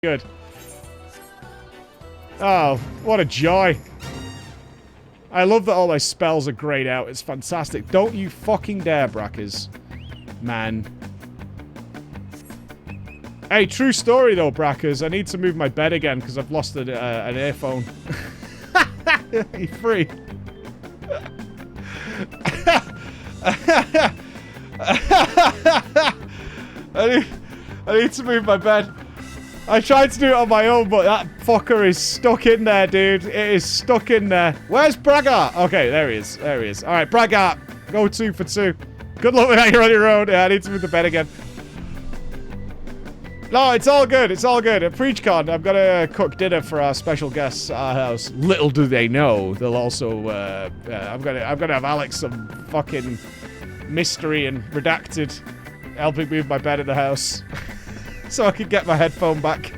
good. Oh, what a joy. I love that all my spells are grayed out. It's fantastic. Don't you fucking dare, Brackers. Man. Hey, true story though, Brackers. I need to move my bed again because I've lost an earphone. You free? I need to move my bed. I tried to do it on my own, but that fucker is stuck in there, dude. It is stuck in there. Where's Braggart? Okay, there he is. There he is. All right, Braggart. Go 2 for 2. Good luck with that. You're on your own. Yeah, I need to move the bed again. No, it's all good. It's all good. At PreachCon, I'm gonna cook dinner for our special guests at our house. Little do they know, they'll also. I'm gonna have Alex some fucking mystery and redacted helping move my bed in the house, so I can get my headphone back.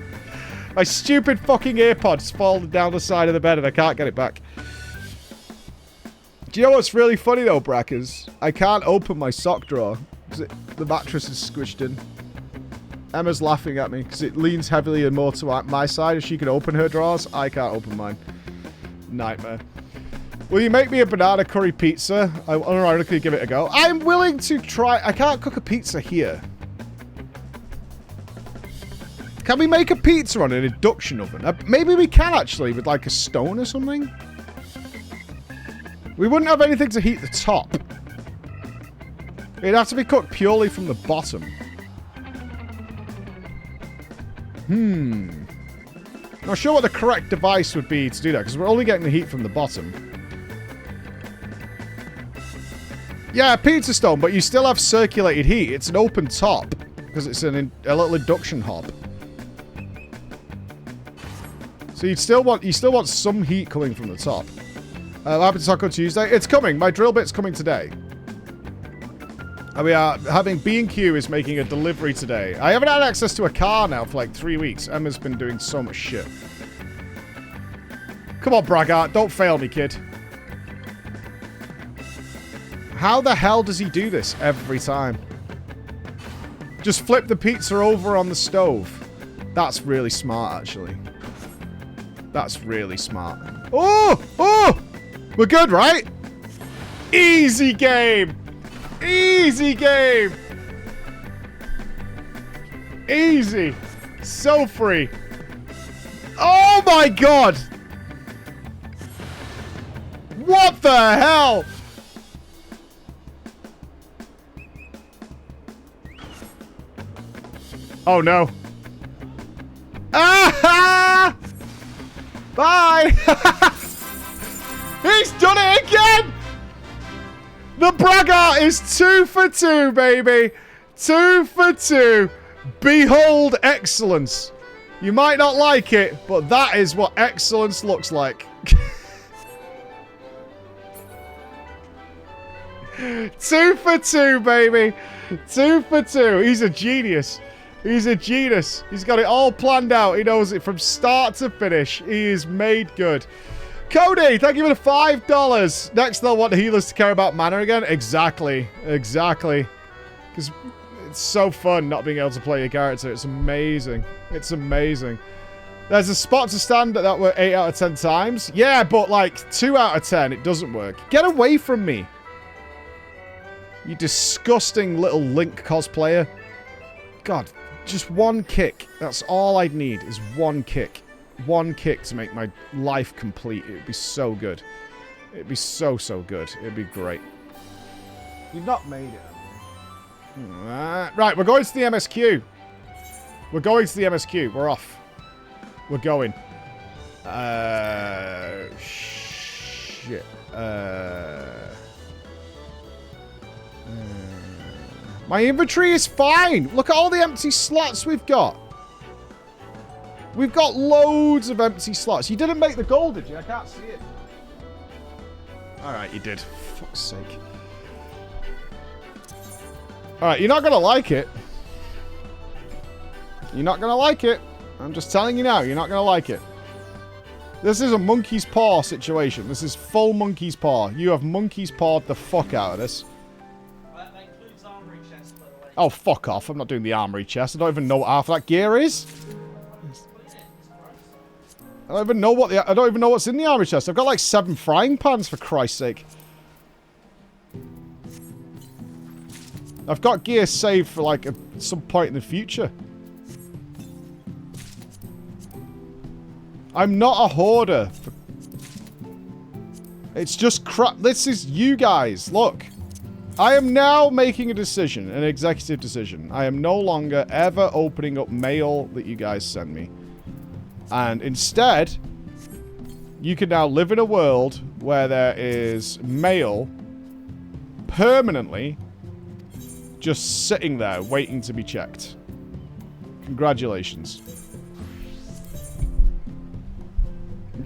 My stupid fucking AirPods fallen down the side of the bed and I can't get it back. Do you know what's really funny though, Brackers? I can't open my sock drawer because the mattress is squished in. Emma's laughing at me because it leans heavily and more to my side. If she can open her drawers, I can't open mine. Nightmare. Will you make me a banana curry pizza? I unironically give it a go. I'm willing to try. I can't cook a pizza here. Can we make a pizza on an induction oven? Maybe we can actually with like a stone or something. We wouldn't have anything to heat the top. It'd have to be cooked purely from the bottom. Not sure what the correct device would be to do that, because we're only getting the heat from the bottom. Yeah, pizza stone, but you still have circulated heat. It's an open top, because it's a little induction hob. So you still want some heat coming from the top. Happy Taco Tuesday. It's coming. My drill bit's coming today. And we are having B&Q is making a delivery today. I haven't had access to a car now for like 3 weeks. Emma's been doing so much shit. Come on, Braggart. Don't fail me, kid. How the hell does he do this every time? Just flip the pizza over on the stove. That's really smart, actually. That's really smart. Oh! Oh! We're good, right? Easy game! Easy game! Easy! So free! Oh my god! What the hell? Oh no. Ah! Bye! He's done it again! The Braggart is 2 for 2, baby. 2 for 2. Behold excellence. You might not like it, but that is what excellence looks like. 2 for 2, baby. 2 for 2. He's a genius. He's a genius. He's got it all planned out. He knows it from start to finish. He is made good. Cody, thank you for the $5. Next, they'll want healers to care about mana again. Exactly. Exactly. Because it's so fun not being able to play your character. It's amazing. It's amazing. There's a spot to stand that worked 8 out of 10 times. Yeah, but like 2 out of 10, it doesn't work. Get away from me. You disgusting little Link cosplayer. God, just one kick. That's all I'd need is one kick. One kick to make my life complete. It would be so good. It'd be so, so good. It'd be great. You've not made it. Right, we're going to the MSQ. We're going to the MSQ. We're off. We're going. Shit. My inventory is fine. Look at all the empty slots we've got. We've got loads of empty slots. You didn't make the goal, did you? I can't see it. Alright, you did. For fuck's sake. Alright, you're not going to like it. You're not going to like it. I'm just telling you now, you're not going to like it. This is a monkey's paw situation. This is full monkey's paw. You have monkey's pawed the fuck out of this. That includes armory chest, by the way. Oh, fuck off. I'm not doing the armory chest. I don't even know what half of that gear is. I don't even know what's in the armory chest. I've got like 7 frying pans, for Christ's sake. I've got gear saved for like some point in the future. I'm not a hoarder. It's just crap. This is you guys. Look. I am now making a decision, an executive decision. I am no longer ever opening up mail that you guys send me. And instead, you can now live in a world where there is mail permanently just sitting there waiting to be checked. Congratulations.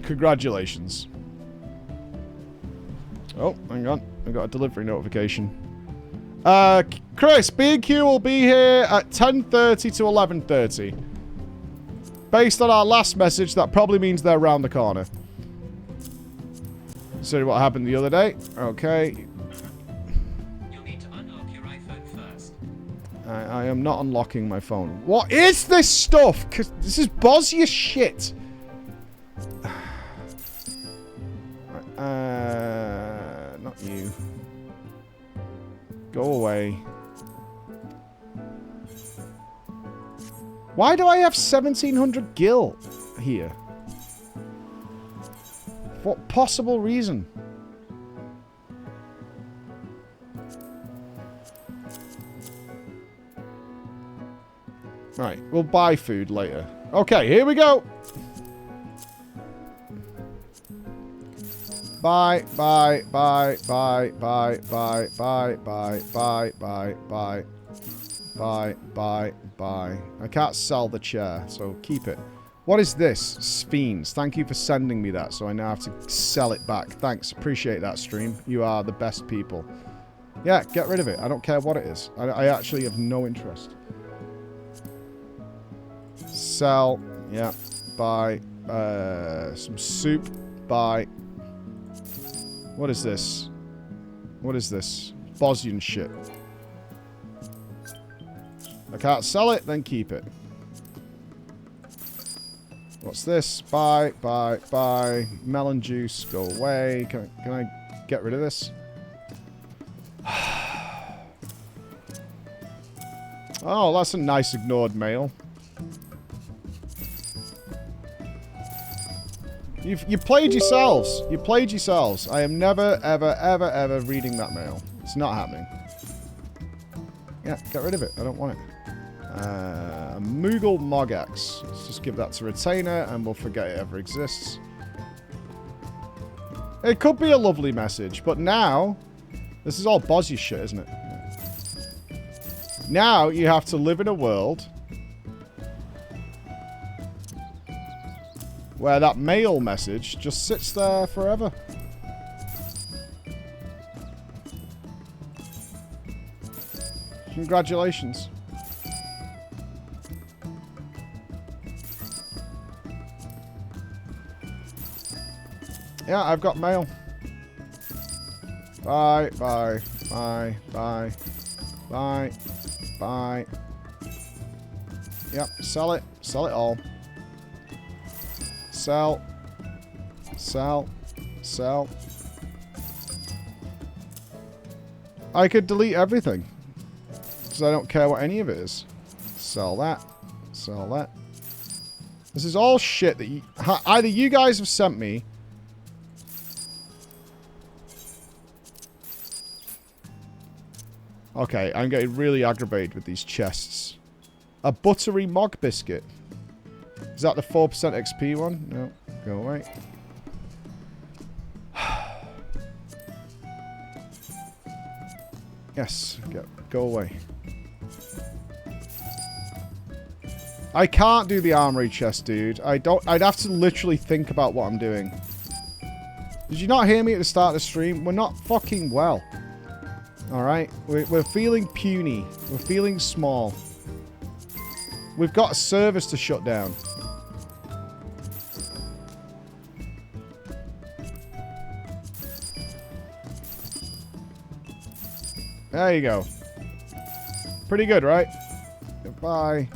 Congratulations. Oh, hang on. I got a delivery notification. Chris, B&Q will be here at 10:30 to 11:30. Based on our last message, that probably means they're around the corner. See what happened the other day. Okay. You'll need to unlock your iPhone first. I am not unlocking my phone. What is this stuff? 'Cause this is Bosnia shit. Not you. Go away. Why do I have 1700 gil here? What possible reason? Right, we'll buy food later. Okay, here we go. Bye, bye, bye, bye, bye, bye, bye, bye, bye, bye, bye, bye, bye, bye. I can't sell the chair, so keep it. What is this? Fiends. Thank you for sending me that, so I now have to sell it back. Thanks. Appreciate that, stream. You are the best people. Yeah, get rid of it. I don't care what it is. I actually have no interest. Sell. Yeah. Buy. Some soup. Buy. What is this? What is this? Bosnian shit. I can't sell it, then keep it. What's this? Buy, buy, buy. Melon juice, go away. Can I get rid of this? Oh, that's a nice ignored mail. You played yourselves. You played yourselves. I am never, ever, ever, ever reading that mail. It's not happening. Yeah, get rid of it. I don't want it. Moogle Mogax. Let's just give that to Retainer and we'll forget it ever exists. It could be a lovely message, but now... This is all Bosnia shit, isn't it? Now you have to live in a world... where that mail message just sits there forever. Congratulations. Yeah, I've got mail. Bye, bye, bye, bye, bye, bye. Yep, sell it. Sell it all. Sell. Sell. Sell. I could delete everything. Because I don't care what any of it is. Sell that. Sell that. This is all shit that either you guys have sent me. Okay, I'm getting really aggravated with these chests. A buttery mog biscuit. Is that the 4% XP one? No. Go away. Yes. Go away. I can't do the armory chest, dude. I'd have to literally think about what I'm doing. Did you not hear me at the start of the stream? We're not fucking well. Alright? We're feeling puny. We're feeling small. We've got a service to shut down. There you go. Pretty good, right? Bye.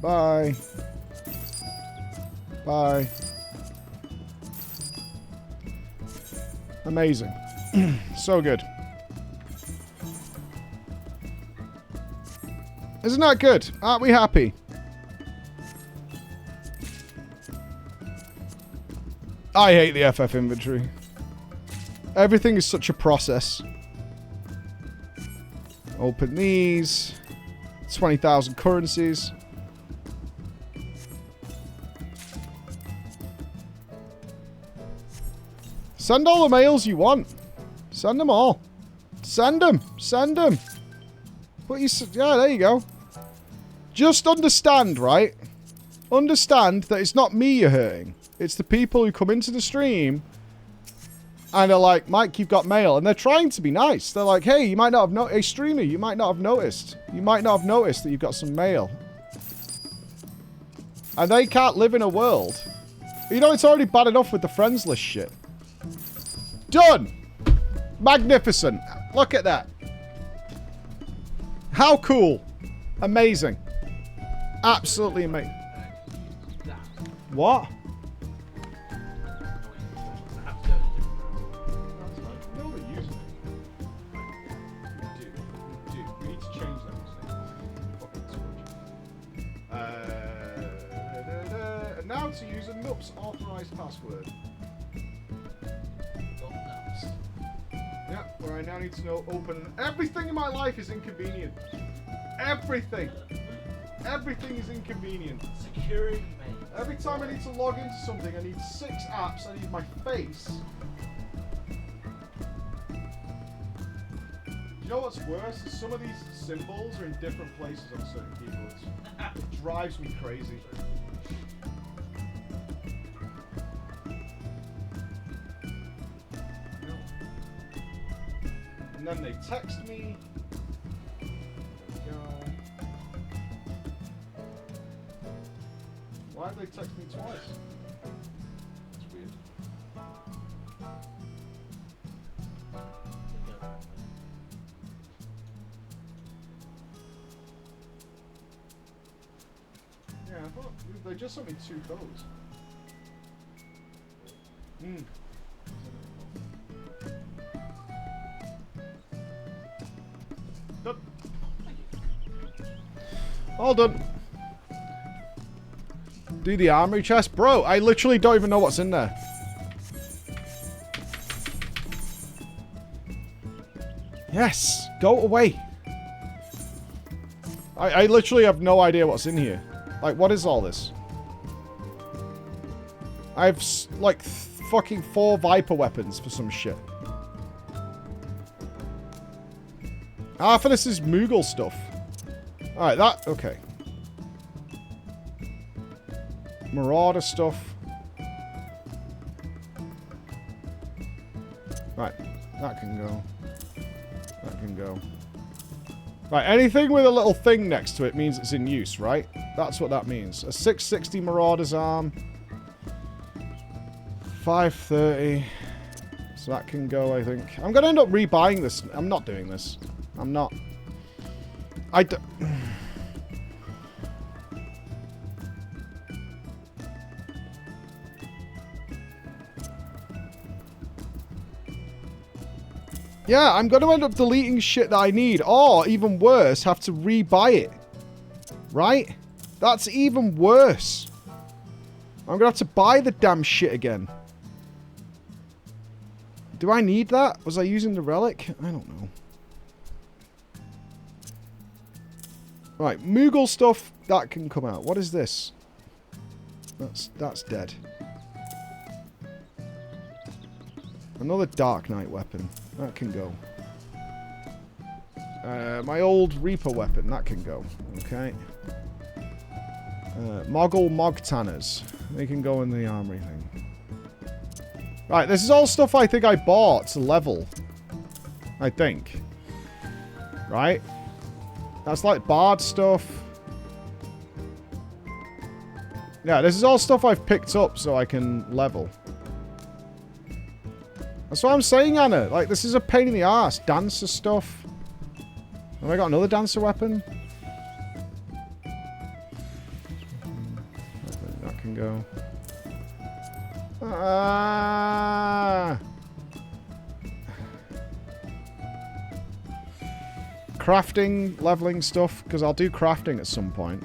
Bye. Bye. Amazing. So good. Isn't that good? Aren't we happy? I hate the FF inventory. Everything is such a process. Open these. 20,000 currencies. Send all the mails you want. Send them all. Send them. Send them. Yeah, there you go. Just understand, right? Understand that it's not me you're hurting. It's the people who come into the stream and are like, Mike, you've got mail. And they're trying to be nice. They're like, hey, you might not have hey, streamer, you might not have noticed. You might not have noticed that you've got some mail. And they can't live in a world. You know, it's already bad enough with the friends list shit. Done! Magnificent. Look at that. How cool. Amazing. Absolutely amazing. What? Now to use a Nupss authorized password. Yeah, where I now need to know open. Everything in my life is inconvenient. Everything. Everything is inconvenient. Security, mate. Every time I need to log into something, I need 6 apps. I need my face. You know what's worse? Is some of these symbols are in different places on certain keyboards. It drives me crazy. And then they text me. There we go. Why did they text me twice? That's weird. Yeah, I thought they just sent me 2 codes. Hmm. Done. All done. Do the armory chest? Bro, I literally don't even know what's in there. Yes, go away. I literally have no idea what's in here. Like, what is all this? I have, like, fucking 4 Viper weapons for some shit. Half of this is Moogle stuff. Alright, that... Okay. Marauder stuff. Right. That can go. That can go. Right, anything with a little thing next to it means it's in use, right? That's what that means. A 660 Marauder's arm. 530. So that can go, I think. I'm going to end up rebuying this. I'm not doing this. I'm not. I don't... Yeah, I'm going to end up deleting shit that I need. Or, even worse, have to rebuy it. Right? That's even worse. I'm going to have to buy the damn shit again. Do I need that? Was I using the relic? I don't know. Right, Moogle stuff, that can come out. What is this? That's dead. Another Dark Knight weapon. That can go. My old Reaper weapon. That can go. Okay. Moggle Mogtanners. They can go in the armory thing. Right, this is all stuff I think I bought to level. I think. Right? That's like Bard stuff. Yeah, this is all stuff I've picked up so I can level. That's what I'm saying, Anna. Like, this is a pain in the ass. Dancer stuff. Have I got another dancer weapon? That can go. Crafting, leveling stuff, because I'll do crafting at some point.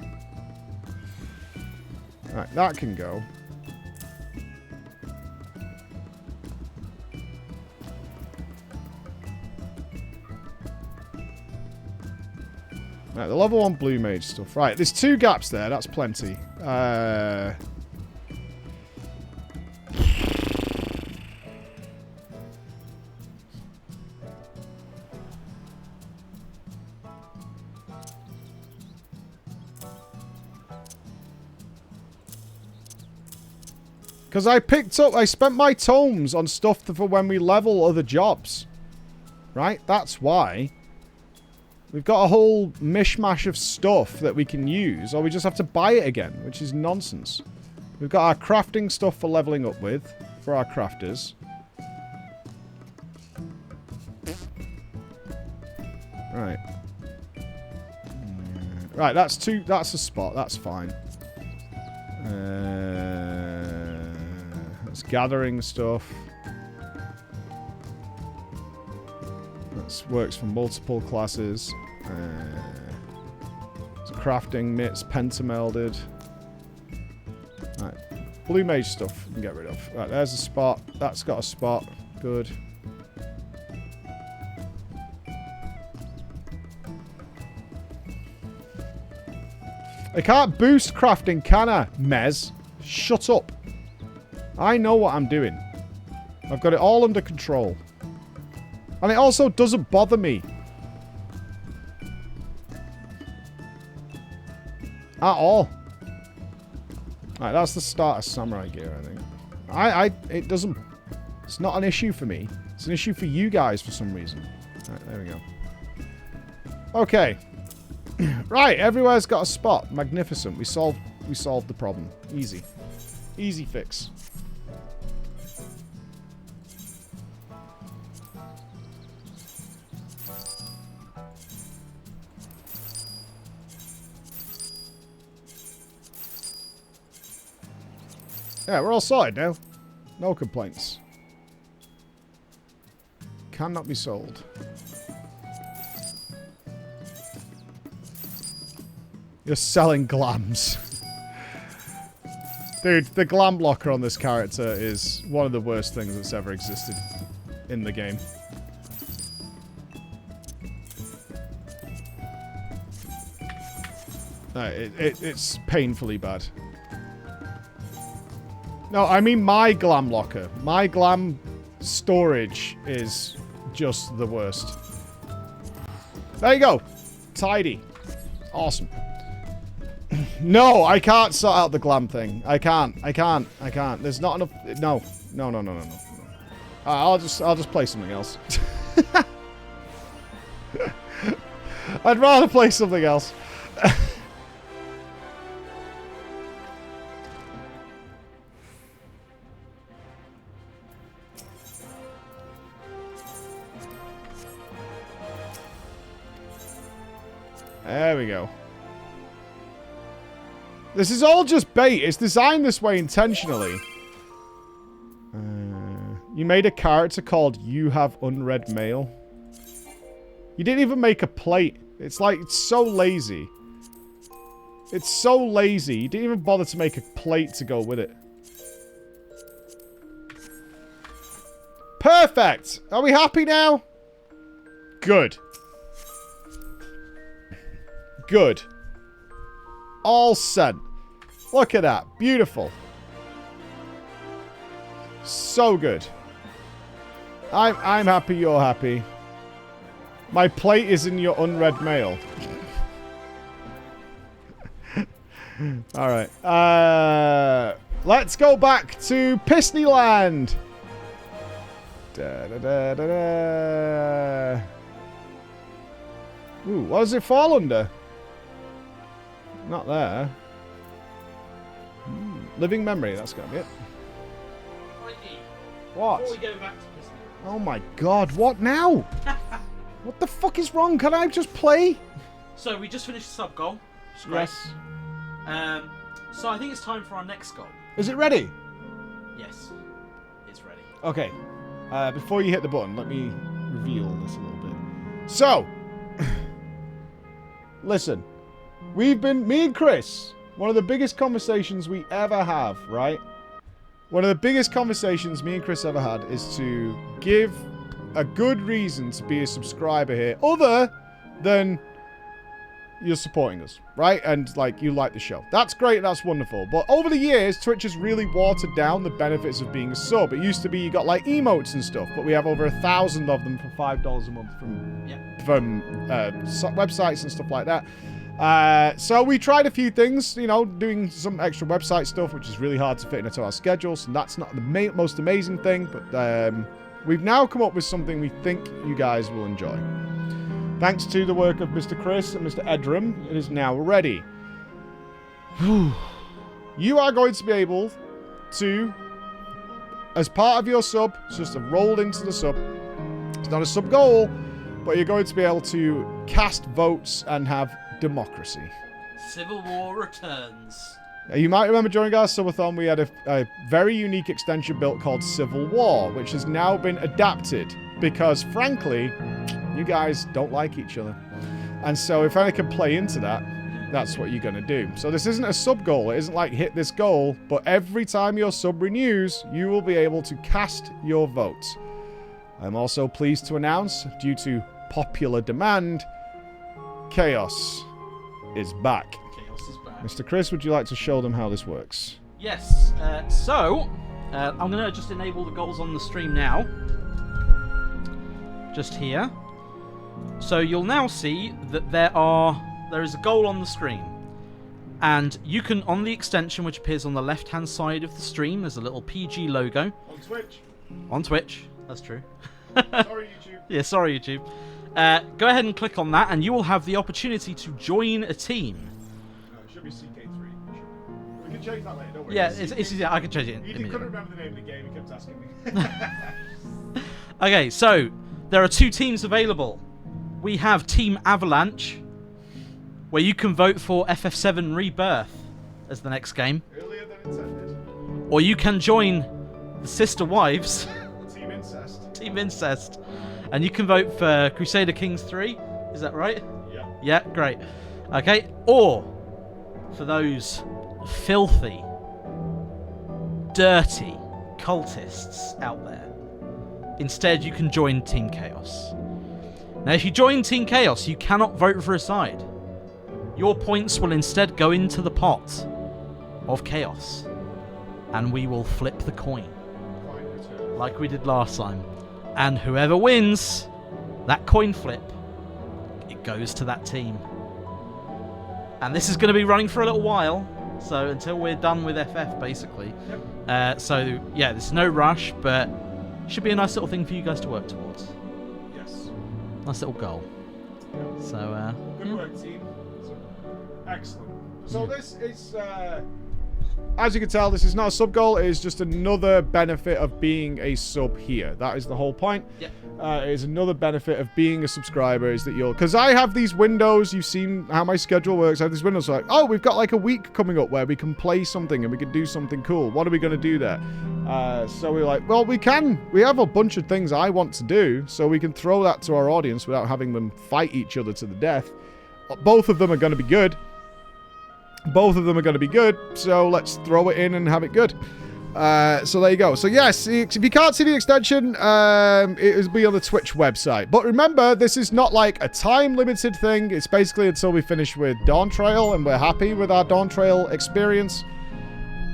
Right, that can go. Right, the level 1 blue mage stuff. Right, there's 2 gaps there. That's plenty. Because I spent my tomes on stuff for when we level other jobs. Right? That's why. We've got a whole mishmash of stuff that we can use, or we just have to buy it again, which is nonsense. We've got our crafting stuff for leveling up with, for our crafters. Right. Right, that's a spot, that's fine. That's gathering stuff. That works for multiple classes. It's crafting mitts, pentamelded. Right. Blue mage stuff we can get rid of. Right, there's a spot. That's got a spot. Good. I can't boost crafting, can I, Mez? Shut up. I know what I'm doing. I've got it all under control. And it also doesn't bother me. At all. Right, that's the start of samurai gear, I think. It doesn't... It's not an issue for me. It's an issue for you guys for some reason. Right, there we go. Okay. Right, everywhere's got a spot. Magnificent. We solved the problem. Easy. Easy fix. Yeah, we're all sorted now. No complaints. Cannot be sold. You're selling glams. Dude, the glam blocker on this character is one of the worst things that's ever existed in the game. It's painfully bad. No, I mean my glam locker. My glam storage is just the worst. There you go. Tidy. Awesome. No, I can't sort out the glam thing. I can't. There's not enough. No. I'll just play something else. I'd rather play something else. There we go. This is all just bait. It's designed this way intentionally. You made a character called You Have Unread Mail. You didn't even make a plate. It's like, it's so lazy. It's so lazy. You didn't even bother to make a plate to go with it. Perfect! Are we happy now? Good. Good. All sent. Look at that. Beautiful. So good. I'm happy you're happy. My plate is in your unread mail. Alright. Let's go back to Pisneyland. Ooh, what does it fall under? Not there. Living memory, that's got to be it. Mikey, What? before we go back to business. Oh my god, what now? What the fuck is wrong? Can I just play? So we just finished the sub goal. It's great. Yes. So I think it's time for our next goal. Is it ready? Yes. It's ready. Okay. Before you hit the button, let me reveal this a little bit. So, listen. Me and Chris, one of the biggest conversations we ever have, right? One of the biggest conversations me and Chris ever had is to give a good reason to be a subscriber here, other than you're supporting us, right? And, like, you like the show. That's great, that's wonderful. But over the years, Twitch has really watered down the benefits of being a sub. It used to be you got, like, emotes and stuff, but we have over 1,000 of them for $5 a month from websites and stuff like that. So we tried a few things, you know, doing some extra website stuff, which is really hard to fit into our schedules, and that's not the most amazing thing, but we've now come up with something we think you guys will enjoy. Thanks to the work of Mr. Chris and Mr. Edram, it is now ready. You are going to be able to, as part of your sub, it's just a roll into the sub. It's not a sub goal, but you're going to be able to cast votes and have democracy. Civil War returns. You might remember during our subathon we had a very unique extension built called Civil War, which has now been adapted because, frankly, you guys don't like each other. And so if I can play into that, that's what you're going to do. So this isn't a sub goal. It isn't like hit this goal, but every time your sub renews, you will be able to cast your vote. I'm also pleased to announce, due to popular demand, Chaos is back. Chaos is back. Mr. Chris, would you like to show them how this works? Yes. I'm going to just enable the goals on the stream now. Just here. So you'll now see that there is a goal on the screen. And you can, on the extension which appears on the left-hand side of the stream, there's a little PG logo. On Twitch. On Twitch. That's true. Sorry, YouTube. Yeah, sorry, YouTube. Go ahead and click on that, and you will have the opportunity to join a team. No, it should be CK3. We can change that later, don't worry. Yeah, I can change it. He couldn't remember the name of the game, he kept asking me. Okay, so there are two teams available. We have Team Avalanche, where you can vote for FF7 Rebirth as the next game. Earlier than intended. Or you can join the Sister Wives. Team Incest. Team Incest. And you can vote for Crusader Kings 3. Is that right? Yeah. Yeah, great. Okay, or for those filthy, dirty cultists out there, instead you can join Team Chaos. Now, if you join Team Chaos, you cannot vote for a side. Your points will instead go into the pot of Chaos, and we will flip the coin, like we did last time. And whoever wins that coin flip, it goes to that team. And this is going to be running for a little while, so until we're done with FF, basically. Yep. So, yeah, there's no rush, but should be a nice little thing for you guys to work towards. Yes. Nice little goal. Yep. So, good work, team. Excellent. So this is, as you can tell, this is not a sub goal. It is just another benefit of being a sub here. That is the whole point. Yep. It is another benefit of being a subscriber is that because I have these windows, you've seen how my schedule works. I have these windows like, oh, we've got like a week coming up where we can play something and we can do something cool. What are we going to do there? So we're like, well, we have a bunch of things I want to do, so we can throw that to our audience without having them fight each other to the death. Both of them are going to be good. Both of them are going to be good, so let's throw it in and have it good. So there you go. So yes, if you can't see the extension, it will be on the Twitch website. But remember, this is not like a time-limited thing. It's basically until we finish with Dawntrail and we're happy with our Dawntrail experience.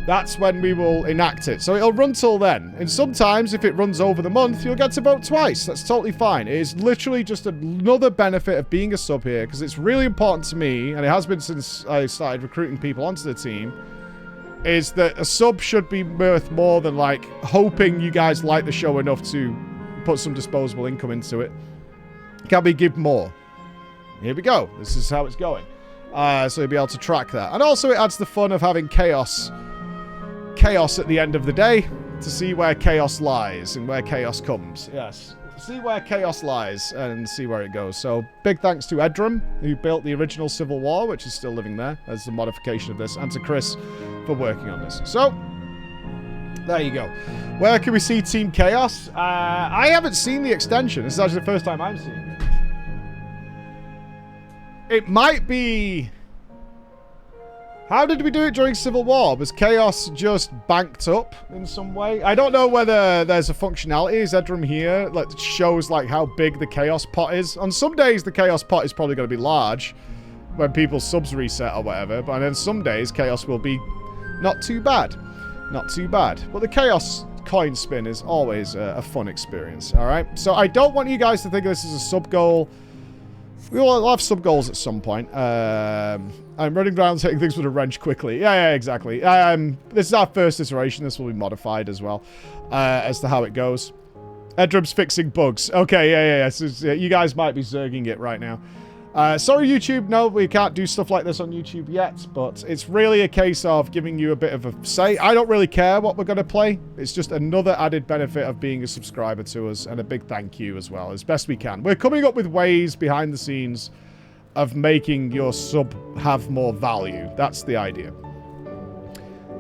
That's when we will enact it. So it'll run till then. And sometimes, if it runs over the month, you'll get to vote twice. That's totally fine. It is literally just another benefit of being a sub here, because it's really important to me, and it has been since I started recruiting people onto the team, is that a sub should be worth more than, like, hoping you guys like the show enough to put some disposable income into it. Can we give more? Here we go. This is how it's going. So you'll be able to track that. And also it adds the fun of having chaos at the end of the day to see where chaos lies and where chaos comes. Yes. See where chaos lies and see where it goes. So big thanks to Edram, who built the original Civil War, which is still living there as the modification of this, and to Chris for working on this. So There you go. Where can we see Team Chaos? I haven't seen the extension. This is actually the first time I'm seeing it. It might be... How did we do it during Civil War? Was Chaos just banked up in some way? I don't know whether there's a functionality. Zedram here that shows like how big the Chaos pot is. On some days, the Chaos pot is probably going to be large when people's subs reset or whatever. But then some days, Chaos will be not too bad. Not too bad. But the Chaos coin spin is always a fun experience, all right? So I don't want you guys to think this is a sub goal. We will have sub goals at some point. I'm running around taking things with a wrench quickly. Yeah, exactly. This is our first iteration. This will be modified as well as to how it goes. Edrum's fixing bugs. Okay, yeah. So, you guys might be zerging it right now. Sorry, YouTube. No, we can't do stuff like this on YouTube yet, but it's really a case of giving you a bit of a say. I don't really care what we're going to play. It's just another added benefit of being a subscriber to us, and a big thank you as well, as best we can. We're coming up with ways behind the scenes of making your sub have more value. That's the idea.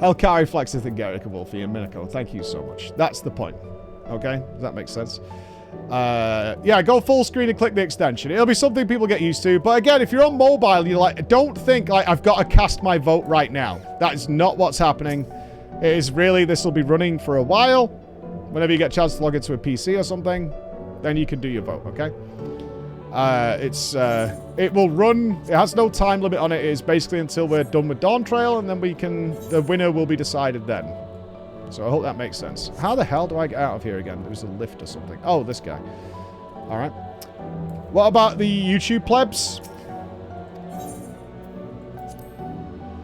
Helkari Flexith and Garrick Wolfie and Minako, thank you so much. That's the point. Okay? Does that make sense? Yeah, go full screen and click the extension. It'll be something people get used to. But again, if you're on mobile, you're like, don't think like I've got to cast my vote right now. That is not what's happening. It is really, this will be running for a while. Whenever you get a chance to log into a PC or something, then you can do your vote, okay? It will run, it has no time limit on it. It is basically until we're done with Dawntrail, and then the winner will be decided then. So I hope that makes sense. How the hell do I get out of here again? There was a lift or something. Oh, this guy. All right. What about the YouTube plebs?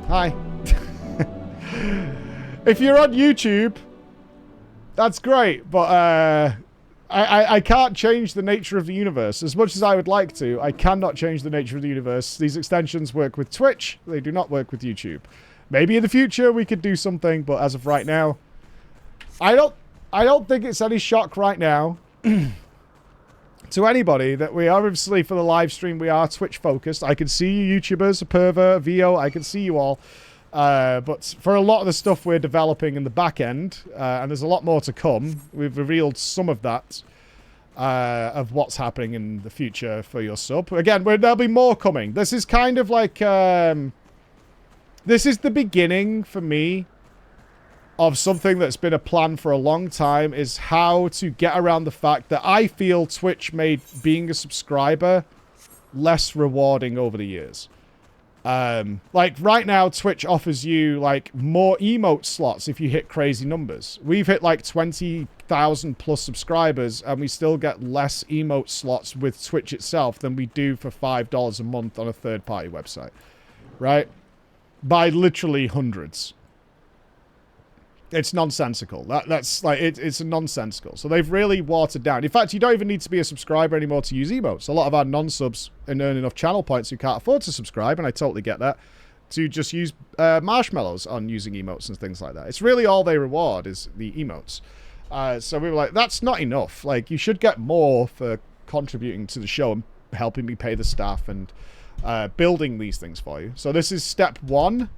Hi. If you're on YouTube, that's great. But I can't change the nature of the universe. As much as I would like to, I cannot change the nature of the universe. These extensions work with Twitch. They do not work with YouTube. Maybe in the future we could do something, but as of right now, I don't think it's any shock right now to anybody that we are, obviously for the live stream, we are Twitch focused. I can see you YouTubers, Perva, VO, I can see you all. But for a lot of the stuff we're developing in the back end, and there's a lot more to come, we've revealed some of that, of what's happening in the future for your sub. Again, there'll be more coming. This is kind of like, this is the beginning for me of something that's been a plan for a long time, is how to get around the fact that I feel Twitch made being a subscriber less rewarding over the years. Like right now, Twitch offers you like more emote slots if you hit crazy numbers. We've hit like 20,000 plus subscribers, and we still get less emote slots with Twitch itself than we do for $5 a month on a third-party website, right? By literally hundreds. It's nonsensical. That's like, it's nonsensical. So they've really watered down. In fact, you don't even need to be a subscriber anymore to use emotes. A lot of our non-subs earn enough channel points who can't afford to subscribe, and I totally get that, to just use marshmallows on using emotes and things like that. It's really all they reward is the emotes. So we were like, that's not enough. Like, you should get more for contributing to the show and helping me pay the staff and building these things for you. So this is step one,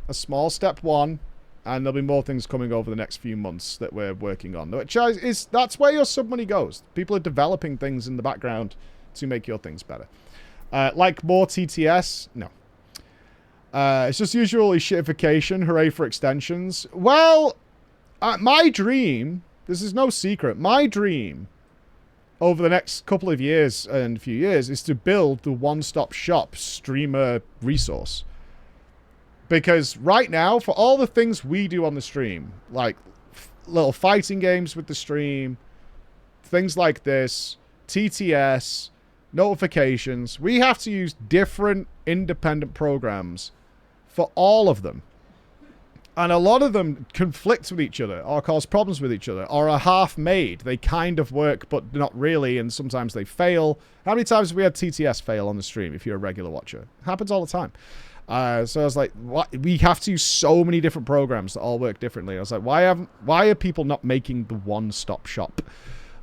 a small step one. And there'll be more things coming over the next few months that we're working on. Which is, that's where your sub money goes. People are developing things in the background to make your things better. Like more TTS? No. It's just usually shitification. Hooray for extensions. Well, my dream, this is no secret, my dream over the next couple of years and few years is to build the one-stop shop streamer resource. Because right now, for all the things we do on the stream, like little fighting games with the stream, things like this, TTS, notifications, we have to use different independent programs for all of them. And a lot of them conflict with each other or cause problems with each other or are half-made. They kind of work, but not really, and sometimes they fail. How many times have we had TTS fail on the stream if you're a regular watcher? It happens all the time. So I was like, what? We have to use so many different programs that all work differently. I was like, why are people not making the one-stop shop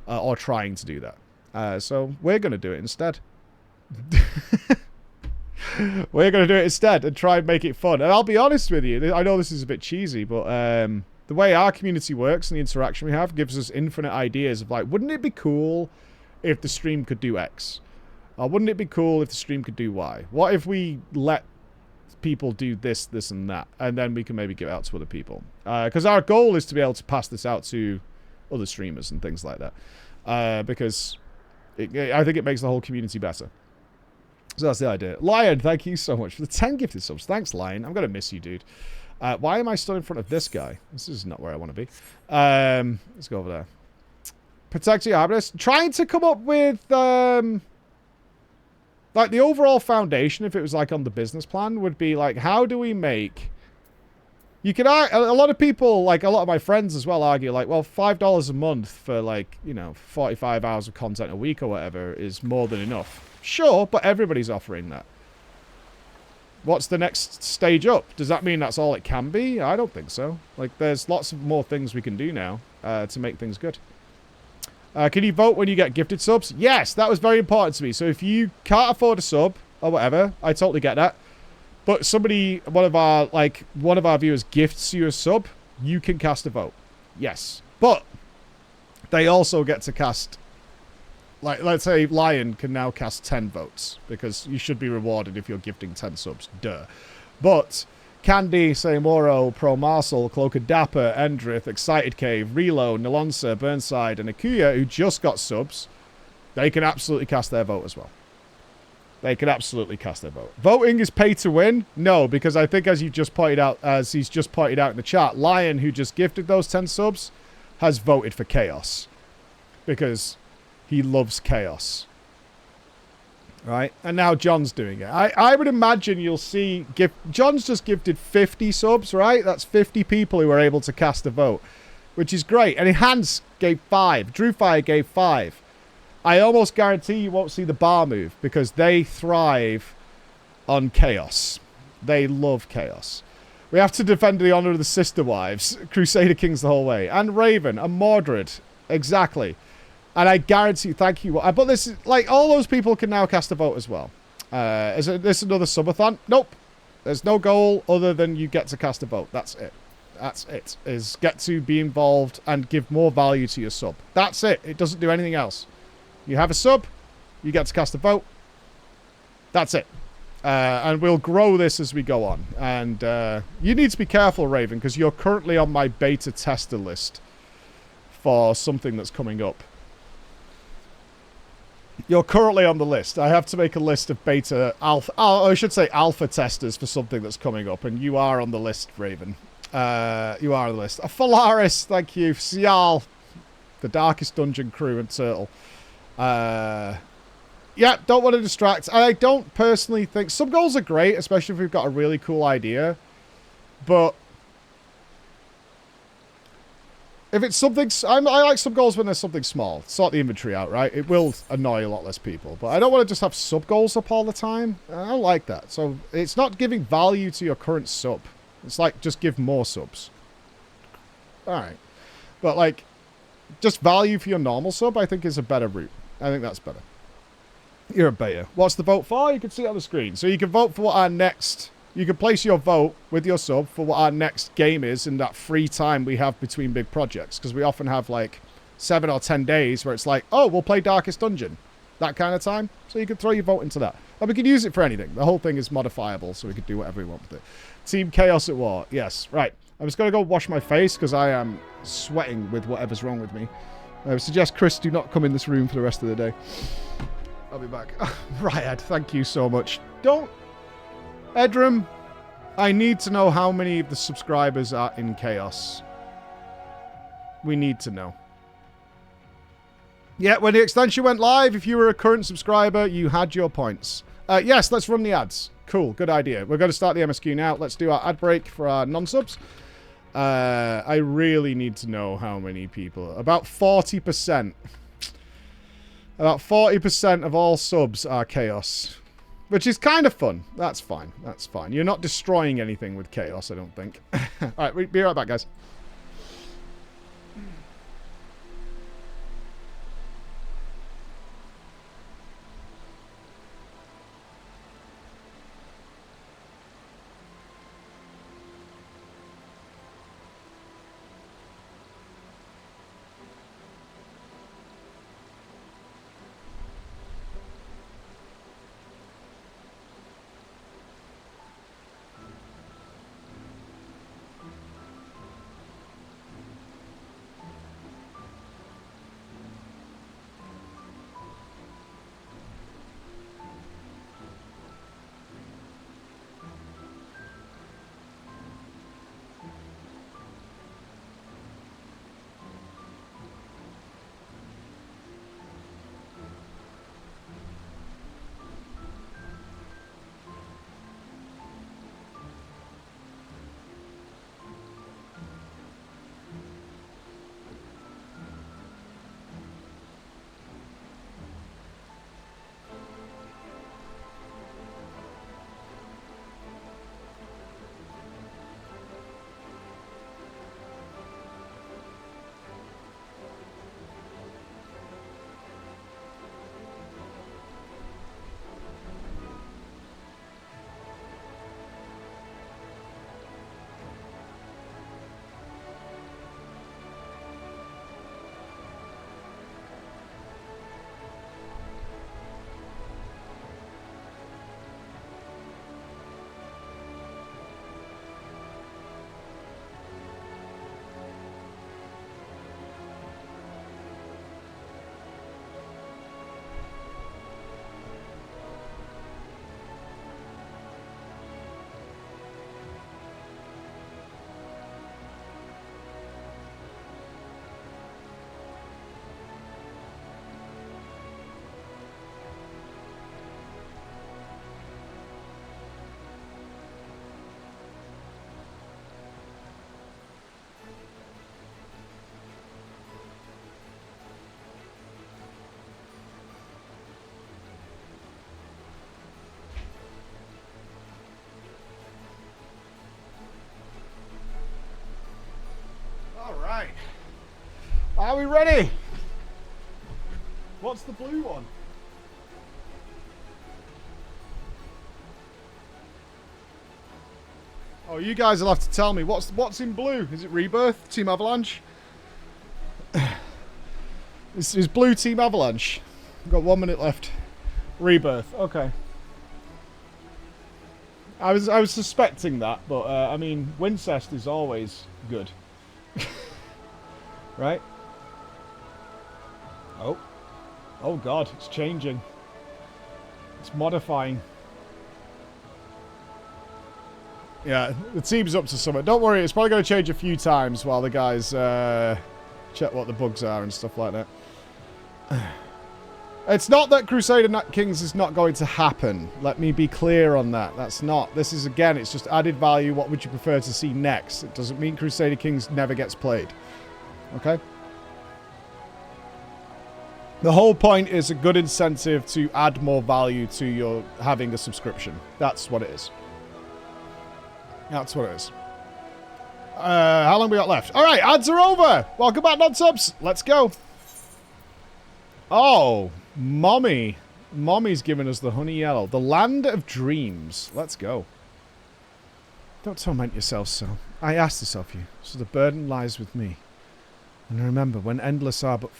or trying to do that? So we're going to do it instead. We're going to do it instead and try and make it fun. And I'll be honest with you, I know this is a bit cheesy, but the way our community works and the interaction we have gives us infinite ideas of like, wouldn't it be cool if the stream could do X? Or wouldn't it be cool if the stream could do Y? What if we let people do this, this, and that, and then we can maybe give it out to other people? Because our goal is to be able to pass this out to other streamers and things like that. Because I think it makes the whole community better. So that's the idea. Lion, thank you so much for the 10 gifted subs. Thanks, Lion. I'm going to miss you, dude. Why am I stood in front of this guy? This is not where I want to be. Let's go over there. Protect your happiness. Trying to come up with, like, the overall foundation, if it was, like, on the business plan, would be, like, how do we make... You can... A lot of people, like, a lot of my friends as well argue, like, well, $5 a month for, like, you know, 45 hours of content a week or whatever is more than enough. Sure, but everybody's offering that. What's the next stage up? Does that mean that's all it can be? I don't think so. Like, there's lots of more things we can do now to make things good. Can you vote when you get gifted subs? Yes, that was very important to me. So if you can't afford a sub or whatever, I totally get that. But somebody, one of our viewers gifts you a sub, you can cast a vote. Yes. But they also get to cast... Like, let's say Lion can now cast 10 votes, because you should be rewarded if you're gifting 10 subs. Duh. But Candy, Saymoro, Pro Marcel, Cloaked Dapper, Endrith, Excited Cave, Relo, Nalonsa, Burnside, and Akuya, who just got subs, they can absolutely cast their vote as well. They can absolutely cast their vote. Voting is pay to win? No, because I think as he's just pointed out in the chat, Lion, who just gifted those 10 subs, has voted for Chaos. Because... he loves chaos. Right? And now John's doing it. I would imagine you'll see... John's just gifted 50 subs, right? That's 50 people who are able to cast a vote. Which is great. And Hans gave 5. Drewfire gave 5. I almost guarantee you won't see the bar move. Because they thrive on chaos. They love chaos. We have to defend the honor of the sister wives. Crusader Kings the whole way. And Raven. And Mordred. Exactly. And I guarantee, thank you. But this is, like, all those people can now cast a vote as well. Is this another subathon? Nope. There's no goal other than you get to cast a vote. That's it. That's it. Is get to be involved and give more value to your sub. That's it. It doesn't do anything else. You have a sub, you get to cast a vote. That's it. And we'll grow this as we go on. And you need to be careful, Raven, because you're currently on my beta tester list for something that's coming up. You're currently on the list. I have to make a list of beta alpha... Oh, I should say alpha testers for something that's coming up. And you are on the list, Raven. You are on the list. Phalaris, thank you. Sial, the Darkest Dungeon crew, and Turtle. Yeah, don't want to distract. I don't personally think... Some goals are great, especially if we've got a really cool idea. But... if it's something... I like some goals when there's something small. Sort the inventory out, right? It will annoy a lot less people. But I don't want to just have sub-goals up all the time. I don't like that. So it's not giving value to your current sub. It's like, just give more subs. Alright. But, like, just value for your normal sub, I think, is a better route. I think that's better. You're a beta. What's the vote for? You can see it on the screen. So you can vote for what our next... You can place your vote with your sub for what our next game is in that free time we have between big projects. Because we often have, like, 7 or 10 days where it's like, oh, we'll play Darkest Dungeon. That kind of time. So you can throw your vote into that. And we can use it for anything. The whole thing is modifiable, so we can do whatever we want with it. Team Chaos at War. Yes, right. I'm just going to go wash my face because I am sweating with whatever's wrong with me. I would suggest Chris do not come in this room for the rest of the day. I'll be back. Riot, thank you so much. Don't... Edram, I need to know how many of the subscribers are in Chaos. We need to know. Yeah, when the extension went live, if you were a current subscriber, you had your points. Yes, let's run the ads. Cool, good idea. We're going to start the MSQ now. Let's do our ad break for our non-subs. I really need to know how many people. About 40%. About 40% of all subs are Chaos. Which is kind of fun. That's fine. That's fine. You're not destroying anything with Chaos, I don't think. Alright, we'll be right back, guys. Alright. Are we ready? What's the blue one? Oh, you guys will have to tell me. What's in blue? Is it Rebirth? Team Avalanche? This is blue Team Avalanche. We've got 1 minute left. Rebirth. Okay. I was suspecting that, but I mean, Wincest is always good. Right? Oh. Oh god, it's changing. It's modifying. Yeah, the team's up to something. Don't worry, it's probably going to change a few times while the guys check what the bugs are and stuff like that. It's not that Crusader Kings is not going to happen. Let me be clear on that. That's not. This is, again, it's just added value. What would you prefer to see next? It doesn't mean Crusader Kings never gets played. Okay? The whole point is a good incentive to add more value to your having a subscription. That's what it is. That's what it is. How long we got left? All right, ads are over. Welcome back, Nupss. Let's go. Oh, Mommy. Mommy's giving us the honey yellow. The land of dreams. Let's go. Don't torment yourself so. I asked this of you, so the burden lies with me. And remember, when endless are but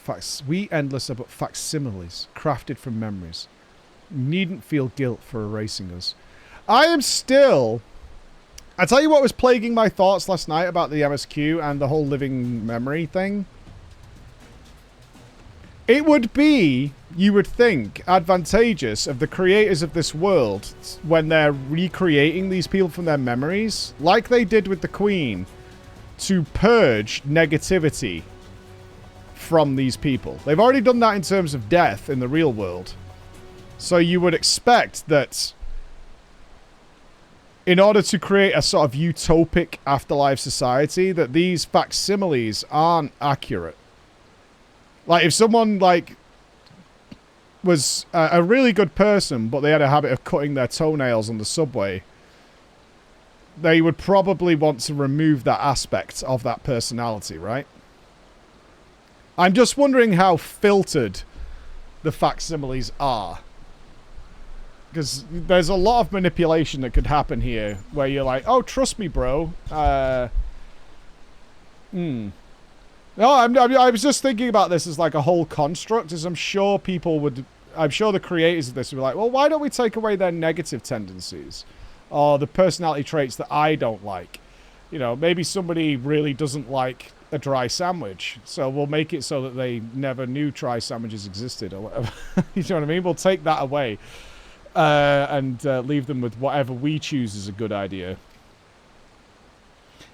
we endless are but facsimiles, crafted from memories. You needn't feel guilt for erasing us. I am still... I tell you what was plaguing my thoughts last night about the MSQ and the whole living memory thing. It would be, you would think, advantageous of the creators of this world when they're recreating these people from their memories, like they did with the Queen, to purge negativity from these people. They've already done that in terms of death in the real world. So you would expect that in order to create a sort of utopic afterlife society, that these facsimiles aren't accurate. Like, if someone, like, was a really good person, but they had a habit of cutting their toenails on the subway, they would probably want to remove that aspect of that personality, right? I'm just wondering how filtered the facsimiles are. Because there's a lot of manipulation that could happen here, where you're like, oh, trust me, bro. No, I was just thinking about this as like a whole construct, as I'm sure people would... I'm sure the creators of this would be like, well, why don't we take away their negative tendencies? Or the personality traits that I don't like? You know, maybe somebody really doesn't like a dry sandwich, so we'll make it so that they never knew dry sandwiches existed, or whatever. You know what I mean? We'll take that away and leave them with whatever we choose is a good idea.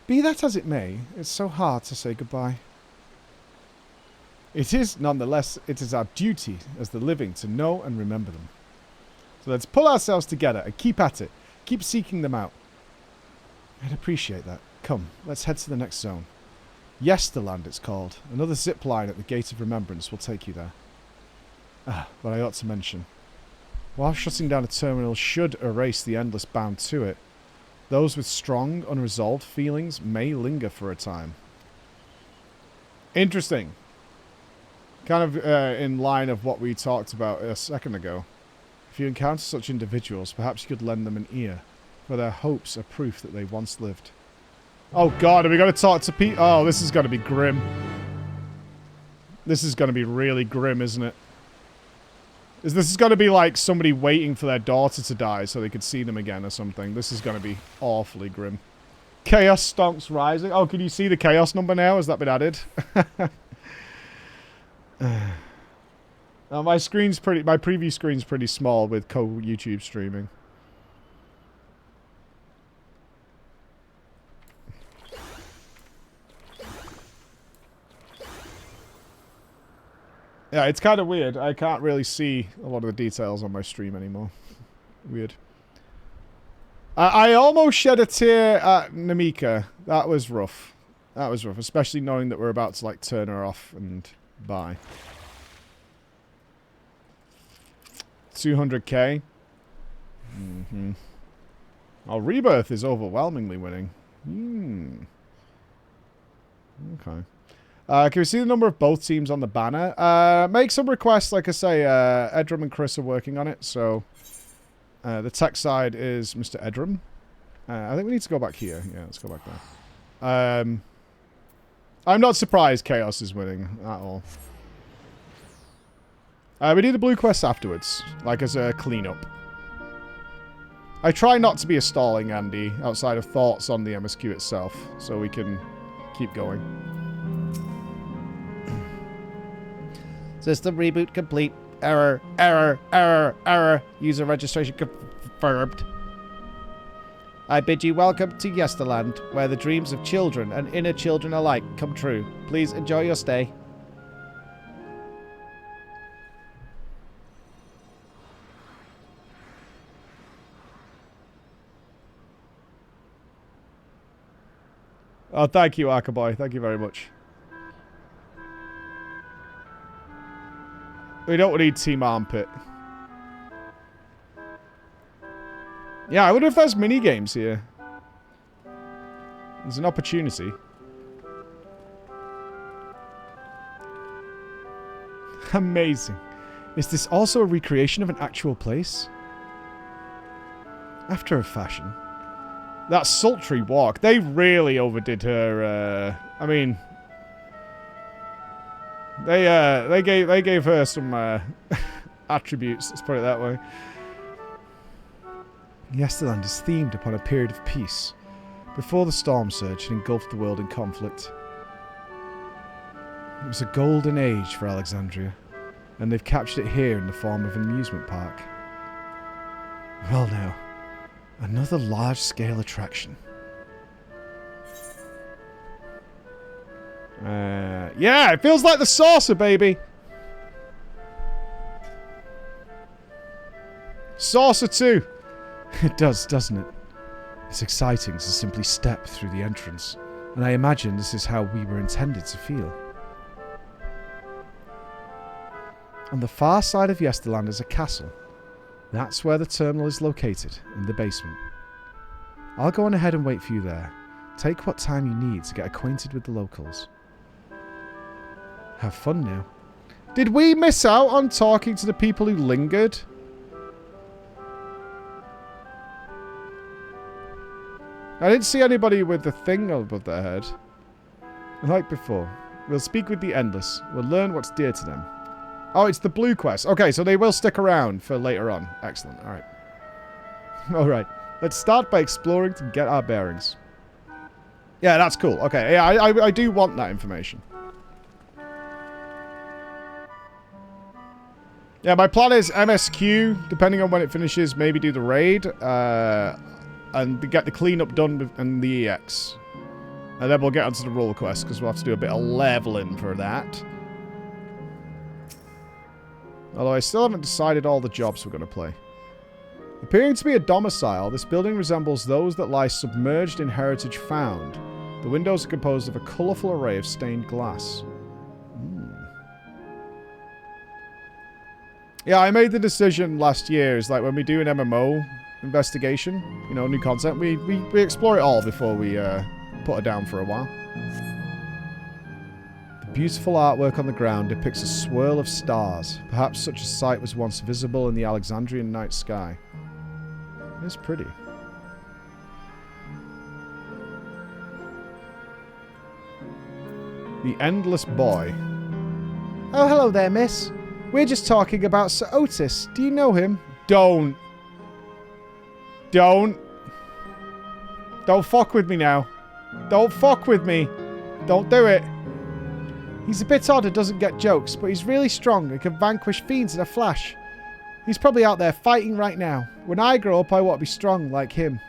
Be that as it may, it's so hard to say goodbye. It is, nonetheless, it is our duty as the living to know and remember them. So let's pull ourselves together and keep at it. Keep seeking them out. I'd appreciate that. Come, let's head to the next zone. Yesterland, it's called. Another zip line at the Gate of Remembrance will take you there. Ah, but I ought to mention. While shutting down a terminal should erase the endless bound to it, those with strong, unresolved feelings may linger for a time. Interesting. Kind of in line of what we talked about a second ago. If you encounter such individuals, perhaps you could lend them an ear, for their hopes are proof that they once lived. Oh god, are we going to talk to Pete? Oh, this is going to be grim. This is going to be really grim, isn't it? This is going to be like somebody waiting for their daughter to die so they could see them again or something. This is going to be awfully grim. Chaos Stonks Rising. Oh, can you see the chaos number now? Has that been added? My screen's pretty... My preview screen's pretty small with co-YouTube streaming. Yeah, it's kind of weird. I can't really see a lot of the details on my stream anymore. Weird. I almost shed a tear at Namika. That was rough. That was rough, especially knowing that we're about to, like, turn her off and bye. 200k. Mm-hmm. Oh, Rebirth is overwhelmingly winning. Okay. Can we see the number of both teams on the banner? Make some requests. Like I say, Edrum and Chris are working on it. So the tech side is Mr. Edrum. I think we need to go back here. Yeah, let's go back there. I'm not surprised Chaos is winning at all. We do the blue quests afterwards, like as a cleanup. I try not to be a stalling Andy outside of thoughts on the MSQ itself, so we can keep going. System reboot complete. Error, error, error, error. User registration confirmed. I bid you welcome to Yesterland, where the dreams of children and inner children alike come true. Please enjoy your stay. Oh, thank you, Akaboy. Thank you very much. We don't need Team Armpit. Yeah, I wonder if there's mini-games here. There's an opportunity. Amazing. Is this also a recreation of an actual place? After a fashion. That sultry walk. They really overdid her, I mean... They gave her some, attributes, let's put it that way. Yesterland is themed upon a period of peace, before the storm surge had engulfed the world in conflict. It was a golden age for Alexandria, and they've captured it here in the form of an amusement park. Well now, another large-scale attraction. Yeah, it feels like the saucer, baby! Saucer 2! It does, doesn't it? It's exciting to simply step through the entrance, and I imagine this is how we were intended to feel. On the far side of Yesterland is a castle. That's where the terminal is located, in the basement. I'll go on ahead and wait for you there. Take what time you need to get acquainted with the locals. Have fun now. Did we miss out on talking to the people who lingered? I didn't see anybody with the thing above their head. Like before, we'll speak with the Endless. We'll learn what's dear to them. Oh, it's the blue quest. Okay, so they will stick around for later on. Excellent. All right. All right. Let's start by exploring to get our bearings. Yeah, that's cool. Okay, yeah, I do want that information. Yeah, my plan is MSQ, depending on when it finishes, maybe do the raid, and get the cleanup done and the EX. And then we'll get onto the role quest, because we'll have to do a bit of leveling for that. Although I still haven't decided all the jobs we're going to play. Appearing to be a domicile, this building resembles those that lie submerged in heritage found. The windows are composed of a colourful array of stained glass. Yeah, I made the decision last year, is like when we do an MMO investigation, you know, new content, we explore it all before we put it down for a while. The beautiful artwork on the ground depicts a swirl of stars. Perhaps such a sight was once visible in the Alexandrian night sky. It's pretty. The Endless Boy. Oh, hello there, miss. We're just talking about Sir Otis. Do you know him? Don't. Don't fuck with me now. Don't fuck with me. Don't do it. He's a bit odd and doesn't get jokes, but he's really strong and can vanquish fiends in a flash. He's probably out there fighting right now. When I grow up, I want to be strong like him.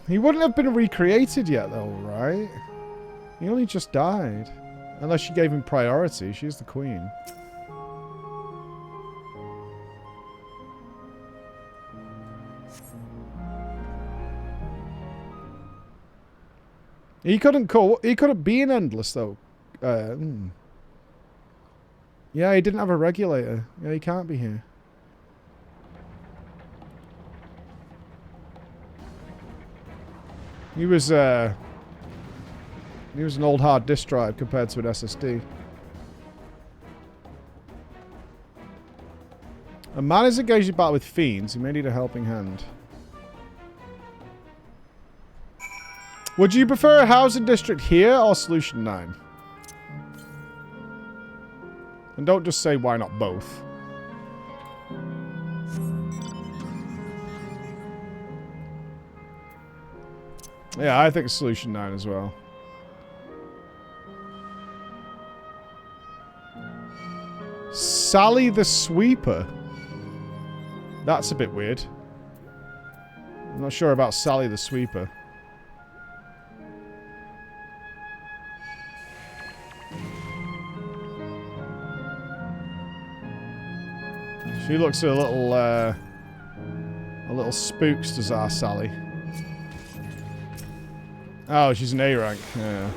He wouldn't have been recreated yet, though, right? He only just died. Unless she gave him priority. She's the queen. He couldn't be an Endless, though, Yeah, he didn't have a regulator. Yeah, he can't be here. He was an old hard disk drive compared to an SSD. A man is engaged in battle with fiends. He may need a helping hand. Would you prefer a housing district here or Solution 9? And don't just say why not both. Yeah, I think Solution 9 as well. Sally the Sweeper. That's a bit weird. I'm not sure about Sally the Sweeper. She looks a little spooks, does our Sally. Oh, she's an A rank. Yeah.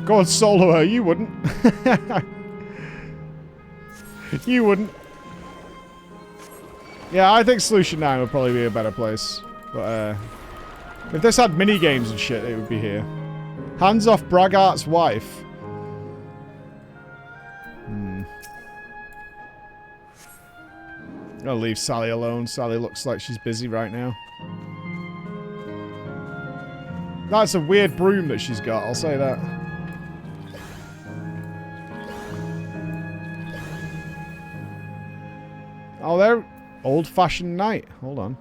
Go on, solo her. You wouldn't. You wouldn't. Yeah, I think Solution 9 would probably be a better place. But, if this had mini games and shit, it would be here. Hands off Braggart's wife. I'll leave Sally alone. Sally looks like she's busy right now. That's a weird broom that she's got, I'll say that. Oh, they're old-fashioned knight. Hold on.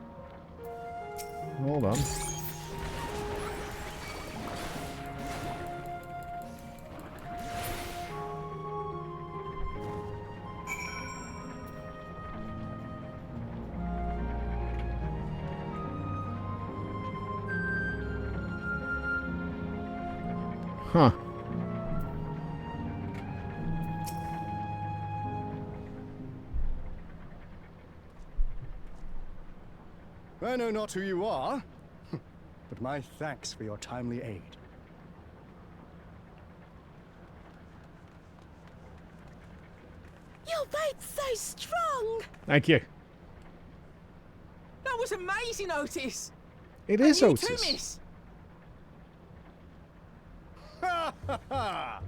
Hold on. Huh. I know not who you are, but my thanks for your timely aid. Your bait's so strong! Thank you. That was amazing, Otis! It is and you Otis. too, miss! Ha ha ha!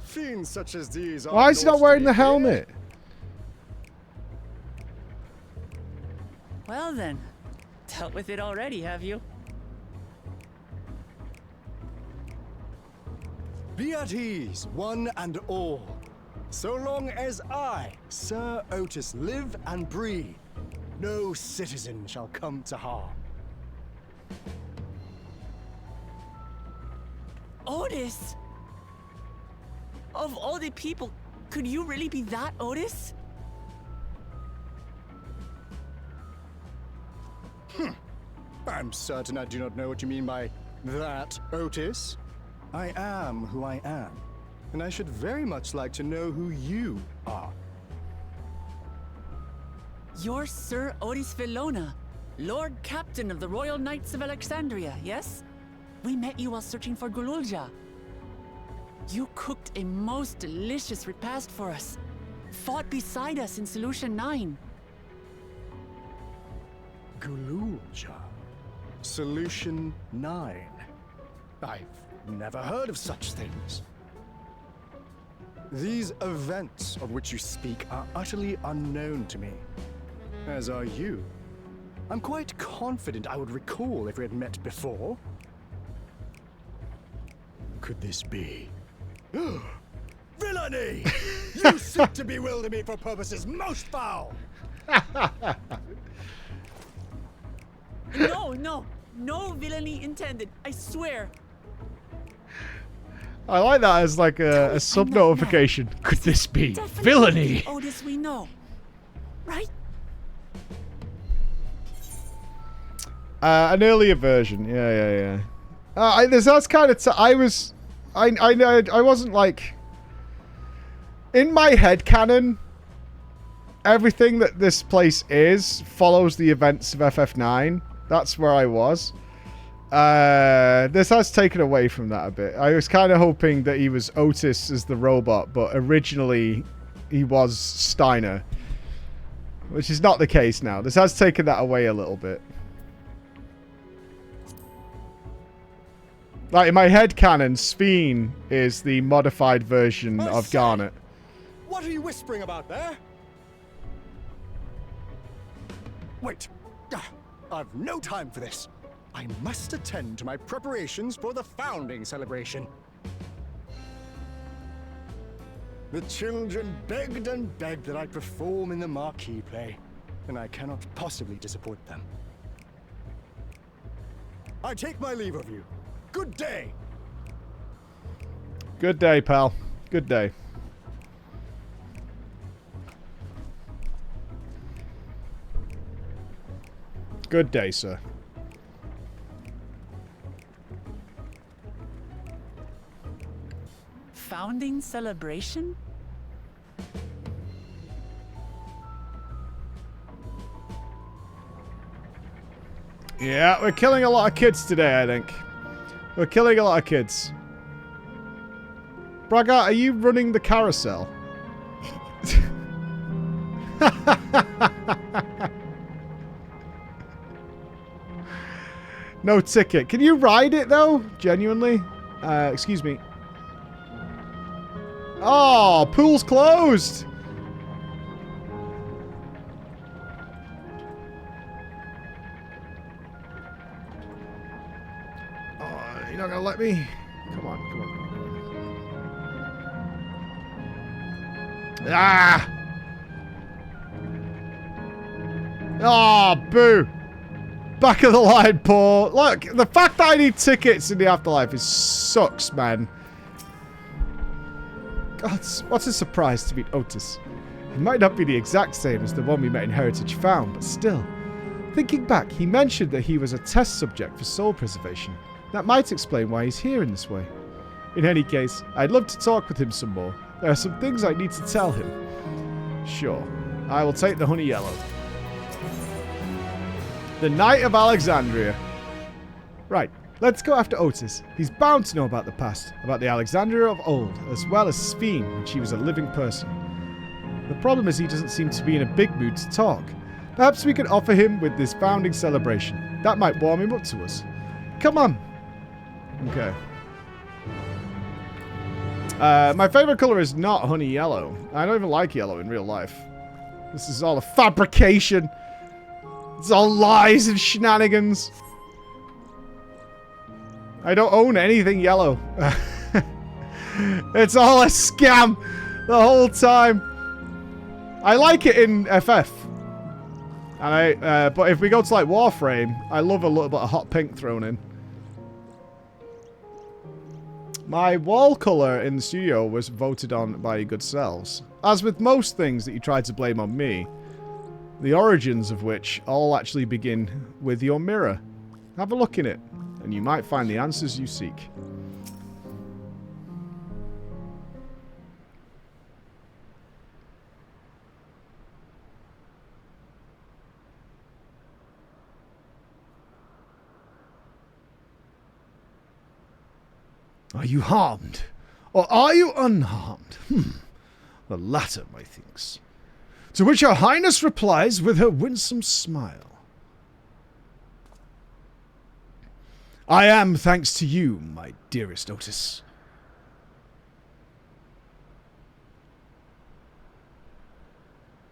Fiends such as these are. Why is he not wearing the helmet? Well then, dealt with it already, have you? Be at ease, one and all. So long as I, Sir Otis, live and breathe, no citizen shall come to harm. Otis! Of all the people, could you really be that Otis? I'm certain I do not know what you mean by that, Otis. I am who I am, and I should very much like to know who you are. You're Sir Otis Villona, Lord Captain of the Royal Knights of Alexandria, yes? We met you while searching for Gululja. You cooked a most delicious repast for us, fought beside us in Solution 9. Gululja. Solution 9. I've never heard of such things. These events of which you speak are utterly unknown to me, as are you. I'm quite confident I would recall if we had met before. Could this be? Villainy! You seek to bewilder me for purposes most foul! No villainy intended, I swear. I like that as like a sub notification. Could this be villainy? Otis, we know, right? An earlier version, yeah. That's kind of. I wasn't like in my head canon. everything that this place is follows the events of FF9. That's where I was. This has taken away from that a bit. I was kind of hoping that he was Otis as the robot, but originally he was Steiner. Which is not the case now. This has taken that away a little bit. Like, in my headcanon, Sphene is the modified version of Garnet. What are you whispering about there? Wait. I've no time for this. I must attend to my preparations for the founding celebration. The children begged and begged that I perform in the marquee play, and I cannot possibly disappoint them. I take my leave of you. Good day. Good day, pal. Good day. Good day, sir. Founding celebration? Yeah, we're killing a lot of kids today, I think. We're killing a lot of kids. Braga, are you running the carousel? No ticket. Can you ride it, though? Genuinely? Excuse me. Oh, pool's closed. Oh, you're not gonna let me? Come on, come on, come on. Ah! Oh, boo! Back of the line, Paul. Look, the fact that I need tickets in the afterlife sucks, man. God, what a surprise to meet Otis. He might not be the exact same as the one we met in Heritage Found, but still. Thinking back, he mentioned that he was a test subject for soul preservation. That might explain why he's here in this way. In any case, I'd love to talk with him some more. There are some things I need to tell him. Sure. I will take the honey yellow. The Knight of Alexandria. Right. Let's go after Otis. He's bound to know about the past, about the Alexandria of old, as well as Sphene when she was a living person. The problem is he doesn't seem to be in a big mood to talk. Perhaps we can offer him with this founding celebration. That might warm him up to us. Come on. Okay. My favorite color is not honey yellow. I don't even like yellow in real life. This is all a fabrication. It's all lies and shenanigans. I don't own anything yellow. It's all a scam the whole time. I like it in FF. And but if we go to like Warframe, I love a little bit of hot pink thrown in. My wall color in the studio was voted on by your good selves. As with most things that you try to blame on me, the origins of which all actually begin with your mirror. Have a look in it, and you might find the answers you seek. Are you harmed? Or are you unharmed? The latter, methinks. To which Her Highness replies with her winsome smile. I am, thanks to you, my dearest Otis.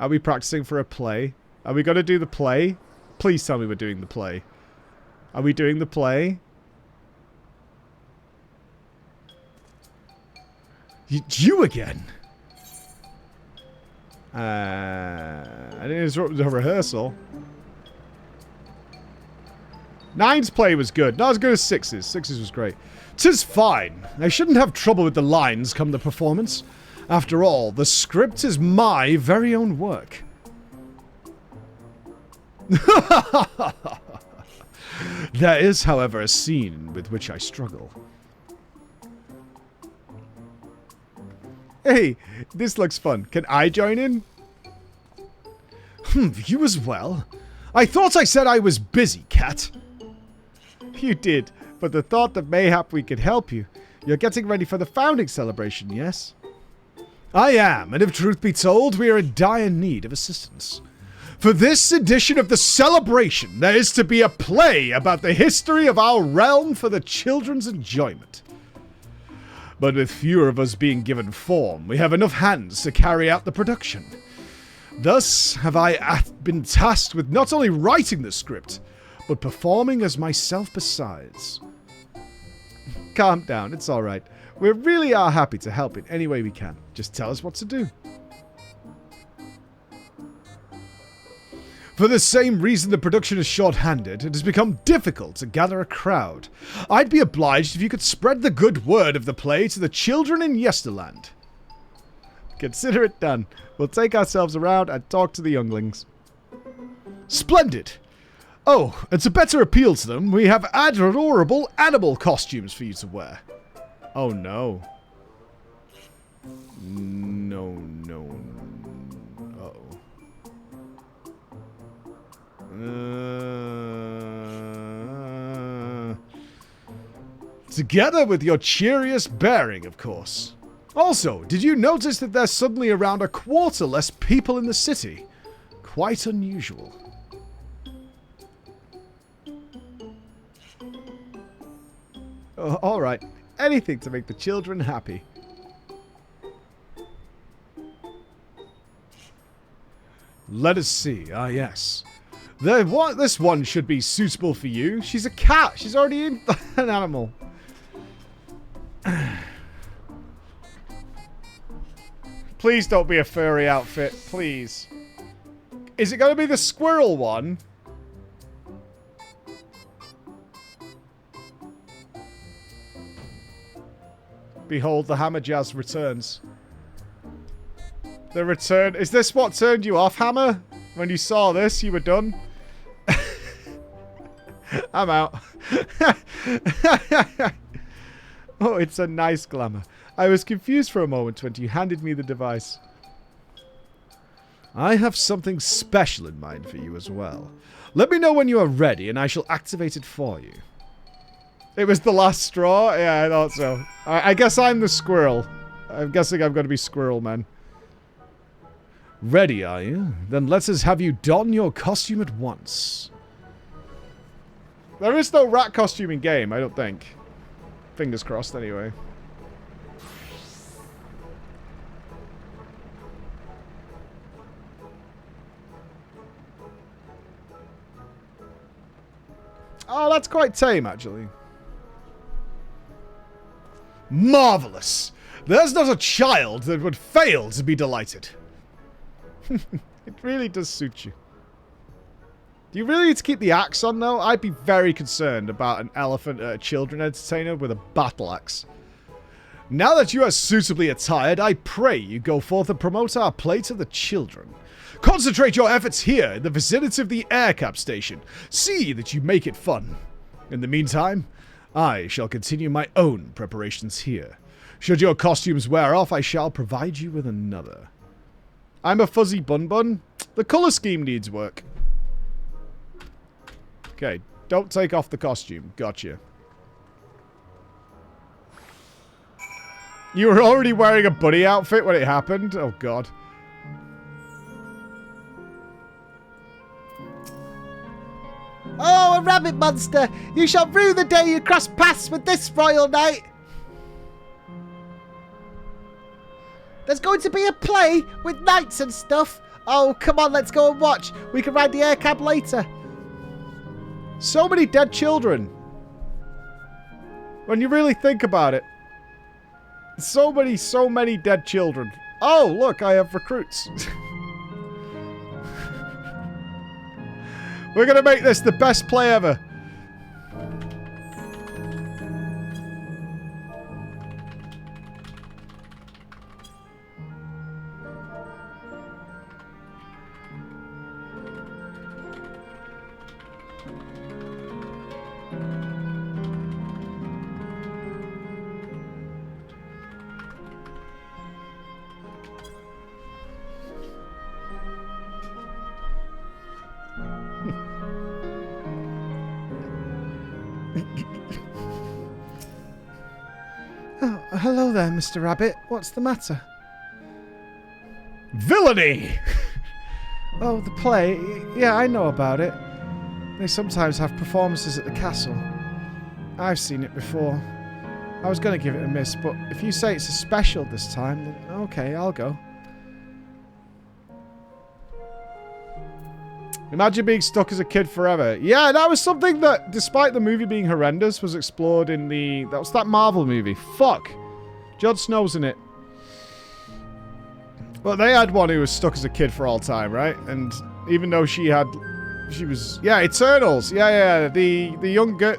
Are we practicing for a play? Are we going to do the play? Please tell me we're doing the play. Are we doing the play? You again? I didn't interrupt the rehearsal. 9's play was good. Not as good as 6's. 6's was great. 'Tis fine. I shouldn't have trouble with the lines come the performance. After all, the script is my very own work. There is, however, a scene with which I struggle. Hey, this looks fun. Can I join in? You as well? I thought I said I was busy, cat. You did, but the thought that mayhap we could help you. You're getting ready for the founding celebration, yes? I am, and if truth be told, we are in dire need of assistance. For this edition of the celebration, there is to be a play about the history of our realm for the children's enjoyment. But with fewer of us being given form, we have enough hands to carry out the production. Thus have I been tasked with not only writing the script, but performing as myself besides. Calm down, it's alright. We really are happy to help in any way we can. Just tell us what to do. For the same reason the production is short-handed, it has become difficult to gather a crowd. I'd be obliged if you could spread the good word of the play to the children in Yesterland. Consider it done. We'll take ourselves around and talk to the younglings. Splendid! Oh, and to better appeal to them, we have adorable animal costumes for you to wear. Oh no. No. Uh-oh. Together with your cheeriest bearing, of course. Also, did you notice that there's suddenly around a quarter less people in the city? Quite unusual. Oh, alright. Anything to make the children happy. Let us see. Ah, yes. This one should be suitable for you. She's a cat. She's already an animal. Please don't be a furry outfit. Please. Is it going to be the squirrel one? Behold, the Hammer Jazz returns. The return... Is this what turned you off, Hammer? When you saw this, you were done? I'm out. Oh, it's a nice Glamour. I was confused for a moment when you handed me the device. I have something special in mind for you as well. Let me know when you are ready and I shall activate it for you. It was the last straw? Yeah, I thought so. I guess I'm the squirrel. I'm guessing I'm going to be Squirrel Man. Ready, are you? Then let us have you don your costume at once. There is no rat costume in game, I don't think. Fingers crossed, anyway. Oh, that's quite tame, actually. Marvelous! There's not a child that would fail to be delighted. It really does suit you. Do you really need to keep the axe on, though? I'd be very concerned about an elephant at a children entertainer with a battle axe. Now that you are suitably attired, I pray you go forth and promote our play to the children. Concentrate your efforts here in the vicinity of the aircap station. See that you make it fun. In the meantime, I shall continue my own preparations here. Should your costumes wear off, I shall provide you with another. I'm a fuzzy bun-bun. The colour scheme needs work. Okay, don't take off the costume. Gotcha. You were already wearing a bunny outfit when it happened? Oh, God. Oh, a rabbit monster! You shall rue the day you cross paths with this royal knight! There's going to be a play with knights and stuff. Oh, come on, let's go and watch. We can ride the air cab later. So many dead children. When you really think about it. So many dead children. Oh, look, I have recruits. We're going to make this the best play ever. Oh, hello there, Mr. Rabbit. What's the matter? Villainy! Oh, the play? Yeah, I know about it. They sometimes have performances at the castle. I've seen it before. I was going to give it a miss, but if you say it's a special this time, then okay, I'll go. Imagine being stuck as a kid forever. Yeah, that was something that, despite the movie being horrendous, was explored in the... That was that Marvel movie. Fuck. Jon Snow's in it. Well, they had one who was stuck as a kid for all time, right? And even though she was... Yeah, Eternals. Yeah. The young girl...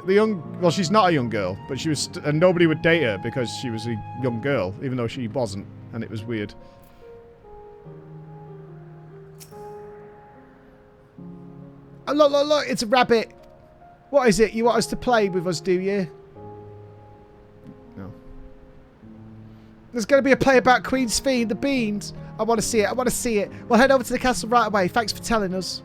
Well, she's not a young girl, but she was... And nobody would date her because she was a young girl, even though she wasn't. And it was weird. Oh, look, it's a rabbit. What is it? You want us to play with us, do you? No. There's going to be a play about Queen's Fee and the beans. I want to see it. We'll head over to the castle right away. Thanks for telling us.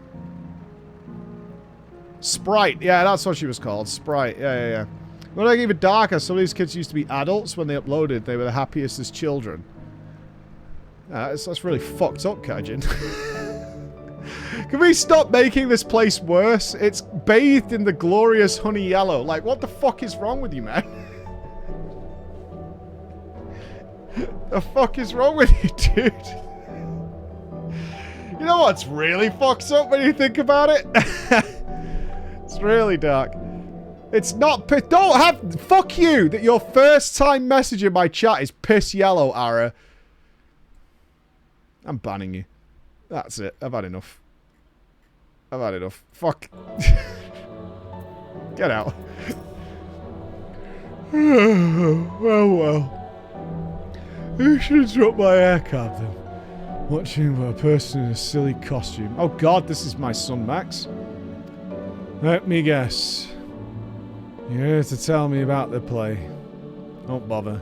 Sprite. Yeah, that's what she was called. Sprite. Yeah. Well, like even darker, some of these kids used to be adults when they uploaded. They were the happiest as children. That's really fucked up, Kajin. Can we stop making this place worse? It's bathed in the glorious honey yellow. Like, what the fuck is wrong with you, man? The fuck is wrong with you, dude? You know what's really fucked up when you think about it? It's really dark. It's not... Don't have... Fuck you that your first time message in my chat is piss yellow, Ara. I'm banning you. That's it. I've had enough. Fuck. Get out. Well. Who should have dropped my hair cab then? Watching a person in a silly costume. Oh god, this is my son Max. Let me guess. You're here to tell me about the play. Don't bother.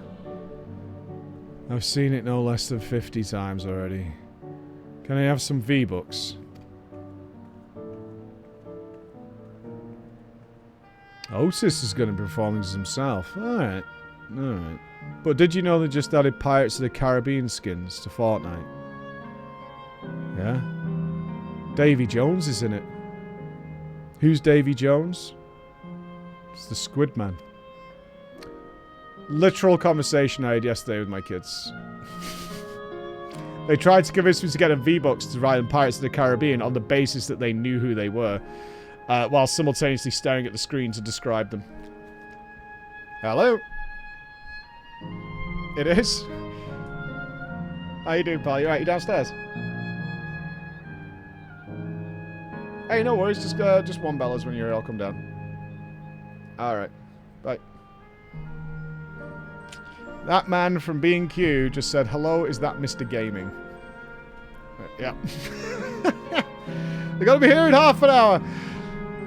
I've seen it no less than 50 times already. Can I have some V-Bucks? Otis is going to be performing himself. Alright. But did you know they just added Pirates of the Caribbean skins to Fortnite? Yeah? Davy Jones is in it. Who's Davy Jones? It's the Squid Man. Literal conversation I had yesterday with my kids. They tried to convince me to get a V-Bucks to ride in Pirates of the Caribbean on the basis that they knew who they were. While simultaneously staring at the screen to describe them. Hello? It is? How you doing, pal? You alright? You downstairs? Hey, no worries. Just one bellows when you're here. I'll come down. Alright. Bye. That man from B&Q just said, hello, is that Mr. Gaming? Yeah. They're gonna be here in half an hour.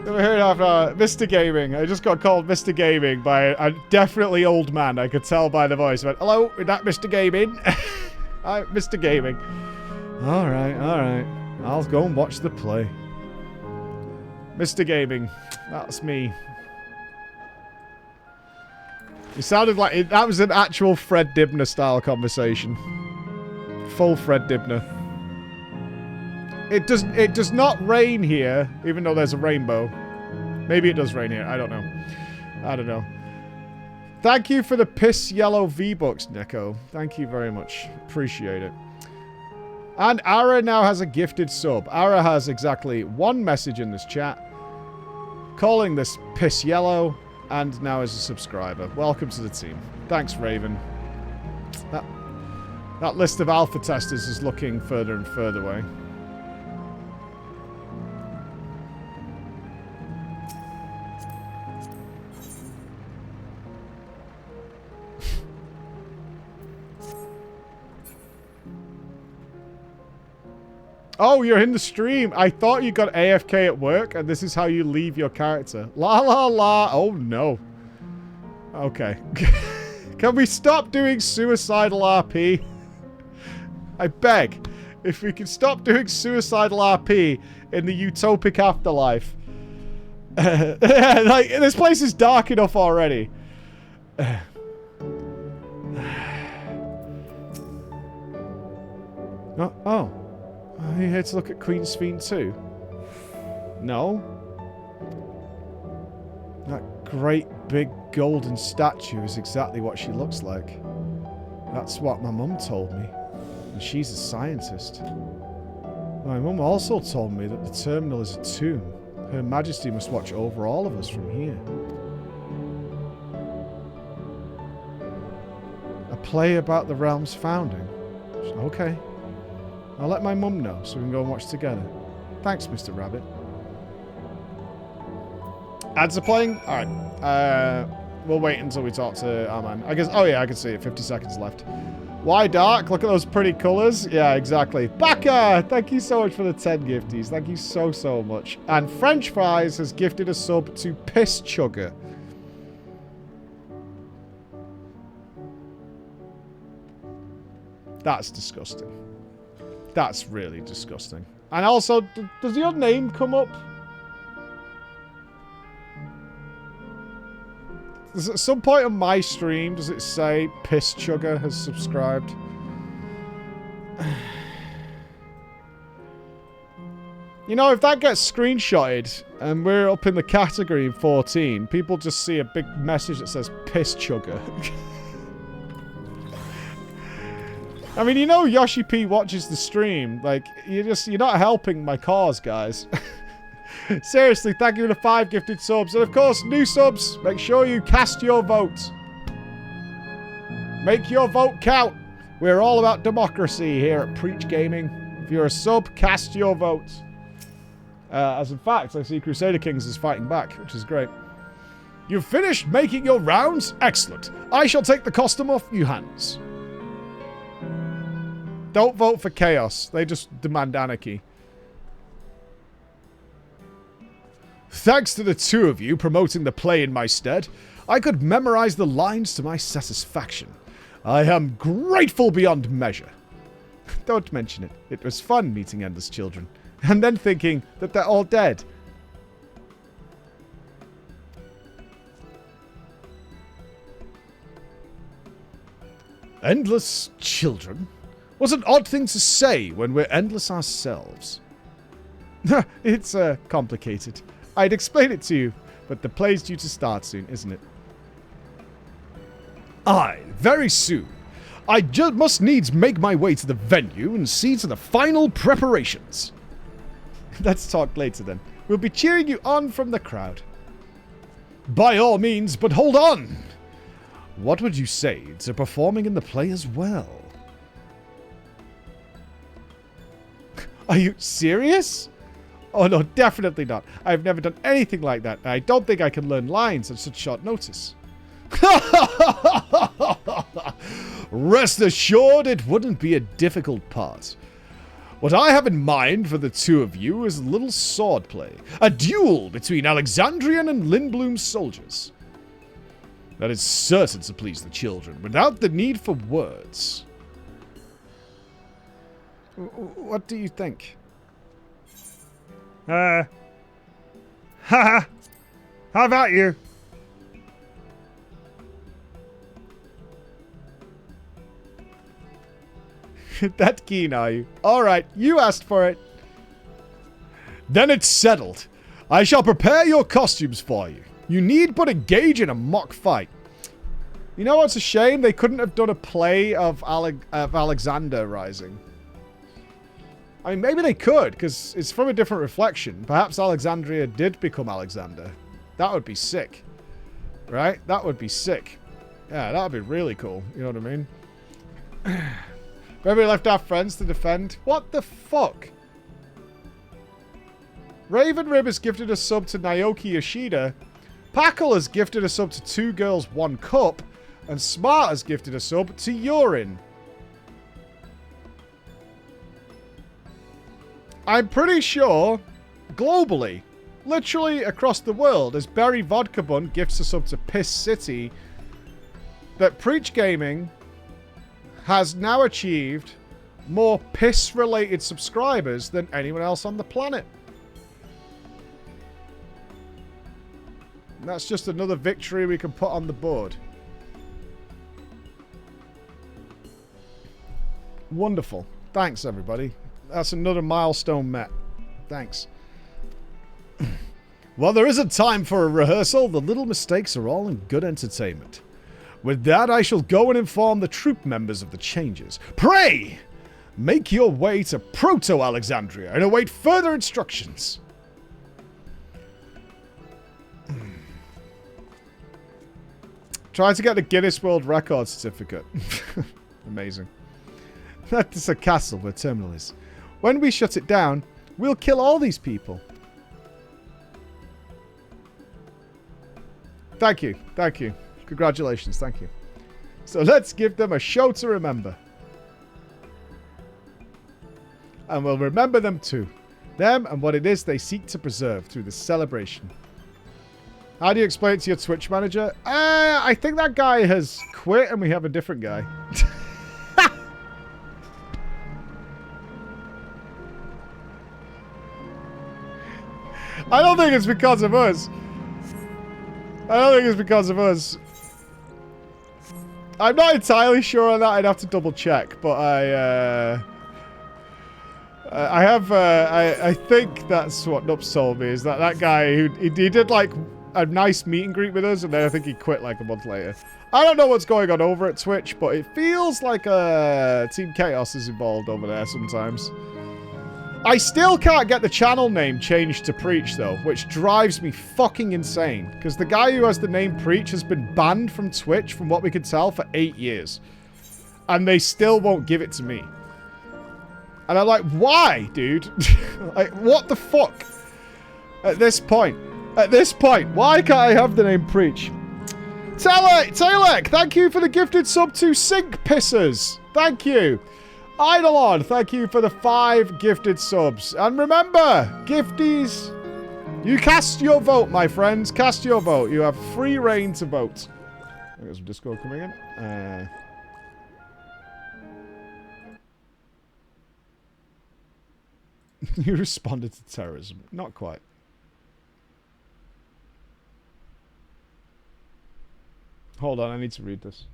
Mr. Gaming. I just got called Mr. Gaming by a definitely old man. I could tell by the voice. I went, hello, is that Mr. Gaming? Hi, Mr. Gaming. Alright. I'll go and watch the play. Mr. Gaming. That's me. It sounded like... that was an actual Fred Dibner style conversation. Full Fred Dibner. It does not rain here, even though there's a rainbow. Maybe it does rain here. I don't know. Thank you for the piss yellow V-Bucks, Neko. Thank you very much. Appreciate it. And Ara now has a gifted sub. Ara has exactly one message in this chat, calling this piss yellow, and now is a subscriber. Welcome to the team. Thanks, Raven. That list of alpha testers is looking further and further away. Oh, you're in the stream. I thought you got AFK at work, and this is how you leave your character. La la la. Oh, no. Okay. Can we stop doing suicidal RP? I beg. If we can stop doing suicidal RP in the utopic afterlife. Like, this place is dark enough already. Oh. Are you here to look at Queen's Fiend too? No. That great big golden statue is exactly what she looks like. That's what my mum told me. And she's a scientist. My mum also told me that the terminal is a tomb. Her Majesty must watch over all of us from here. A play about the realm's founding. Okay. I'll let my mum know so we can go and watch together. Thanks, Mr. Rabbit. Ads are playing? Alright. We'll wait until we talk to our man. I guess. Oh yeah, I can see it. 50 seconds left. Why dark? Look at those pretty colours. Yeah, exactly. Baka! Thank you so much for the 10 gifties. Thank you so, so much. And French Fries has gifted a sub to Piss Chugger. That's disgusting. That's really disgusting. And also, does your name come up? At some point on my stream, does it say Piss Chugger has subscribed? You know, if that gets screenshotted and we're up in the category in 14, people just see a big message that says Piss Chugger. I mean, you know Yoshi P watches the stream. Like, you're not helping my cause, guys. Seriously, thank you for the 5 gifted subs. And of course, new subs, make sure you cast your vote. Make your vote count. We're all about democracy here at Preach Gaming. If you're a sub, cast your vote. As in fact, I see Crusader Kings is fighting back, which is great. You've finished making your rounds? Excellent. I shall take the costume off your hands. Don't vote for chaos. They just demand anarchy. Thanks to the two of you promoting the play in my stead, I could memorize the lines to my satisfaction. I am grateful beyond measure. Don't mention it. It was fun meeting Endless Children. And then thinking that they're all dead. Endless Children? What an odd thing to say when we're endless ourselves. It's complicated. I'd explain it to you, but the play's due to start soon, isn't it? Aye, very soon. I just must needs make my way to the venue and see to the final preparations. Let's talk later then. We'll be cheering you on from the crowd. By all means, but hold on! What would you say to performing in the play as well? Are you serious? Oh no, definitely not. I've never done anything like that. I don't think I can learn lines at such short notice. Rest assured, it wouldn't be a difficult part. What I have in mind for the two of you is a little swordplay. A duel between Alexandrian and Lindblum soldiers. That is certain to please the children, without the need for words. What do you think? Haha. How about you? That keen, are you? Alright, you asked for it. Then it's settled. I shall prepare your costumes for you. You need but engage in a mock fight. You know what's a shame? They couldn't have done a play of Alexander Rising. I mean, maybe they could, because it's from a different reflection. Perhaps Alexandria did become Alexander. That would be sick. Right? That would be sick. Yeah, that would be really cool. You know what I mean? Maybe we left our friends to defend. What the fuck? Raven Rib has gifted a sub to Naoki Yoshida. Packle has gifted a sub to 2 Girls 1 Cup. And Smart has gifted a sub to Urine. I'm pretty sure, globally, literally across the world, as Berry Vodka Bun gifts a sub to Piss City, that Preach Gaming has now achieved more piss-related subscribers than anyone else on the planet. That's just another victory we can put on the board. Wonderful. Thanks, everybody. That's another milestone met. Thanks. Well, there isn't time for a rehearsal. The little mistakes are all in good entertainment. With that, I shall go and inform the troop members of the changes. Pray! Make your way to Proto-Alexandria and await further instructions. Try to get the Guinness World Record certificate. Amazing. That's a castle where Terminal is. When we shut it down, we'll kill all these people. Thank you. Thank you. Congratulations. Thank you. So let's give them a show to remember. And we'll remember them too. Them and what it is they seek to preserve through this celebration. How do you explain it to your Twitch manager? I think that guy has quit and we have a different guy. I don't think it's because of us. I don't think it's because of us. I'm not entirely sure on that. I'd have to double check, but I think that's what Nupps told me, is that guy who he did like a nice meet and greet with us, and then I think he quit like a month later. I don't know what's going on over at Twitch, but it feels like Team Chaos is involved over there sometimes. I still can't get the channel name changed to Preach, though, which drives me fucking insane. Because the guy who has the name Preach has been banned from Twitch, from what we can tell, for 8 years. And they still won't give it to me. And I'm like, why, dude? Like, what the fuck? At this point, why can't I have the name Preach? Taylek, thank you for the gifted sub to Sink Pissers. Thank you. Eidolon, thank you for the 5 gifted subs. And remember, gifties, you cast your vote, my friends. Cast your vote. You have free reign to vote. There's some Discord coming in. You responded to terrorism. Not quite. Hold on, I need to read this.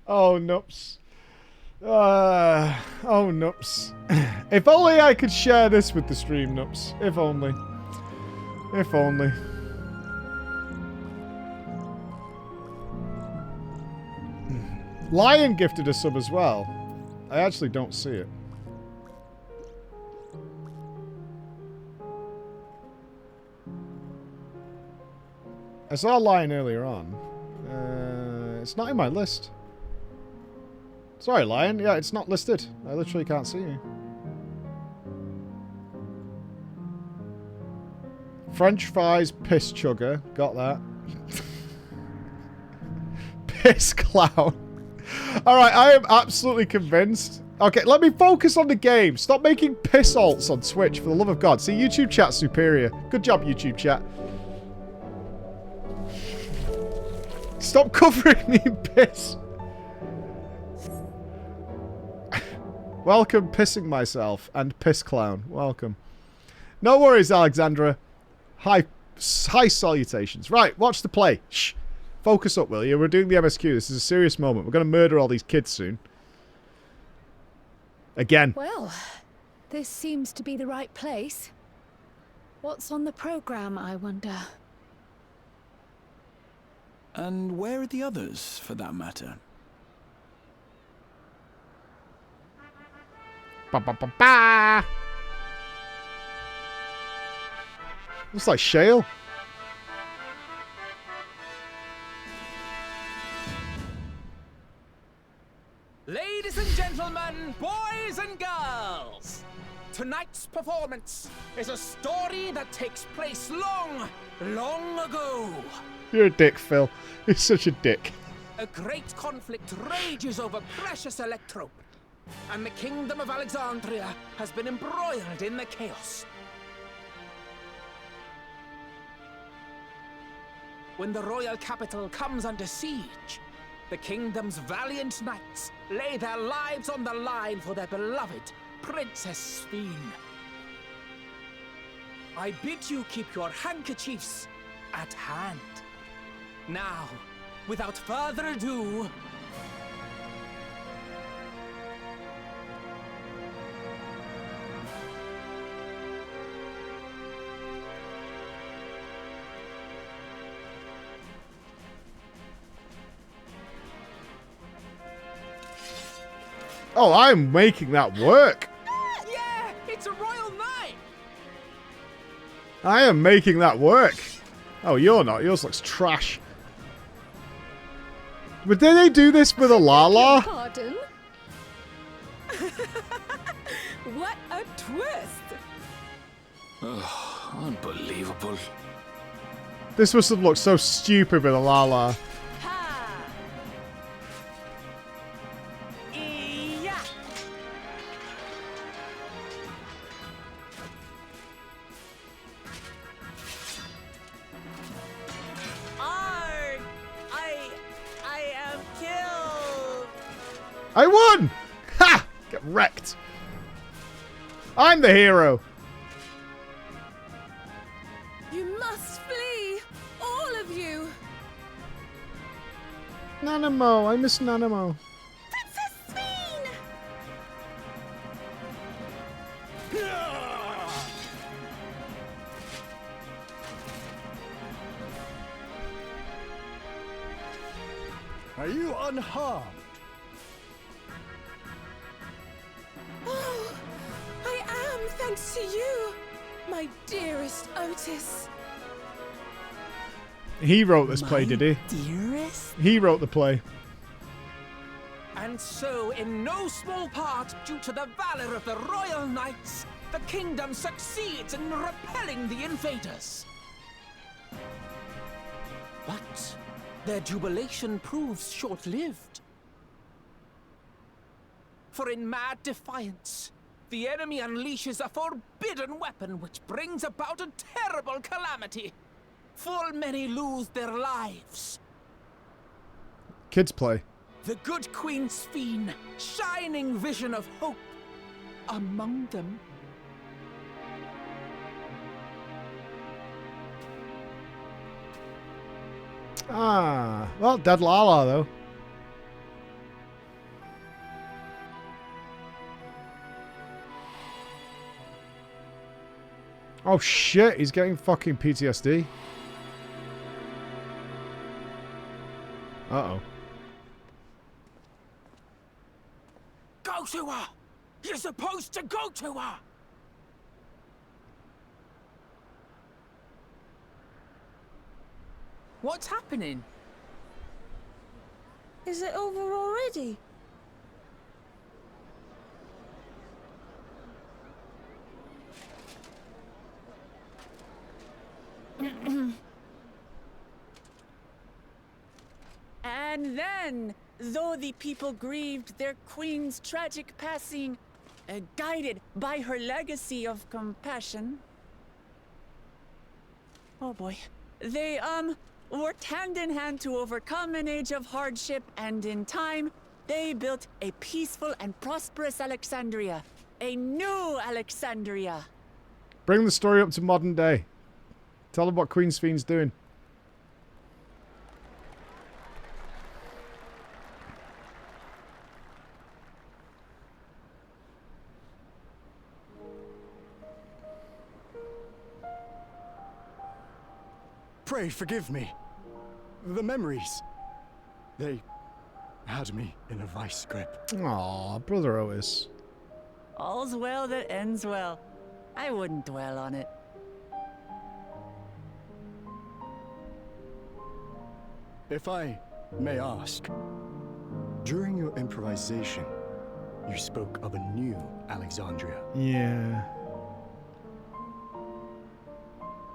Oh, Nupps. Oh, Nupps. If only I could share this with the stream, Nupps. If only. If only. Lion gifted a sub as well. I actually don't see it. I saw Lion earlier on. It's not in my list. Sorry, Lion. Yeah, it's not listed. I literally can't see you. French fries, piss chugger. Got that. Piss clown. Alright, I am absolutely convinced. Okay, let me focus on the game. Stop making piss alts on Twitch, for the love of God. See, YouTube chat's superior. Good job, YouTube chat. Stop covering me in piss. Welcome, pissing myself and piss clown. Welcome. No worries, Alexandra. High salutations. Right, watch the play. Shh. Focus up, will you? We're doing the MSQ. This is a serious moment. We're going to murder all these kids soon. Again. Well, this seems to be the right place. What's on the program, I wonder? And where are the others, for that matter? Ba ba ba ba. Looks like shale. Ladies and gentlemen, boys and girls, tonight's performance is a story that takes place long, long ago. You're a dick, Phil. You're such a dick. A great conflict rages over precious electrope, and the kingdom of Alexandria has been embroiled in the chaos. when the royal capital comes under siege, the kingdom's valiant knights lay their lives on the line for their beloved Princess Sphene. I bid you keep your handkerchiefs at hand. Now, without further ado, Oh, I'm making that work. yeah, it's a royal knight. I am making that work. Oh, you're not. Yours looks trash. But did they do this for the Lala? Pardon? What a twist! Unbelievable. This must have looked so stupid with the Lala. Ha! Yeah! Arg! I am killed! I won! Ha! Get wrecked. I'm the hero. You must flee! All of you! Nanamo. I miss Nanamo. Princess Sphene! Are you unharmed? Oh, I am, thanks to you, my dearest Otis. He wrote this play, did he? Dearest? He wrote the play. And so, in no small part due to the valor of the royal knights, the kingdom succeeds in repelling the invaders. But their jubilation proves short-lived. For in mad defiance, the enemy unleashes a forbidden weapon which brings about a terrible calamity. Full many lose their lives. Kids play. The good Queen Sphene, shining vision of hope, among them. Ah, well, dead Lala though. Oh shit, he's getting fucking PTSD. Uh-oh. Go to her! You're supposed to go to her! What's happening? Is it over already? And then, though the people grieved their queen's tragic passing, guided by her legacy of compassion. Oh boy. They, worked hand in hand to overcome an age of hardship, and in time, they built a peaceful and prosperous Alexandria. A new Alexandria. Bring the story up to modern day. Tell them what Queen Sphene's doing. Pray forgive me. The memories. They had me in a vice grip. Aw, brother Otis. All's well that ends well. I wouldn't dwell on it. If I may ask, during your improvisation, you spoke of a new Alexandria. Yeah.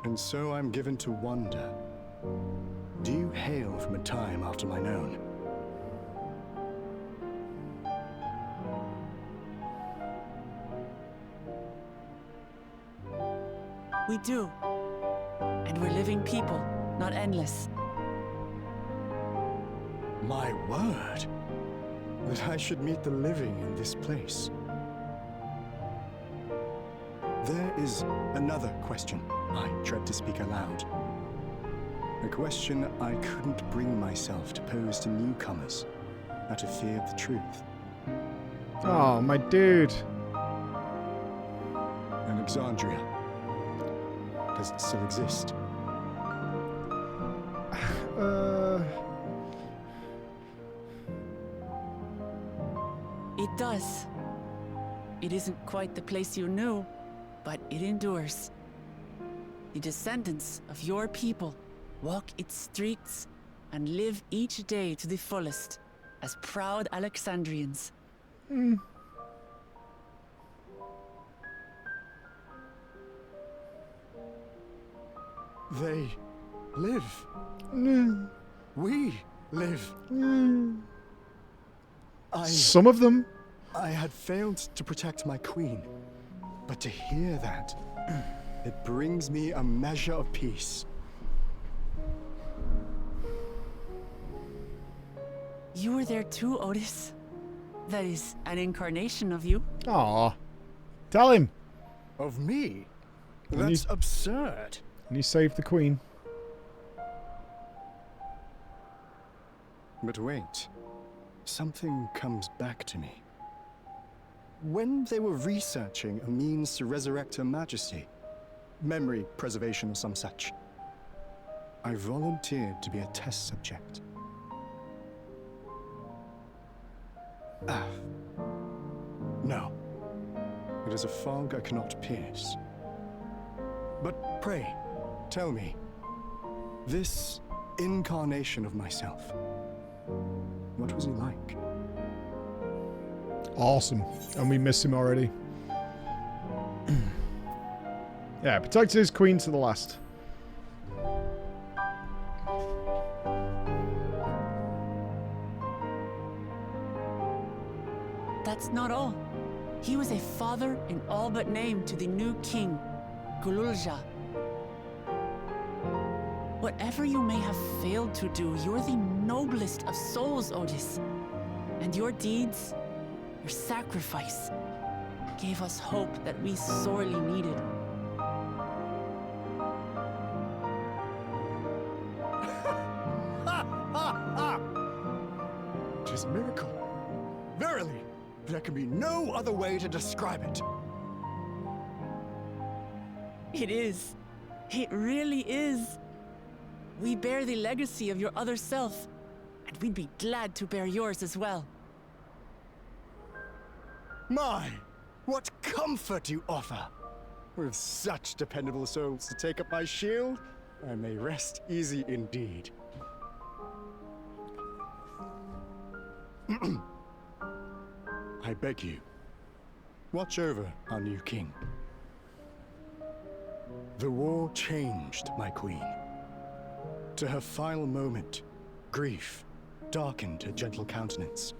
And so I'm given to wonder, do you hail from a time after mine own? We do. And we're living people, not endless. My word. That I should meet the living in this place. There is another question I dread to speak aloud. A question I couldn't bring myself to pose to newcomers out of fear of the truth. Oh, my dude. Alexandria. Does it still exist? It does. It isn't quite the place you knew, but it endures. The descendants of your people walk its streets and live each day to the fullest as proud Alexandrians. They live. We live. Some of them. I had failed to protect my queen, but to hear that, it brings me a measure of peace. You were there too, Otis. That is an incarnation of you. Aw. Tell him. Of me? And That's you- absurd. And you saved the queen. But wait. Something comes back to me. When they were researching a means to resurrect Her Majesty, memory preservation or some such, I volunteered to be a test subject. No. It is a fog I cannot pierce. But pray, tell me, this incarnation of myself, what was he like? Awesome. And we miss him already. Yeah, protected his queen to the last. That's not all. He was a father in all but name to the new king, Gululja. Whatever you may have failed to do, you're the noblest of souls, Otis. And your deeds, your sacrifice, gave us hope that we sorely needed. It is a miracle. Verily, there can be no other way to describe it. It is. It really is. We bear the legacy of your other self, and we'd be glad to bear yours as well. My, what comfort you offer! With such dependable souls to take up my shield, I may rest easy indeed. I beg you, watch over our new king. The war changed my queen. To her final moment, grief darkened her gentle countenance.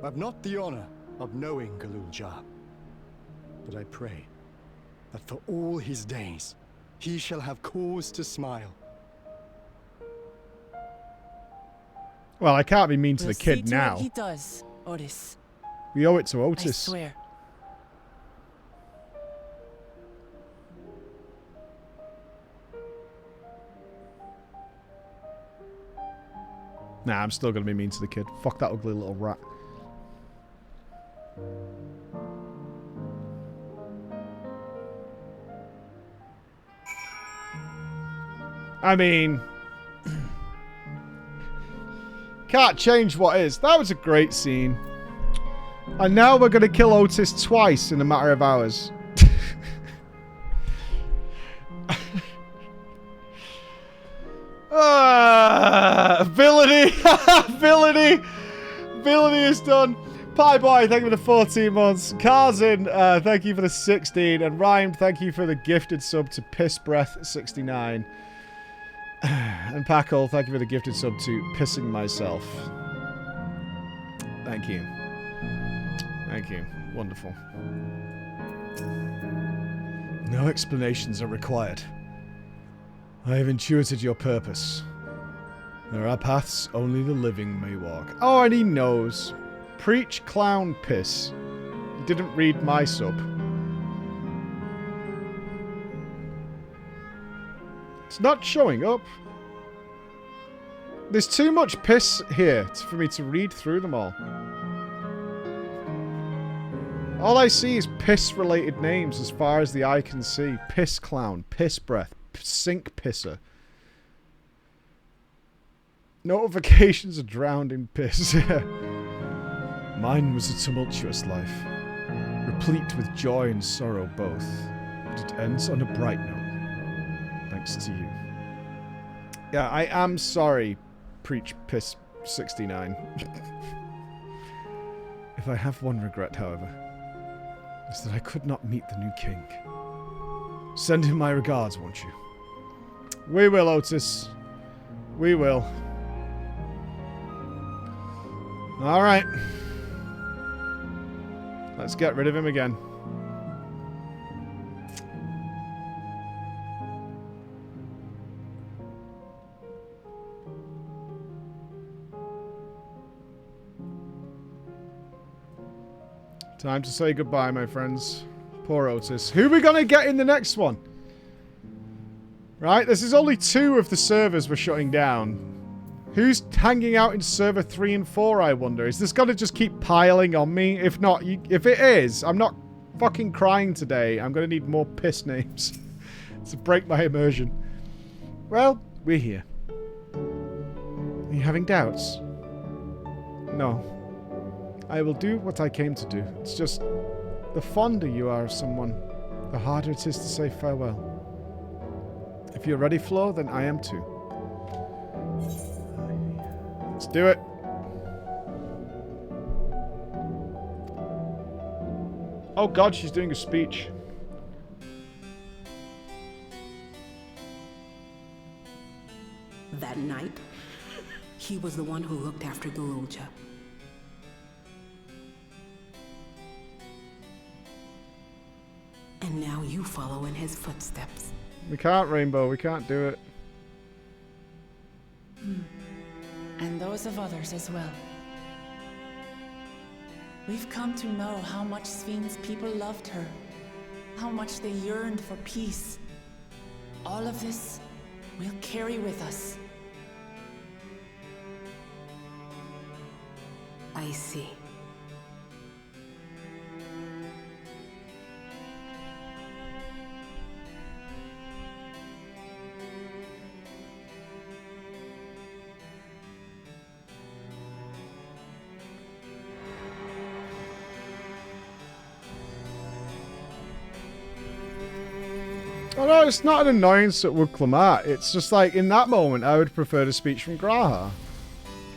I've not the honor of knowing Gululja, but I pray that for all his days, he shall have cause to smile. Well, I can't be mean to We'll the kid see to now. what he does, Otis. We owe it to I Otis. swear. Nah, I'm still going to be mean to the kid. Fuck that ugly little rat. I mean... can't change what is. That was a great scene. And now we're going to kill Otis twice in a matter of hours. Villainy! Villainy! Villainy is done. Pie Boy, thank you for the 14 months. Karzin, thank you for the 16. And Rhymed, thank you for the gifted sub to Piss Breath 69. And Packle, thank you for the gifted sub to Pissing Myself. Thank you. Thank you. Wonderful. No explanations are required. I have intuited your purpose. There are paths only the living may walk. Oh, and he knows. Preach clown piss. He didn't read my sub. It's not showing up. There's too much piss here for me to read through them all. All I see is piss-related names as far as the eye can see. Piss clown, piss breath, sink pisser. Notifications are drowned in piss. Mine was a tumultuous life, replete with joy and sorrow both, but it ends on a bright note, thanks to you. Yeah, I am sorry, Preach Piss 69. If I have one regret, however, is that I could not meet the new king. Send him my regards, won't you? We will, Otis. We will. Alright. Let's get rid of him again. Time to say goodbye, my friends. Poor Otis. Who are we going to get in the next one? Right, this is only 2 of the servers we're shutting down. Who's hanging out in server 3 and 4, I wonder? Is this going to just keep piling on me? If not, if it is, I'm not fucking crying today. I'm going to need more piss names to break my immersion. Well, we're here. Are you having doubts? No. I will do what I came to do. It's just, the fonder you are of someone, the harder it is to say farewell. If you're ready, Flo, then I am too. Let's do it. Oh god, she's doing a speech. That night, he was the one who looked after Galulja. And now you follow in his footsteps. We can't, Rainbow. We can't do it. And those of others as well. We've come to know how much Sven's people loved her. How much they yearned for peace. All of this we'll carry with us. I see. Oh no, it's not an annoyance at Wood Clamart. It's just like, in that moment, I would prefer the speech from Graha.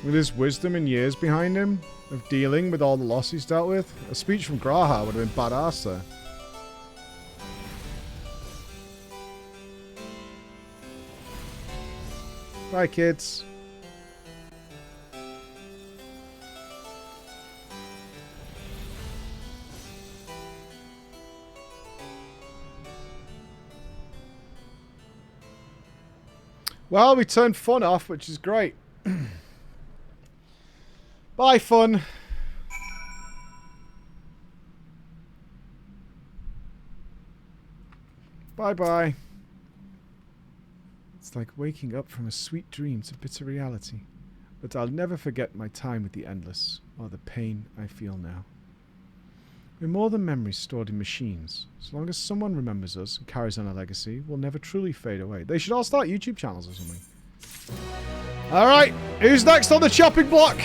With his wisdom and years behind him, of dealing with all the loss he's dealt with. A speech from Graha would have been badass there. Bye, kids. Well, we turned fun off, which is great. Bye, fun. Bye-bye. It's like waking up from a sweet dream to bitter reality. But I'll never forget my time with the Endless, or the pain I feel now. We're more than memories stored in machines. As long as someone remembers us and carries on a legacy, we'll never truly fade away. They should all start YouTube channels or something. Alright, who's next on the chopping block?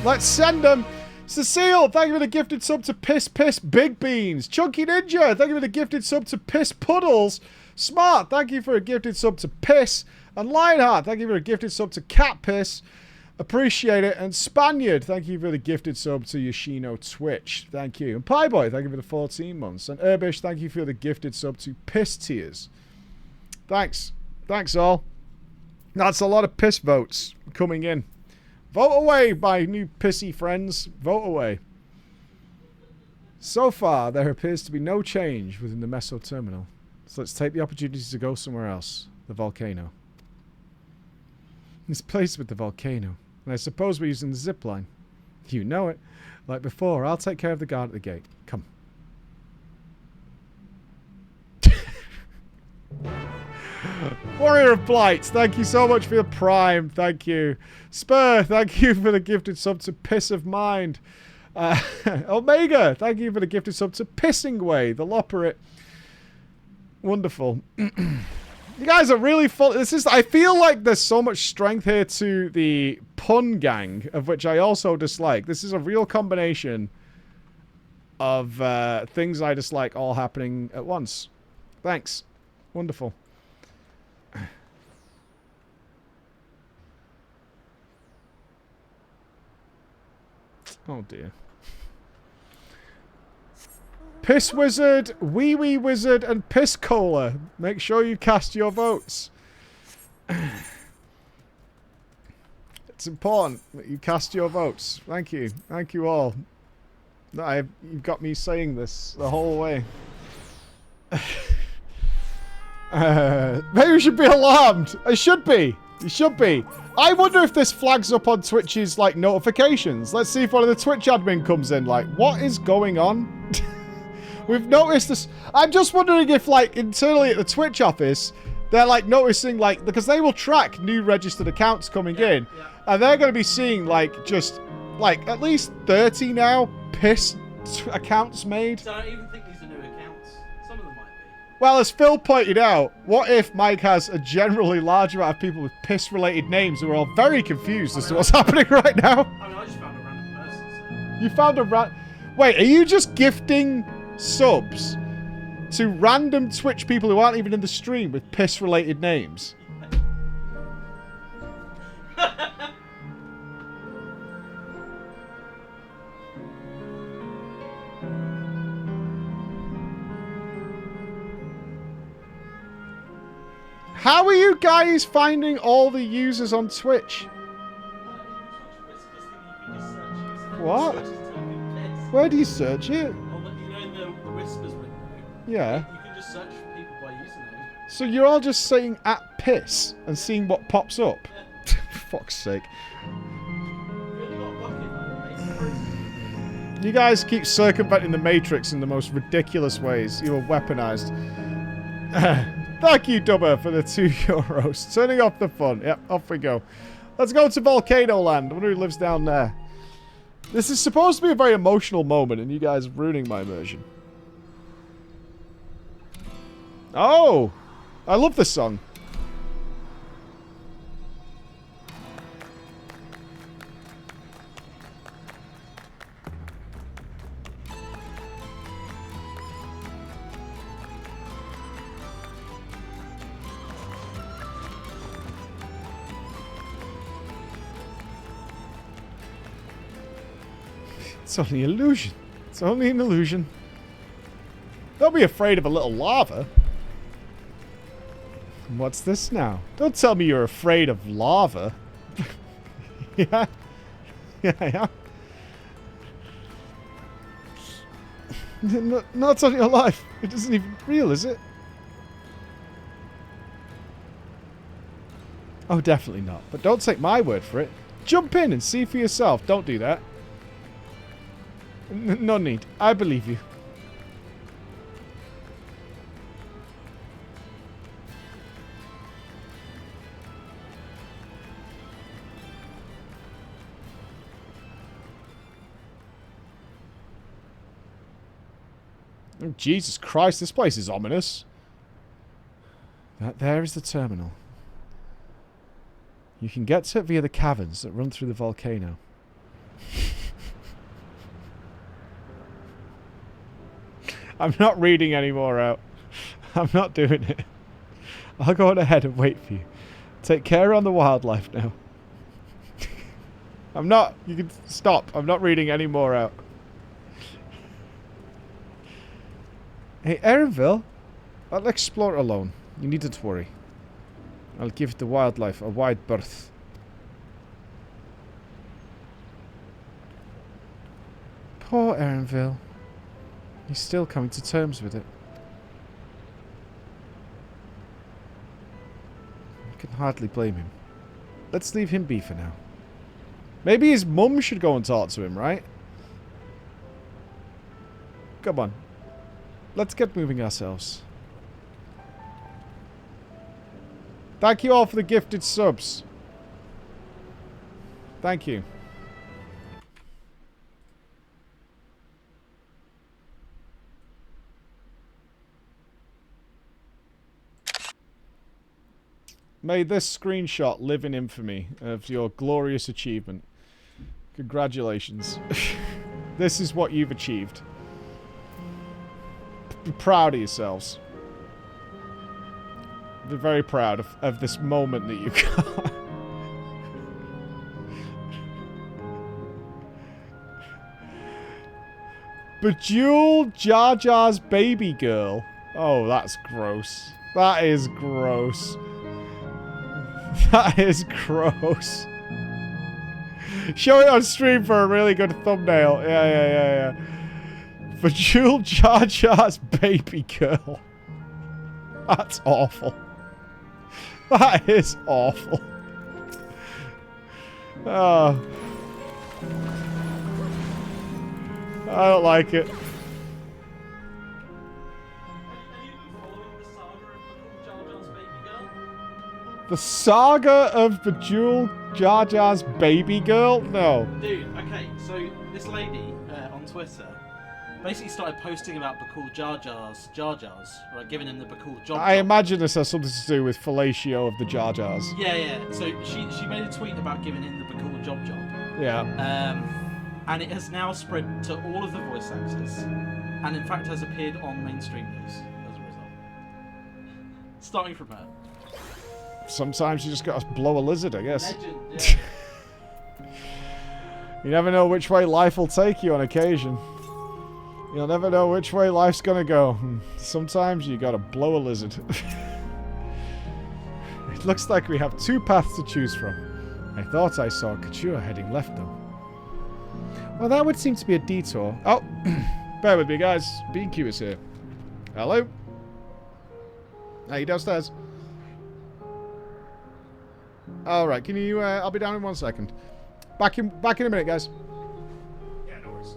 Let's send them. Cecile, thank you for the gifted sub to Piss Piss Big Beans. ChunkeyNinja, thank you for the gifted sub to Piss Puddles. Smart, thank you for a gifted sub to Piss. And Lionheart, thank you for a gifted sub to Cat Piss. Appreciate it. And Spaniard, thank you for the gifted sub to Yoshino Twitch. Thank you. And Pieboy, thank you for the 14 months. And Urbish, thank you for the gifted sub to Piss Tears. Thanks. Thanks all. That's a lot of piss votes coming in. Vote away, my new pissy friends. Vote away. So far, there appears to be no change within the Meso terminal. So let's take the opportunity to go somewhere else. The volcano. This place with the volcano. And I suppose we're using the zip line. You know it. Like before, I'll take care of the guard at the gate. Come. Warrior of Blight, thank you so much for your prime. Thank you. Spur, thank you for the gifted sub to Piss of Mind. Omega, thank you for the gifted sub to Pissing Way, the Loperate. Wonderful. You guys are really full. I feel like there's so much strength here to the pun gang, of which I also dislike. This is a real combination of things I dislike all happening at once. Thanks. Wonderful. Oh dear. Piss Wizard, Wee Wee Wizard, and Piss Cola. Make sure you cast your votes. It's important that you cast your votes. Thank you. Thank you all. You've got me saying this the whole way. Maybe we should be alarmed. I should be. You should be. I wonder if this flags up on Twitch's, like, notifications. Let's see if one of the Twitch admin comes in. Like, what is going on? We've noticed this. I'm just wondering if, like, internally at the Twitch office, they're, like, noticing, like, because they will track new registered accounts coming in. Yeah. And they're going to be seeing, like, just, like, at least 30 now piss accounts made. So I don't even think these are new accounts. Some of them might be. Well, as Phil pointed out, what if Mike has a generally large amount of people with piss-related names who are all very confused as to what's happening right now? I mean, I just found a random person. So. You found a Wait, are you just gifting subs to random Twitch people who aren't even in the stream with piss-related names? How are you guys finding all the users on Twitch? What? Where do you search it? You know the whispers window? Yeah. You can just search for people by username. So you're all just saying at piss and seeing what pops up? For fuck's sake. You guys keep circumventing the Matrix in the most ridiculous ways. You are weaponized. Thank you, Dubber, for the €2. Turning off the fun. Yep, off we go. Let's go to Volcano Land. I wonder who lives down there. This is supposed to be a very emotional moment, and you guys are ruining my immersion. Oh! I love this song. It's only an illusion. It's only an illusion. Don't be afraid of a little lava. And what's this now? Don't tell me you're afraid of lava. Yeah. Yeah. Not on your life. It isn't even real, is it? Oh, definitely not. But don't take my word for it. Jump in and see for yourself. Don't do that. No need. I believe you. Oh, Jesus Christ, this place is ominous. That there is the terminal. You can get to it via the caverns that run through the volcano. I'm not reading any more out. I'm not doing it. I'll go on ahead and wait for you. Take care on the wildlife now. I'm not. You can stop. I'm not reading any more out. Hey, Erinville. I'll explore alone. You needn't worry. I'll give the wildlife a wide berth. Poor Erinville. He's still coming to terms with it. I can hardly blame him. Let's leave him be for now. Maybe his mum should go and talk to him, right? Come on. Let's get moving ourselves. Thank you all for the gifted subs. Thank you. May this screenshot live in infamy of your glorious achievement. Congratulations. This is what you've achieved. Be proud of yourselves. Be very proud of this moment that you got. Bejeweled Jar Jar's baby girl. Oh, that's gross. That is gross. That is gross. Show it on stream for a really good thumbnail. Yeah. Bejeweled Jar Jar's baby girl. That's awful. That is awful. Oh. I don't like it. The saga of Bejeweled Jar Jar's baby girl? No. Dude, okay, so this lady on Twitter basically started posting about Bakul Jar Jars, right, giving him the Bakul job. I imagine this has something to do with fellatio of the Jar Jars. Yeah. So she made a tweet about giving him the Bakul job. Yeah. And it has now spread to all of the voice actors, and in fact has appeared on mainstream news as a result. Starting from her. Sometimes you just gotta blow a lizard, I guess. Legend, yeah. You never know which way life will take you on occasion. You'll never know which way life's gonna go. Sometimes you gotta blow a lizard. It looks like we have two paths to choose from. I thought I saw Couture heading left, though. Well, that would seem to be a detour. Oh, bear with me, guys. B&Q is here. Hello? Are you downstairs? Alright, can you, I'll be down in 1 second. Back in a minute, guys. Yeah, no worries.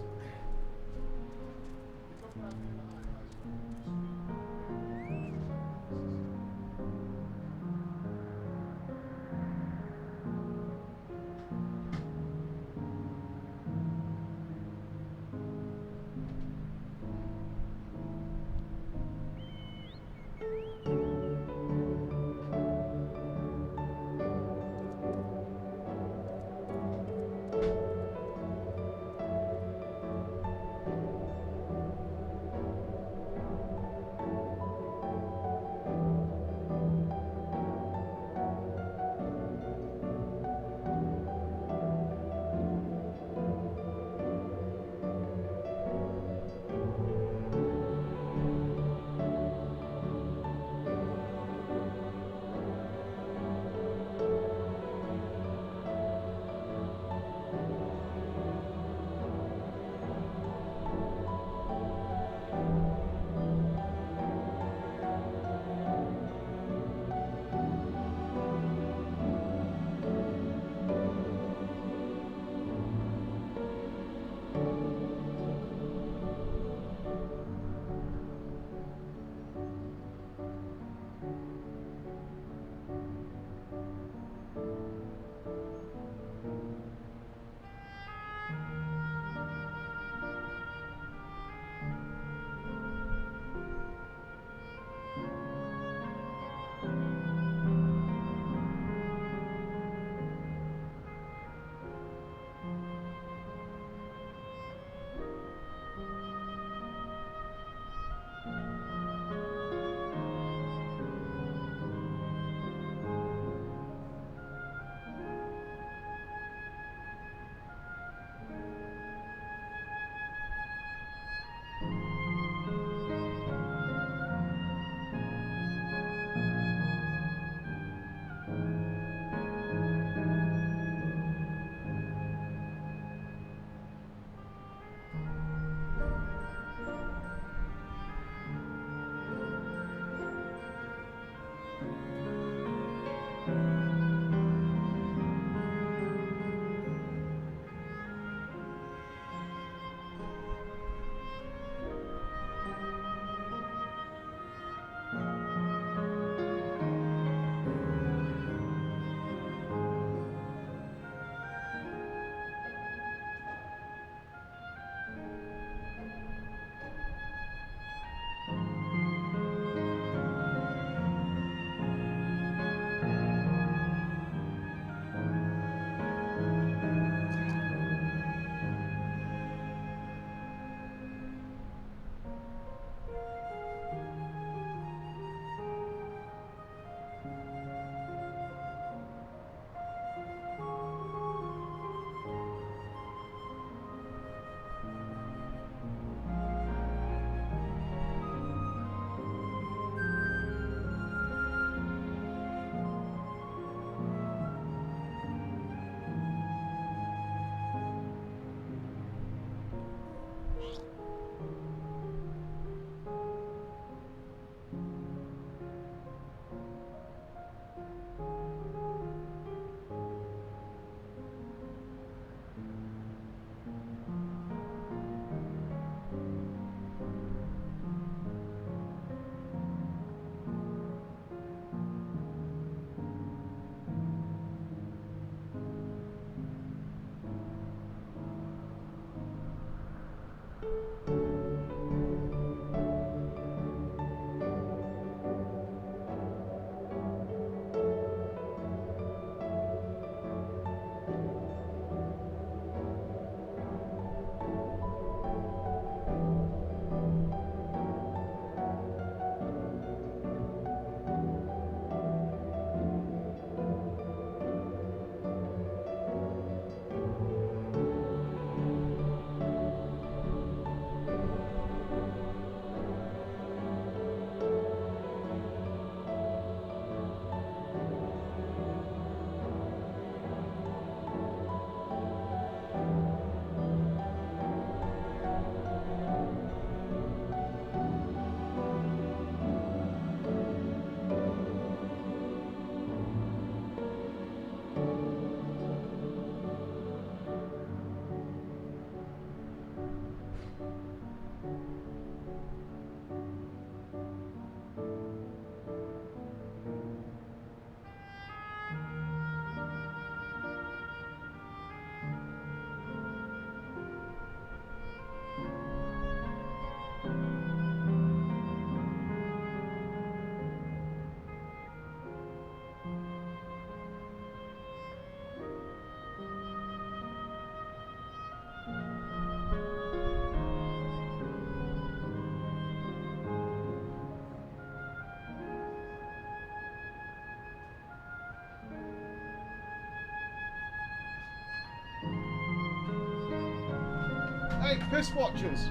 Hey, piss watchers.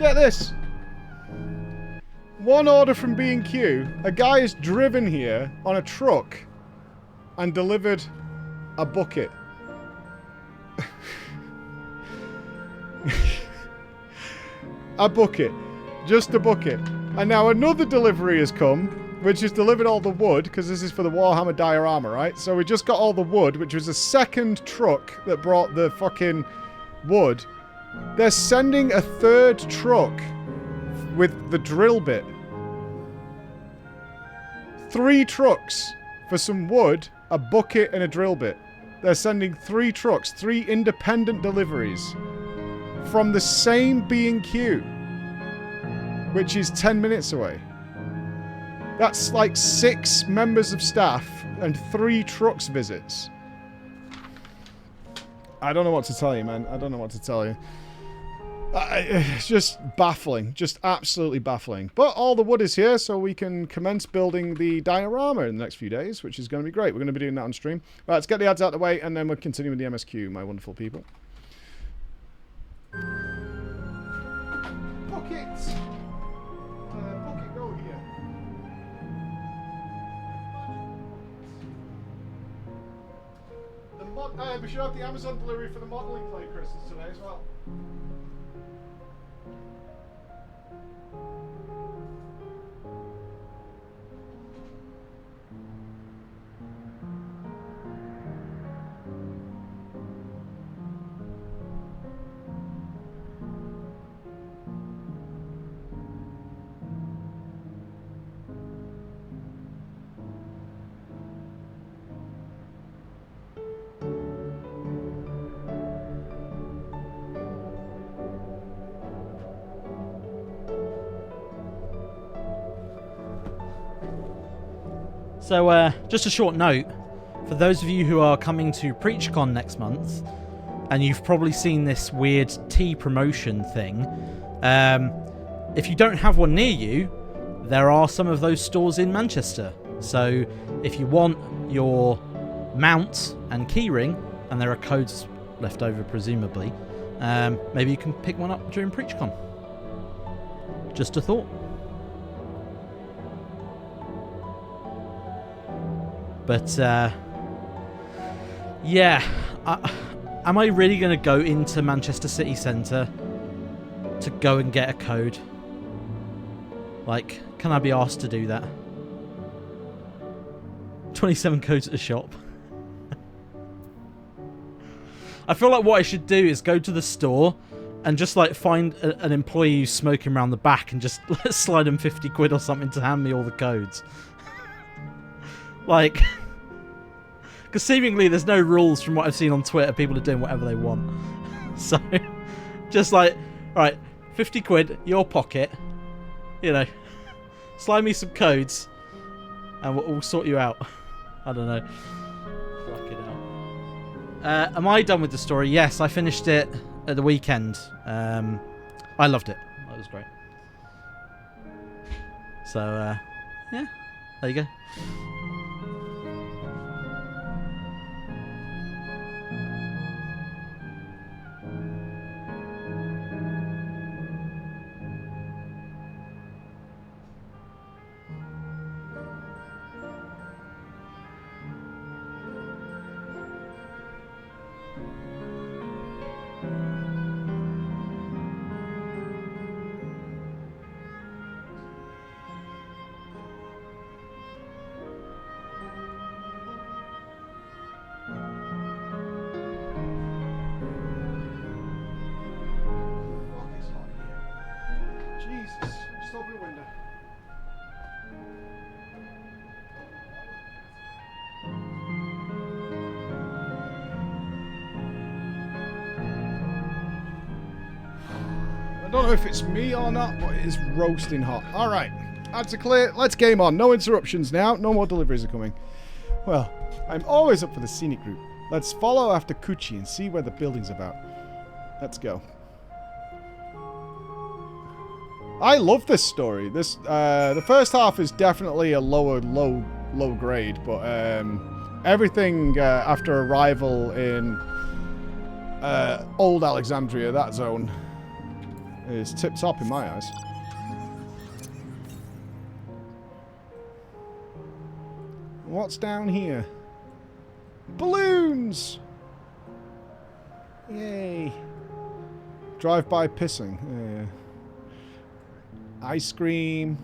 Get this. One order from B&Q. A guy is driven here on a truck and delivered a bucket. A bucket. Just a bucket. And now another delivery has come, which has delivered all the wood, because this is for the Warhammer diorama, right? So we just got all the wood, which was a second truck that brought the fucking wood. They're sending a third truck with the drill bit. 3 trucks for some wood, a bucket, and a drill bit. They're sending 3 trucks, 3 independent deliveries from the same B&Q, which is 10 minutes away. That's like 6 members of staff and 3 trucks visits. I don't know what to tell you, man. I don't know what to tell you. It's just baffling. Just absolutely baffling. But all the wood is here, so we can commence building the diorama in the next few days, which is going to be great. We're going to be doing that on stream. Right, let's get the ads out of the way, and then we'll continue with the MSQ, my wonderful people. Buckets! Bucket, go here. We should have the Amazon delivery for the modelling clay crystals today as well. So, just a short note, for those of you who are coming to PreachCon next month, and you've probably seen this weird tea promotion thing, if you don't have one near you, there are some of those stores in Manchester. So, if you want your mount and keyring, and there are codes left over presumably, maybe you can pick one up during PreachCon. Just a thought. But, yeah, am I really going to go into Manchester City Centre to go and get a code? Like, can I be asked to do that? 27 codes at a shop. I feel like what I should do is go to the store and just, like, find an employee who's smoking around the back and just slide them 50 quid or something to hand me all the codes. Like, because seemingly there's no rules from what I've seen on Twitter. People are doing whatever they want. So, just like, right, 50 quid, your pocket, you know, slide me some codes, and we'll sort you out. I don't know. Fuck it out. Am I done with the story? Yes, I finished it at the weekend. I loved it. It was great. So, yeah, there you go. I don't know if it's me or not, but it is roasting hot. Alright, ads are clear. Let's game on. No interruptions now. No more deliveries are coming. Well, I'm always up for the scenic route. Let's follow after Kuchi and see where the building's about. Let's go. I love this story. This the first half is definitely a low grade, but everything after arrival in old Alexandria, that zone, is tip-top in my eyes. What's down here? Balloons! Yay. Drive-by pissing. Yeah. Ice cream.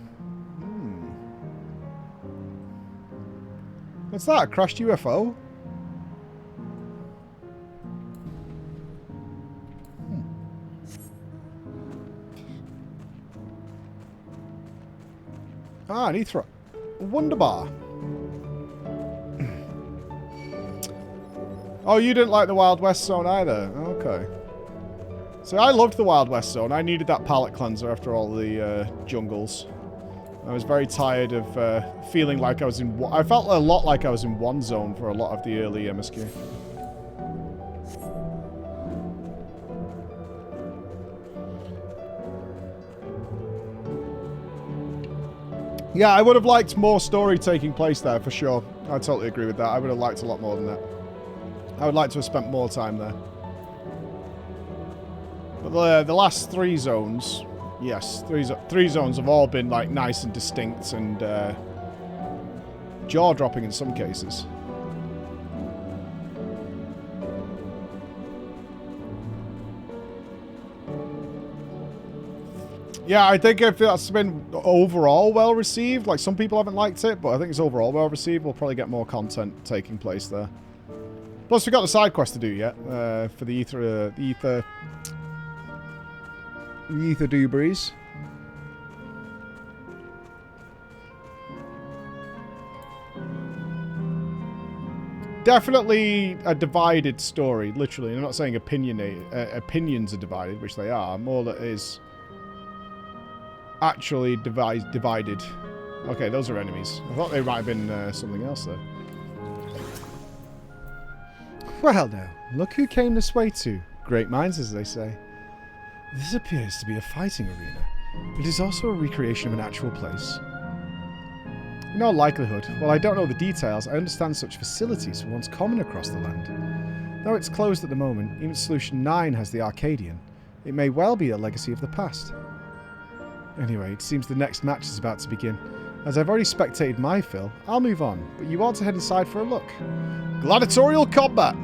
What's that? A crashed UFO? Ah, an ether. Wunderbar. Oh, you didn't like the Wild West zone either? Okay. So I loved the Wild West zone. I needed that palate cleanser after all the jungles. I was very tired of feeling like I was in... I felt a lot like I was in one zone for a lot of the early MSQ. Yeah, I would have liked more story taking place there, for sure. I totally agree with that. I would have liked a lot more than that. I would like to have spent more time there. But the last three zones, yes, three zones have all been like nice and distinct and jaw-dropping in some cases. Yeah, I think if that's been overall well received, like some people haven't liked it, but I think it's overall well received. We'll probably get more content taking place there. Plus, we've got the side quest to do yet for the ether deliveries. Definitely a divided story, literally. I'm not saying opinions are divided, which they are. More that is actually divided. Okay, those are enemies. I thought they might have been something else there. Well now, look who came this way too. Great minds, as they say. This appears to be a fighting arena. It is also a recreation of an actual place. In all likelihood, while I don't know the details, I understand such facilities were once common across the land. Though it's closed at the moment, even Solution 9 has the Arcadian. It may well be a legacy of the past. Anyway, it seems the next match is about to begin. As I've already spectated my fill, I'll move on, but you ought to head inside for a look. Gladiatorial combat!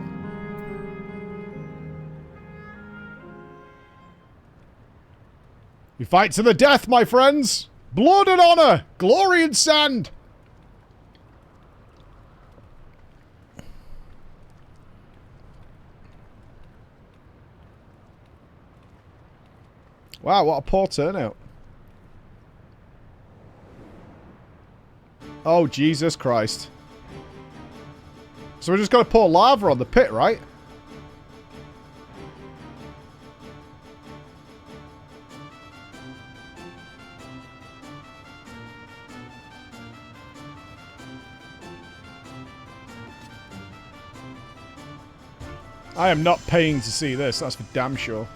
We fight to the death, my friends! Blood and honor! Glory and sand! Wow, what a poor turnout. Oh, Jesus Christ. So we're just going to pour lava on the pit, right? I am not paying to see this, that's for damn sure.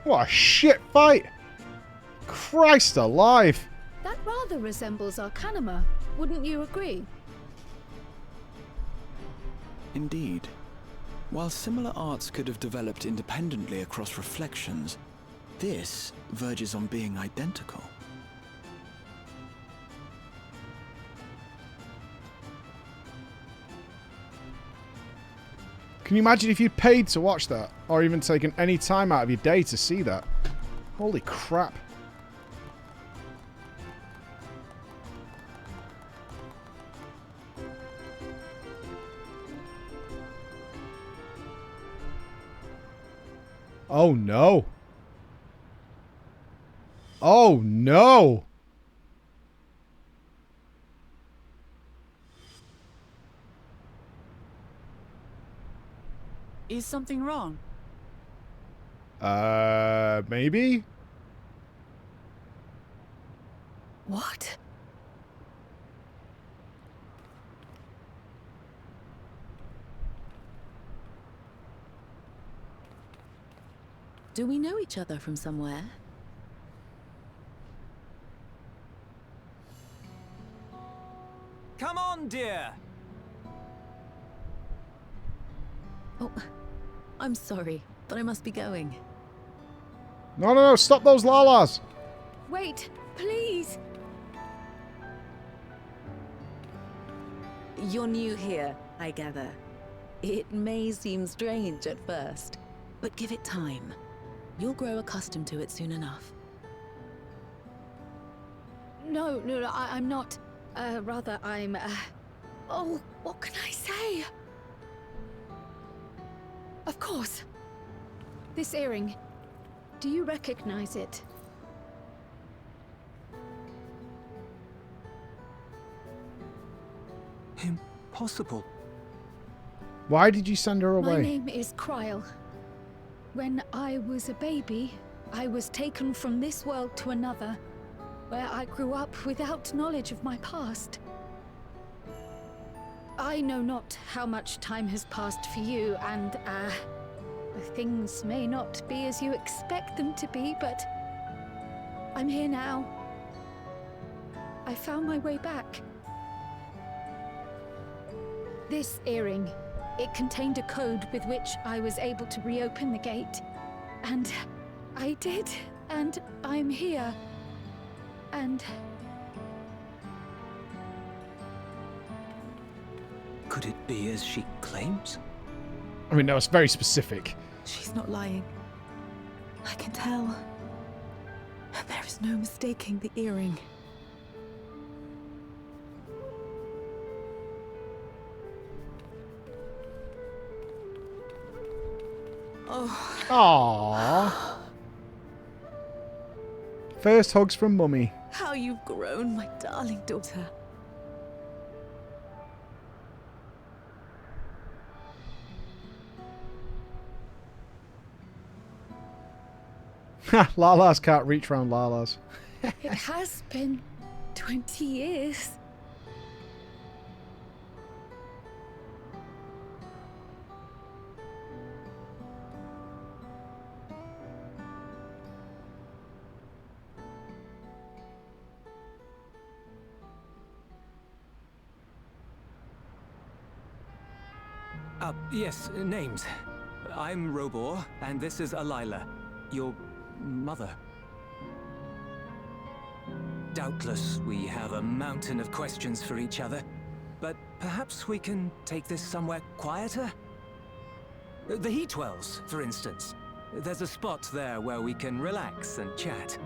What a shit fight! Christ alive! That rather resembles Arcanima, wouldn't you agree? Indeed. While similar arts could have developed independently across reflections, this verges on being identical. Can you imagine if you paid to watch that? Or even taken any time out of your day to see that? Holy crap. Oh no. Oh no. Is something wrong? Maybe? What? Do we know each other from somewhere? Come on, dear. Oh, I'm sorry, but I must be going. No, no, no, stop those lalas! Wait, please. You're new here, I gather. It may seem strange at first, but give it time. You'll grow accustomed to it soon enough. No, I'm not. Rather, I'm, Oh, what can I say? Of course. This earring. Do you recognize it? Impossible. Why did you send her away? My name is Kryl. When I was a baby, I was taken from this world to another, where I grew up without knowledge of my past. I know not how much time has passed for you, and, things may not be as you expect them to be, but I'm here now. I found my way back. This earring, it contained a code with which I was able to reopen the gate. And I did, and I'm here. And... Could it be as she claims? I mean, no, it's very specific. She's not lying. I can tell. And there is no mistaking the earring. Oh. Aww. First hugs from Mummy. How you've grown, my darling daughter. Lalas can't reach round Lalas. it has been 20 years. Yes, names. I'm Robor, and this is Alila, your mother. Doubtless, we have a mountain of questions for each other, but perhaps we can take this somewhere quieter? The Heatwells, for instance. There's a spot there where we can relax and chat.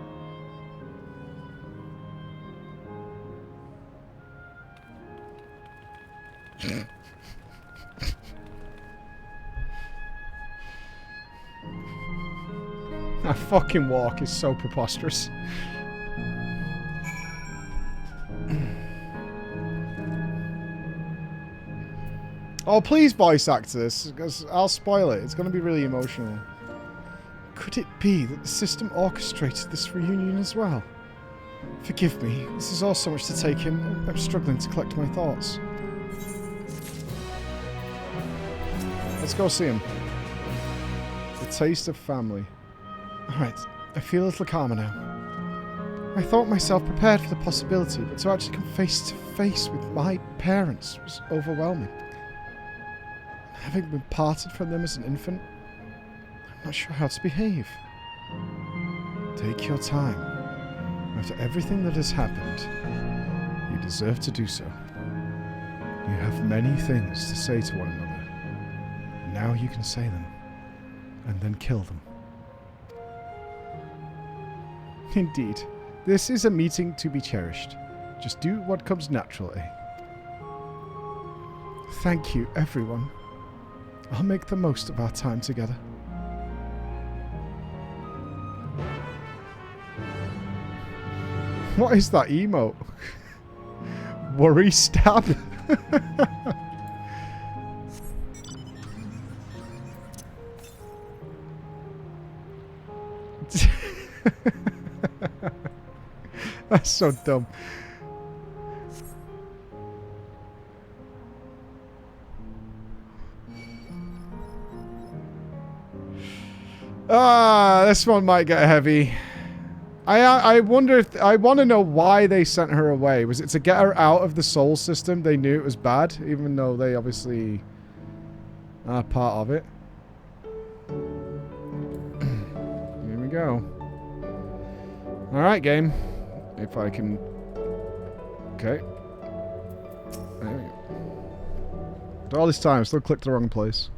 That fucking walk is so preposterous. Oh, please voice act this, because I'll spoil it. It's going to be really emotional. Could it be that the system orchestrated this reunion as well? Forgive me, this is all so much to take in. I'm struggling to collect my thoughts. Let's go see him. The taste of family. Alright, I feel a little calmer now. I thought myself prepared for the possibility, but to actually come face to face with my parents was overwhelming. Having been parted from them as an infant, I'm not sure how to behave. Take your time. After everything that has happened, you deserve to do so. You have many things to say to one another. Now you can say them, and then kill them. Indeed, this is a meeting to be cherished. Just do what comes naturally. Thank you, everyone. I'll make the most of our time together. What is that emote? Worry stab? That's so dumb. This one might get heavy. I wonder if... I want to know why they sent her away. Was it to get her out of the soul system? They knew it was bad, even though they obviously are part of it. Here we go. Alright, game. If I can... Okay. There we go. All this time, I still clicked the wrong place.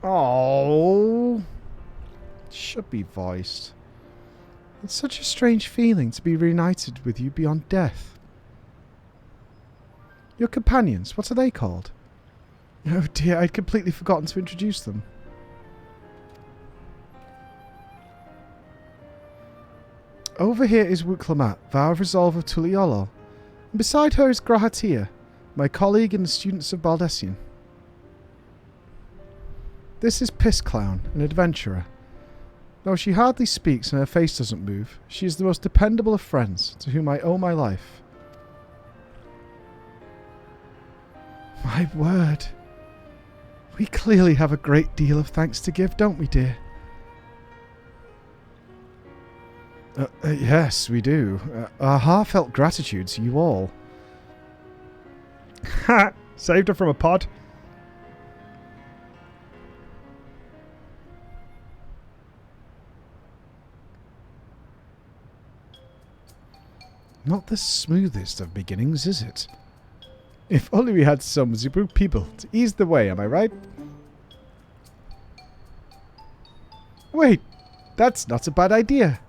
Oh, should be voiced. It's such a strange feeling to be reunited with you beyond death. Your companions, what are they called? Oh dear, I'd completely forgotten to introduce them. Over here is Wuklamat, Vow of Resolve of Tuliolol, and beside her is Grahatia, my colleague and the students of Baldessian. This is Piss Clown, an adventurer. Though she hardly speaks and her face doesn't move, she is the most dependable of friends, to whom I owe my life. My word. We clearly have a great deal of thanks to give, don't we, dear? Yes, we do. Our heartfelt gratitude to you all. Ha! Saved her from a pod. Not the smoothest of beginnings, is it? If only we had some Zibru people to ease the way, am I right? Wait, that's not a bad idea.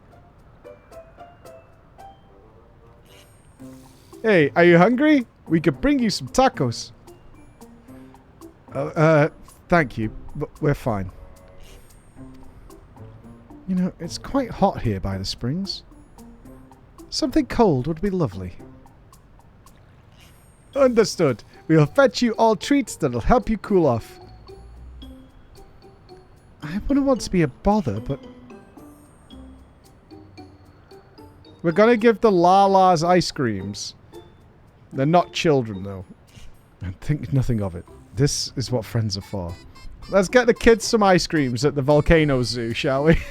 Hey, are you hungry? We could bring you some tacos. Thank you, but we're fine. You know, it's quite hot here by the springs. Something cold would be lovely. Understood. We'll fetch you all treats that'll help you cool off. I wouldn't want to be a bother, but... We're gonna give the Lalas ice creams. They're not children, though. And think nothing of it. This is what friends are for. Let's get the kids some ice creams at the Volcano Zoo, shall we?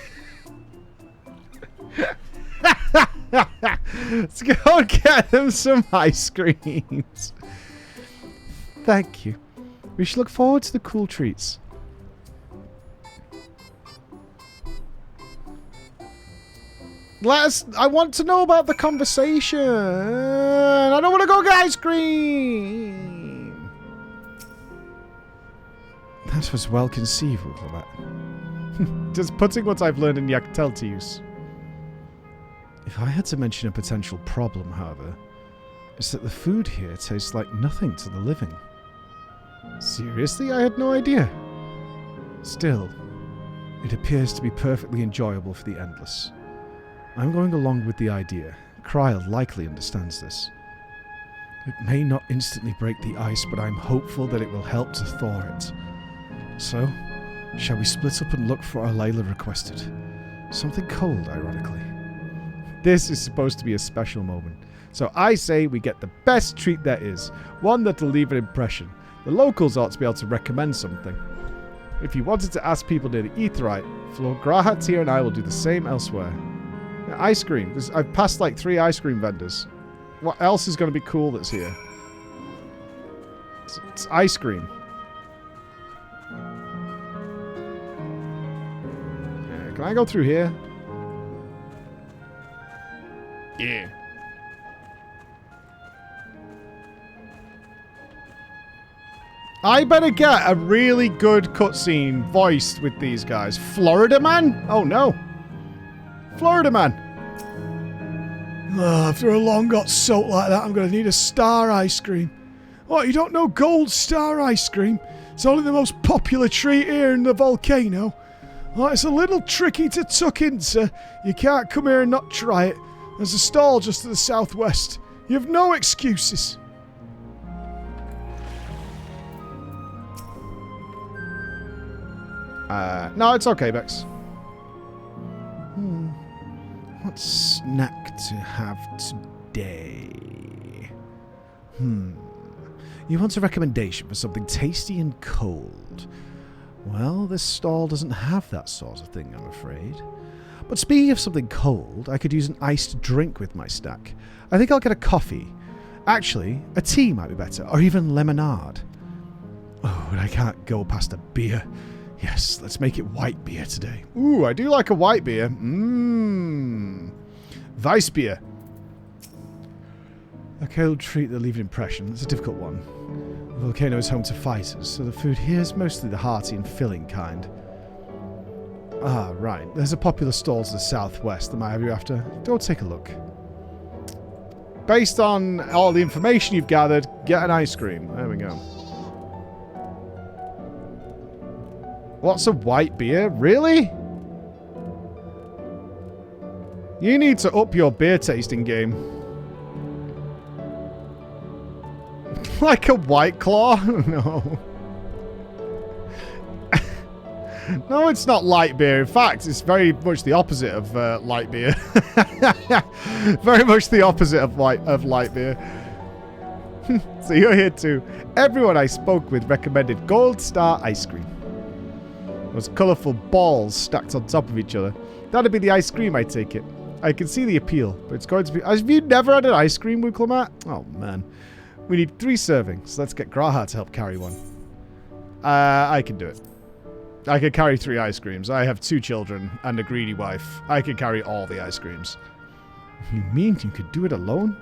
Let's go and get them some ice creams. Thank you. We should look forward to the cool treats. I want to know about the conversation. I don't want to go get ice cream. That was well conceived, Wuklamat. Just putting what I've learned in Yaktel to use. If I had to mention a potential problem, however, it's that the food here tastes like nothing to the living. Seriously, I had no idea. Still, it appears to be perfectly enjoyable for the endless. I'm going along with the idea. Kryl likely understands this. It may not instantly break the ice, but I'm hopeful that it will help to thaw it. So, shall we split up and look for what Layla requested? Something cold, ironically. This is supposed to be a special moment. So I say we get the best treat there is. One that'll leave an impression. The locals ought to be able to recommend something. If you wanted to ask people near the Aetheryte, Grahat here and I will do the same elsewhere. Now, ice cream. I've passed like 3 ice cream vendors. What else is going to be cool that's here? It's ice cream. Yeah, can I go through here? Yeah. I better get a really good cutscene voiced with these guys. Florida Man? Oh no. Florida Man. Oh, after a long got soaked like that, I'm going to need a star ice cream. What, you don't know Gold Star ice cream? It's only the most popular treat here in the volcano. Oh, it's a little tricky to tuck into. You can't come here and not try it. There's a stall just to the southwest. You have no excuses. No, it's okay, Bex. What snack to have today? You want a recommendation for something tasty and cold? Well, this stall doesn't have that sort of thing, I'm afraid. But speaking of something cold, I could use an iced drink with my stack. I think I'll get a coffee. Actually, a tea might be better, or even lemonade. Oh, but I can't go past a beer. Yes, let's make it white beer today. Ooh, I do like a white beer. Weiss beer. A cold treat that leaves an impression. It's a difficult one. The volcano is home to fighters, so the food here is mostly the hearty and filling kind. Ah, right. There's a popular stall to the southwest that might have you after. Go take a look. Based on all the information you've gathered, get an ice cream. There we go. What's a white beer? Really? You need to up your beer tasting game. Like a White Claw? No. No, it's not light beer. In fact, it's very much the opposite of light beer. Very much the opposite of light beer. So you're here too. Everyone I spoke with recommended Gold Star ice cream. Those colourful balls stacked on top of each other. That'd be the ice cream, I take it. I can see the appeal, but it's going to be... Have you never had an ice cream with Clement? Oh, man. We need 3 servings. Let's get Graha to help carry one. I can do it. I can carry 3 ice creams. I have 2 children and a greedy wife. I can carry all the ice creams. You mean you could do it alone?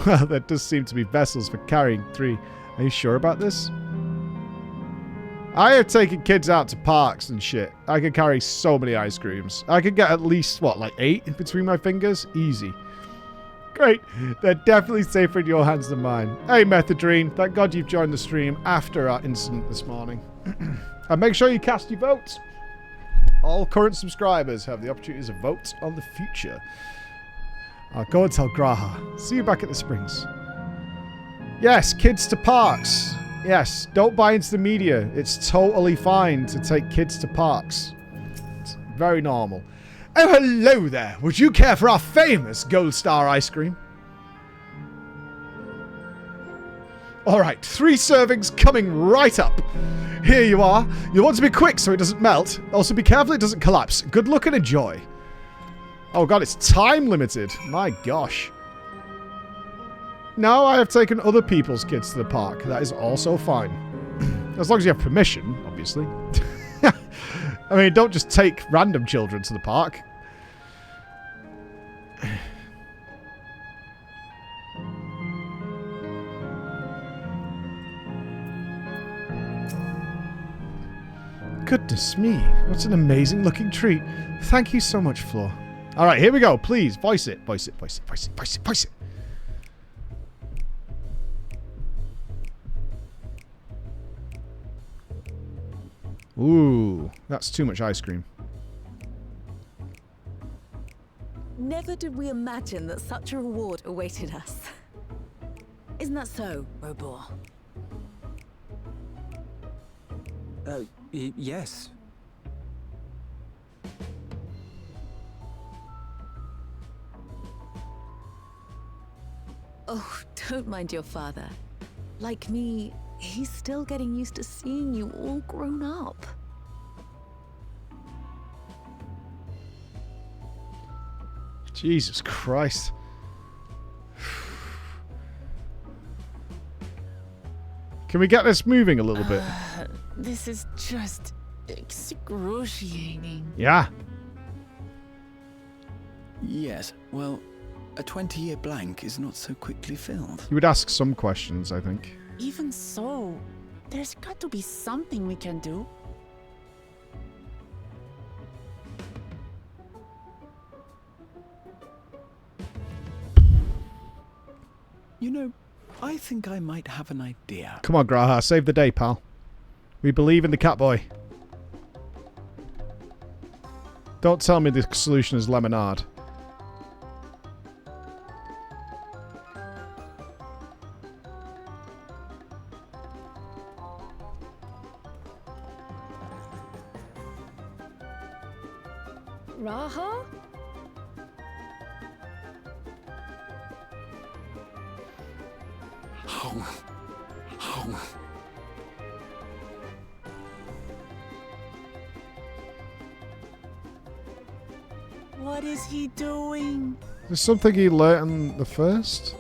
Well, there does seem to be vessels for carrying 3. Are you sure about this? I have taken kids out to parks and shit. I could carry so many ice creams. I could get at least, what, like 8 in between my fingers? Easy. Great. They're definitely safer in your hands than mine. Hey, Methadrine. Thank God you've joined the stream after our incident this morning. And make sure you cast your votes. All current subscribers have the opportunity to vote on the future. I'll go and tell Graha. See you back at the Springs. Yes, kids to parks. Yes, don't buy into the media. It's totally fine to take kids to parks. It's very normal. Oh, hello there. Would you care for our famous Gold Star ice cream? Alright, 3 servings coming right up. Here you are. You'll want to be quick so it doesn't melt. Also be careful it doesn't collapse. Good luck and enjoy. Oh god, it's time limited. My gosh. No, I have taken other people's kids to the park. That is also fine. As long as you have permission, obviously. I mean, don't just take random children to the park. Goodness me, what an amazing looking treat. Thank you so much, Floor. Alright, here we go. Please, voice it. Voice it, voice it, voice it, voice it, voice it. Ooh, that's too much ice cream. Never did we imagine that such a reward awaited us. Isn't that so, Robor? Yes. Oh, don't mind your father. Like me, he's still getting used to seeing you all grown up. Jesus Christ. Can we get this moving a little bit? This is just excruciating. Yeah. Yes, well, a 20-year blank is not so quickly filled. You would ask some questions, I think. Even so, there's got to be something we can do. You know, I think I might have an idea. Come on, Graha, save the day, pal. We believe in the Catboy. Don't tell me the solution is lemonade. Raha? What is he doing? There's something he learnt on the first.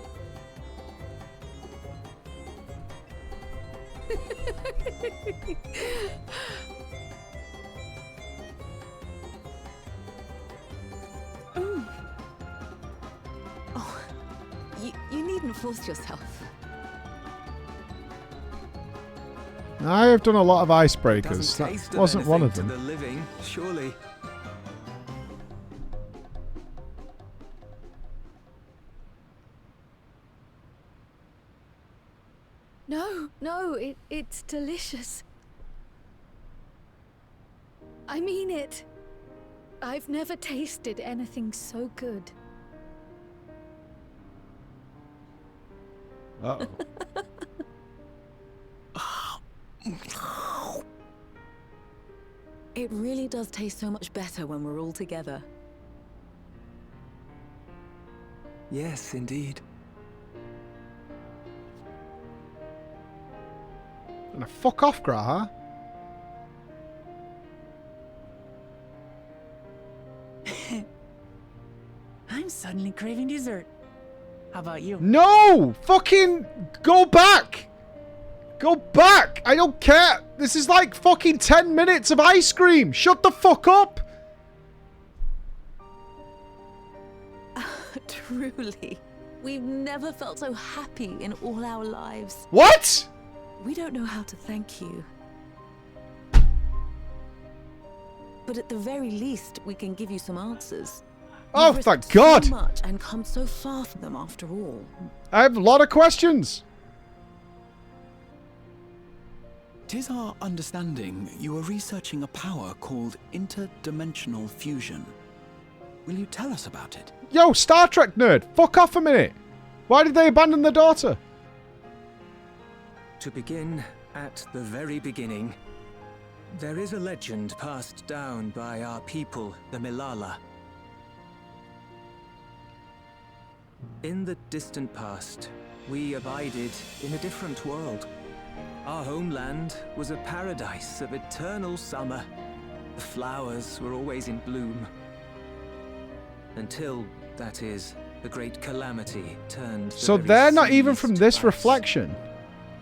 You needn't force yourself. I have done a lot of icebreakers. Doesn't taste That wasn't one of anything them. to the living, surely. No, it's delicious. I mean it. I've never tasted anything so good. Uh-oh. It really does taste so much better when we're all together. Yes, indeed. Gonna fuck off, Graha. I'm suddenly craving dessert. How about you? No! Fucking go back! Go back! I don't care! This is like fucking 10 minutes of ice cream! Shut the fuck up! Truly, we've never felt so happy in all our lives. What? We don't know how to thank you. But at the very least, we can give you some answers. Oh, You've thank risked God! So much and come so far from them after all. I have a lot of questions. 'Tis our understanding you are researching a power called interdimensional fusion. Will you tell us about it? Yo, Star Trek nerd, fuck off a minute. Why did they abandon the daughter? To begin at the very beginning, there is a legend passed down by our people, the Milala. In the distant past, we abided in a different world. Our homeland was a paradise of eternal summer. The flowers were always in bloom. Until, that is, the great calamity turned the So very they're not even seas from to this ice. reflection.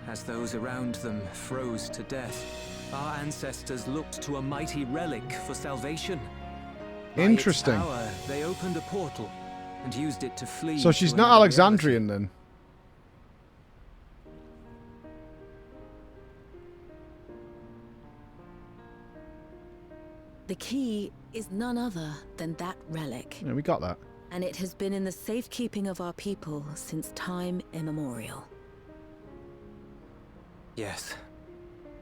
As those around them froze to death, our ancestors looked to a mighty relic for salvation. By its Interesting. power, they opened a portal and used it to flee. So she's to not another Alexandrian then. The key is none other than that relic. Yeah, we got that. And it has been in the safekeeping of our people since time immemorial. Yes.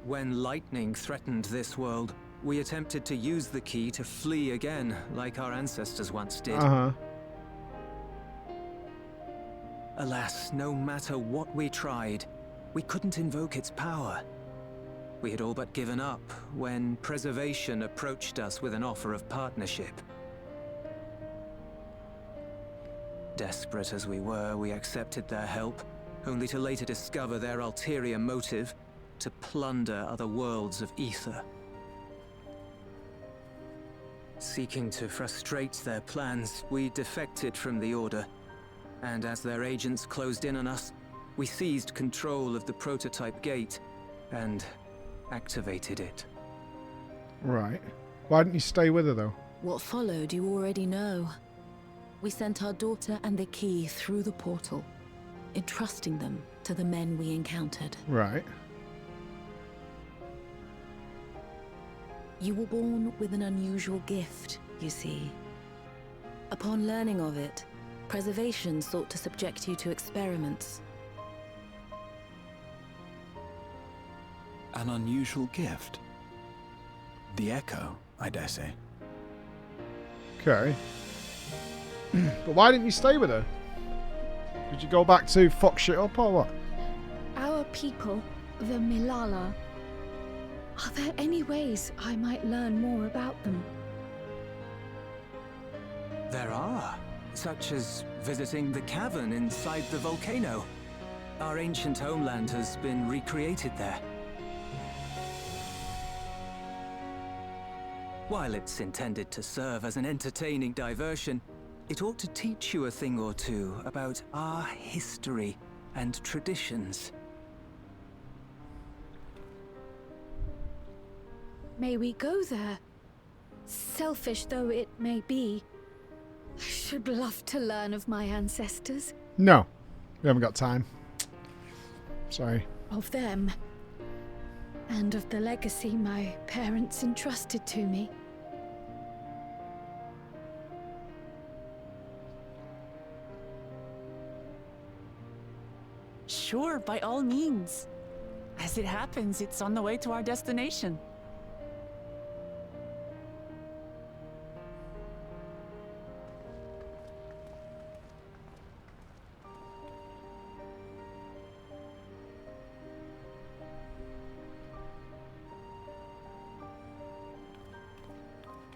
When lightning threatened this world, we attempted to use the key to flee again, like our ancestors once did. Uh-huh. Alas, no matter what we tried, we couldn't invoke its power. We had all but given up when Preservation approached us with an offer of partnership. Desperate as we were, we accepted their help, only to later discover their ulterior motive, to plunder other worlds of ether. Seeking to frustrate their plans, we defected from the Order, and as their agents closed in on us, we seized control of the prototype gate and activated it. Right. Why didn't you stay with her though? What followed you already know. We sent our daughter and the key through the portal, entrusting them to the men we encountered. Right. You were born with an unusual gift, you see. Upon learning of it, Preservation sought to subject you to experiments. An unusual gift. The echo, I dare say. Okay. But why didn't you stay with her? Did you go back to fuck shit up or what? Our people, the Milala. Are there any ways I might learn more about them? There are, such as visiting the cavern inside the volcano. Our ancient homeland has been recreated there. While it's intended to serve as an entertaining diversion, it ought to teach you a thing or two about our history and traditions. May we go there? Selfish though it may be, I should love to learn of my ancestors. No, we haven't got time. Sorry. Of them. And of the legacy my parents entrusted to me. Sure, by all means. As it happens, it's on the way to our destination.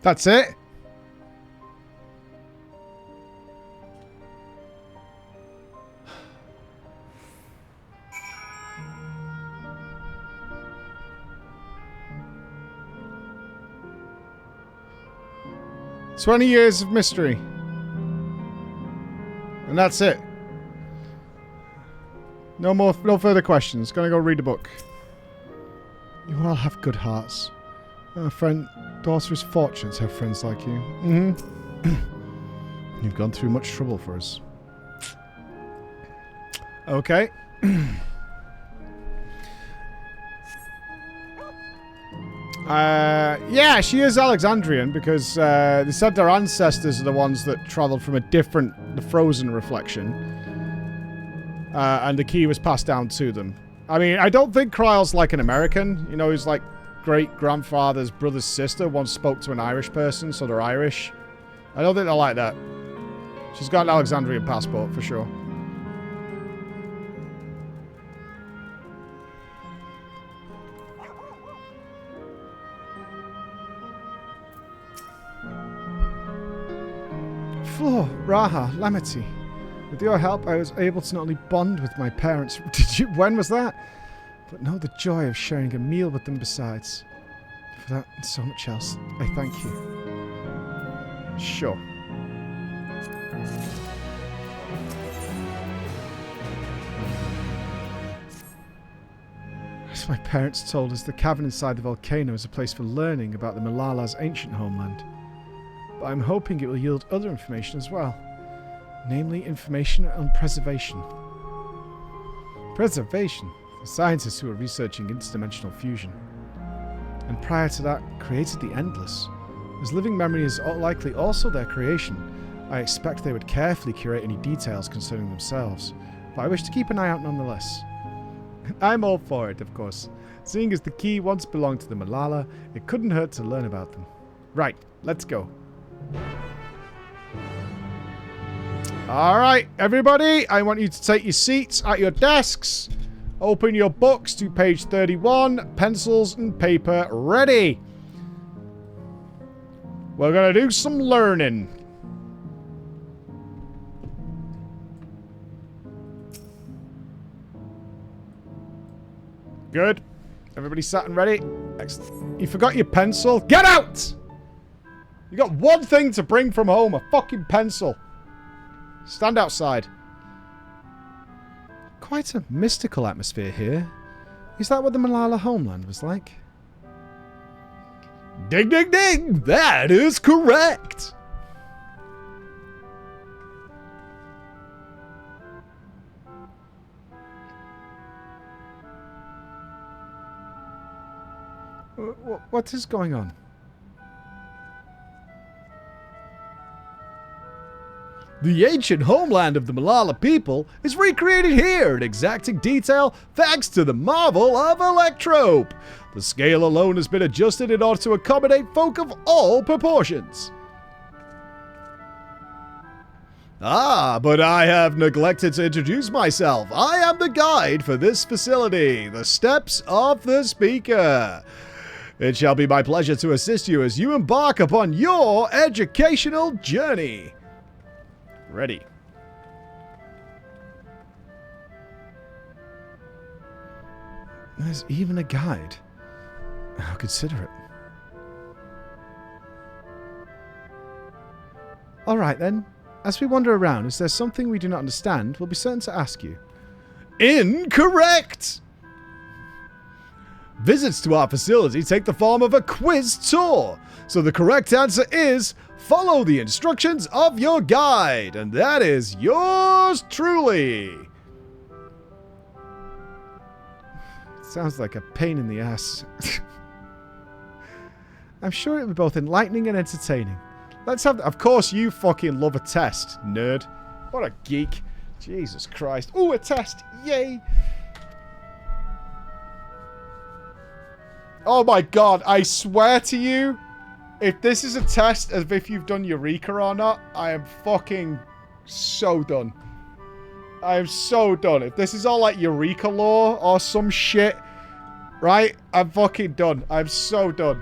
That's it? "20 years of mystery." And that's it. No further questions. Gonna go read a book. You all have good hearts. Our friend, daughter is fortunate to have friends like you. You've gone through much trouble for us. Okay. Yeah, she is Alexandrian because they said their ancestors are the ones that travelled from the frozen reflection. And the key was passed down to them. I mean, I don't think Kryle's like an American. You know, he's like great-grandfather's brother's sister once spoke to an Irish person, so they're Irish. I don't think they're like that. She's got an Alexandrian passport, for sure. Floor, Raha, Lamity. With your help, I was able to not only bond with my parents... When was that? But know the joy of sharing a meal with them besides. For that and so much else, I thank you. Sure. As my parents told us, the cavern inside the volcano is a place for learning about the Malala's ancient homeland. But I'm hoping it will yield other information as well. Namely, information on preservation. Preservation? The scientists who were researching interdimensional fusion. And prior to that, created the Endless. As living memory is likely also their creation, I expect they would carefully curate any details concerning themselves, but I wish to keep an eye out nonetheless. I'm all for it, of course. Seeing as the key once belonged to the Malala, it couldn't hurt to learn about them. Right, let's go. Alright, everybody, I want you to take your seats at your desks. Open your books to page 31. Pencils and paper ready. We're going to do some learning. Good. Everybody sat and ready? Excellent. You forgot your pencil? Get out! You got one thing to bring from home, a fucking pencil. Stand outside. Quite a mystical atmosphere here. Is that what the Malala homeland was like? Ding, ding, ding! That is correct! What is going on? The ancient homeland of the Malala people is recreated here in exacting detail thanks to the marvel of Electrope. The scale alone has been adjusted in order to accommodate folk of all proportions. Ah, but I have neglected to introduce myself. I am the guide for this facility, the Steps of the Speaker. It shall be my pleasure to assist you as you embark upon your educational journey. Ready. There's even a guide. I'll consider it. Alright then. As we wander around, if there's something we do not understand, we'll be certain to ask you. Incorrect! Visits to our facility take the form of a quiz tour. So the correct answer is, follow the instructions of your guide. And that is yours truly. Sounds like a pain in the ass. I'm sure it would be both enlightening and entertaining. Let's have... Of course you fucking love a test, nerd. What a geek. Jesus Christ. Ooh, a test. Yay. Oh my god, I swear to you, if this is a test of if you've done Eureka or not, I am fucking so done. I am so done. If this is all like Eureka lore or some shit, right? I'm fucking done. I'm so done.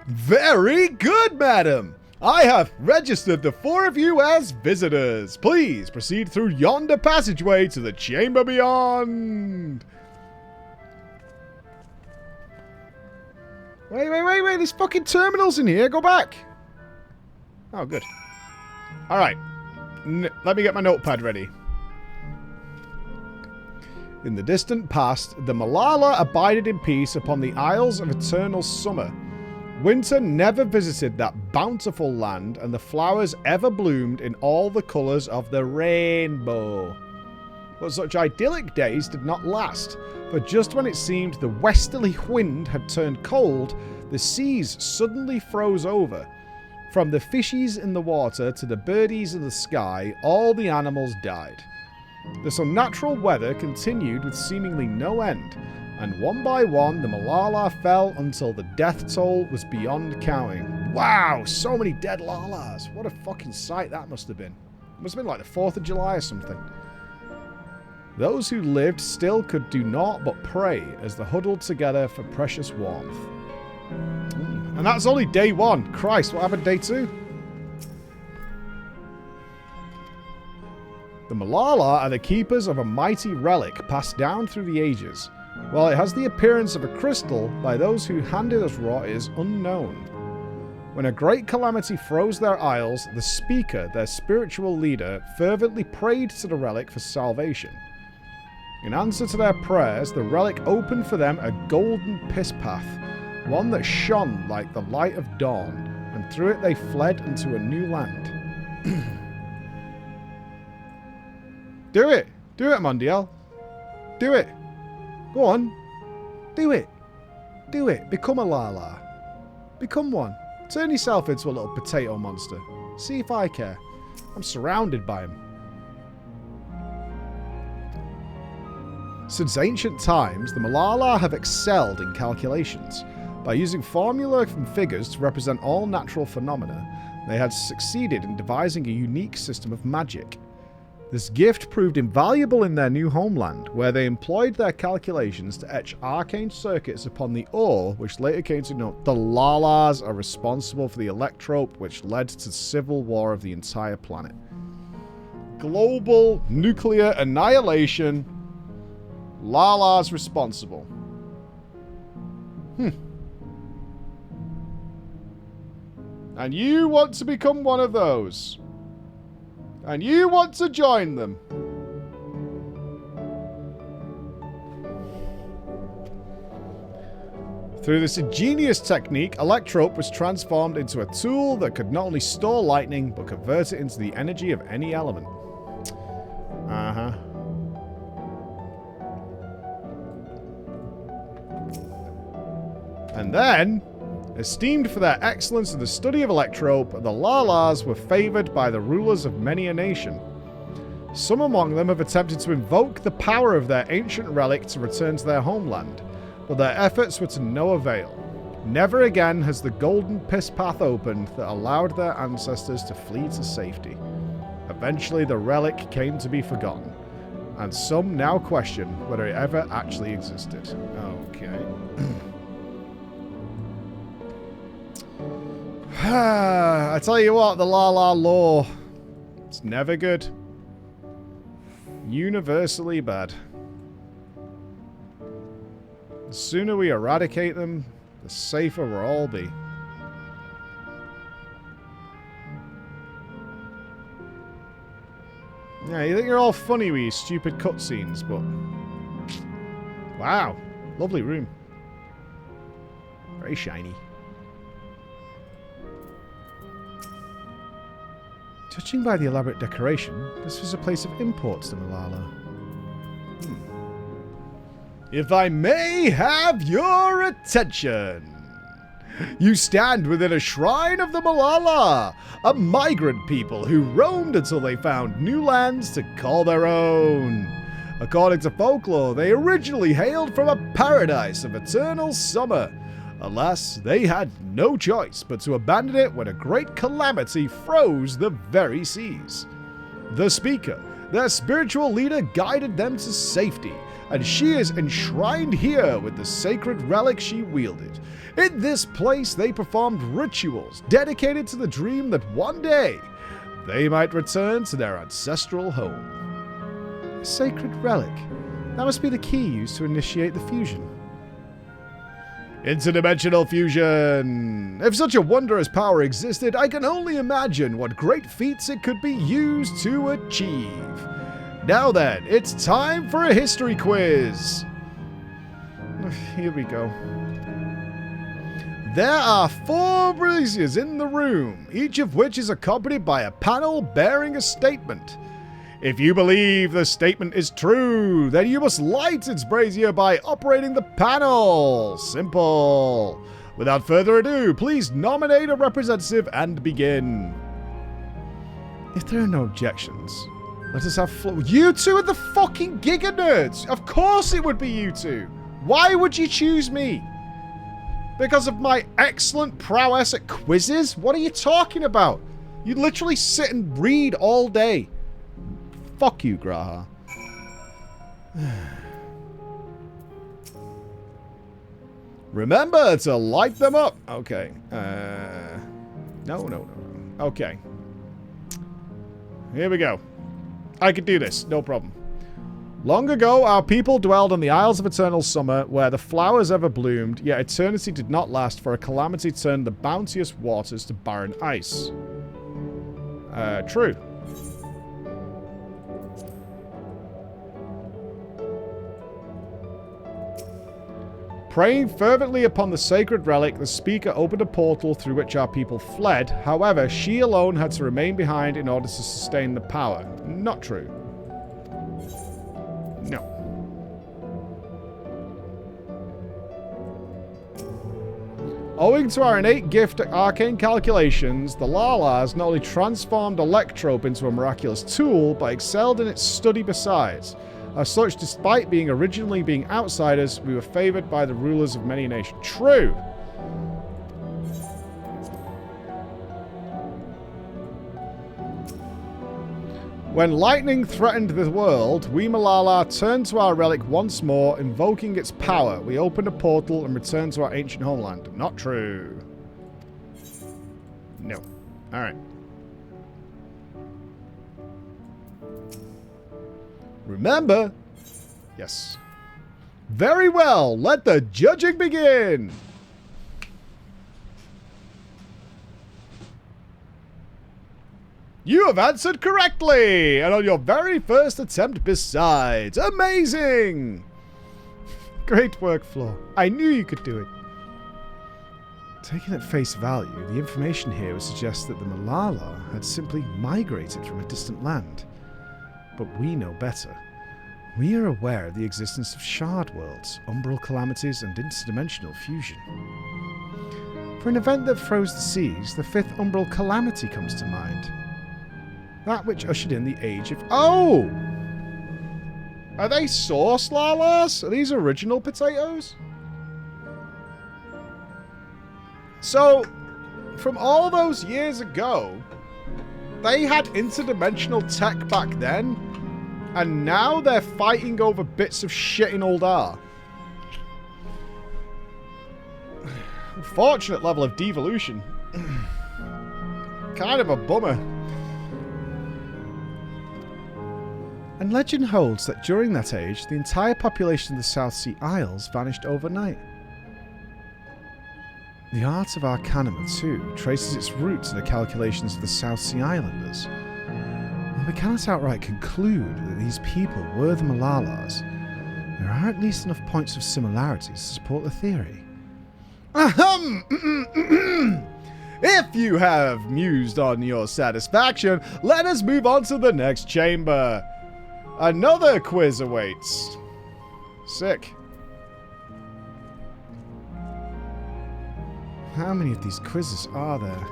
Very good, madam. I have registered the 4 of you as visitors. Please proceed through yonder passageway to the chamber beyond. Wait. There's fucking terminals in here. Go back. Oh, good. Alright. Let me get my notepad ready. In the distant past, the Malala abided in peace upon the Isles of Eternal Summer. Winter never visited that bountiful land, and the flowers ever bloomed in all the colours of the rainbow. But such idyllic days did not last, for just when it seemed the westerly wind had turned cold, the seas suddenly froze over. From the fishies in the water to the birdies in the sky, all the animals died. This unnatural weather continued with seemingly no end, and one by one the Malala fell until the death toll was beyond counting. Wow, so many dead Lalas. What a fucking sight that must have been. It must have been like the 4th of July or something. Those who lived still could do naught but pray as they huddled together for precious warmth. And that's only day 1. Christ, what happened day 2? The Malala are the keepers of a mighty relic passed down through the ages. While it has the appearance of a crystal, by those who handed us raw it is unknown. When a great calamity froze their isles, the speaker, their spiritual leader, fervently prayed to the relic for salvation. In answer to their prayers, the relic opened for them a golden piss path, one that shone like the light of dawn, and through it they fled into a new land. Do it! Do it, Mondial! Do it! Go on. Do it. Do it. Become a Lala. Become one. Turn yourself into a little potato monster. See if I care. I'm surrounded by them. Since ancient times, the Malala have excelled in calculations. By using formula and figures to represent all natural phenomena, they had succeeded in devising a unique system of magic. This gift proved invaluable in their new homeland, where they employed their calculations to etch arcane circuits upon the ore, which later came to know the Lalas are responsible for the electrope, which led to the civil war of the entire planet. Global nuclear annihilation. Lalas responsible. And you want to become one of those. And you want to join them. Through this ingenious technique, Electrope was transformed into a tool that could not only store lightning, but convert it into the energy of any element. And then, esteemed for their excellence in the study of Electrope, the Lalas were favoured by the rulers of many a nation. Some among them have attempted to invoke the power of their ancient relic to return to their homeland, but their efforts were to no avail. Never again has the golden piss path opened that allowed their ancestors to flee to safety. Eventually the relic came to be forgotten, and some now question whether it ever actually existed. Okay. I tell you what, the Lala law. It's never good. Universally bad. The sooner we eradicate them, the safer we'll all be. Yeah, you think you're all funny with your stupid cutscenes, but... Wow. Lovely room. Very shiny. Judging by the elaborate decoration, this was a place of import to Malala. If I may have your attention. You stand within a shrine of the Malala, a migrant people who roamed until they found new lands to call their own. According to folklore, they originally hailed from a paradise of eternal summer. Alas, they had no choice but to abandon it when a great calamity froze the very seas. The speaker, their spiritual leader, guided them to safety, and she is enshrined here with the sacred relic she wielded. In this place, they performed rituals dedicated to the dream that one day they might return to their ancestral home. A sacred relic. That must be the key used to initiate the fusion. Interdimensional fusion! If such a wondrous power existed, I can only imagine what great feats it could be used to achieve. Now then, it's time for a history quiz. Here we go. There are 4 braziers in the room, each of which is accompanied by a panel bearing a statement. If you believe the statement is true, then you must light its brazier by operating the panel. Simple. Without further ado, please nominate a representative and begin. If there are no objections, let us have You two are the fucking Giga Nerds. Of course it would be you two. Why would you choose me? Because of my excellent prowess at quizzes? What are you talking about? You literally sit and read all day. Fuck you, Graha. Remember to light them up. Okay. No. Okay. Here we go. I could do this. No problem. Long ago, our people dwelled on the Isles of Eternal Summer, where the flowers ever bloomed, yet eternity did not last, for a calamity turned the bounteous waters to barren ice. True. Praying fervently upon the sacred relic, the speaker opened a portal through which our people fled. However, she alone had to remain behind in order to sustain the power. Not true. No. Owing to our innate gift at arcane calculations, the Lalas not only transformed Electrope into a miraculous tool, but excelled in its study besides. As such, despite originally being outsiders, we were favored by the rulers of many nations. True! When lightning threatened the world, we Malala turned to our relic once more, invoking its power. We opened a portal and returned to our ancient homeland. Not true. No. Alright. Remember? Yes. Very well. Let the judging begin. You have answered correctly, and on your very first attempt besides. Amazing! Great work, Flo. I knew you could do it. Taken at face value, the information here would suggest that the Malala had simply migrated from a distant land. But we know better. We are aware of the existence of shard worlds, umbral calamities, and interdimensional fusion. For an event that froze the seas, the 5th umbral calamity comes to mind. That which ushered in the age of... Oh! Are they sauce Lalas? Are these original potatoes? So, from all those years ago, they had interdimensional tech back then, and now they're fighting over bits of shit in Oldar. Unfortunate level of devolution. Kind of a bummer. And legend holds that during that age, the entire population of the South Sea Isles vanished overnight. The art of Arcanum, too, traces its roots in the calculations of the South Sea Islanders. While we cannot outright conclude that these people were the Malalas, there are at least enough points of similarities to support the theory. Ahem! If you have mused on your satisfaction, let us move on to the next chamber. Another quiz awaits. Sick. How many of these quizzes are there?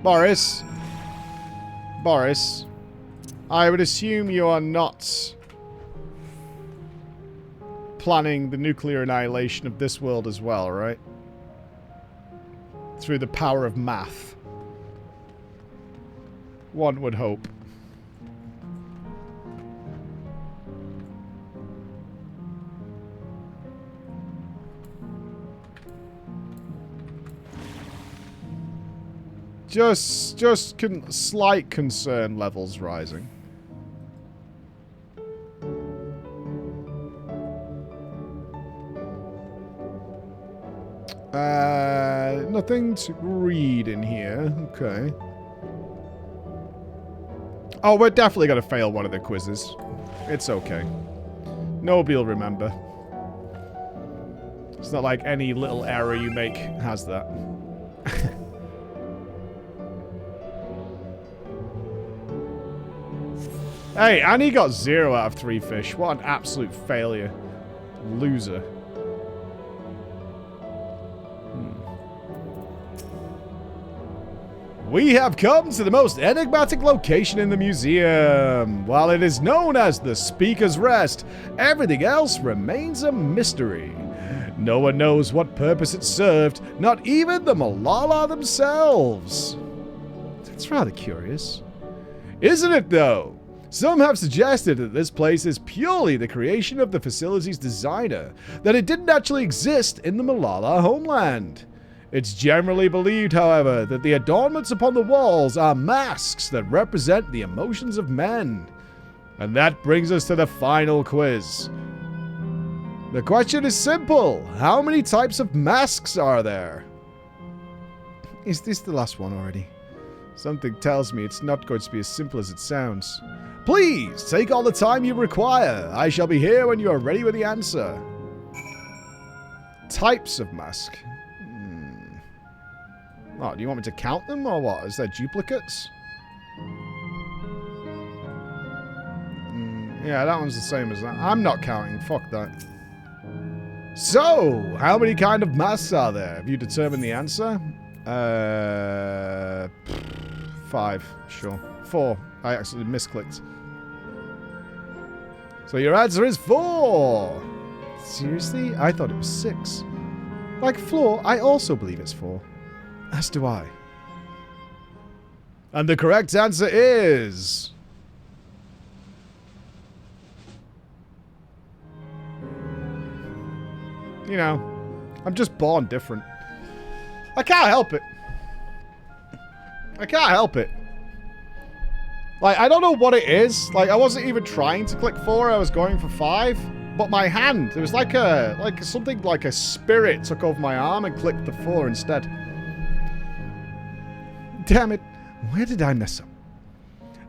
Boris, I would assume you are not planning the nuclear annihilation of this world as well, right? Through the power of math. One would hope. Just slight concern levels rising. Nothing to read in here. Okay. Oh, we're definitely going to fail one of the quizzes. It's okay. Nobody will remember. It's not like any little error you make has that. Hey, Annie got 0 out of 3 fish. What an absolute failure. Loser. We have come to the most enigmatic location in the museum. While it is known as the Speaker's Rest, everything else remains a mystery. No one knows what purpose it served, not even the Malala themselves. That's rather curious. Isn't it, though? Some have suggested that this place is purely the creation of the facility's designer, that it didn't actually exist in the Malala homeland. It's generally believed, however, that the adornments upon the walls are masks that represent the emotions of men. And that brings us to the final quiz. The question is simple. How many types of masks are there? Is this the last one already? Something tells me it's not going to be as simple as it sounds. Please, take all the time you require. I shall be here when you are ready with the answer. Types of mask. Oh, do you want me to count them, or what? Is there duplicates? Yeah, that one's the same as that. I'm not counting. Fuck that. So, how many kind of masks are there? Have you determined the answer? 5. Sure. 4. I actually misclicked. So your answer is 4. Seriously? I thought it was 6. Like Floor, I also believe it's 4. As do I. And the correct answer is... You know, I'm just born different. I can't help it. I can't help it. Like, I don't know what it is. Like, I wasn't even trying to click 4. I was going for 5. But my hand, it was like something like a spirit took over my arm and clicked the 4 instead. Damn it. Where did I mess up?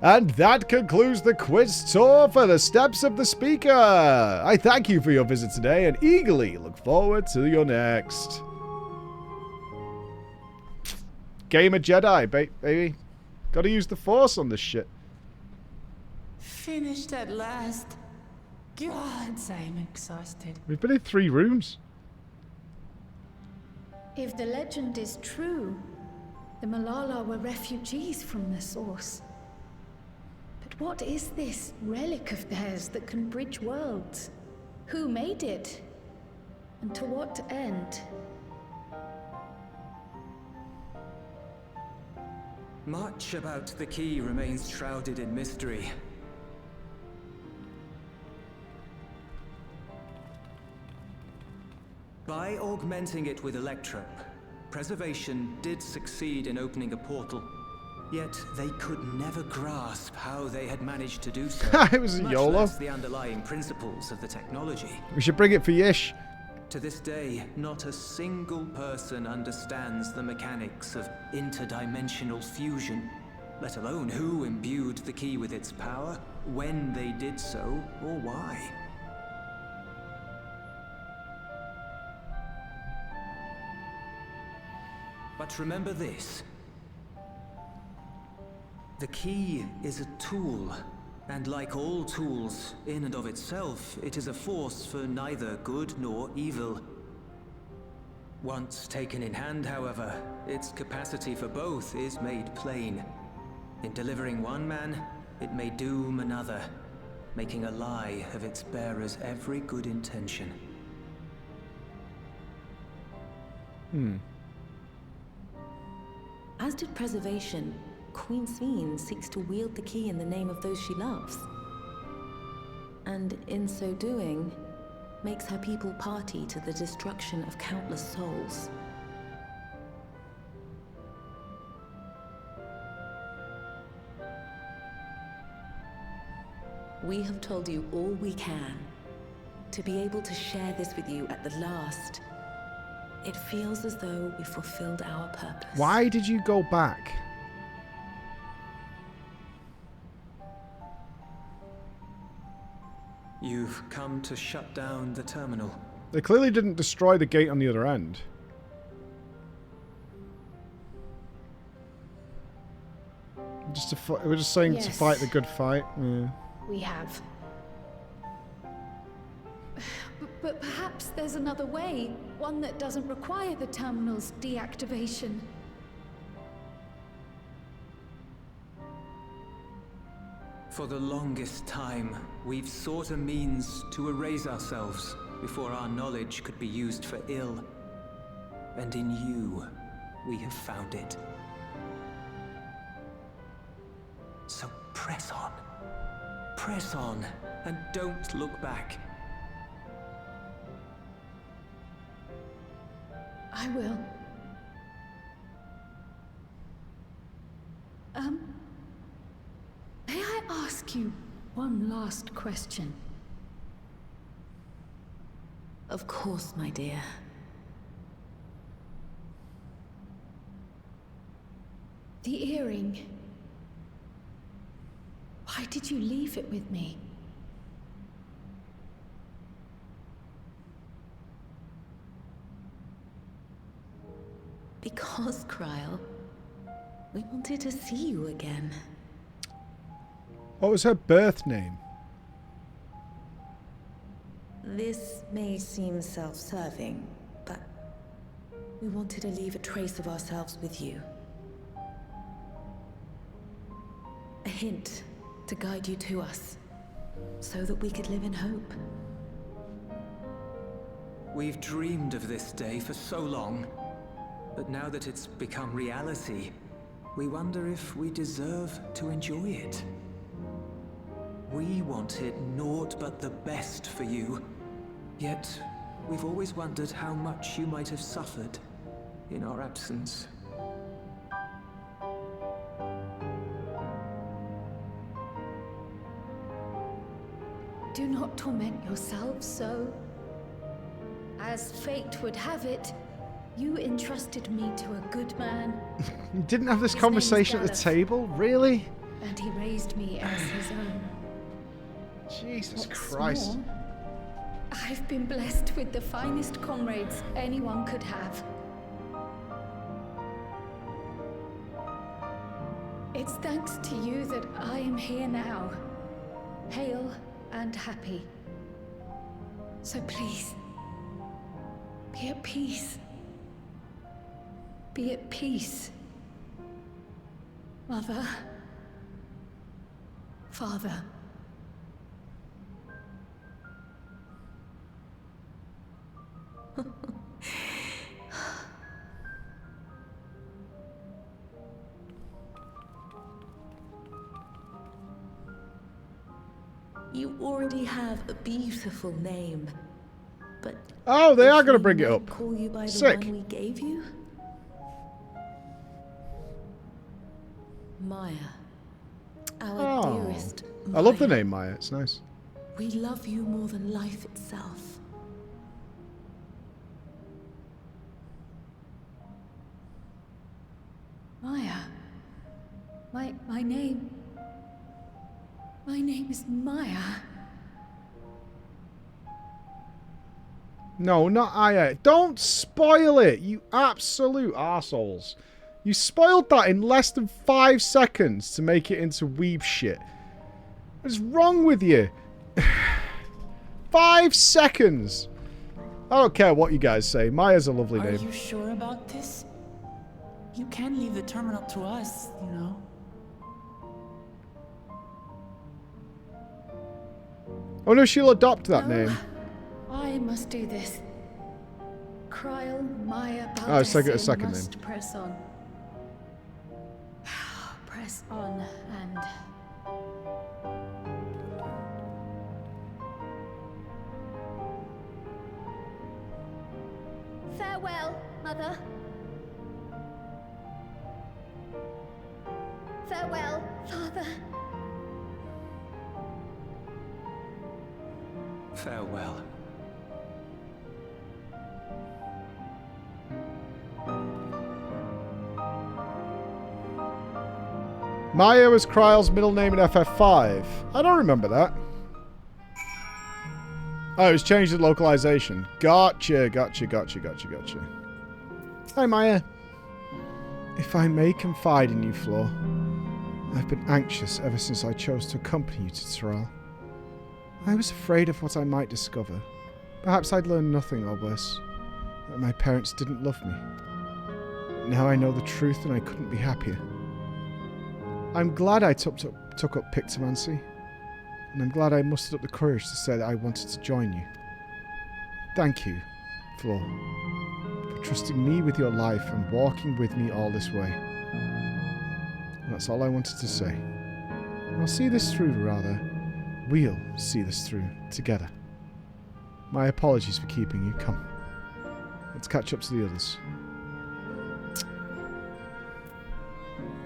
And that concludes the quiz tour for the Steps of the Speaker. I thank you for your visit today and eagerly look forward to your next. Game of Jedi, baby. Gotta use the Force on this shit. Finished at last. Gods, I'm exhausted. We've been in 3 rooms. If the legend is true, the Malala were refugees from the source. But what is this relic of theirs that can bridge worlds? Who made it? And to what end? Much about the key remains shrouded in mystery. By augmenting it with electrope, Preservation did succeed in opening a portal. Yet they could never grasp how they had managed to do so. It was a much YOLO. less the underlying principles of the technology. We should bring it for Yish. To this day, not a single person understands the mechanics of interdimensional fusion, let alone who imbued the key with its power, when they did so, or why. But remember this. The key is a tool, and like all tools, in and of itself, it is a force for neither good nor evil. Once taken in hand, however, its capacity for both is made plain. In delivering one man, it may doom another, making a lie of its bearer's every good intention. As did Preservation, Queen Sveen seeks to wield the key in the name of those she loves. And in so doing, makes her people party to the destruction of countless souls. We have told you all we can. To be able to share this with you at the last, it feels as though we fulfilled our purpose. Why did you go back? You've come to shut down the terminal. They clearly didn't destroy the gate on the other end. We're just saying to fight the good fight. Yeah. We have. But perhaps there's another way. One that doesn't require the terminal's deactivation. For the longest time, we've sought a means to erase ourselves before our knowledge could be used for ill. And in you, we have found it. So press on. Press on, and don't look back. I will. May I ask you one last question? Of course, my dear. The earring. Why did you leave it with me? Because, Kryl, we wanted to see you again. What was her birth name? This may seem self-serving, but we wanted to leave a trace of ourselves with you. A hint to guide you to us, so that we could live in hope. We've dreamed of this day for so long, but now that it's become reality, we wonder if we deserve to enjoy it. We wanted naught but the best for you, yet we've always wondered how much you might have suffered in our absence. Do not torment yourselves so. As fate would have it, you entrusted me to a good man. You didn't have this His conversation at name's the table? Really? And he raised me as his own. Jesus What's Christ. more, I've been blessed with the finest comrades anyone could have. It's thanks to you that I am here now, hale and happy. So please, be at peace. Be at peace. Mother. Father. You already have a beautiful name, but Oh, they are If going to we bring it might up. Call you by Sick. the one we gave you? Maya. Our Oh. dearest I love the Maya. name Maya. It's nice. We love you more than life itself. Maya. My name. My name is Maya. No, not Aya. Don't spoil it, you absolute arseholes. You spoiled that in less than 5 seconds to make it into weeb shit. What's wrong with you? 5 seconds. I don't care what you guys say. Maya's a lovely Are name. you sure about this? You can leave the terminal to us, you know. Oh no, she'll adopt that No, name. I must do this. Kryl Maya Oh, it's like a Baldessi second must name. press on. Press on and... Farewell, Mother. Farewell, Father. Farewell. Maya was Kryl's middle name in FF5. I don't remember that. Oh, it was changed to localization. Gotcha. Hi, Maya. If I may confide in you, Flo, I've been anxious ever since I chose to accompany you to Tyrell. I was afraid of what I might discover. Perhaps I'd learn nothing or worse, that my parents didn't love me. Now I know the truth and I couldn't be happier. I'm glad I took up Pictomancy, and I'm glad I mustered up the courage to say that I wanted to join you. Thank you, Flo, for trusting me with your life and walking with me all this way. And that's all I wanted to say. I'll see this through, rather. We'll see this through together. My apologies for keeping you. Come, let's catch up to the others.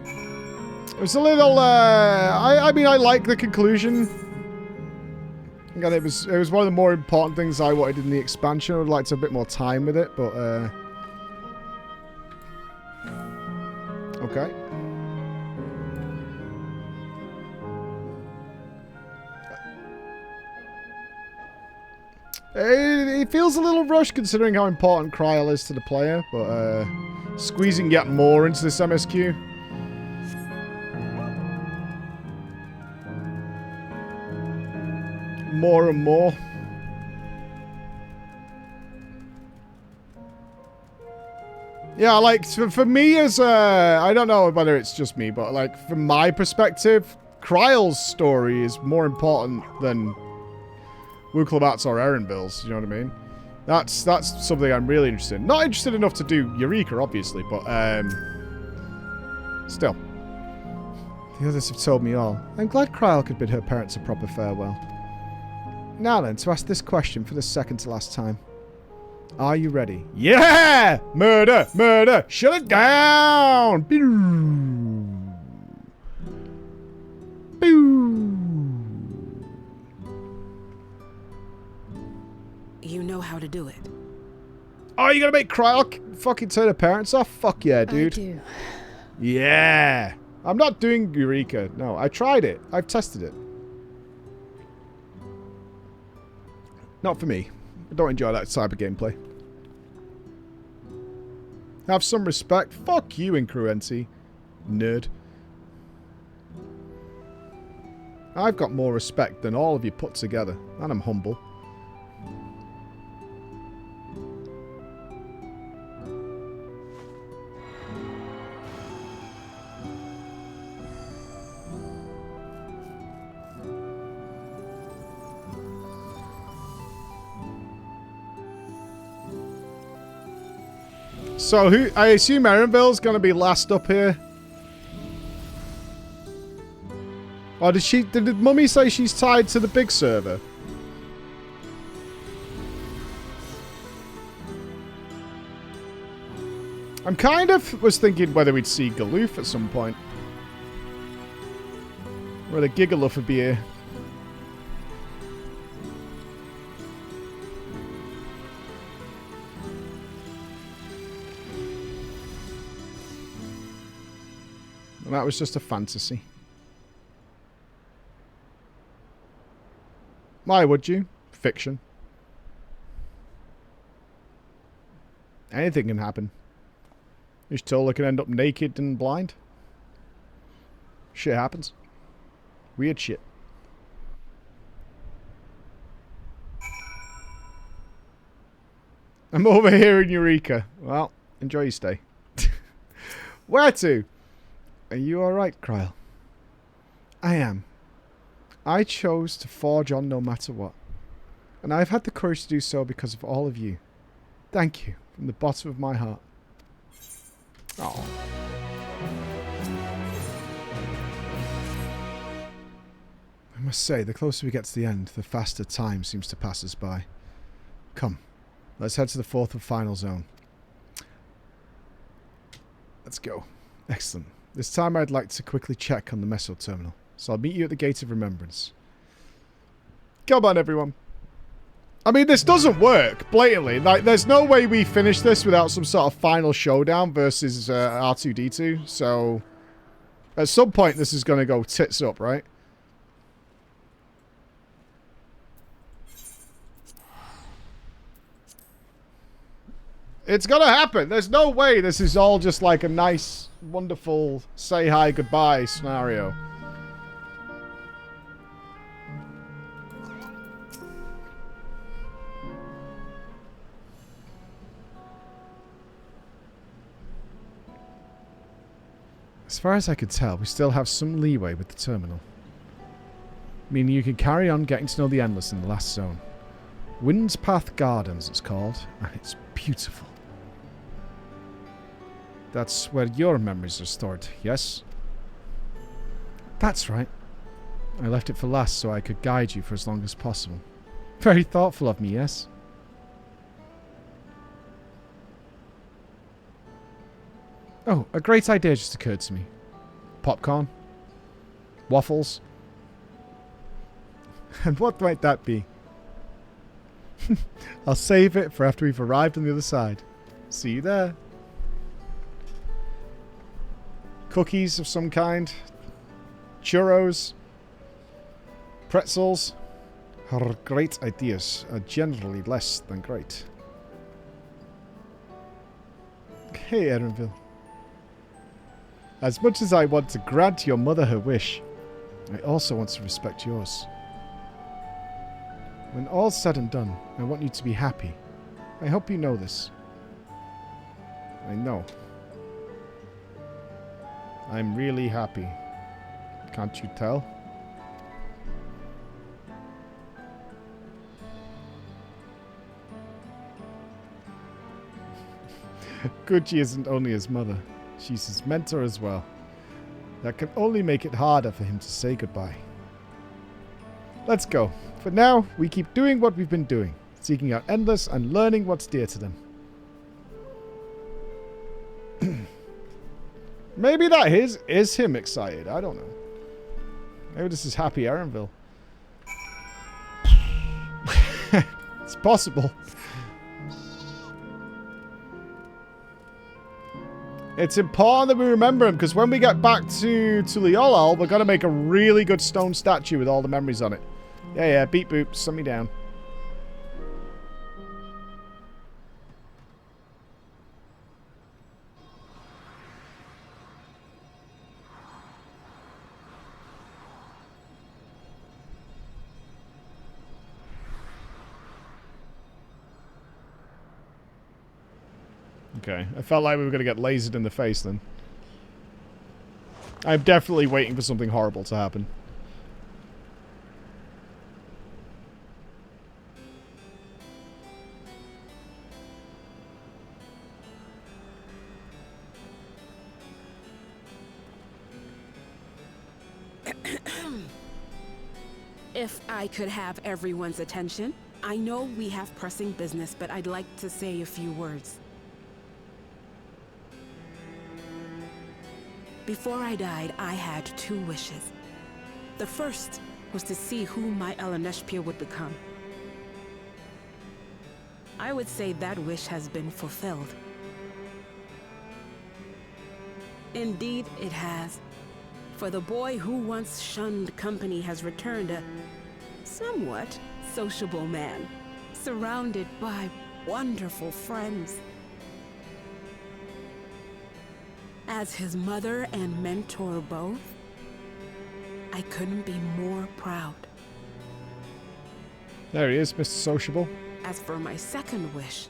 It was a little, I mean, I like the conclusion. Again, it was one of the more important things I wanted in the expansion. I would like to have a bit more time with it, but, okay. It feels a little rushed considering how important Kryl is to the player, but, squeezing yet more into this MSQ. More and more. Yeah, like, for me as I don't know whether it's just me, but like, from my perspective, Kryl's story is more important than Wuklabat's or Erenbil's, you know what I mean? That's something I'm really interested in. Not interested enough to do Eureka, obviously, but still. The others have told me all. I'm glad Kryl could bid her parents a proper farewell. Now then, to ask this question for the second to last time. Are you ready? Yeah! Murder! Murder! Shut it down! Boo! Boo! You know how to do it. Oh, you gonna make Kryl fucking turn her parents off? Fuck yeah, dude. I do. Yeah! I'm not doing Eureka. No, I tried it. I've tested it. Not for me. I don't enjoy that type of gameplay. Have some respect. Fuck you, Incruenti. Nerd. I've got more respect than all of you put together. And I'm humble. So who? I assume Erenbil's gonna be last up here. Or did the mummy say she's tied to the big server? I'm kind of was thinking whether we'd see Galoof at some point. Whether Gigaloof would be here. And that was just a fantasy. Why would you? Fiction. Anything can happen. You're told I can end up naked and blind. Shit happens. Weird shit. I'm over here in Eureka. Well, enjoy your stay. Where to? Are you alright, Kryl? I am. I chose to forge on no matter what. And I've had the courage to do so because of all of you. Thank you, from the bottom of my heart. Oh. I must say, the closer we get to the end, the faster time seems to pass us by. Come, let's head to the fourth and final zone. Let's go. Excellent. This time I'd like to quickly check on the Meso terminal. So I'll meet you at the Gate of Remembrance. Come on, everyone. I mean, this doesn't work, blatantly. Like, there's no way we finish this without some sort of final showdown versus R2-D2. So, at some point, this is going to go tits up, right? It's going to happen. There's no way this is all just like a nice, wonderful say hi, goodbye scenario. As far as I could tell, we still have some leeway with the terminal. Meaning you can carry on getting to know the Endless in the last zone. Windpath Gardens, it's called, and it's beautiful. That's where your memories are stored, yes? That's right. I left it for last so I could guide you for as long as possible. Very thoughtful of me, yes? Oh, a great idea just occurred to me. Popcorn? Waffles? And what might that be? I'll save it for after we've arrived on the other side. See you there. Cookies of some kind. Churros. Pretzels. Her great ideas are generally less than great. Hey, Erenville. As much as I want to grant your mother her wish, I also want to respect yours. When all's said and done, I want you to be happy. I hope you know this. I know. I'm really happy. Can't you tell? Gucci isn't only his mother. She's his mentor as well. That can only make it harder for him to say goodbye. Let's go. For now, we keep doing what we've been doing. Seeking out Endless and learning what's dear to them. Maybe that is him excited. I don't know. Maybe this is happy Erenville. It's possible. It's important that we remember him, because when we get back to Leolal, we're going to make a really good stone statue with all the memories on it. Yeah, beep boop, send me down. Okay, I felt like we were going to get lasered in the face then. I'm definitely waiting for something horrible to happen. If I could have everyone's attention. I know we have pressing business, but I'd like to say a few words. Before I died, I had 2 wishes. The first was to see who my Elaneshpia would become. I would say that wish has been fulfilled. Indeed, it has. For the boy who once shunned company has returned a somewhat sociable man, surrounded by wonderful friends. As his mother and mentor both, I couldn't be more proud. There he is, Mr. Sociable. As for my second wish,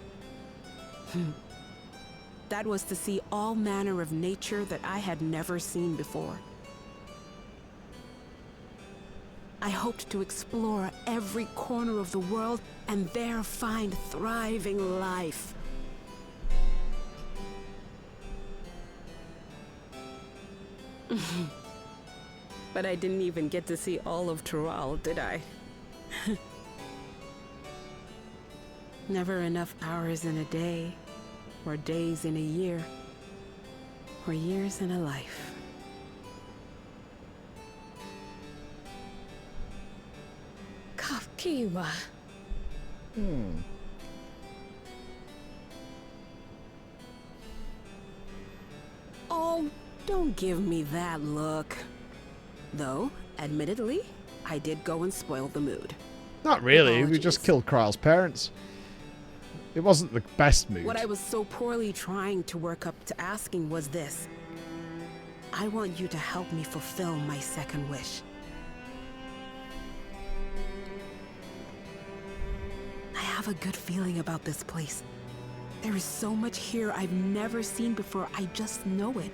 that was to see all manner of nature that I had never seen before. I hoped to explore every corner of the world and there find thriving life. But I didn't even get to see all of Tural, did I? Never enough hours in a day, or days in a year, or years in a life. Kakiwa. Oh, don't give me that look. Though, admittedly, I did go and spoil the mood. Not really. We Apologies. just killed Kryl's parents. It wasn't the best mood. What I was so poorly trying to work up to asking was this. I want you to help me fulfill my second wish. I have a good feeling about this place. There is so much here I've never seen before, I just know it.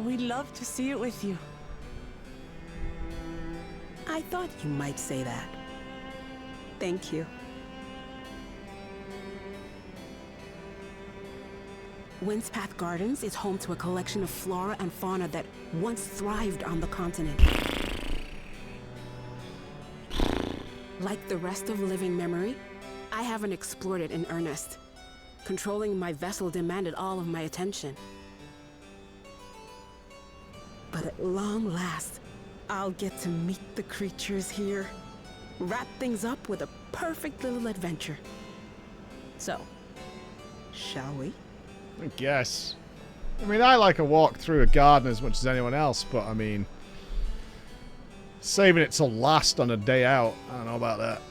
We'd love to see it with you. I thought you might say that. Thank you. Windpath Gardens is home to a collection of flora and fauna that once thrived on the continent. Like the rest of living memory, I haven't explored it in earnest. Controlling my vessel demanded all of my attention. But at long last, I'll get to meet the creatures here. Wrap things up with a perfect little adventure. So, shall we? I guess. I mean, I like a walk through a garden as much as anyone else, but I mean, saving it till last on a day out, I don't know about that.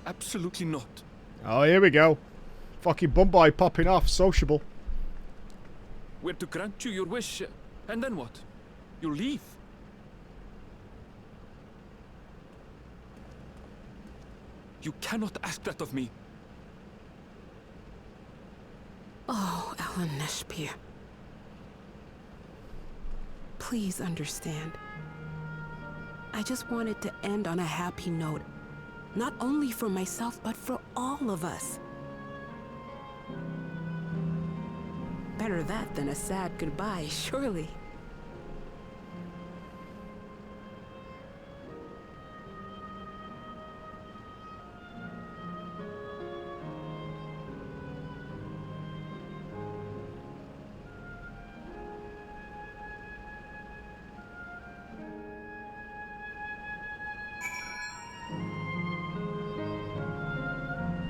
Absolutely not. Oh, here we go. Fucking bumboy popping off, sociable. We're to grant you your wish, and then what? You leave? You cannot ask that of me. Oh, Elaneshpia. Please understand. I just wanted to end on a happy note. Not only for myself, but for all of us. Better that than a sad goodbye, surely.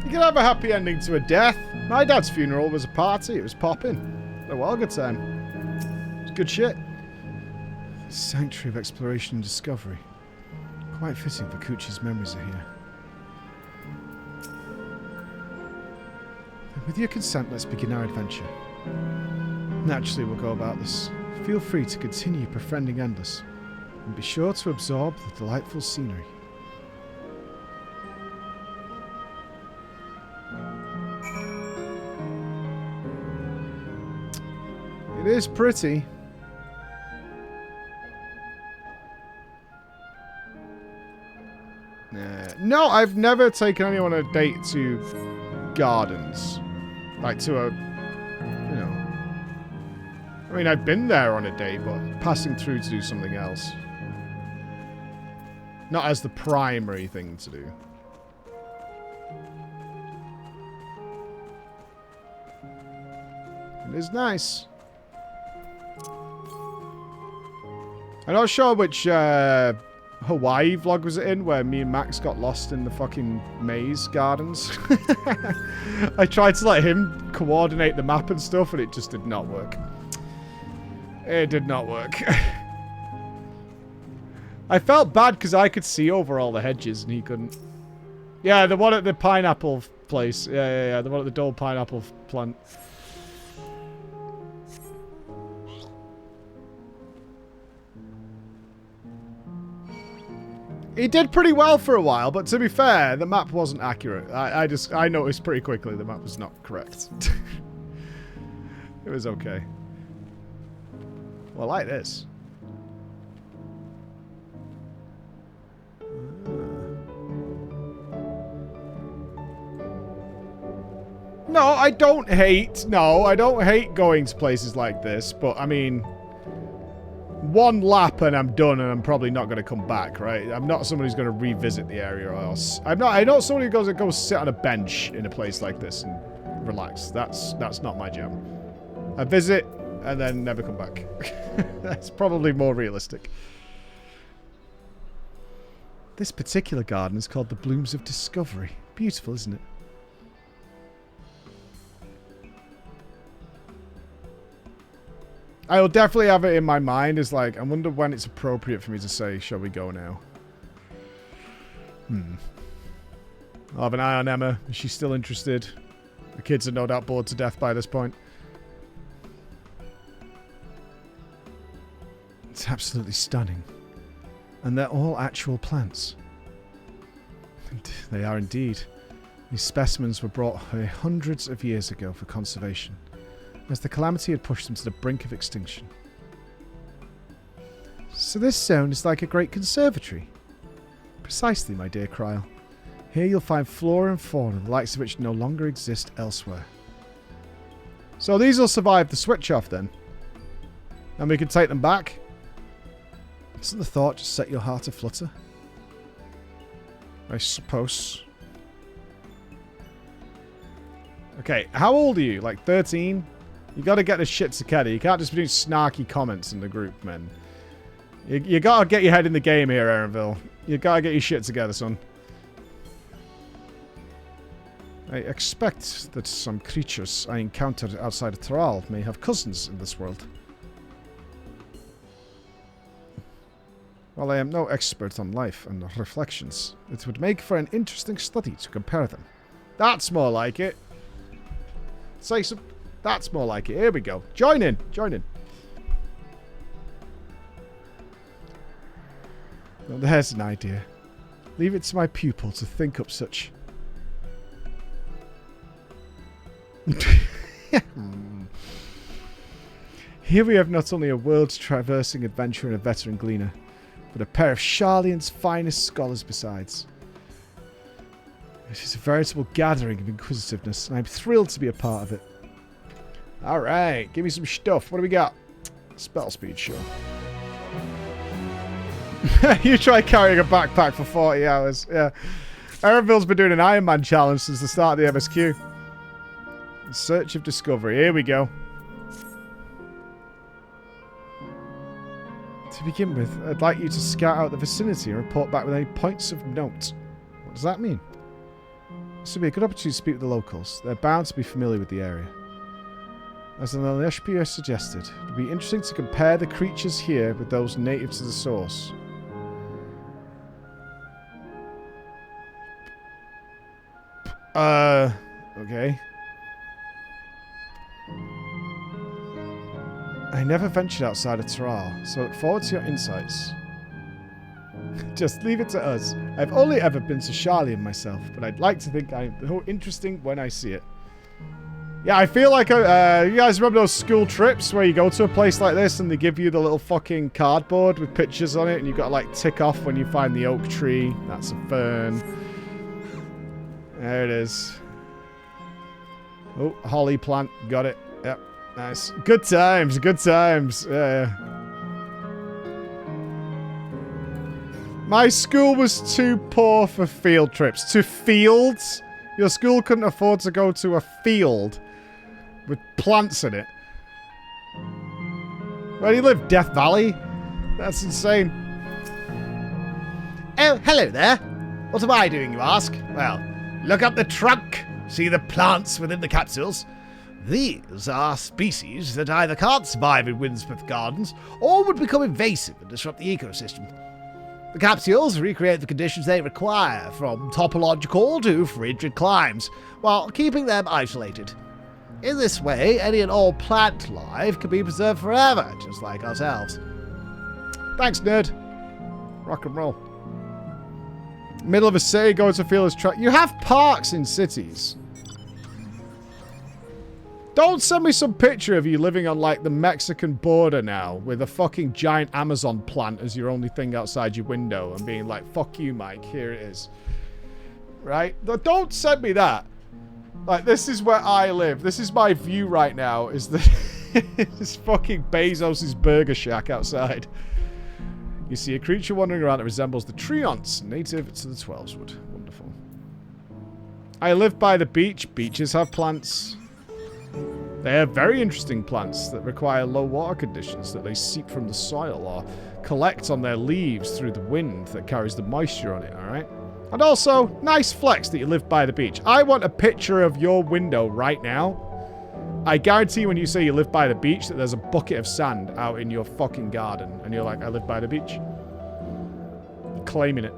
You can have a happy ending to a death. My dad's funeral was a party. It was popping. A well good time. It's good shit. Sanctuary of exploration and discovery. Quite fitting for Coochie's memories are here. With your consent, let's begin our adventure. Naturally, we'll go about this. Feel free to continue befriending Endless, and be sure to absorb the delightful scenery. It is pretty. No, I've never taken anyone on a date to gardens. Like to a, you know. I mean, I've been there on a date, but passing through to do something else. Not as the primary thing to do. It is nice. I'm not sure which Hawaii vlog was it in, where me and Max got lost in the fucking maze gardens. I tried to let him coordinate the map and stuff, and it just did not work. It did not work. I felt bad because I could see over all the hedges and he couldn't. Yeah, the one at the pineapple place. Yeah. The one at the Dole pineapple plant. He did pretty well for a while, but to be fair, the map wasn't accurate. I noticed pretty quickly the map was not correct. It was okay. Well, like this. No, I don't hate going to places like this, but I mean, one lap and I'm done and I'm probably not going to come back, right? I'm not someone who's going to revisit the area or else. I'm not someone who goes to go sit on a bench in a place like this and relax. That's not my jam. I visit and then never come back. That's probably more realistic. This particular garden is called the Blooms of Discovery. Beautiful, isn't it? I will definitely have it in my mind as like, I wonder when it's appropriate for me to say, shall we go now? I'll have an eye on Emma. Is she still interested? The kids are no doubt bored to death by this point. It's absolutely stunning. And they're all actual plants. They are indeed. These specimens were brought here hundreds of years ago for conservation, as the calamity had pushed them to the brink of extinction. So this zone is like a great conservatory. Precisely, my dear Kryl. Here you'll find flora and fauna, the likes of which no longer exist elsewhere. So these will survive the switch off then. And we can take them back. Doesn't the thought just set your heart aflutter? I suppose. Okay, how old are you? Like 13? You gotta get this shit together. You can't just be doing snarky comments in the group, man. You gotta get your head in the game here, Erenville. You gotta get your shit together, son. I expect that some creatures I encountered outside of Thrall may have cousins in this world. While I am no expert on life and reflections, it would make for an interesting study to compare them. That's more like it. Say some... That's more like it. Here we go. Join in. Join in. Well, there's an idea. Leave it to my pupil to think up such... Here we have not only a world-traversing adventurer and a veteran gleaner, but a pair of Sharlayan's finest scholars besides. It is a veritable gathering of inquisitiveness, and I'm thrilled to be a part of it. Alright, give me some stuff. What do we got? Spell speed, sure. You try carrying a backpack for 40 hours. Yeah. Erenville's been doing an Iron Man challenge since the start of the MSQ. In search of discovery. Here we go. To begin with, I'd like you to scout out the vicinity and report back with any points of note. What does that mean? This would be a good opportunity to speak with the locals. They're bound to be familiar with the area. As the Nupss suggested, it would be interesting to compare the creatures here with those native to the source. Okay. I never ventured outside of Thrall, so I look forward to your insights. Just leave it to us. I've only ever been to Sharlayan myself, but I'd like to think I'm interesting when I see it. Yeah, I feel like, you guys remember those school trips where you go to a place like this and they give you the little fucking cardboard with pictures on it and you've got to like tick off when you find the oak tree. That's a fern. There it is. Oh, holly plant. Got it. Yep. Nice. Good times. Good times. Yeah. My school was too poor for field trips. To fields? Your school couldn't afford to go to a field with plants in it. Where do you live? Death Valley? That's insane. Oh, hello there. What am I doing, you ask? Well, look up the trunk. See the plants within the capsules? These are species that either can't survive in Windpath gardens or would become invasive and disrupt the ecosystem. The capsules recreate the conditions they require, from topological to frigid climes, while keeping them isolated. In this way, any and all plant life can be preserved forever, just like ourselves. Thanks, nerd. Rock and roll. Middle of a city, going to feel as track. You have parks in cities. Don't send me some picture of you living on, like, the Mexican border now with a fucking giant Amazon plant as your only thing outside your window and being like, fuck you, Mike, here it is. Right? Don't send me that. Like, this is where I live. This is my view right now, is the this fucking Bezos' burger shack outside. You see a creature wandering around that resembles the treants, native to the Twelveswood. Wonderful. I live by the beach. Beaches have plants. They have very interesting plants that require low water conditions that they seep from the soil or collect on their leaves through the wind that carries the moisture on it, alright? And also, nice flex that you live by the beach. I want a picture of your window right now. I guarantee when you say you live by the beach that there's a bucket of sand out in your fucking garden. And you're like, I live by the beach. You're claiming it.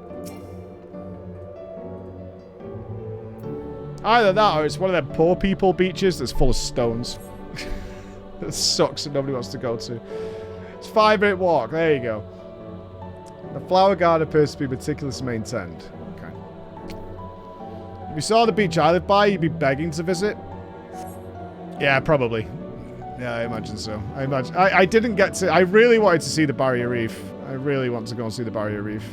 Either that or it's one of them poor people beaches that's full of stones. That sucks and nobody wants to go to. It's a 5-minute walk. There you go. The flower garden appears to be meticulously maintained. Okay. If you saw the beach I live by, you'd be begging to visit. Yeah, probably. Yeah, I imagine so. I didn't get to... I really wanted to see the Barrier Reef. I really want to go and see the Barrier Reef.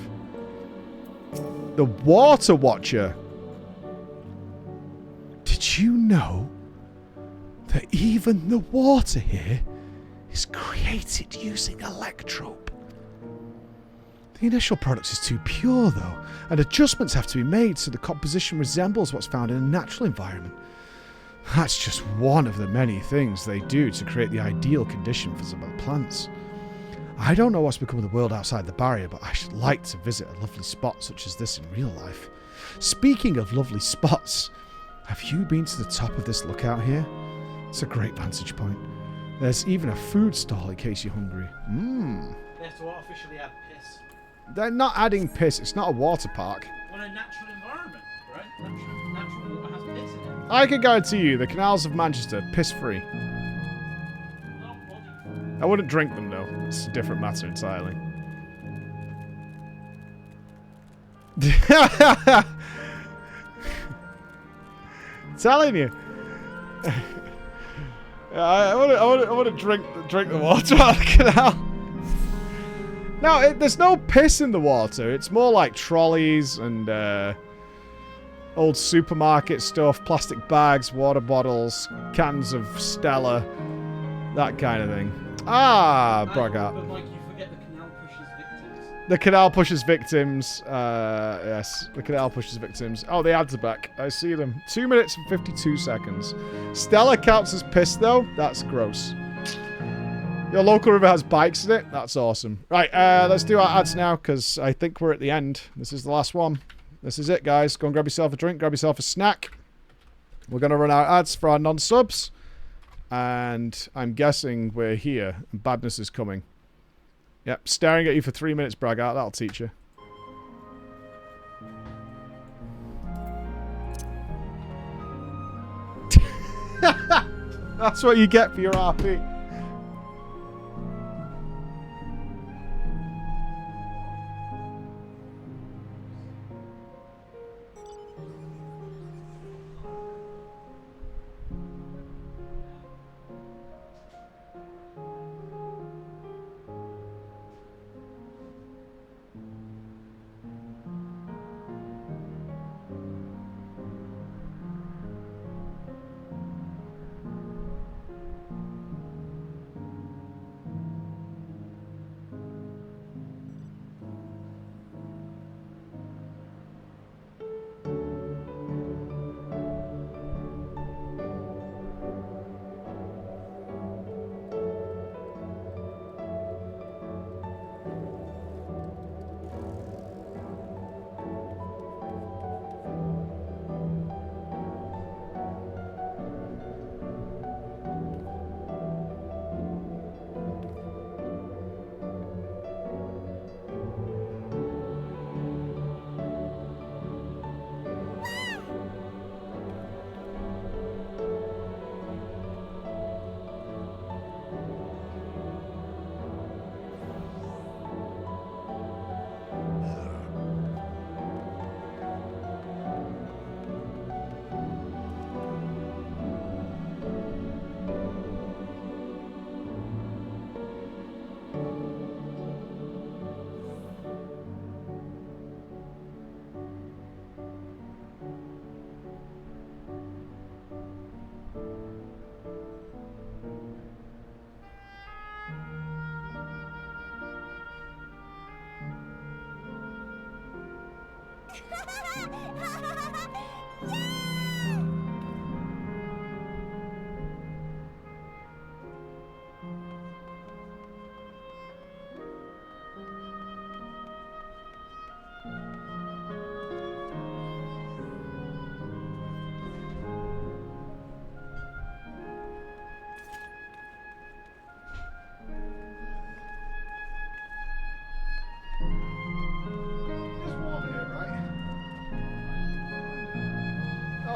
The Water Watcher. Did you know that even the water here is created using electrope? The initial product is too pure, though, and adjustments have to be made so the composition resembles what's found in a natural environment. That's just one of the many things they do to create the ideal condition for some of the plants. I don't know what's become of the world outside the barrier, but I should like to visit a lovely spot such as this in real life. Speaking of lovely spots, have you been to the top of this lookout here? It's a great vantage point. There's even a food stall in case you're hungry. Mmm. They have to artificially add piss. They're not adding piss. It's not a water park. Well, a natural environment, right? Natural water has piss in it. I can guarantee you the canals of Manchester, piss-free. I wouldn't drink them, though. It's a different matter entirely. Telling you. I want to drink the water out of the canal. No, there's no piss in the water. It's more like trolleys and old supermarket stuff, plastic bags, water bottles, cans of Stella, that kind of thing. Ah, Braggart. But like, you forget the canal pushes victims. The canal pushes victims. Yes, the canal pushes victims. Oh, the ads are back. I see them. 2 minutes and 52 seconds. Stella counts as piss, though. That's gross. Your local river has bikes in it. That's awesome. Right, let's do our ads now, because I think we're at the end. This is the last one. This is it, guys. Go and grab yourself a drink. Grab yourself a snack. We're going to run our ads for our non-subs. And I'm guessing we're here. And badness is coming. Yep, staring at you for 3 minutes, Braggart. That'll teach you. That's what you get for your RP.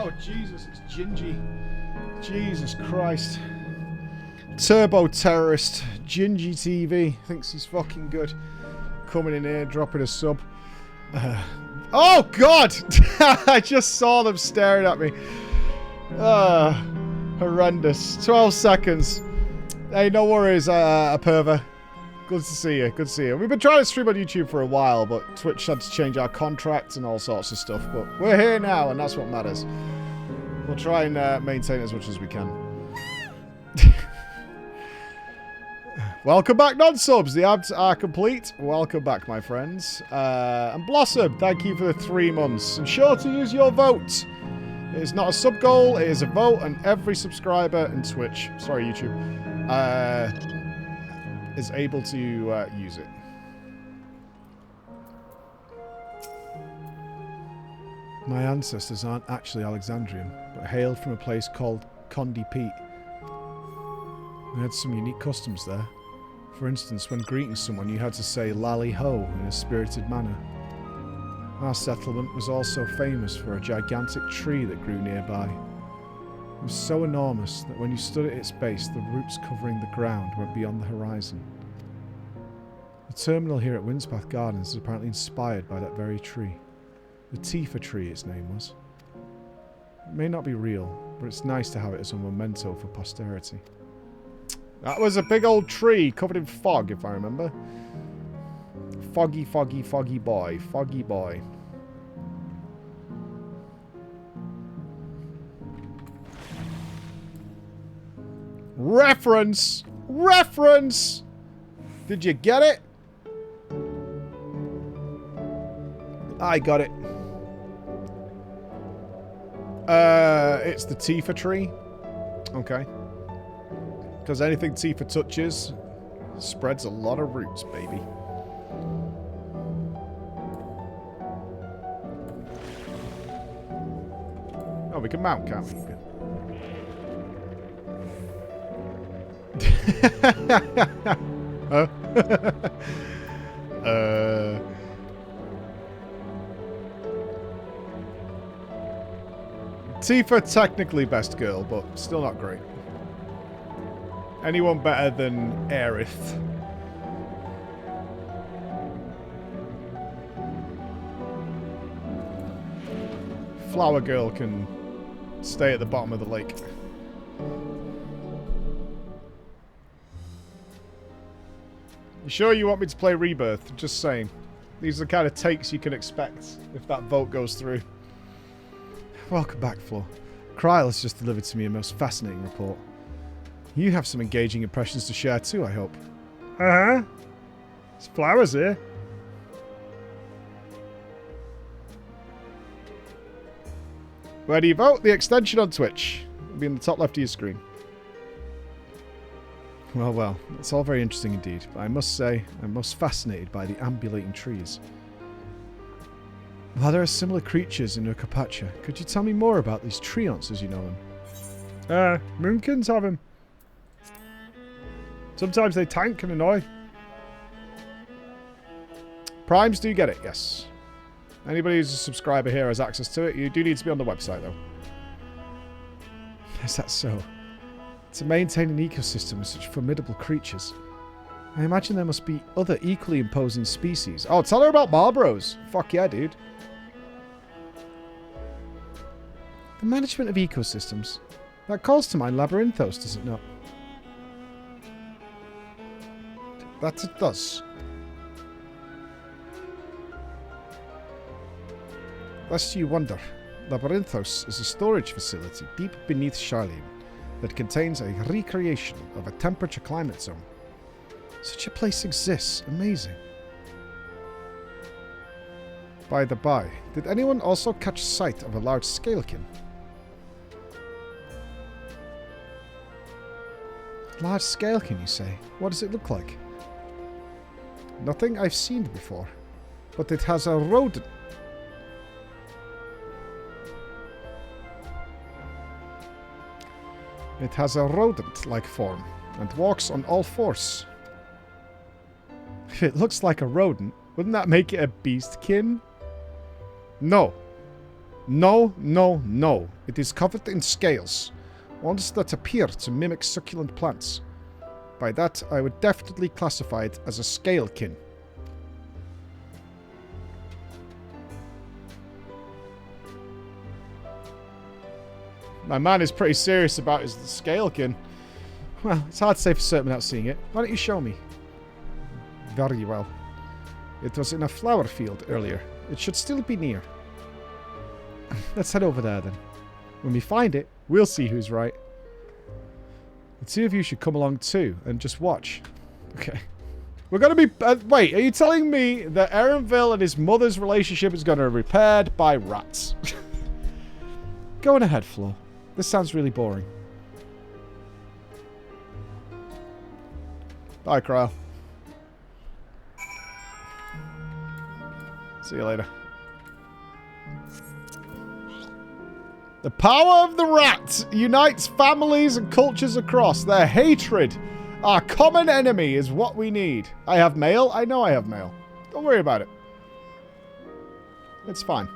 Oh, Jesus, it's Gingy. Jesus Christ. Turbo terrorist. Gingy TV. Thinks he's fucking good. Coming in here, dropping a sub. Oh, God! I just saw them staring at me. Horrendous. 12 seconds. Hey, no worries, Aperva. Good to see you. Good to see you. We've been trying to stream on YouTube for a while, but Twitch had to change our contract and all sorts of stuff. But we're here now, and that's what matters. We'll try and maintain as much as we can. Welcome back, non-subs. The ads are complete. Welcome back, my friends. And Blossom, thank you for the 3 months. And sure to use your vote. It is not a sub goal, it is a vote, and every subscriber in Twitch, sorry, YouTube, is able to use it. My ancestors aren't actually Alexandrian, but hailed from a place called Condi Peak. They had some unique customs there. For instance, when greeting someone, you had to say "Lally Ho" in a spirited manner. Our settlement was also famous for a gigantic tree that grew nearby. It was so enormous that when you stood at its base, the roots covering the ground went beyond the horizon. The terminal here at Windpath Gardens is apparently inspired by that very tree. The Tifa tree, its name was. It may not be real, but it's nice to have it as a memento for posterity. That was a big old tree covered in fog, if I remember. Foggy, foggy, foggy boy. Foggy boy. Reference! Reference! Did you get it? I got it. It's the Tifa tree. Okay. Because anything Tifa touches spreads a lot of roots, baby. Oh, we can mount, can't we? Huh? Tifa technically best girl, but still not great. Anyone better than Aerith? Flower Girl can stay at the bottom of the lake. You sure you want me to play Rebirth? Just saying. These are the kind of takes you can expect if that vote goes through. Welcome back, Flo. Kryl has just delivered to me a most fascinating report. You have some engaging impressions to share too, I hope. Uh-huh. There's flowers here. Where do you vote? The extension on Twitch. It'll be in the top left of your screen. Well, well. It's all very interesting indeed, but I must say, I'm most fascinated by the ambulating trees. While there are similar creatures in Ukapacha, could you tell me more about these treants as you know them? Moonkins have them. Sometimes they tank and annoy. Primes do get it, yes. Anybody who's a subscriber here has access to it. You do need to be on the website, though. Is that so? To maintain an ecosystem with such formidable creatures, I imagine there must be other equally imposing species. Oh, tell her about Marlboros. Fuck yeah, dude. The management of ecosystems. That calls to mind Labyrinthos, does it not? That it does. Lest you wonder, Labyrinthos is a storage facility deep beneath Charlene that contains a recreation of a temperature climate zone. Such a place exists. Amazing. By the by, did anyone also catch sight of a large scalekin? Large scalekin, you say? What does it look like? Nothing I've seen before. But it has a rodent. It has a rodent-like form and walks on all fours. If it looks like a rodent, wouldn't that make it a beastkin? No. No, no, no. It is covered in scales. Ones that appear to mimic succulent plants. By that, I would definitely classify it as a scalekin. My man is pretty serious about his scalekin. Well, it's hard to say for certain without seeing it. Why don't you show me? Very well. It was in a flower field earlier. It should still be near. Let's head over there then. When we find it, we'll see who's right. The two of you should come along too and just watch. Okay. We're going to be... wait, are you telling me that Erenville and his mother's relationship is going to be repaired by rats? Go on ahead, Flo. This sounds really boring. Bye, Crow. See you later. The power of the rat unites families and cultures across. Their hatred, our common enemy, is what we need. I have mail. I know I have mail. Don't worry about it. It's fine.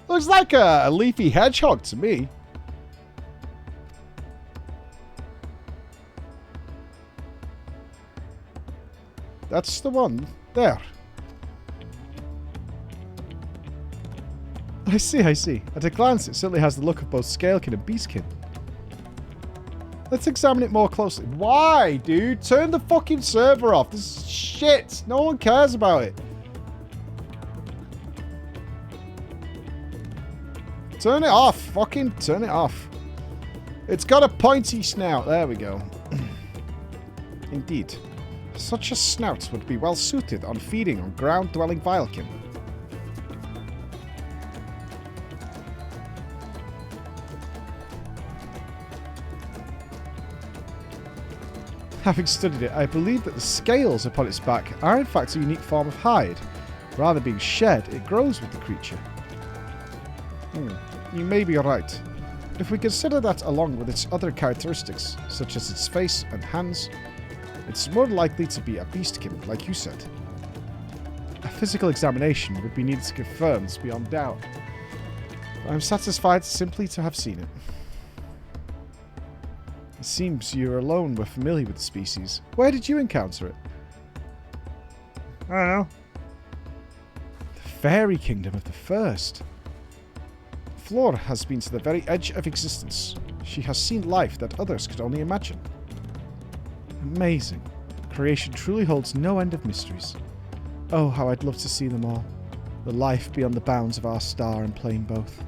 Looks like a leafy hedgehog to me. That's the one. There. I see, I see. At a glance, it certainly has the look of both Scalekin and Beastkin. Let's examine it more closely. Why, dude? Turn the fucking server off. This is shit. No one cares about it. Turn it off. Fucking turn it off. It's got a pointy snout. There we go. Indeed. Such a snout would be well suited on feeding on ground-dwelling Vilekin. Having studied it, I believe that the scales upon its back are in fact a unique form of hide. Rather than being shed, it grows with the creature. You may be right. If we consider that along with its other characteristics, such as its face and hands, it's more likely to be a beastkin, like you said. A physical examination would be needed to confirm this beyond doubt. But I'm satisfied simply to have seen it. It seems you alone were familiar with the species. Where did you encounter it? I don't know. The fairy kingdom of the first. Flora has been to the very edge of existence. She has seen life that others could only imagine. Amazing. Creation truly holds no end of mysteries. Oh, how I'd love to see them all. The life beyond the bounds of our star and plane both.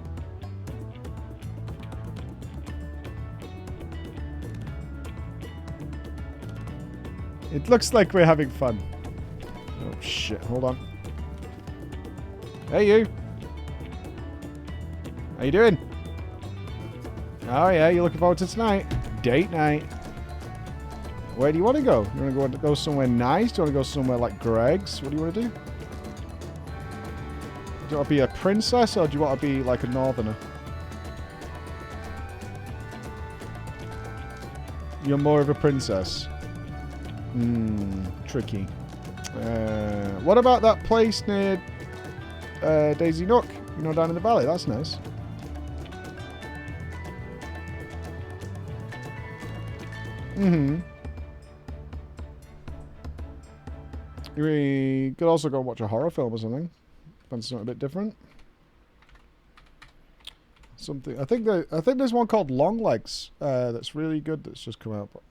It looks like we're having fun. Oh shit, hold on. Hey you! How you doing? Oh yeah, you looking forward to tonight? Date night. Where do you want to go? You want to go somewhere nice? Do you want to go somewhere like Greg's? What do you want to do? Do you want to be a princess or do you want to be like a northerner? You're more of a princess. Tricky. What about that place near Daisy Nook? You know, down in the valley. That's nice. We could also go watch a horror film or something. Find something a bit different. something. I think there's one called Longlegs that's really good that's just come out. But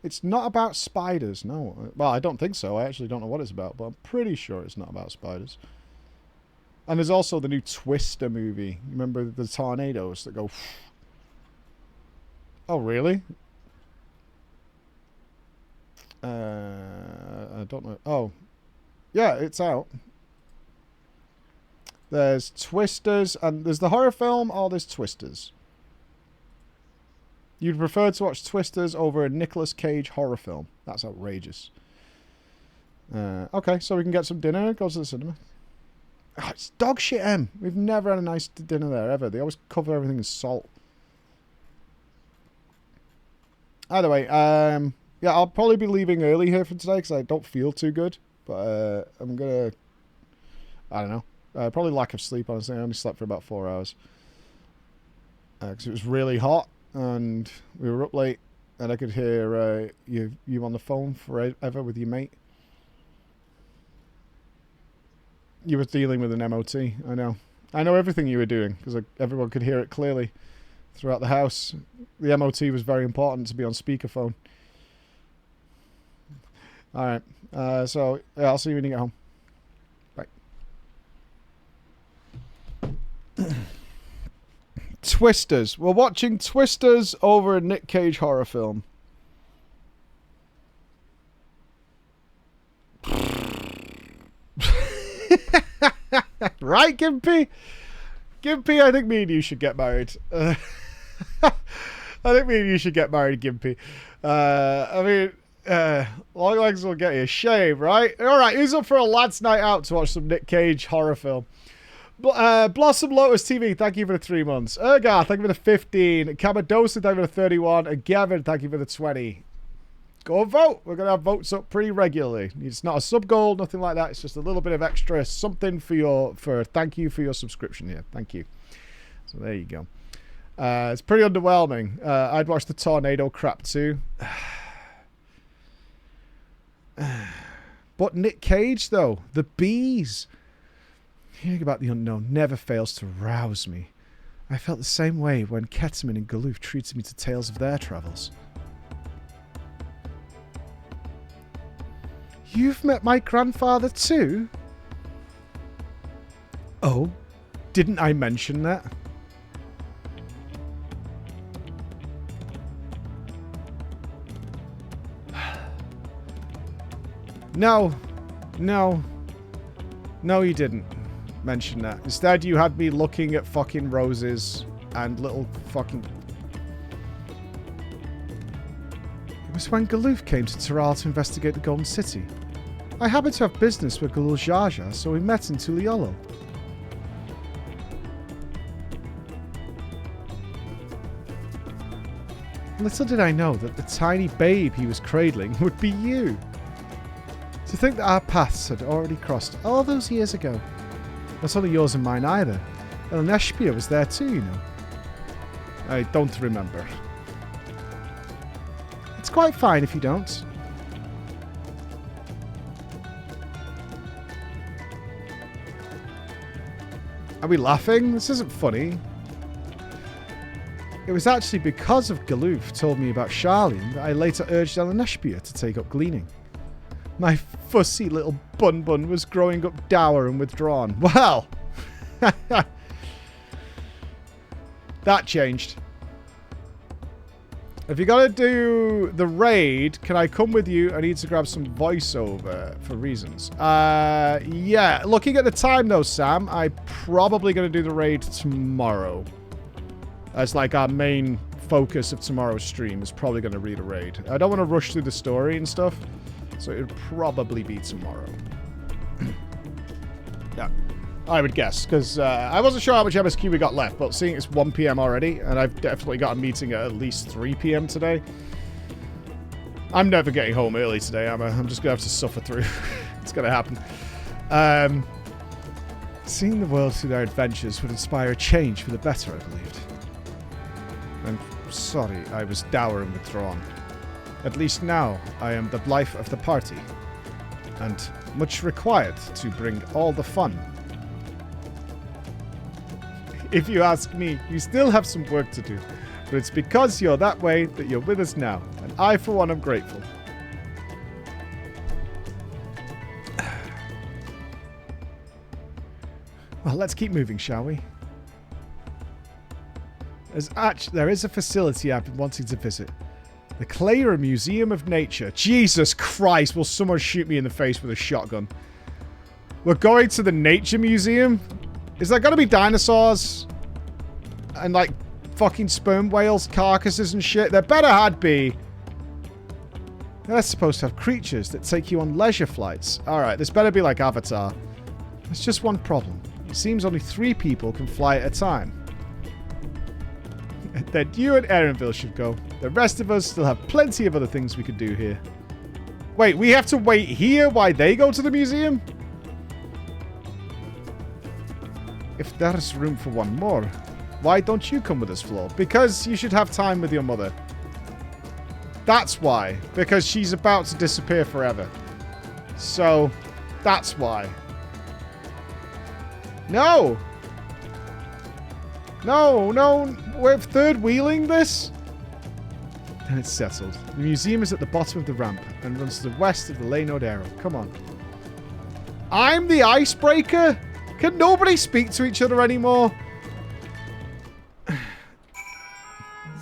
it's not about spiders, no. Well, I don't think so. I actually don't know what it's about, but I'm pretty sure it's not about spiders. And there's also the new Twister movie. Remember the tornadoes that go... Oh, really? I don't know. Oh. Yeah, it's out. There's Twisters, and there's the horror film, or there's Twisters. You'd prefer to watch Twisters over a Nicolas Cage horror film. That's outrageous. Okay, so we can get some dinner and go to the cinema. Oh, it's dog shit, Em. We've never had a nice dinner there, ever. They always cover everything in salt. Either way, yeah, I'll probably be leaving early here for today because I don't feel too good. But I'm going to... I don't know. Probably lack of sleep, honestly. I only slept for about 4 hours. Because it was really hot. And we were up late. And I could hear you on the phone forever with your mate. You were dealing with an MOT. I know. I know everything you were doing. Because everyone could hear it clearly throughout the house. The MOT was very important to be on speakerphone. Alright. So, yeah, I'll see you when you get home. Bye. Twisters. We're watching Twisters over a Nick Cage horror film. Right, Gimpy? Gimpy, I think me and you should get married. I think me and you should get married, Gimpy. I mean, Longlegs will get you. Shame, right? Alright, who's up for a lad's night out to watch some Nick Cage horror film? Blossom Lotus TV, thank you for the 3 months. Ergar, thank you for the 15. Camadosa, thank you for the 31. And Gavin, thank you for the 20. Go and vote. We're going to have votes up pretty regularly. It's not a sub goal, nothing like that. It's just a little bit of extra something for thank you for your subscription here. Thank you. So there you go. It's pretty underwhelming. I'd watch the tornado crap too. But Nick Cage, though, the bees. Hearing about the unknown never fails to rouse me. I felt the same way when Ketamine and Galoof treated me to tales of their travels. You've met my grandfather too? Oh, didn't I mention that? No, you didn't mention that. Instead, you had me looking at fucking roses and little fucking... It was when Galoof came to Taral to investigate the Golden City. I happened to have business with Galul Jaja, so we met in Tuliolo. Little did I know that the tiny babe he was cradling would be you. To think that our paths had already crossed all those years ago. Not only yours and mine either. Elneshpia was there too, you know. I don't remember. It's quite fine if you don't. Are we laughing? This isn't funny. It was actually because of Galoof told me about Charlene that I later urged Elneshpia to take up gleaning. My fussy little bun was growing up dour and withdrawn. Well, that changed. If you're going to do the raid, can I come with you? I need to grab some voiceover for reasons. Yeah, looking at the time though, Sam, I'm probably going to do the raid tomorrow. As like our main focus of tomorrow's stream is probably going to read a raid. I don't want to rush through the story and stuff. So it would probably be tomorrow. Yeah, I would guess. Because I wasn't sure how much MSQ we got left. But seeing it's 1 PM already, and I've definitely got a meeting at least 3 PM today. I'm never getting home early today, am I? I'm just going to have to suffer through. It's going to happen. Seeing the world through their adventures would inspire a change for the better, I believed. I'm sorry I was dour and withdrawn. At least now, I am the life of the party, and much required to bring all the fun. if you ask me. You still have some work to do. But it's because you're that way that you're with us now. And I, for one, am grateful. Well, let's keep moving, shall we? There is a facility I've been wanting to visit. The Glamour Museum of Nature. Jesus Christ, will someone shoot me in the face with a shotgun? We're going to the Nature Museum? Is there going to be dinosaurs? And like fucking sperm whales, carcasses and shit? There better had be. They're supposed to have creatures that take you on leisure flights. Alright, this better be like Avatar. There's just one problem. It seems only 3 people can fly at a time. Then you and Erinville should go. The rest of us still have plenty of other things we could do here. Wait, we have to wait here while they go to the museum? If there's room for one more, why don't you come with us, Flo? Because you should have time with your mother. That's why. Because she's about to disappear forever. So, that's why. No! No, no, we're third wheeling this? Then it's settled. The museum is at the bottom of the ramp and runs to the west of the Laynode Arrow. Come on. I'm the icebreaker? Can nobody speak to each other anymore?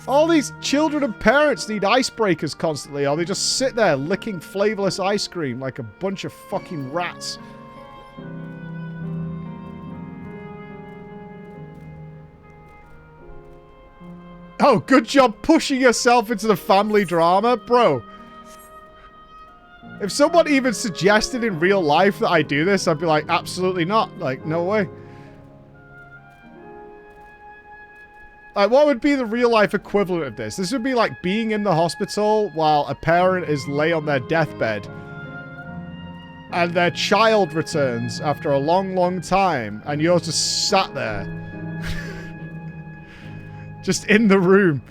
All these children and parents need icebreakers constantly, or they just sit there licking flavorless ice cream like a bunch of fucking rats. Oh, good job pushing yourself into the family drama, bro. If someone even suggested in real life that I do this, I'd be like, absolutely not. Like, no way. Like, what would be the real life equivalent of this? This would be like being in the hospital while a parent is lay on their deathbed. And their child returns after a long, long time. And you're just sat there. Just in the room.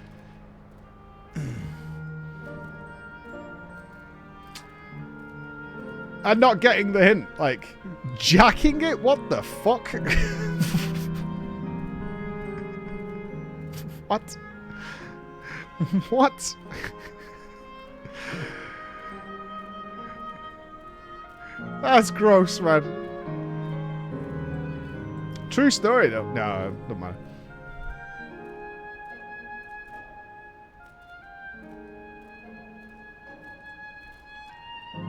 And not getting the hint. Like, jacking it? What the fuck? What? What? That's gross, man. True story, though. No, don't matter.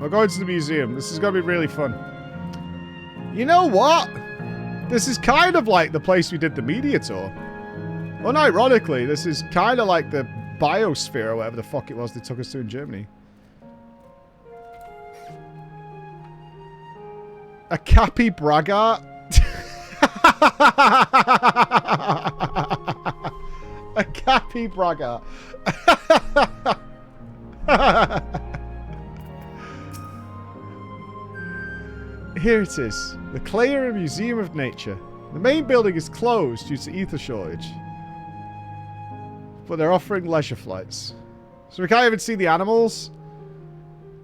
We're going to the museum. This is going to be really fun. You know what? This is kind of like the place we did the media tour. Unironically, this is kind of like the biosphere or whatever the fuck it was they took us to in Germany. A Cappy Braggart? A Cappy Braggart. Here it is. The Glamour Museum of Nature. The main building is closed due to ether shortage. But they're offering leisure flights. So we can't even see the animals.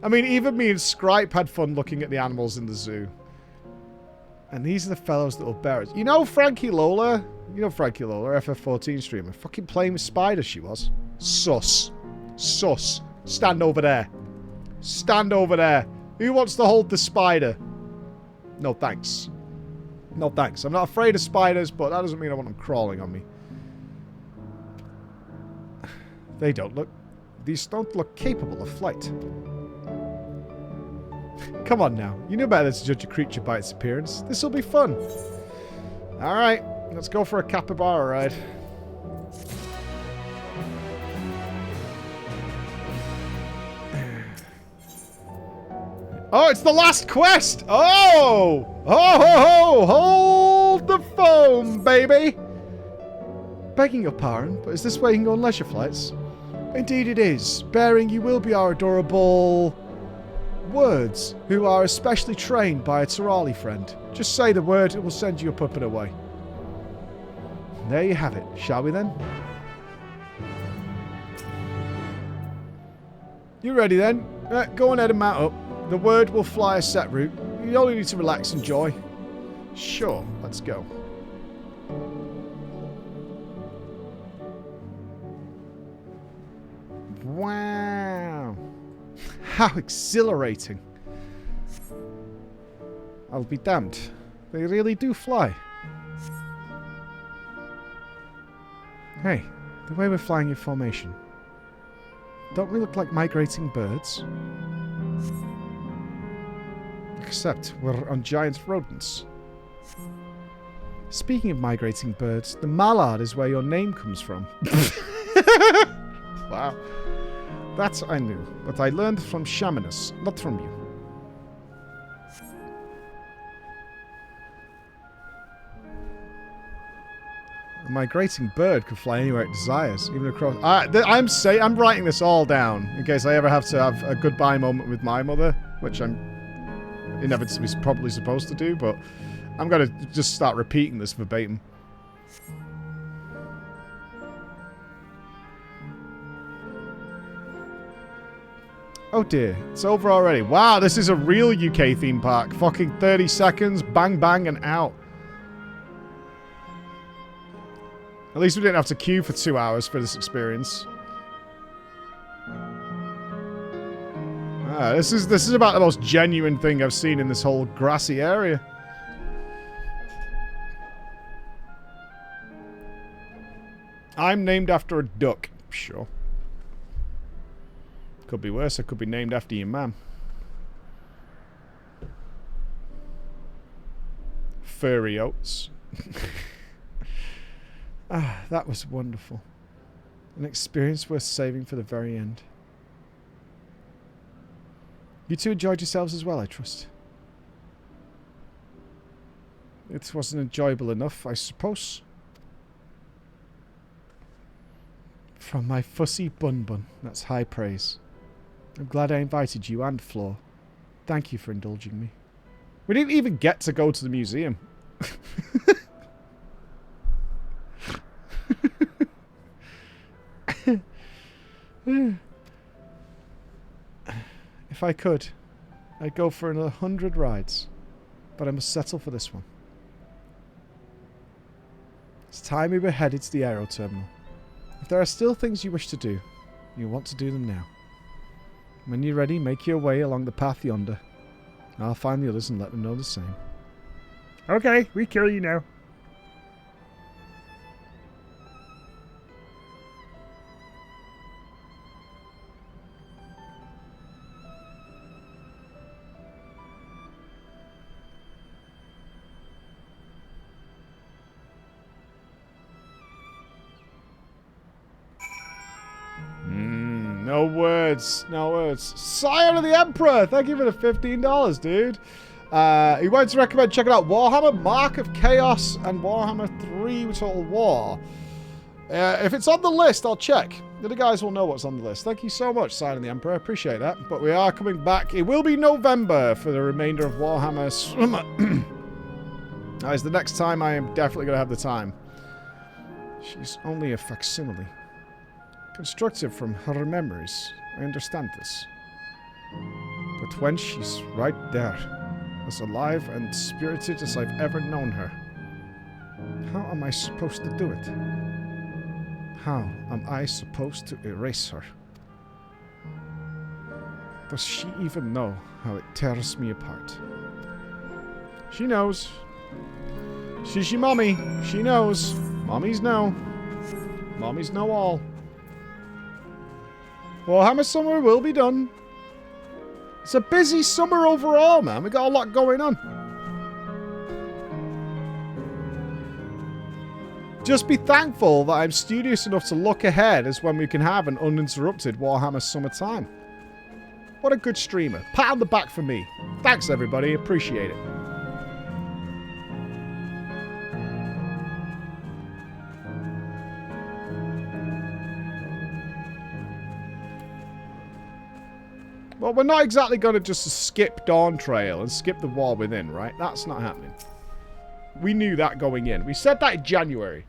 I mean, even me and Scripe had fun looking at the animals in the zoo. And these are the fellows that will bear us. You know Frankie Lola? You know Frankie Lola, FF14 streamer. Fucking playing with spiders she was. Sus. Sus. Stand over there. Stand over there. Who wants to hold the spider? No thanks. No thanks. I'm not afraid of spiders, but that doesn't mean I want them crawling on me. They don't look... These don't look capable of flight. Come on now. You know better than to judge a creature by its appearance. This will be fun. Alright. Let's go for a capybara ride. Oh, it's the last quest! Oh! Oh, ho, ho! Hold the phone, baby! Begging your pardon, but is this where you can go on leisure flights? Indeed it is. Bearing you will be our adorable... words, who are especially trained by a Terali friend. Just say the word and we'll send you a puppet away. There you have it. Shall we then? You ready then? Go on ahead and mount up. The word will fly a set route. You only need to relax and enjoy. Sure, let's go. Wow. How exhilarating. I'll be damned. They really do fly. Hey, the way we're flying in formation. Don't we look like migrating birds? Except we're on giant rodents. Speaking of migrating birds, the mallard is where your name comes from. Wow. That I knew, but I learned from Shamanus, not from you. A migrating bird could fly anywhere it desires, even across... I'm writing this all down, in case I ever have to have a goodbye moment with my mother, which I'm inevitably probably supposed to do, but I'm going to just start repeating this verbatim. Oh dear, it's over already. Wow, this is a real UK theme park. Fucking 30 seconds, bang bang and out. At least we didn't have to queue for 2 hours for this experience. This is about the most genuine thing I've seen in this whole grassy area. I'm named after a duck. Sure. Could be worse. I could be named after your mum. Furry oats. That was wonderful. An experience worth saving for the very end. You two enjoyed yourselves as well, I trust. It wasn't enjoyable enough, I suppose. From my fussy bun-bun, that's high praise. I'm glad I invited you and Flor. Thank you for indulging me. We didn't even get to go to the museum. If I could, I'd go for another 100 rides, but I must settle for this one. It's time we were headed to the aero terminal. If there are still things you wish to do, you'll want to do them now. When you're ready, make your way along the path yonder. I'll find the others and let them know the same. Okay, we kill you now. No words. No words. Scion of the Emperor! Thank you for the $15, dude. He wanted to recommend checking out Warhammer, Mark of Chaos, and Warhammer 3 Total War. If it's on the list, I'll check. The other guys will know what's on the list. Thank you so much, Scion of the Emperor. I appreciate that. But we are coming back. It will be November for the remainder of Warhammer Summer. That is the next time I am definitely going to have the time. She's only a facsimile. Constructive from her memories. I understand this. But when she's right there, as alive and spirited as I've ever known her, how am I supposed to do it? How am I supposed to erase her? Does she even know how it tears me apart? She knows. She's your mommy. She knows. Mommies know. Mommies know all. Warhammer Summer will be done. It's a busy summer overall, man. We got a lot going on. Just be thankful that I'm studious enough to look ahead as when we can have an uninterrupted Warhammer summertime. What a good streamer. Pat on the back for me. Thanks, everybody. Appreciate it. Well, we're not exactly going to just skip Dawntrail and skip the War Within, right? That's not happening. We knew that going in. We said that in January.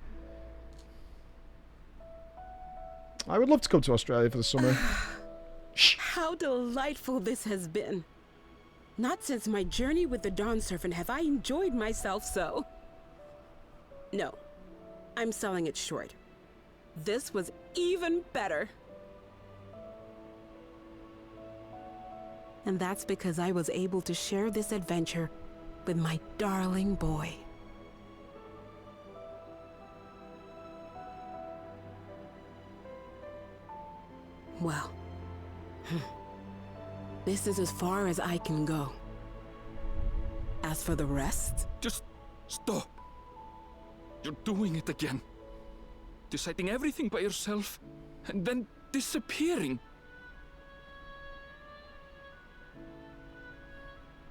I would love to come to Australia for the summer. How delightful this has been. Not since my journey with the Dawn Serpent have I enjoyed myself so. No, I'm selling it short. This was even better. And that's because I was able to share this adventure with my darling boy. Well, this is as far as I can go. As for the rest... Just stop. You're doing it again. Deciding everything by yourself, and then disappearing.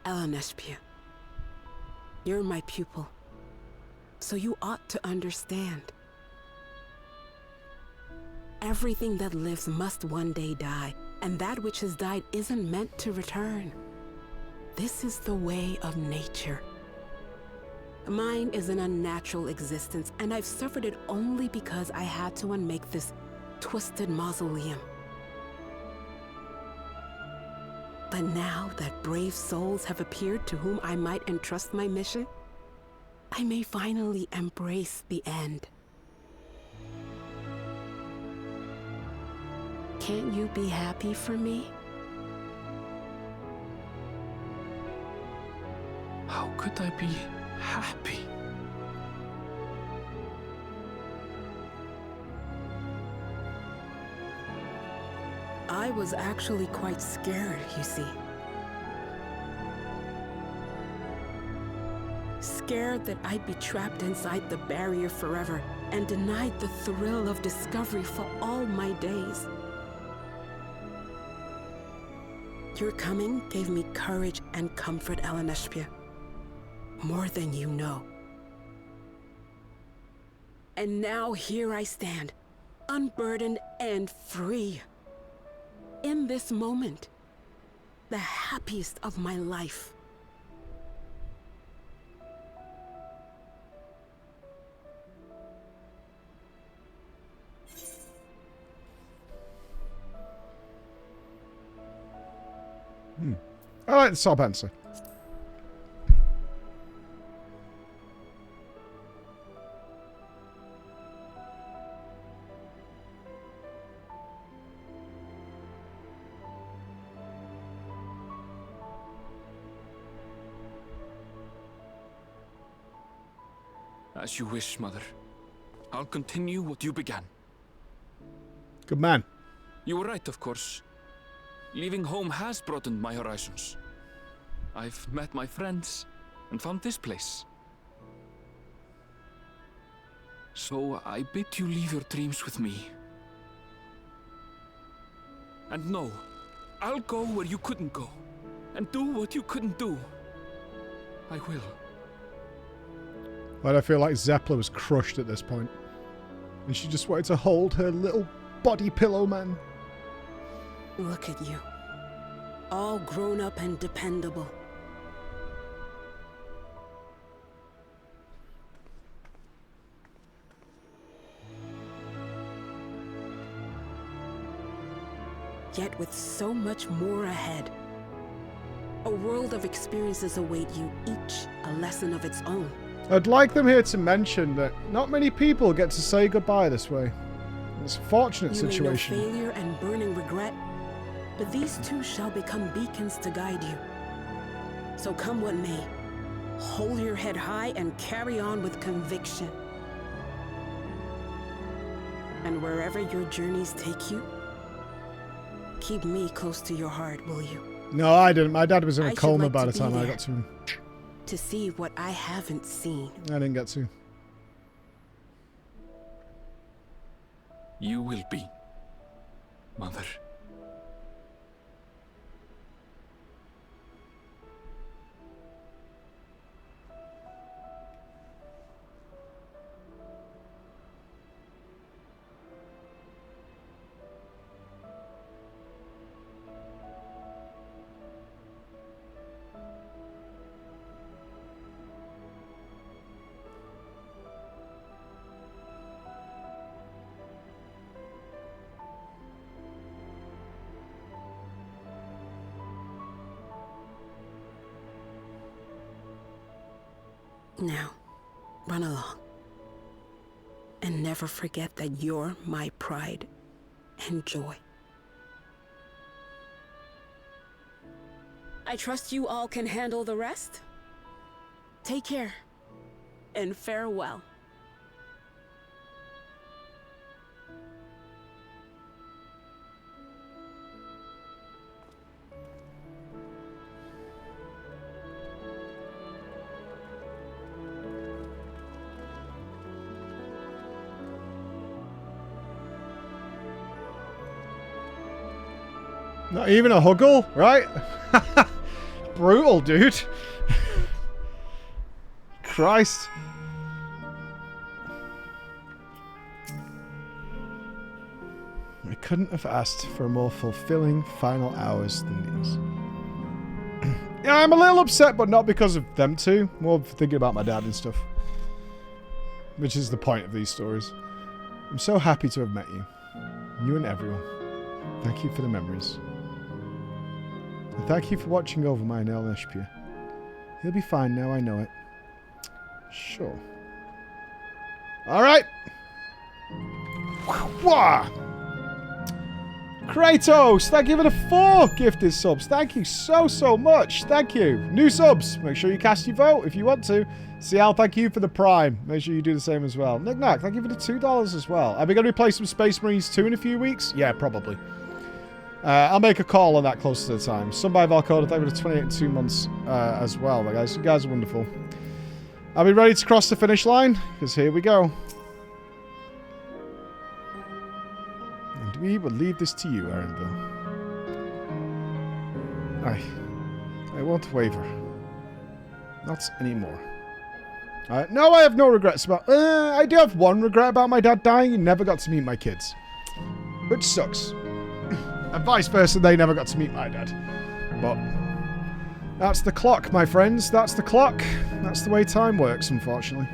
Elaneshpia, you're my pupil, so you ought to understand. Everything that lives must one day die, and that which has died isn't meant to return. This is the way of nature. Mine is an unnatural existence, and I've suffered it only because I had to unmake this twisted mausoleum. But now that brave souls have appeared to whom I might entrust my mission, I may finally embrace the end. Can't you be happy for me? How could I be happy? I was actually quite scared, you see. Scared that I'd be trapped inside the barrier forever and denied the thrill of discovery for all my days. Your coming gave me courage and comfort, Elaneshpia. More than you know. And now here I stand, unburdened and free. In this moment, the happiest of my life. I like the top answer. As you wish, Mother. I'll continue what you began. Good man. You were right, of course. Leaving home has broadened my horizons. I've met my friends and found this place. So I bid you leave your dreams with me. And no, I'll go where you couldn't go, and do what you couldn't do. I will. But I feel like Zeppler was crushed at this point. And she just wanted to hold her little body pillow man. Look at you. All grown up and dependable. Yet with so much more ahead. A world of experiences await you, each a lesson of its own. I'd like them here to mention that not many people get to say goodbye this way. It's a fortunate situation. You may know failure and burning regret, but these two shall become beacons to guide you. So come what may, hold your head high and carry on with conviction. And wherever your journeys take you, keep me close to your heart, will you? No, I didn't. My dad was in a I should coma like by to the be time I there. got to him. To see what I haven't seen. I didn't get to. You will be, Mother. Now, run along. And never forget that you're my pride and joy. I trust you all can handle the rest. Take care, and farewell. Not even a huggle, right? Brutal, dude. Christ. I couldn't have asked for more fulfilling final hours than these. Yeah, I'm a little upset, but not because of them two. More thinking about my dad and stuff. Which is the point of these stories. I'm so happy to have met you. You and everyone. Thank you for the memories. And thank you for watching over my LNHP. He'll be fine now, I know it. Sure. Alright. Kratos, thank you for the 4 gifted subs. Thank you so much. Thank you. New subs. Make sure you cast your vote if you want to. Cial, thank you for the Prime. Make sure you do the same as well. Knick-Knack, thank you for the $2 as well. Are we going to play some Space Marines 2 in a few weeks? Yeah, probably. I'll make a call on that closer to the time. Some by Valcoda, thank you for the 28 and 2 months as well. Guys. You guys are wonderful. Are we ready to cross the finish line? Because here we go. And we will leave this to you, Aaronville. I won't waver. Not anymore. No, I have no regrets about... I do have one regret about my dad dying. He never got to meet my kids. Which sucks. And vice versa, they never got to meet my dad. But that's the clock, my friends. That's the clock. That's the way time works, unfortunately.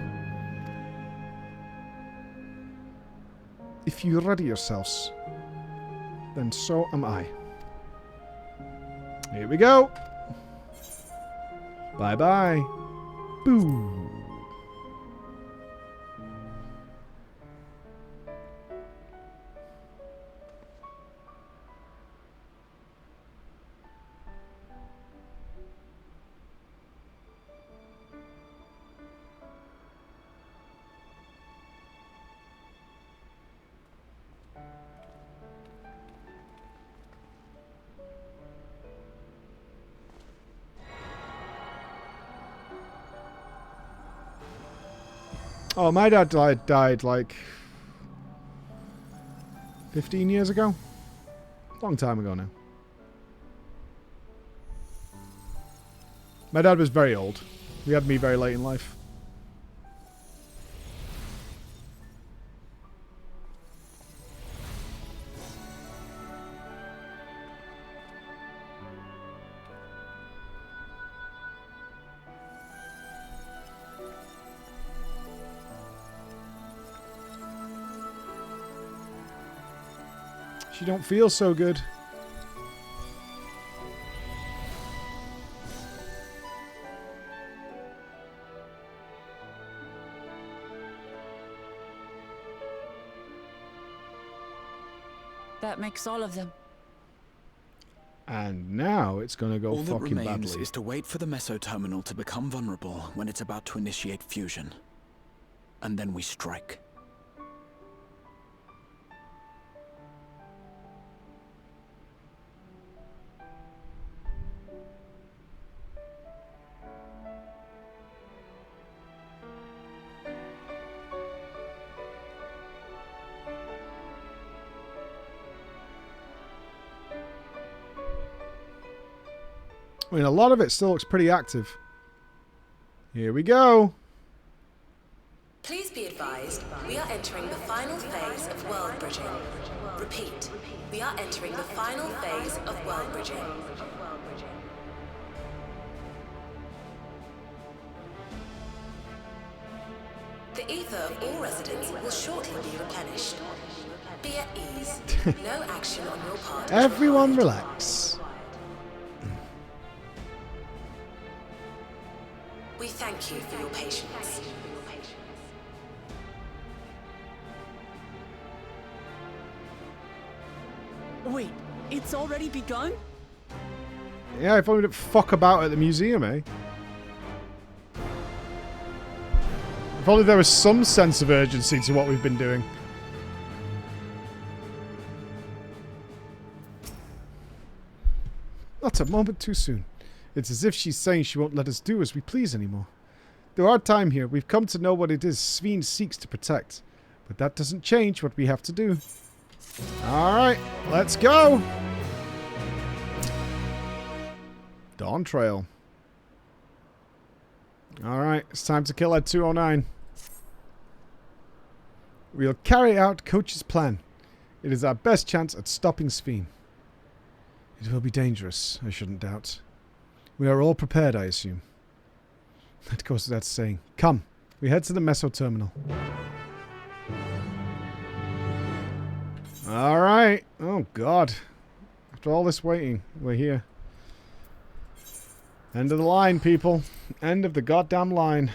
If you ready yourselves, then so am I. Here we go. Bye-bye. Boo. Oh, my dad died like 15 years ago. Long time ago now. My dad was very old. He had me very late in life. She don't feel so good. That makes all of them. And now it's gonna go all that fucking remains badly. is to wait for the meso terminal to become vulnerable when it's about to initiate fusion. And then we strike. I mean, a lot of it still looks pretty active. Here we go. Please be advised, we are entering the final phase of world bridging. Repeat, we are entering the final phase of world bridging. The ether of all residents will shortly be replenished. Be at ease. No action on your part. Everyone relax. We thank you for your patience. Wait, it's already begun? Yeah, if only we didn't fuck about at the museum, eh? If only there was some sense of urgency to what we've been doing. Not a moment too soon. It's as if she's saying she won't let us do as we please anymore. Through our time here, we've come to know what it is Sveen seeks to protect. But that doesn't change what we have to do. Alright, let's go! Dawntrail. Alright, it's time to kill Ed 209. We'll carry out Coach's plan. It is our best chance at stopping Sveen. It will be dangerous, I shouldn't doubt. We are all prepared, I assume. That goes without saying. Come, we head to the Meso terminal. Alright. Oh, God. After all this waiting, we're here. End of the line, people. End of the goddamn line.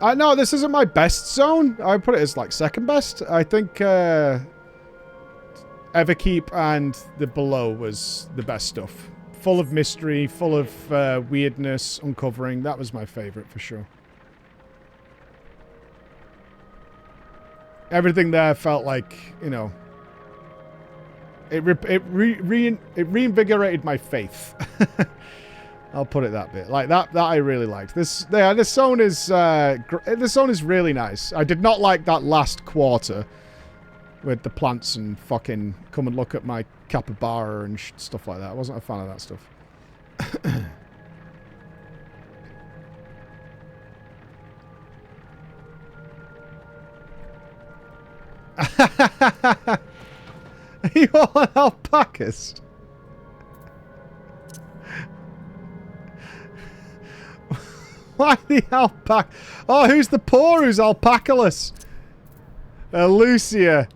No, this isn't my best zone. I would put it as, like, second best. I think, Everkeep and the Below was the best stuff. Full of mystery, full of weirdness, uncovering. That was my favourite, for sure. Everything there felt like, you know... It reinvigorated my faith. I'll put it that bit. Like, that I really liked. This zone is... this zone is really nice. I did not like that last quarter with the plants and fucking come and look at my capybara and stuff like that. I wasn't a fan of that stuff. Are you all an alpacas? Why the alpaca? Oh, who's the poor who's alpacaless? Lucia.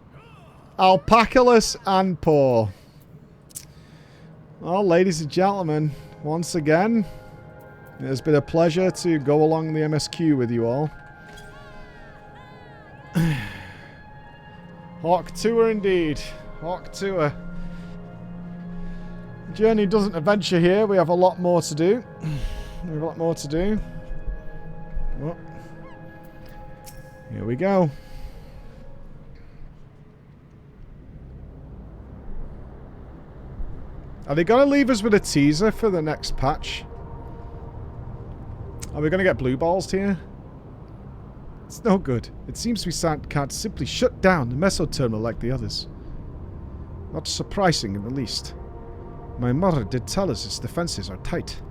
Alpacaless and poor. Well, ladies and gentlemen, once again, it has been a pleasure to go along the MSQ with you all. Hawk Tour indeed. Hawk Tour. The journey doesn't adventure here. We have a lot more to do. We have a lot more to do. Well, here we go. Are they going to leave us with a teaser for the next patch? Are we going to get blue balls here? It's no good. It seems we can't simply shut down the Meso terminal like the others. Not surprising in the least. My mother did tell us its defenses are tight.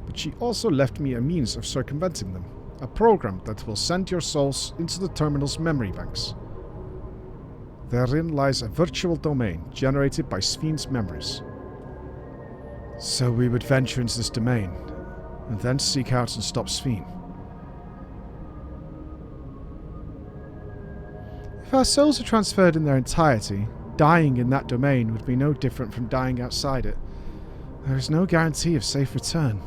But she also left me a means of circumventing them. A program that will send your souls into the terminal's memory banks. Therein lies a virtual domain generated by Sveen's memories. So we would venture into this domain, and then seek out and stop Sveen. If our souls are transferred in their entirety, dying in that domain would be no different from dying outside it. There is no guarantee of safe return.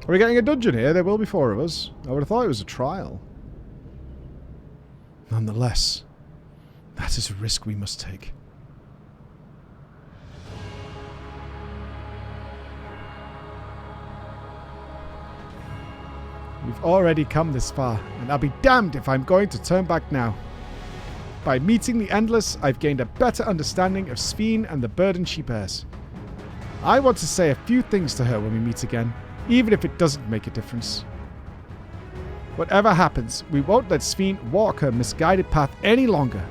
Are we getting a dungeon here? There will be 4 of us. I would have thought it was a trial. Nonetheless, that is a risk we must take. We've already come this far, and I'll be damned if I'm going to turn back now. By meeting the Endless, I've gained a better understanding of Sveen and the burden she bears. I want to say a few things to her when we meet again, even if it doesn't make a difference. Whatever happens, we won't let Sveen walk her misguided path any longer.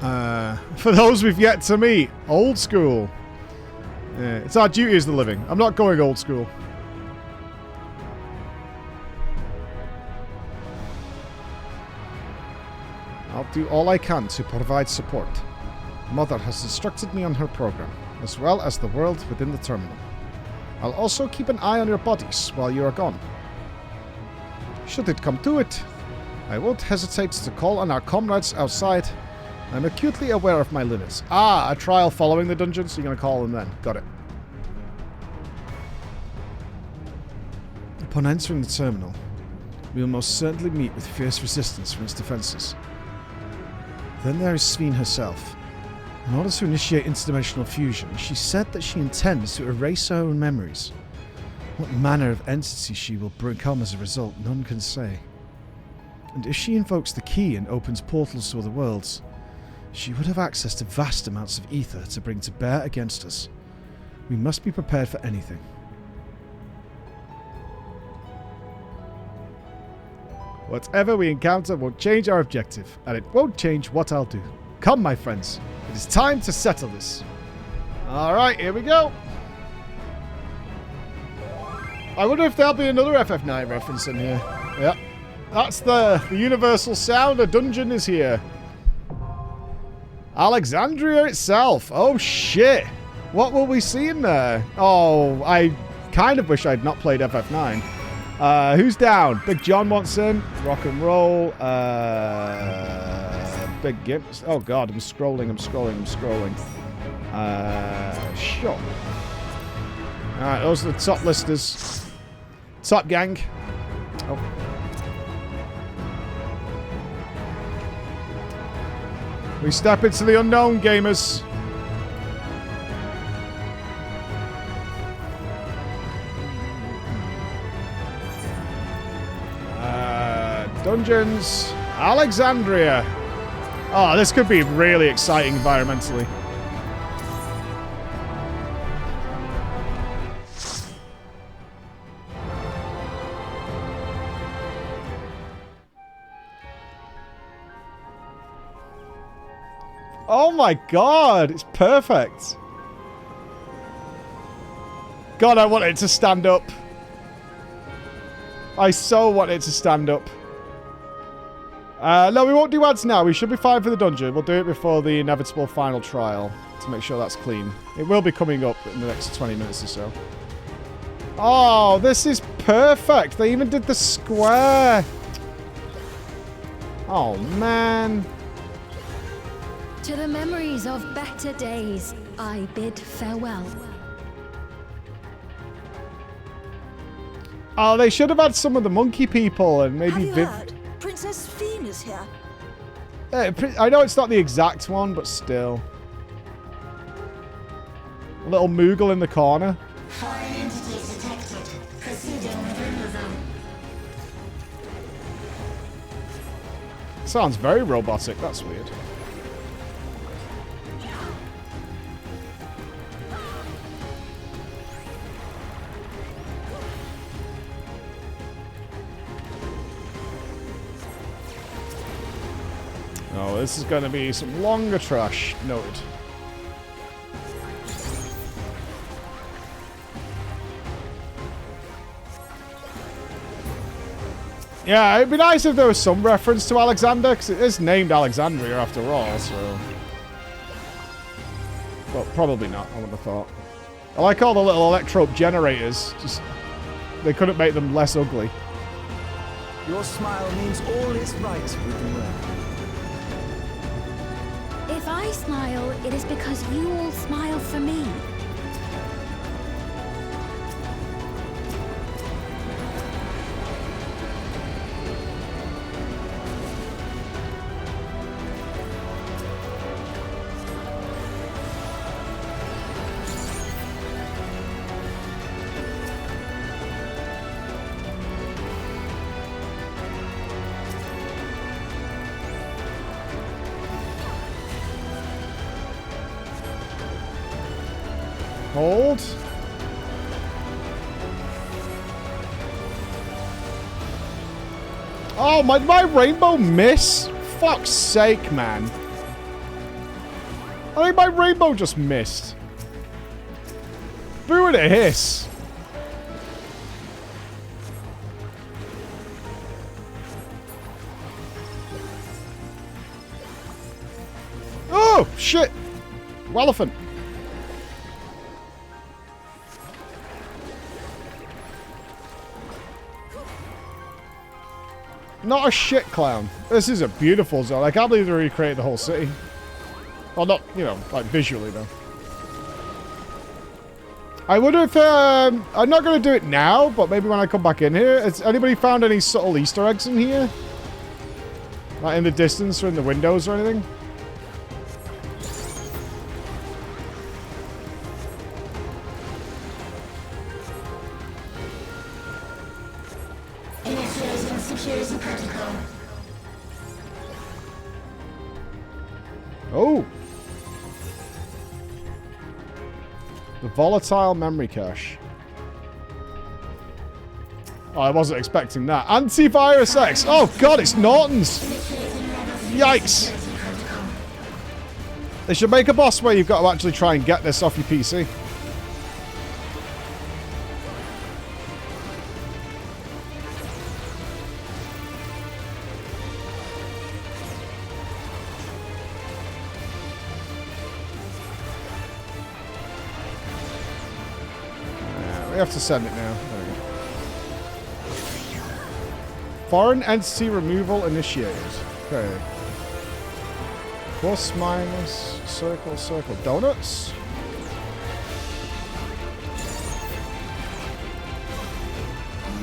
For those we've yet to meet, old school. It's our duty as the living. I'm not going old school. I'll do all I can to provide support. Mother has instructed me on her program, as well as the world within the terminal. I'll also keep an eye on your bodies while you are gone. Should it come to it, I won't hesitate to call on our comrades outside. I'm acutely aware of my limits. Ah, a trial following the dungeon, so you're going to call them then. Got it. Upon entering the terminal, we will most certainly meet with fierce resistance from its defences. Then there is Sveen herself. In order to initiate interdimensional fusion, she said that she intends to erase her own memories. What manner of entity she will become as a result, none can say. And if she invokes the key and opens portals to other worlds, she would have access to vast amounts of ether to bring to bear against us. We must be prepared for anything. Whatever we encounter won't change our objective, and it won't change what I'll do. Come, my friends. It is time to settle this. Alright, here we go. I wonder if there'll be another FF9 reference in here. Yep. That's the universal sound. A dungeon is here. Alexandria itself. Oh, shit. What will we see in there? Oh, I kind of wish I'd not played FF9. Who's down? Big John wants in. Rock and roll. Big Gimps. Oh, God. I'm scrolling. Sure. Alright, those are the top listers. Top gang. Oh. We step into the unknown, gamers. Dungeons. Alexandria. Oh, this could be really exciting environmentally. Oh my god, it's perfect. God, I want it to stand up. I so want it to stand up. No, we won't do ads now. We should be fine for the dungeon. We'll do it before the inevitable final trial to make sure that's clean. It will be coming up in the next 20 minutes or so. Oh, this is perfect. They even did the square. Oh, man. To the memories of better days, I bid farewell. Oh, they should have had some of the monkey people and maybe Have you heard? Princess Sveen is here. I know it's not the exact one, but still. A little Moogle in the corner. Foreign entities detected. Proceeding with removal. Sounds very robotic. That's weird. Oh, this is going to be some longer trash. Noted. Yeah, it'd be nice if there was some reference to Alexander, because it is named Alexandria after all, so... Well, probably not, I would have thought. I like all the little electrope generators. Just... They couldn't make them less ugly. Your smile means all is right with the world. If I smile, it is because you all smile for me. Hold. Oh, my rainbow miss? Fuck's sake, man. I think my rainbow just missed. Boo and a hiss. Oh, shit. Elephant. Not a shit clown. This is a beautiful zone. I can't believe they recreated the whole city. Well, not, you know, like visually, though. I wonder if, I'm not going to do it now, but maybe when I come back in here. Has anybody found any subtle Easter eggs in here? Like in the distance or in the windows or anything? Initiating security protocol. Oh. The volatile memory cache. Oh, I wasn't expecting that. Antivirus X. Oh, God, it's Norton's. Yikes. They should make a boss where you've got to actually try and get this off your PC. We have to send it now. There we go. Foreign entity removal initiated. Okay. Plus, minus, circle, circle. Donuts?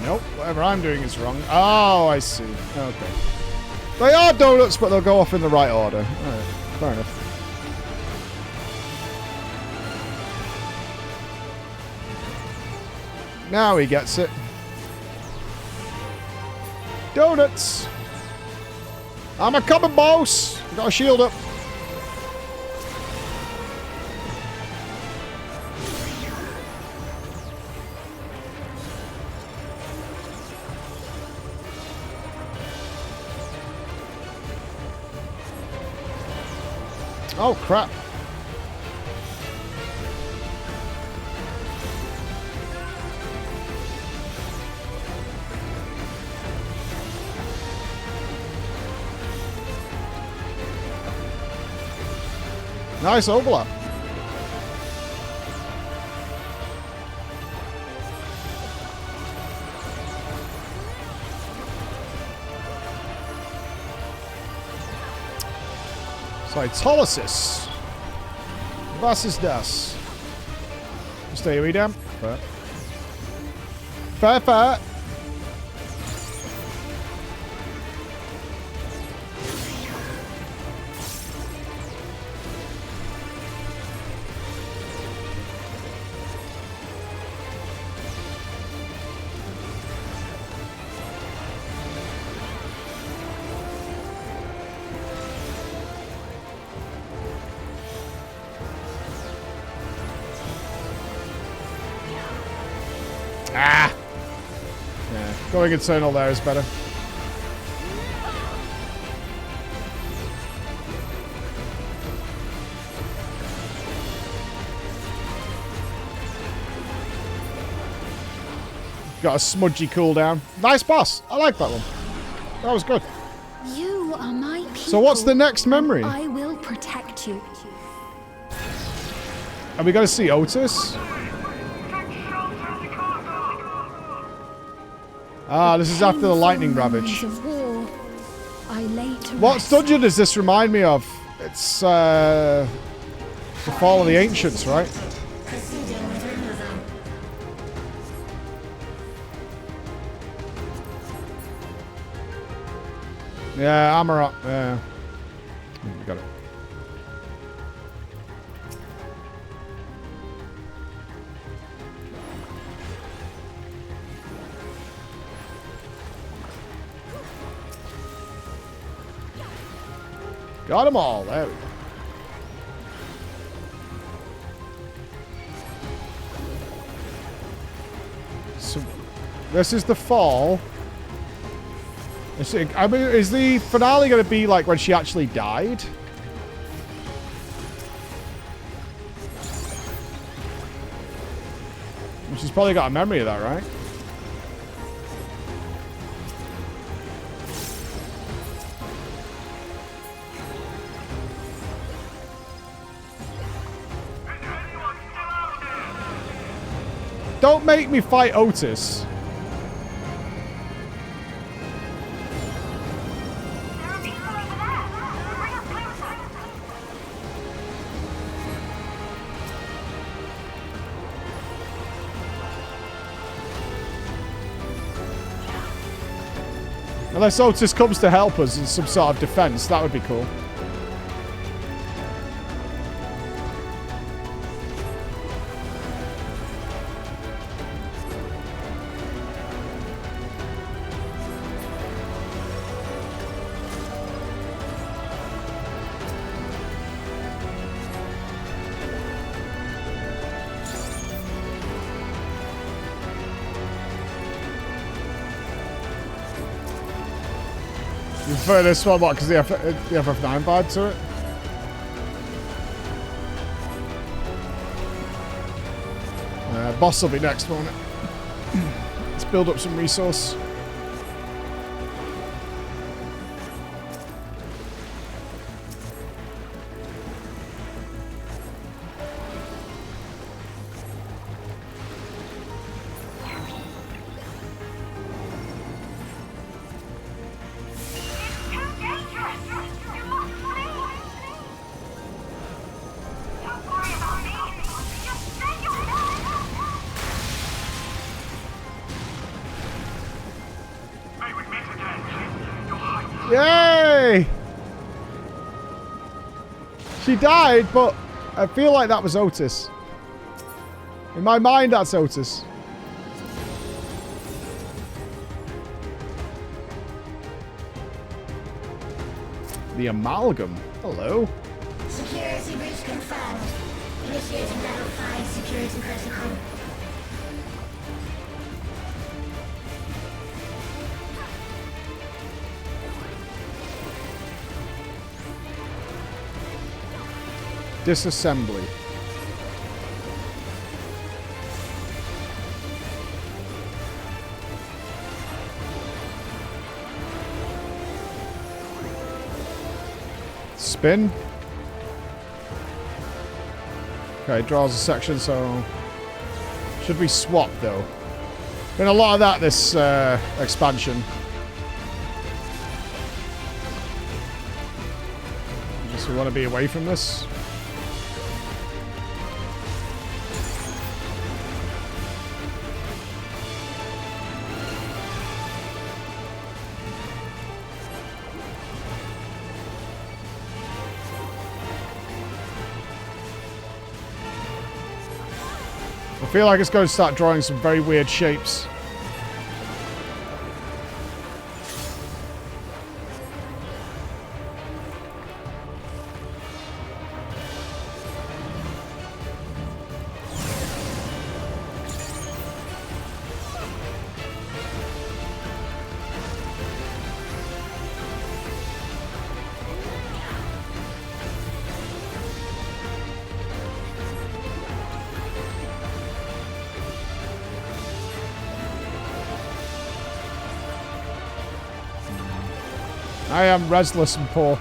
Nope. Whatever I'm doing is wrong. Oh, I see. Okay. They are donuts, but they'll go off in the right order. Alright. Fair enough. Now he gets it. Donuts! I'm a coming, boss! Got a shield up. Oh, crap. Nice overlap. Cytolysis. Was ist das? Stay wieder. Fair. Ah! Yeah, going eternal there is better. Got a smudgy cooldown. Nice boss. I like that one. That was good. You are my people. So what's the next memory? I will protect you. Are we going to see Otis? Ah, this is after the lightning ravage. What dungeon does this remind me of? It's the Fall of the Ancients, right? Yeah, armor up. Yeah. We got it. Got them all. There we go. So, this is the fall. I mean, is the finale going to be like when she actually died? She's probably got a memory of that, right? Don't make me fight Otis. Unless Otis comes to help us in some sort of defense, that would be cool. You prefer this one, what, because the FF9 vibe to it? Boss will be next, won't it? Let's build up some resource. Yay! She died, but I feel like that was Otis. In my mind, that's Otis. The amalgam. Hello. Security breach confirmed. Initiating level 5 security protocol. Disassembly. Spin. Okay, draws a section, so should we swap though? Been a lot of that this expansion. Just we want to be away from this. I feel like it's going to start drawing some very weird shapes. I am restless and poor.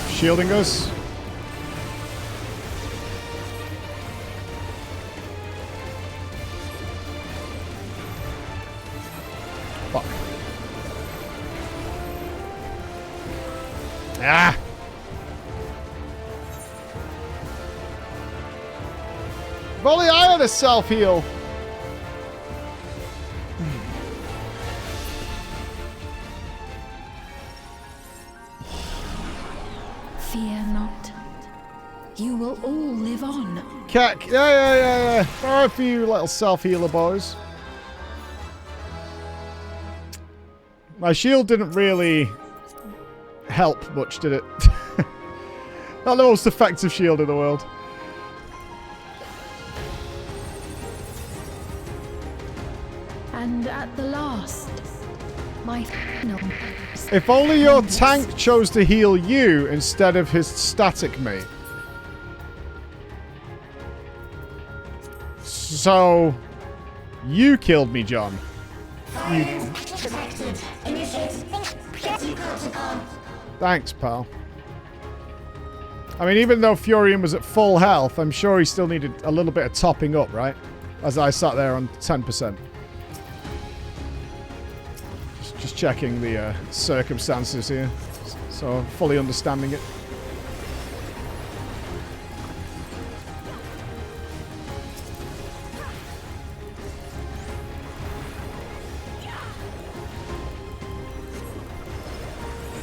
Shielding us. Ah! If only I had a self-heal. Fear not. You will all live on. Keck. Yeah. There are a few little self-healer boys. My shield didn't really help much, did it? Not the most effective shield in the world. And at the last, my final. If only your tank chose to heal you instead of his static mate. So, you killed me, John. You... Thanks, pal. I mean, even though Furion was at full health, I'm sure he still needed a little bit of topping up, right? As I sat there on 10%. Just checking the circumstances here. So, fully understanding it.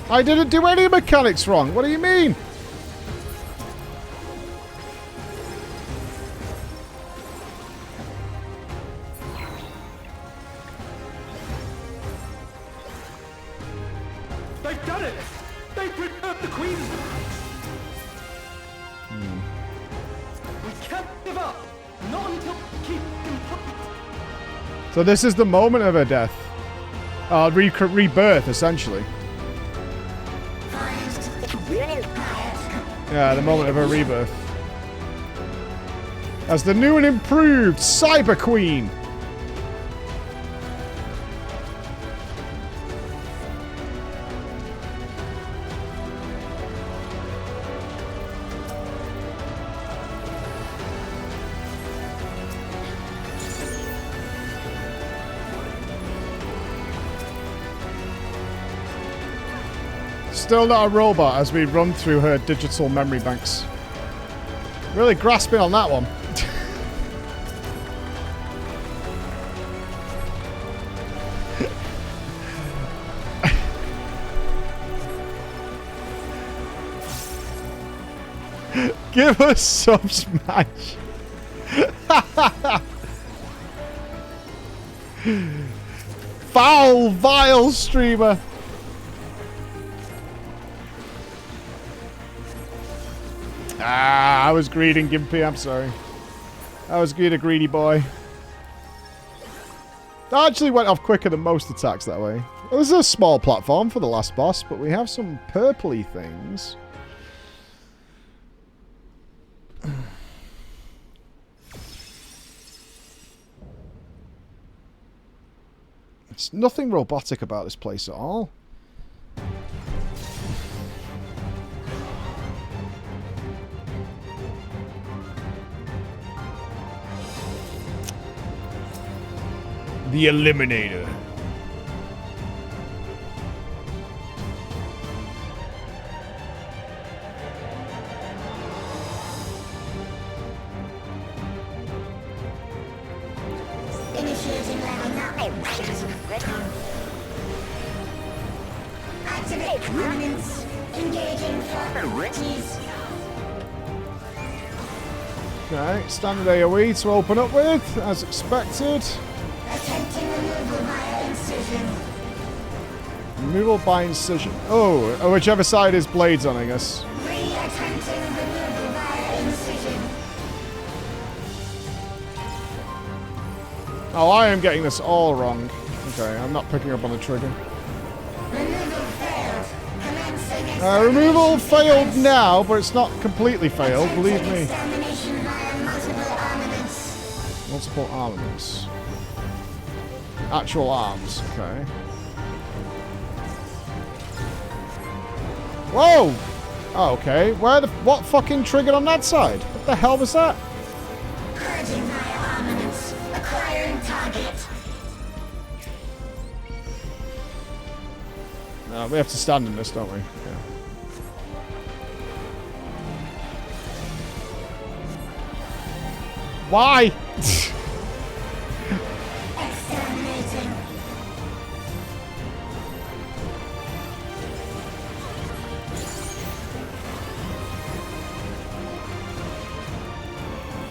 I didn't do any mechanics wrong. What do you mean? They've done it! They've preserved the Queen! We can't give up! Not until we keep complete! So this is the moment of her death. Rebirth, essentially. Yeah, the moment of her rebirth. As the new and improved Cyber Queen. Still not a robot as we run through her digital memory banks. Really grasping on that one. Give us some smash. Foul, vile streamer. I was greeting Gimpy, I'm sorry. I was being a greedy boy. I actually went off quicker than most attacks that way. Well, this is a small platform for the last boss, but we have some purpley things. There's nothing robotic about this place at all. The Eliminator. Initiating level 9. Activate permanence. Engaging properties. Okay, standard AoE to open up with, as expected. Attempting removal via incision. Removal by incision. Oh, whichever side his blade's on, I guess. Re-attempting removal via incision. Oh, I am getting this all wrong. Okay, I'm not picking up on the trigger. Removal failed. Commencing Removal failed now, but it's not completely failed, believe me. examination via multiple armaments. Multiple armaments. Actual arms, okay. Whoa! Oh, okay. What fucking triggered on that side? What the hell was that? Purging via armaments. Acquiring target. No, we have to stand in this, don't we? Yeah. Why? Exterminating.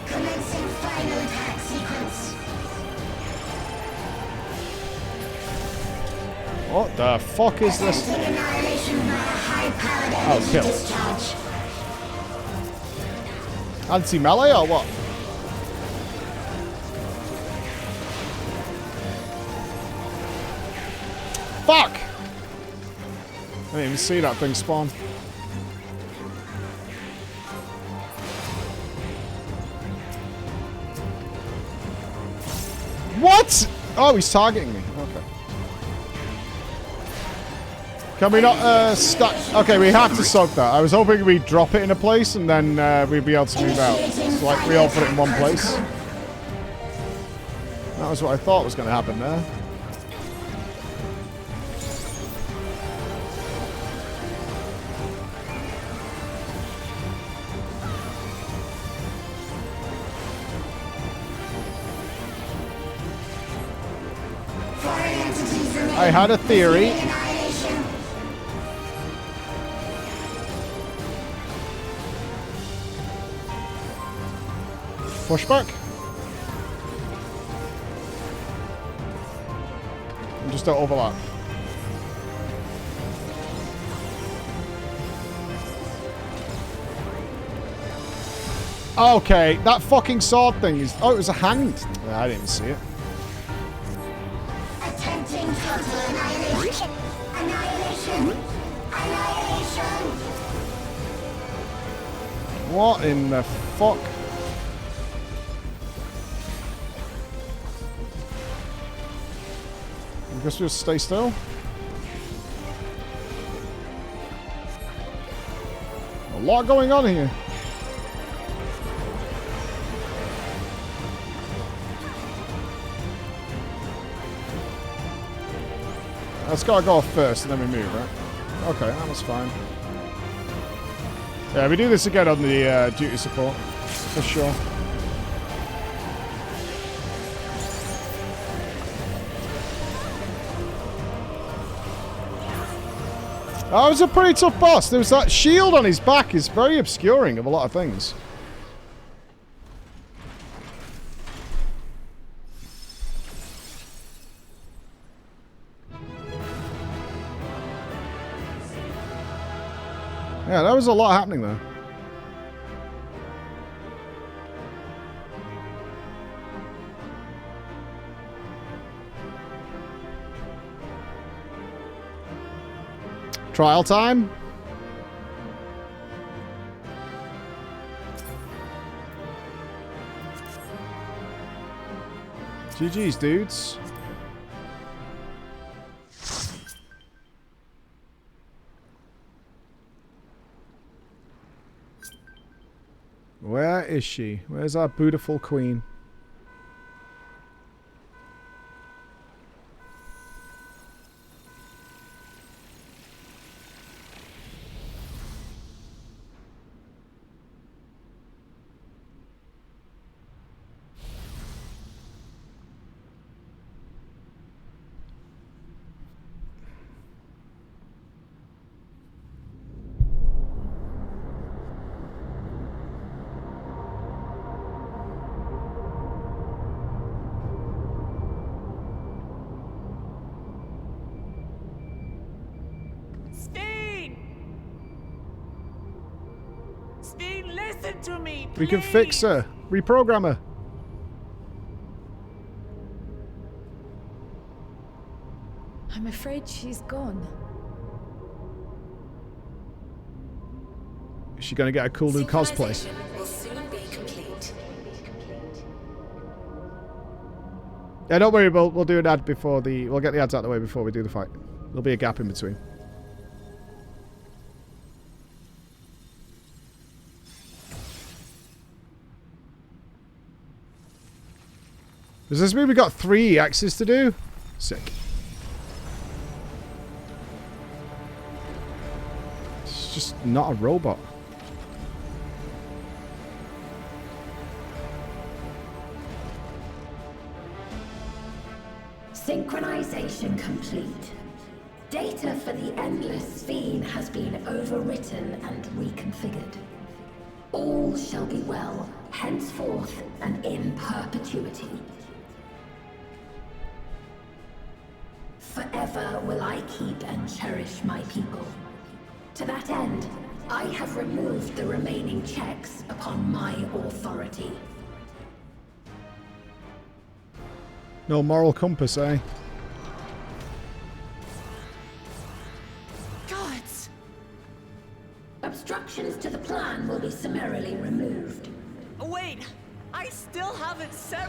Commencing final attack sequence. What the fuck is this? Attempting annihilation via high-powered Oh, energy kill. discharge. Anti-melee or what? Fuck! I didn't even see that thing spawn. What? Oh, he's targeting me. Okay. Can we not stack? Okay, we have to soak that. I was hoping we'd drop it in a place and then we'd be able to move out. So like we all put it in one place. That was what I thought was going to happen there. I had a theory. Pushback. And just don't overlap. Okay, that fucking sword thing is... Oh, it was a hanged. I didn't even see it. Attempting total annihilation. Annihilation. Annihilation. What in the fuck? I guess we'll stay still. A lot going on here. Let's gotta go off first and then we move, right? Okay, that was fine. Yeah, we do this again on the duty support, for sure. That was a pretty tough boss. There was that shield on his back is very obscuring of a lot of things. Yeah, that was a lot happening there. Trial time. GG's, dudes. Where is she? Where's our beautiful queen? Listen to me, please. We can fix her. Reprogram her. I'm afraid she's gone. Is she going to get a cool new cosplay? Will soon be complete. Yeah, don't worry. We'll do an ad before the... We'll get the ads out of the way before we do the fight. There'll be a gap in between. Does this mean we got 3 X's to do? Sick. It's just not a robot. Synchronization complete. Data for the Endless Fiend has been overwritten and reconfigured. All shall be well, henceforth and in perpetuity. Forever will I keep and cherish my people. To that end, I have removed the remaining checks upon my authority. No moral compass, eh? Gods! Obstructions to the plan will be summarily removed. Wait, I still haven't said...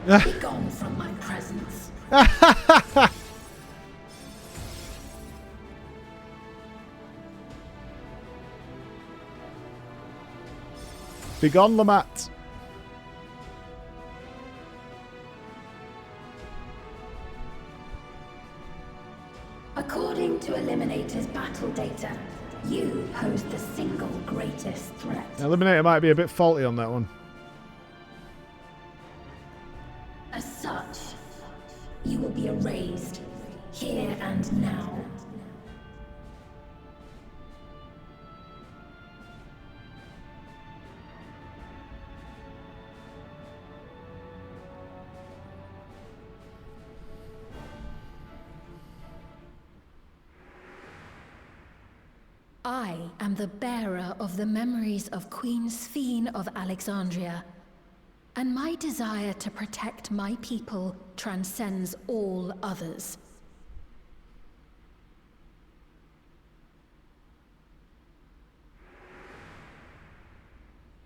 Be gone from my presence. Begone, Lamat. According to Eliminator's battle data, you pose the single greatest threat. Eliminator might be a bit faulty on that one. As such, you will be erased here and now. I am the bearer of the memories of Queen Sphene of Alexandria, and my desire to protect my people transcends all others.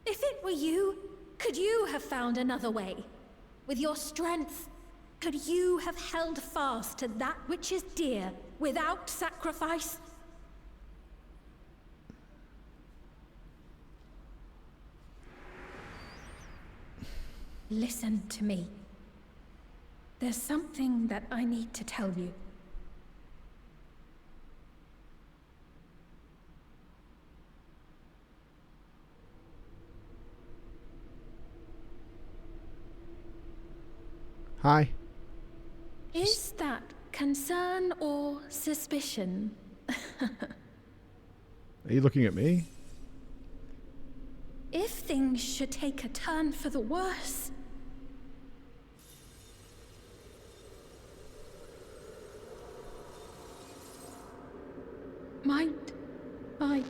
If it were you, could you have found another way? With your strength, could you have held fast to that which is dear without sacrifice? Listen to me. There's something that I need to tell you. Hi. Is that concern or suspicion? Are you looking at me? If things should take a turn for the worse, might I...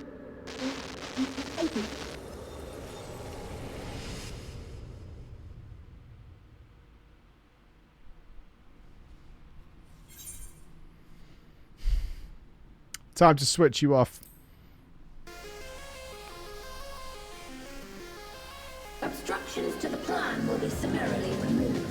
Time to switch you off. Obstructions to the plan will be summarily removed.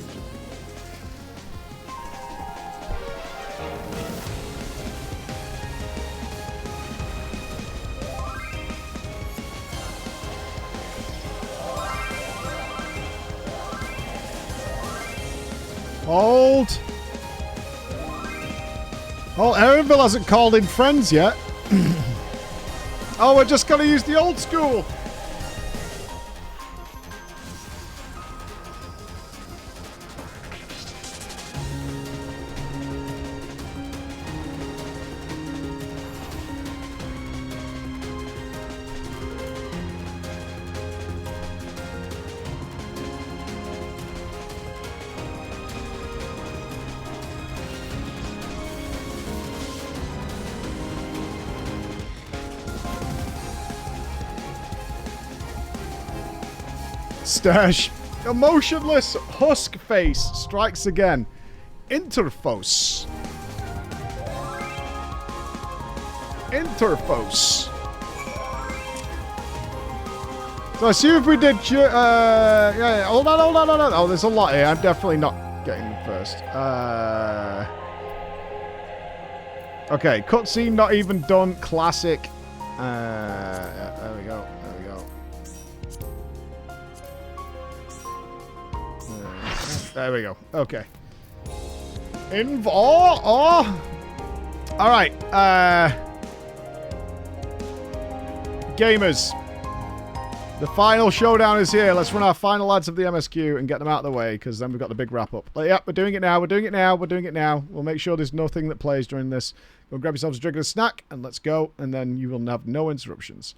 Hold. Oh, Erinville hasn't called in friends yet. Oh, we're just gonna use the old school. Stash. Emotionless husk face strikes again. Interphos. Interphos. So I assume if we did... yeah, hold on. Oh, there's a lot here. I'm definitely not getting them first. Okay, cutscene not even done. Classic. Yeah, there we go. There we go. Okay. All right. Gamers. The final showdown is here. Let's run our final ads of the MSQ and get them out of the way, because then we've got the big wrap up. But, yeah, we're doing it now. We'll make sure there's nothing that plays during this. Go grab yourselves a drink and a snack, and let's go. And then you will have no interruptions.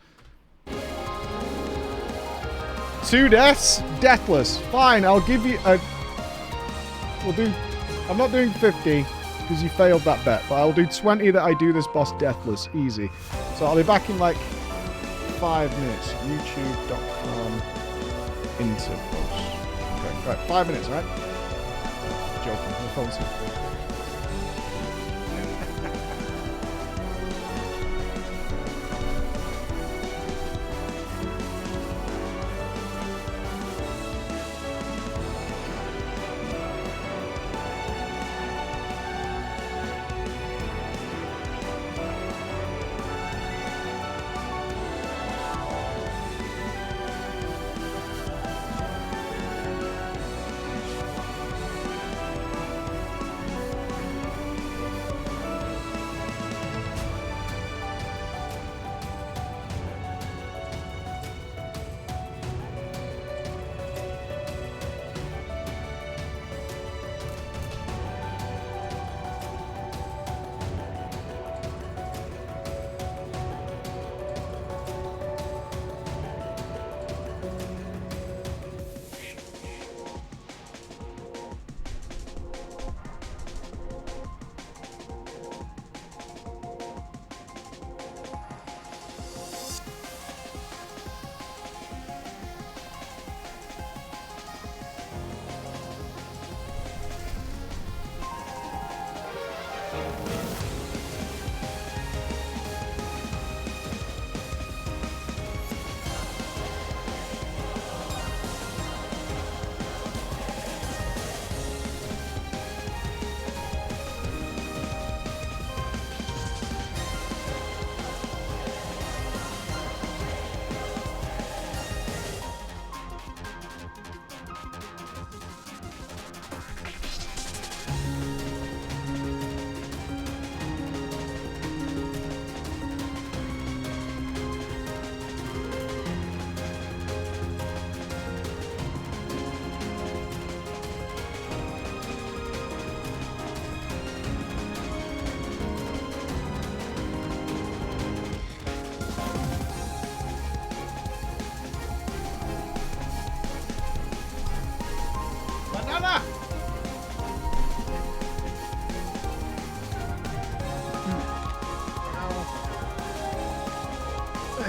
2 deaths? Deathless. Fine, I'll give you a... We'll do... I'm not doing 50, because you failed that bet, but I'll do 20 that I do this boss deathless. Easy. So I'll be back in, like, 5 minutes. YouTube.com intervals. Okay, right, 5 minutes, right? Joking, my phone's here.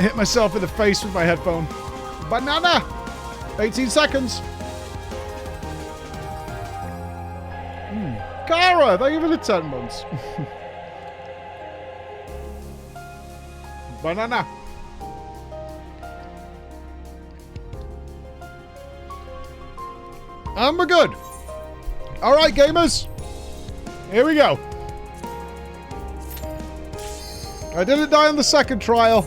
hit myself in the face with my headphone. Banana! 18 seconds. Kara, thank you for the 10 months. Banana. And we're good. Alright, gamers. Here we go. I didn't die on the second trial.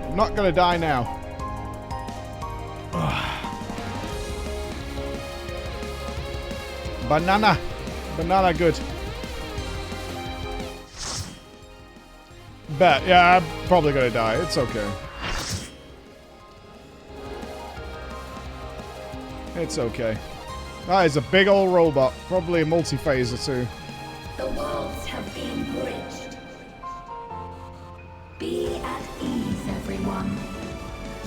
I'm not going to die now. Banana. Banana good. Bet. Yeah, I'm probably going to die. It's okay. It's okay. That is a big old robot. Probably a multi-phaser too. The worlds have been bridged. Be at ease, everyone.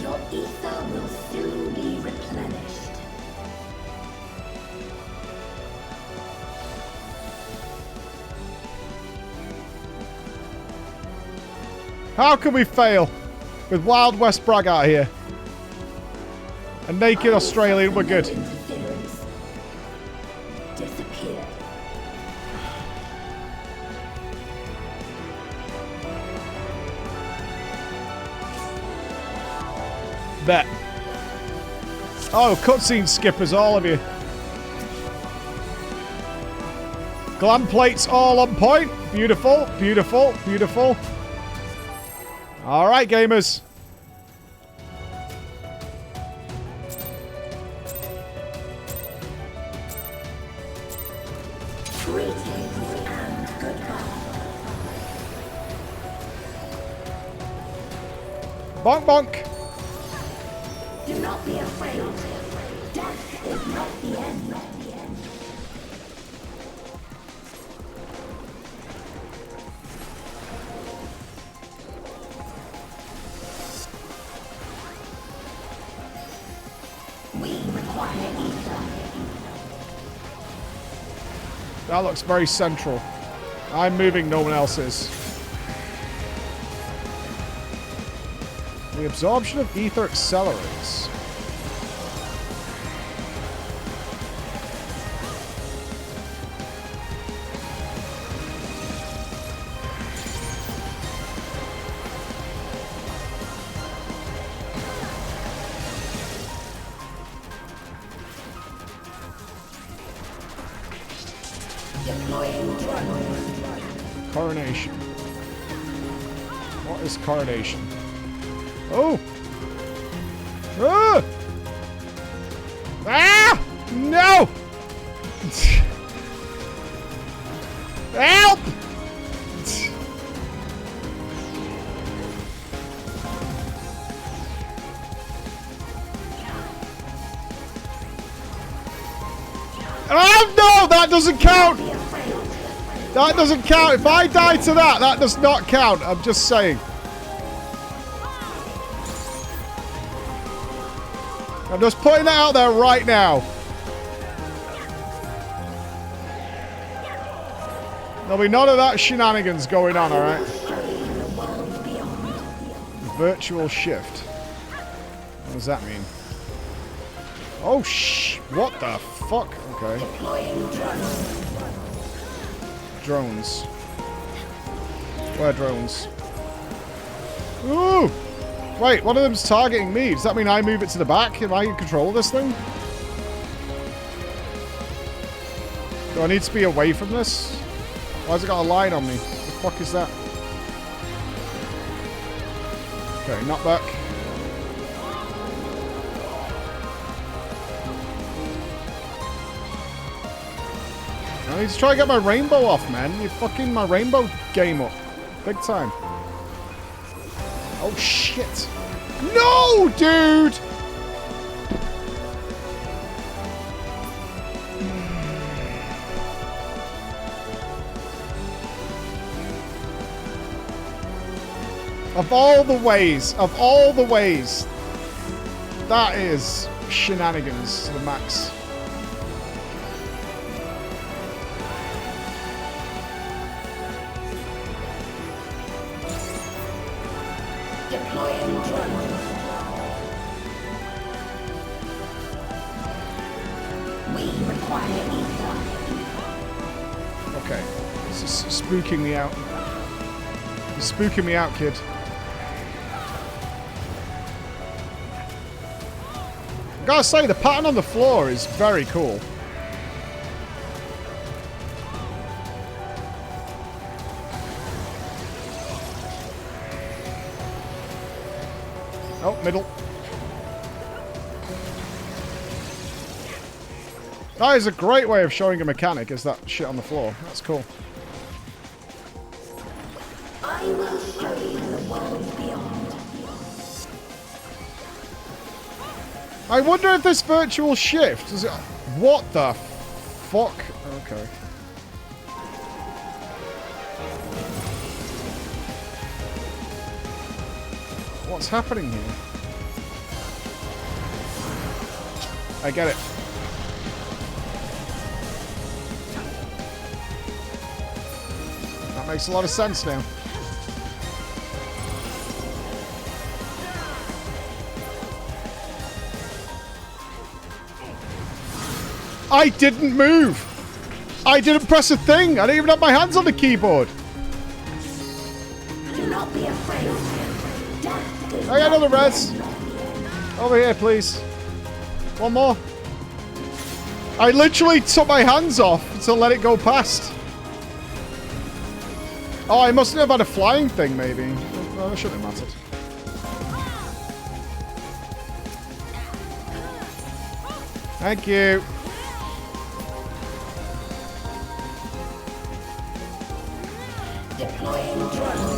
Your ether will soon be replenished. How can we fail with Wild West Bragg out here? A naked Australian, we're good. Disappear. Bet. Oh, cutscene skippers, all of you. Glam plates all on point. Beautiful, beautiful, beautiful. All right, gamers. Bonk, bonk. Do not be afraid. Death is not the end. We require ether. That looks very central. I'm moving, no one else is. The absorption of ether accelerates. Coronation. What is coronation? Oh! Ah! Ah! No! Help! Oh no! That doesn't count! That doesn't count. If I die to that, that does not count. I'm just saying. I'm just putting that out there right now. There'll be none of that shenanigans going on, alright? Virtual shift. What does that mean? Oh, what the fuck? Okay. Drones. Where drones? Ooh! Wait, one of them's targeting me. Does that mean I move it to the back? Am I in control of this thing? Do I need to be away from this? Why has it got a line on me? What the fuck is that? Okay, not back. I need to try and get my rainbow off, man. You're fucking my rainbow game up. Big time. Oh, shit. No, dude! Of all the ways, that is shenanigans to the max. Deploying drone. require ether. Okay. This is spooking me out. You're spooking me out, kid. I gotta say, the pattern on the floor is very cool. Oh, middle. That is a great way of showing a mechanic, is that shit on the floor. That's cool. I will show you the world beyond. I wonder if this virtual shift is it. What the fuck? Okay. What's happening here? I get it. That makes a lot of sense now. I didn't move! I didn't press a thing! I didn't even have my hands on the keyboard! Do not be afraid. I got another res. Over here, please. One more. I literally took my hands off to let it go past. Oh, I mustn't have had a flying thing, maybe. No, that shouldn't have mattered. Thank you. Deploying drone.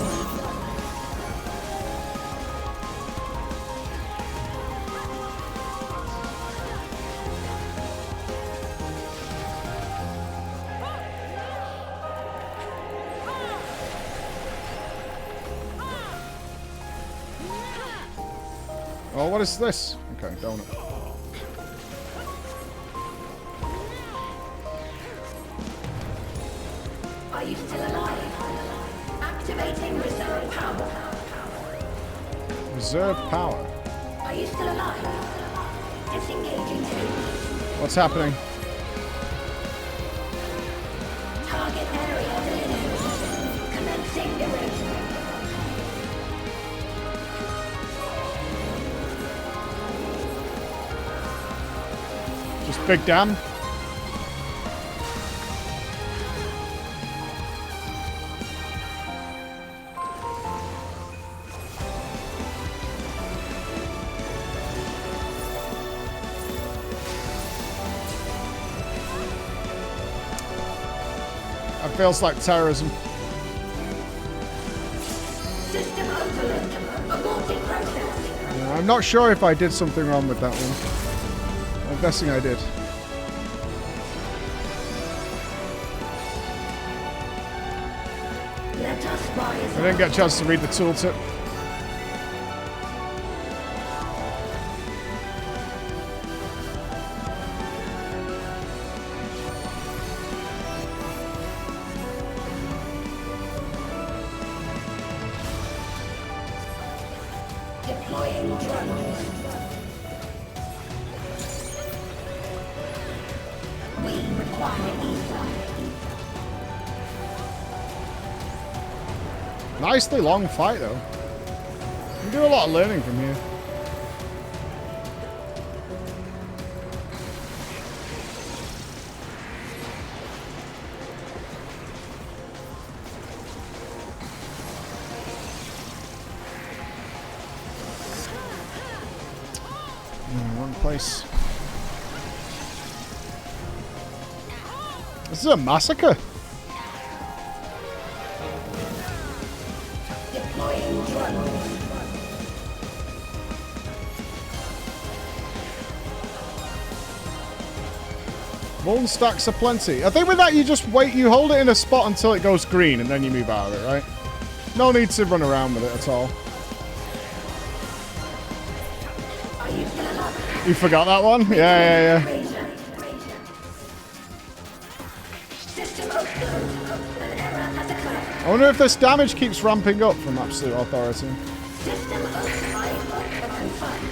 Oh, what is this? Okay, donut. Are you still alive? Activating reserve power. Reserve power. Are you still alive? Disengaging tube. What's happening? Target area delineated. Commencing erasure. Just big dam. That feels like terrorism. System overload. Aborting process. Yeah, I'm not sure if I did something wrong with that one. I'm guessing I did. Let us rise. I didn't get a chance to read the tooltip. Deploying drone. We require ether. Nicely long fight, though. You do a lot of learning from here. Wrong place. This is a massacre. Deploying drone. Molten stacks are plenty. I think with that you just wait, you hold it in a spot until it goes green and then you move out of it, right? No need to run around with it at all. Are you still alive? You forgot that one? Yeah. System overload. An error has occurred. I wonder if this damage keeps ramping up from Absolute Authority. System override confirmed.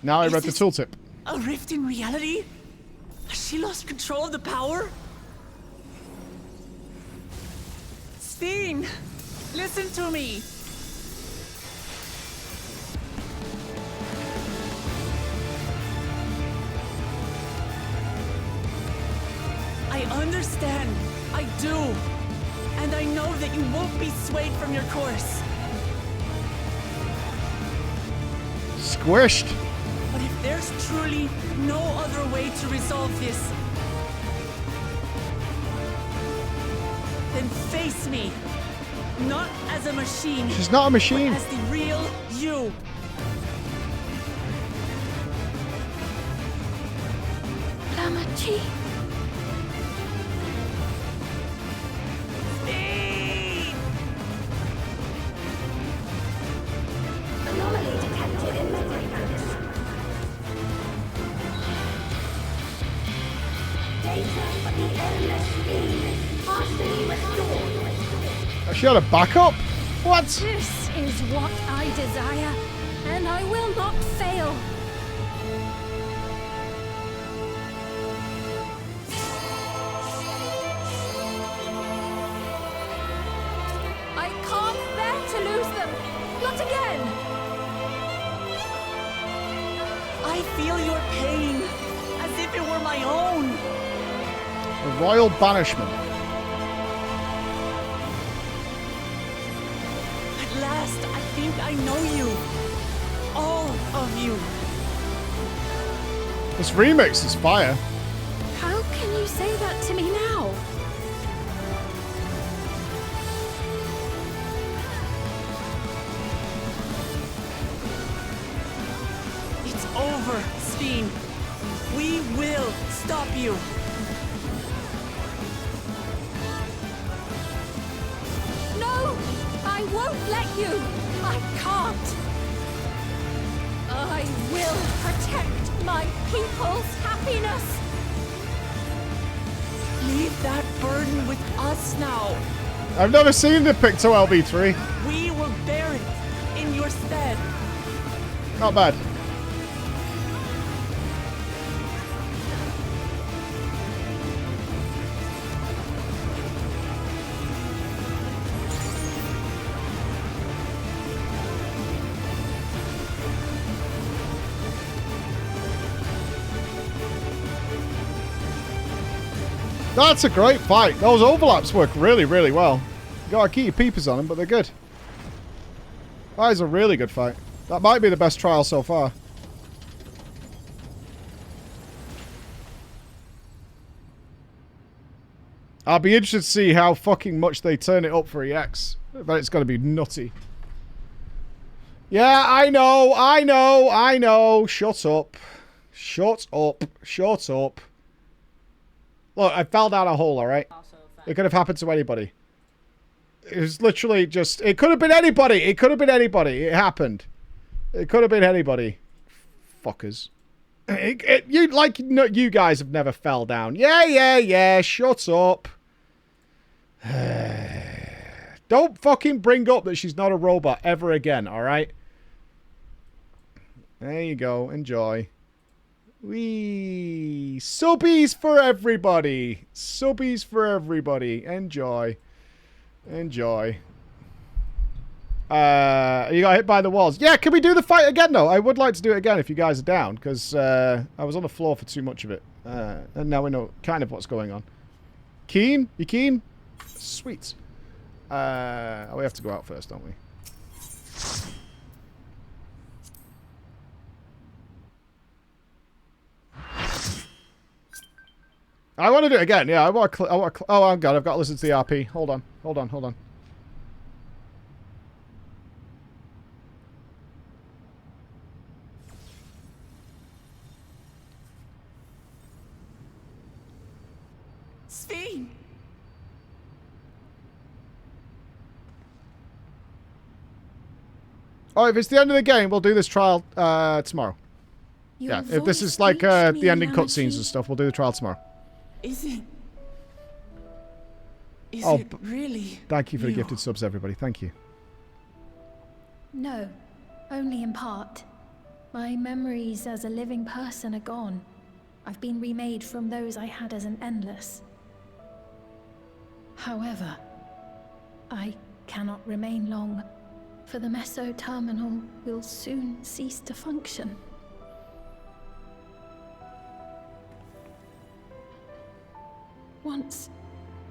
Now I Is read the this tooltip. A rift in reality? Has she lost control of the power? Steen, listen to me. I understand. I do. And I know that you won't be swayed from your course. Squished. But if there's truly no other way to resolve this, then face me. Not as a machine. She's not a machine. But as the real you. Lamachi. Anomaly detected in memory banks. Data for the MSQ partially restored. She had a backup? What? This is what I desire, and I will not fail. I can't bear to lose them. Not again. I feel your pain as if it were my own. A royal banishment. At last, I think I know you. All of you. This remix is fire. How can you say that to me now? It's over, Steen. We will stop you. No! I won't let you! I can't! I will protect my people's happiness! Leave that burden with us now. I've never seen the Picto LB3. We will bear it in your stead. Not bad. That's a great fight. Those overlaps work really, really well. You gotta keep your peepers on them, but they're good. That is a really good fight. That might be the best trial so far. I'll be interested to see how fucking much they turn it up for EX. But it's gonna be nutty. Yeah, I know, I know, I know. Shut up. Shut up. Shut up. Look, I fell down a hole, alright? It could have happened to anybody. It was literally just... It could have been anybody. It could have been anybody. It happened. It could have been anybody. Fuckers. You guys have never fell down. Yeah. Shut up. Don't fucking bring up that she's not a robot ever again, alright? There you go. Enjoy. Wee. Subbies for everybody. Subbies for everybody. Enjoy. Enjoy. You got hit by the walls. Yeah, can we do the fight again, though? I would like to do it again if you guys are down, because I was on the floor for too much of it. And now we know kind of what's going on. Keen? You keen? Sweet. We have to go out first, don't we? I want to do it again. Yeah, I want to... Oh, I've got to listen to the RP. Hold on. Steen! Oh, if it's the end of the game, we'll do this trial tomorrow. Yeah, if this is like the ending cutscenes and stuff, we'll do the trial tomorrow. Is it really? Thank you for the gifted subs, everybody. Thank you. No, only in part. My memories as a living person are gone. I've been remade from those I had as an endless. However, I cannot remain long, for the Meso terminal will soon cease to function. Once,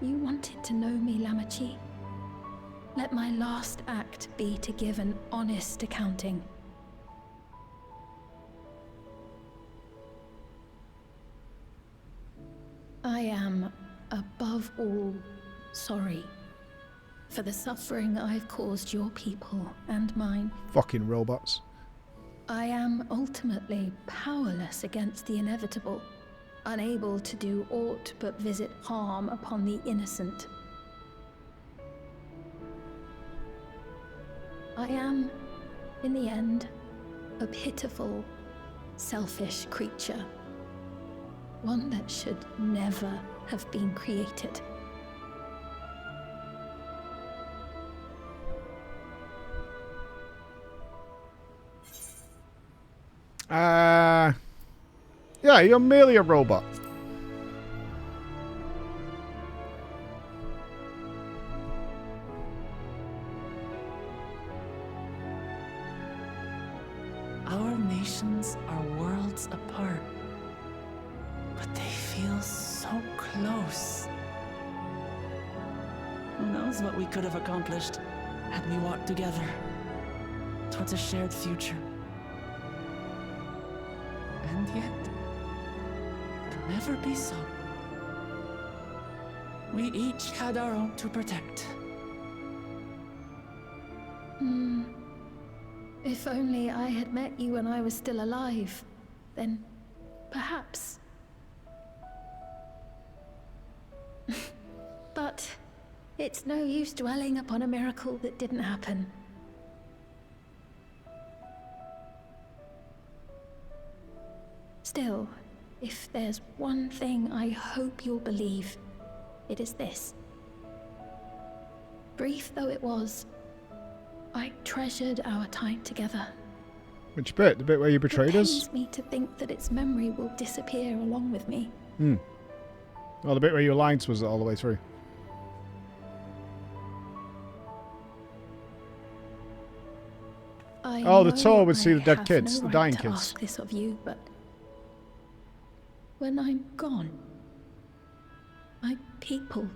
you wanted to know me, Lamachi. Let my last act be to give an honest accounting. I am, above all, sorry for the suffering I've caused your people and mine. Fucking robots. I am ultimately powerless against the inevitable, unable to do aught but visit harm upon the innocent. I am, in the end, a pitiful, selfish creature. One that should never have been created. Yeah, you're merely a robot. Our nations are worlds apart, but they feel so close. Who knows what we could have accomplished had we walked together towards a shared future. And yet, it'll never be so. We each had our own to protect. If only I had met you when I was still alive, then perhaps. But it's no use dwelling upon a miracle that didn't happen. Still, if there's one thing I hope you'll believe, it is this. Brief though it was, I treasured our time together. Which bit? The bit where you betrayed us? It pains me to think that its memory will disappear along with me. Well, the bit where you were lying to us all the way through. Oh, the tour would see the dead kids, the dying kids. Ask this of you, but when I'm gone, my people,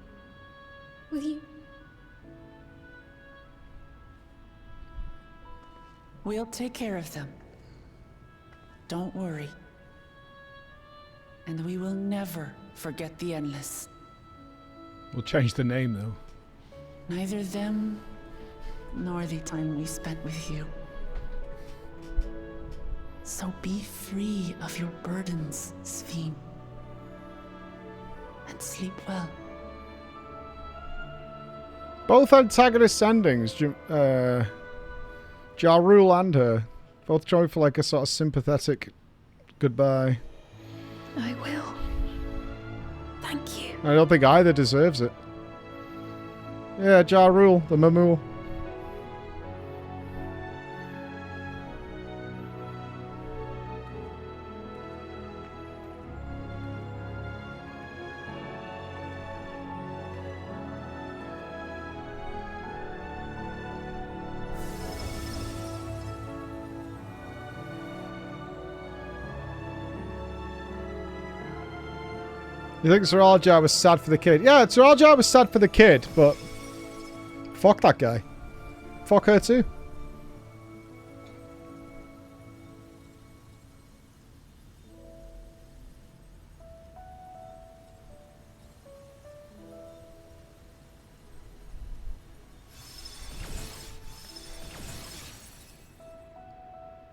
will you? We'll take care of them. Don't worry. And we will never forget the Endless. We'll change the name, though. Neither them, nor the time we spent with you. So be free of your burdens, Sphene. And sleep well. Both antagonist endings, Ja Rule and her, both joined for like a sort of sympathetic goodbye. I will. Thank you. I don't think either deserves it. Yeah, Ja Rule, the Mamool. You think Zoraja was sad for the kid? Yeah, Zoraja was sad for the kid, but fuck that guy. Fuck her too.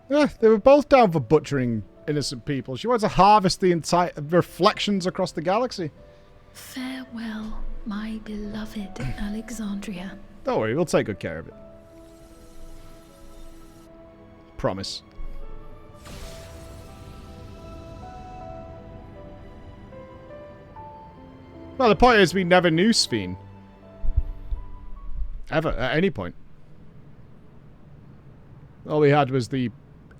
Yeah, they were both down for butchering innocent people. She wanted to harvest the entire reflections across the galaxy. Farewell, my beloved Alexandria. Don't worry, we'll take good care of it. Promise. Well, the point is we never knew Sphene. Ever, at any point. All we had was the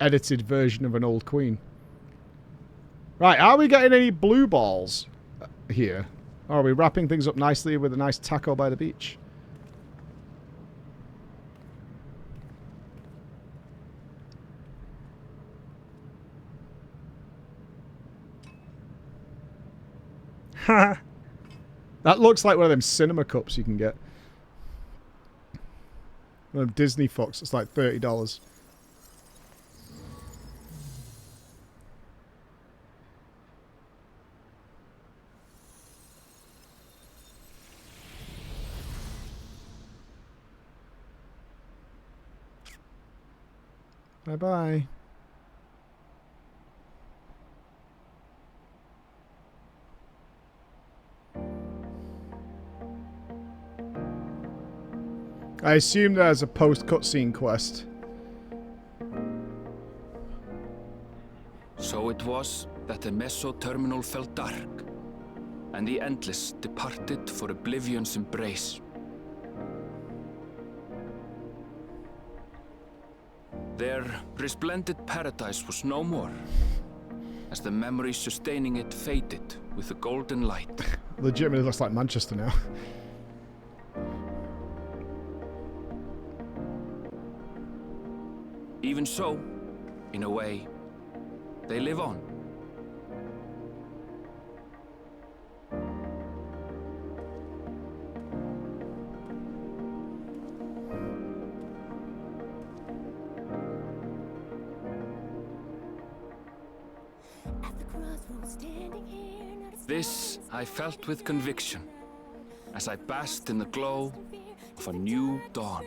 edited version of an old queen. Right, are we getting any blue balls here? Or are we wrapping things up nicely with a nice taco by the beach? Ha! That looks like one of them cinema cups you can get. One of them Disney fucks. It's like $30. Bye-bye. I assume there's a post-cutscene quest. So it was that the Meso terminal fell dark, and the Endless departed for Oblivion's embrace. Their resplendent paradise was no more, as the memory sustaining it faded with the golden light. Legitimately looks like Manchester now. Even so, in a way, they live on. This I felt with conviction, as I basked in the glow of a new dawn.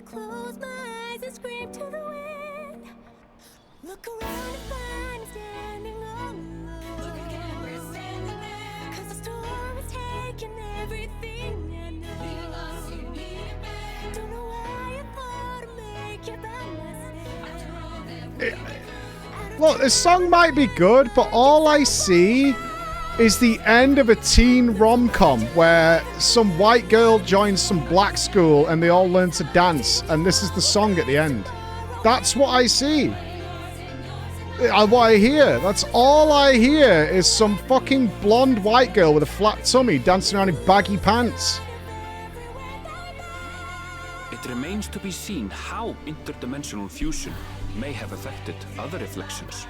Close my eyes and scream to the wind. Look around and find me standing all alone. Look again, we're standing there. 'Cause the storm has taken everything I know. The loss you need it back. Don't know why I thought I'd make it by myself. After all that Look, this song might be good, but all I see is the end of a teen rom-com where some white girl joins some black school and they all learn to dance, and this is the song at the end. That's what I see. What I hear. That's all I hear is some fucking blonde white girl with a flat tummy dancing around in baggy pants. It remains to be seen how interdimensional fusion may have affected other reflections.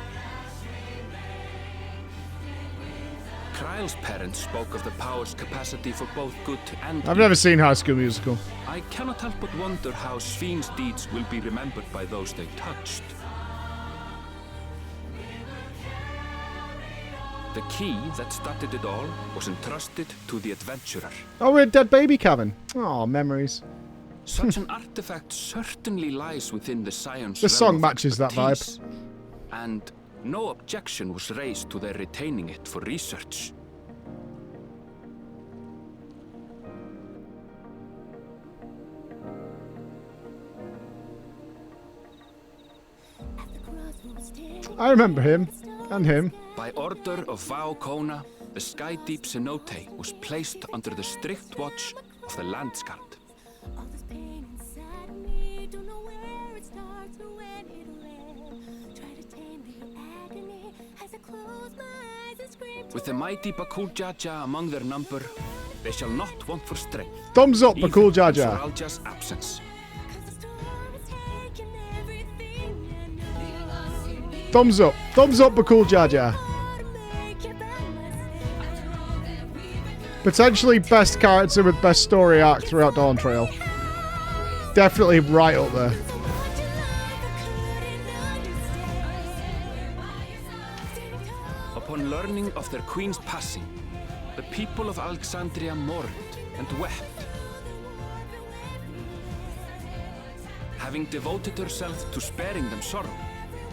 Kryle's parents spoke of the power's capacity for both good and I've never seen High School Musical. I cannot help but wonder how Sven's deeds will be remembered by those they touched. The key that started it all was entrusted to the adventurer. Oh, we're a dead baby cavern. Oh, memories. Such an artifact certainly lies within the science The realm song of matches that vibe. expertise, and no objection was raised to their retaining it for research. I remember him. And him. By order of Vau Kona, the Sky Deep Cenote was placed under the strict watch of the Landsguard. With the mighty Bakul Jaja among their number, they shall not want for strength. Thumbs up, even Bakul in Jaja. Soralja's absence. Thumbs up. Thumbs up, Bakul Jaja. Potentially best character with best story arc throughout Dawntrail. Definitely right up there. Upon learning of their queen's passing, the people of Alexandria mourned and wept. Having devoted herself to sparing them sorrow,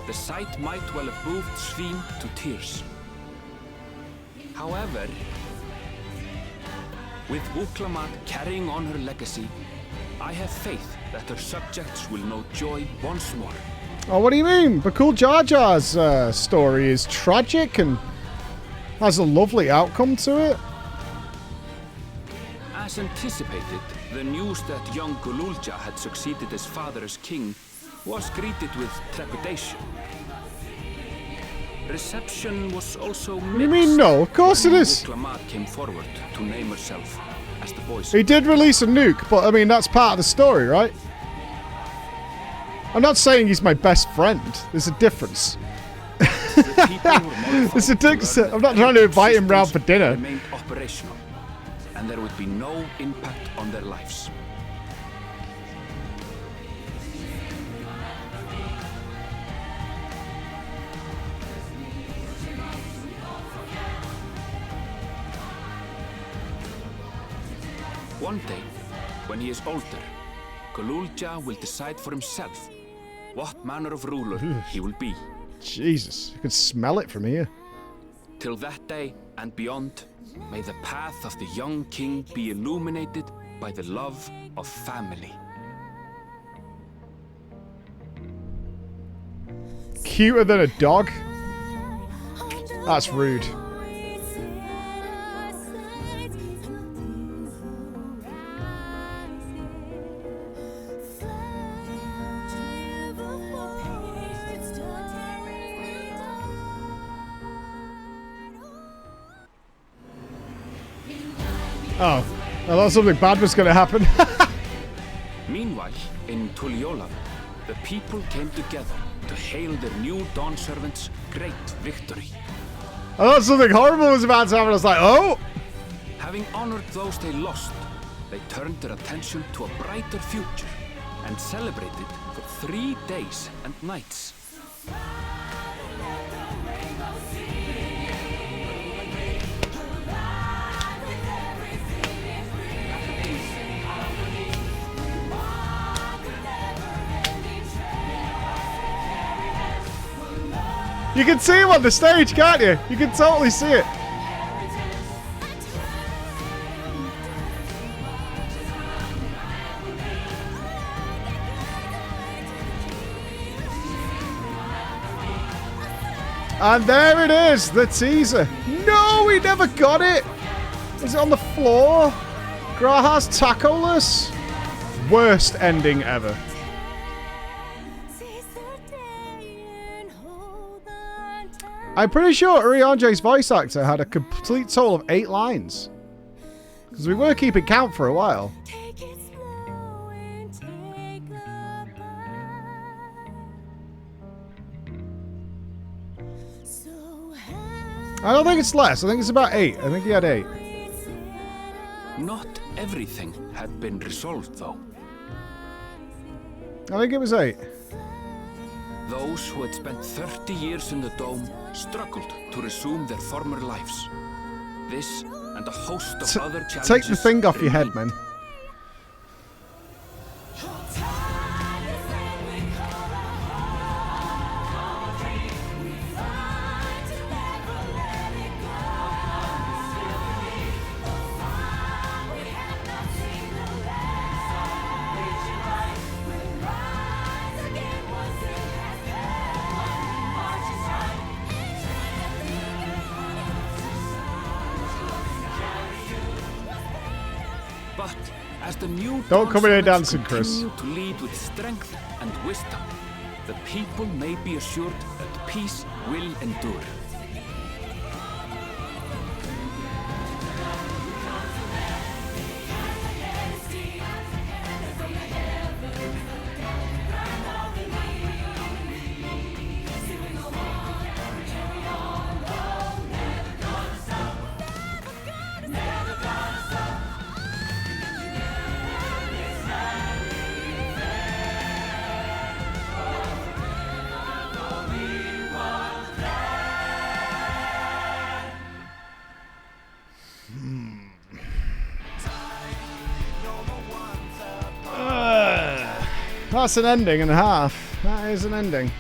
the sight might well have moved Sven to tears. However, with Uklamat carrying on her legacy, I have faith that her subjects will know joy once more. Oh, what do you mean? Bakul Jaja's story is tragic and has a lovely outcome to it. As anticipated, the news that young Gululja had succeeded his father as king was greeted with trepidation. Reception was also mixed. What do you mean no? Of course it is. Glamour came forward to name herself as the boy's. He did release a nuke, but I mean that's part of the story, right? I'm not saying he's my best friend. There's a difference. There's a difference. I'm not trying to invite him round for dinner. Remained operational, and there would be no impact on their lives. One day, when he is older, Gululja will decide for himself what manner of ruler he will be. Jesus, you can smell it from here. Till that day and beyond, may the path of the young king be illuminated by the love of family. Cuter than a dog? That's rude. Oh, I thought something bad was going to happen. Meanwhile, in Tuliyola, the people came together to hail their new dawn servant's great victory. I thought something horrible was about to happen. I was like, oh! Having honored those they lost, they turned their attention to a brighter future and celebrated for 3 days and nights. You can see him on the stage, can't you? You can totally see it. And there it is, the teaser. No, we never got it. Is it on the floor? Graha's tacoless. Worst ending ever. I'm pretty sure Urianje's voice actor had a complete total of 8 lines. Because we were keeping count for a while. I don't think it's less. I think it's about 8. I think he had 8. Not everything had been resolved, though. I think it was 8. Those who had spent 30 years in the dome struggled to resume their former lives. This and a host of other challenges. Take the thing off your head, man. Don't come in here dancing, Chris. To lead with strength and wisdom, the people may be assured that peace will endure. That's an ending and a half. That is an ending.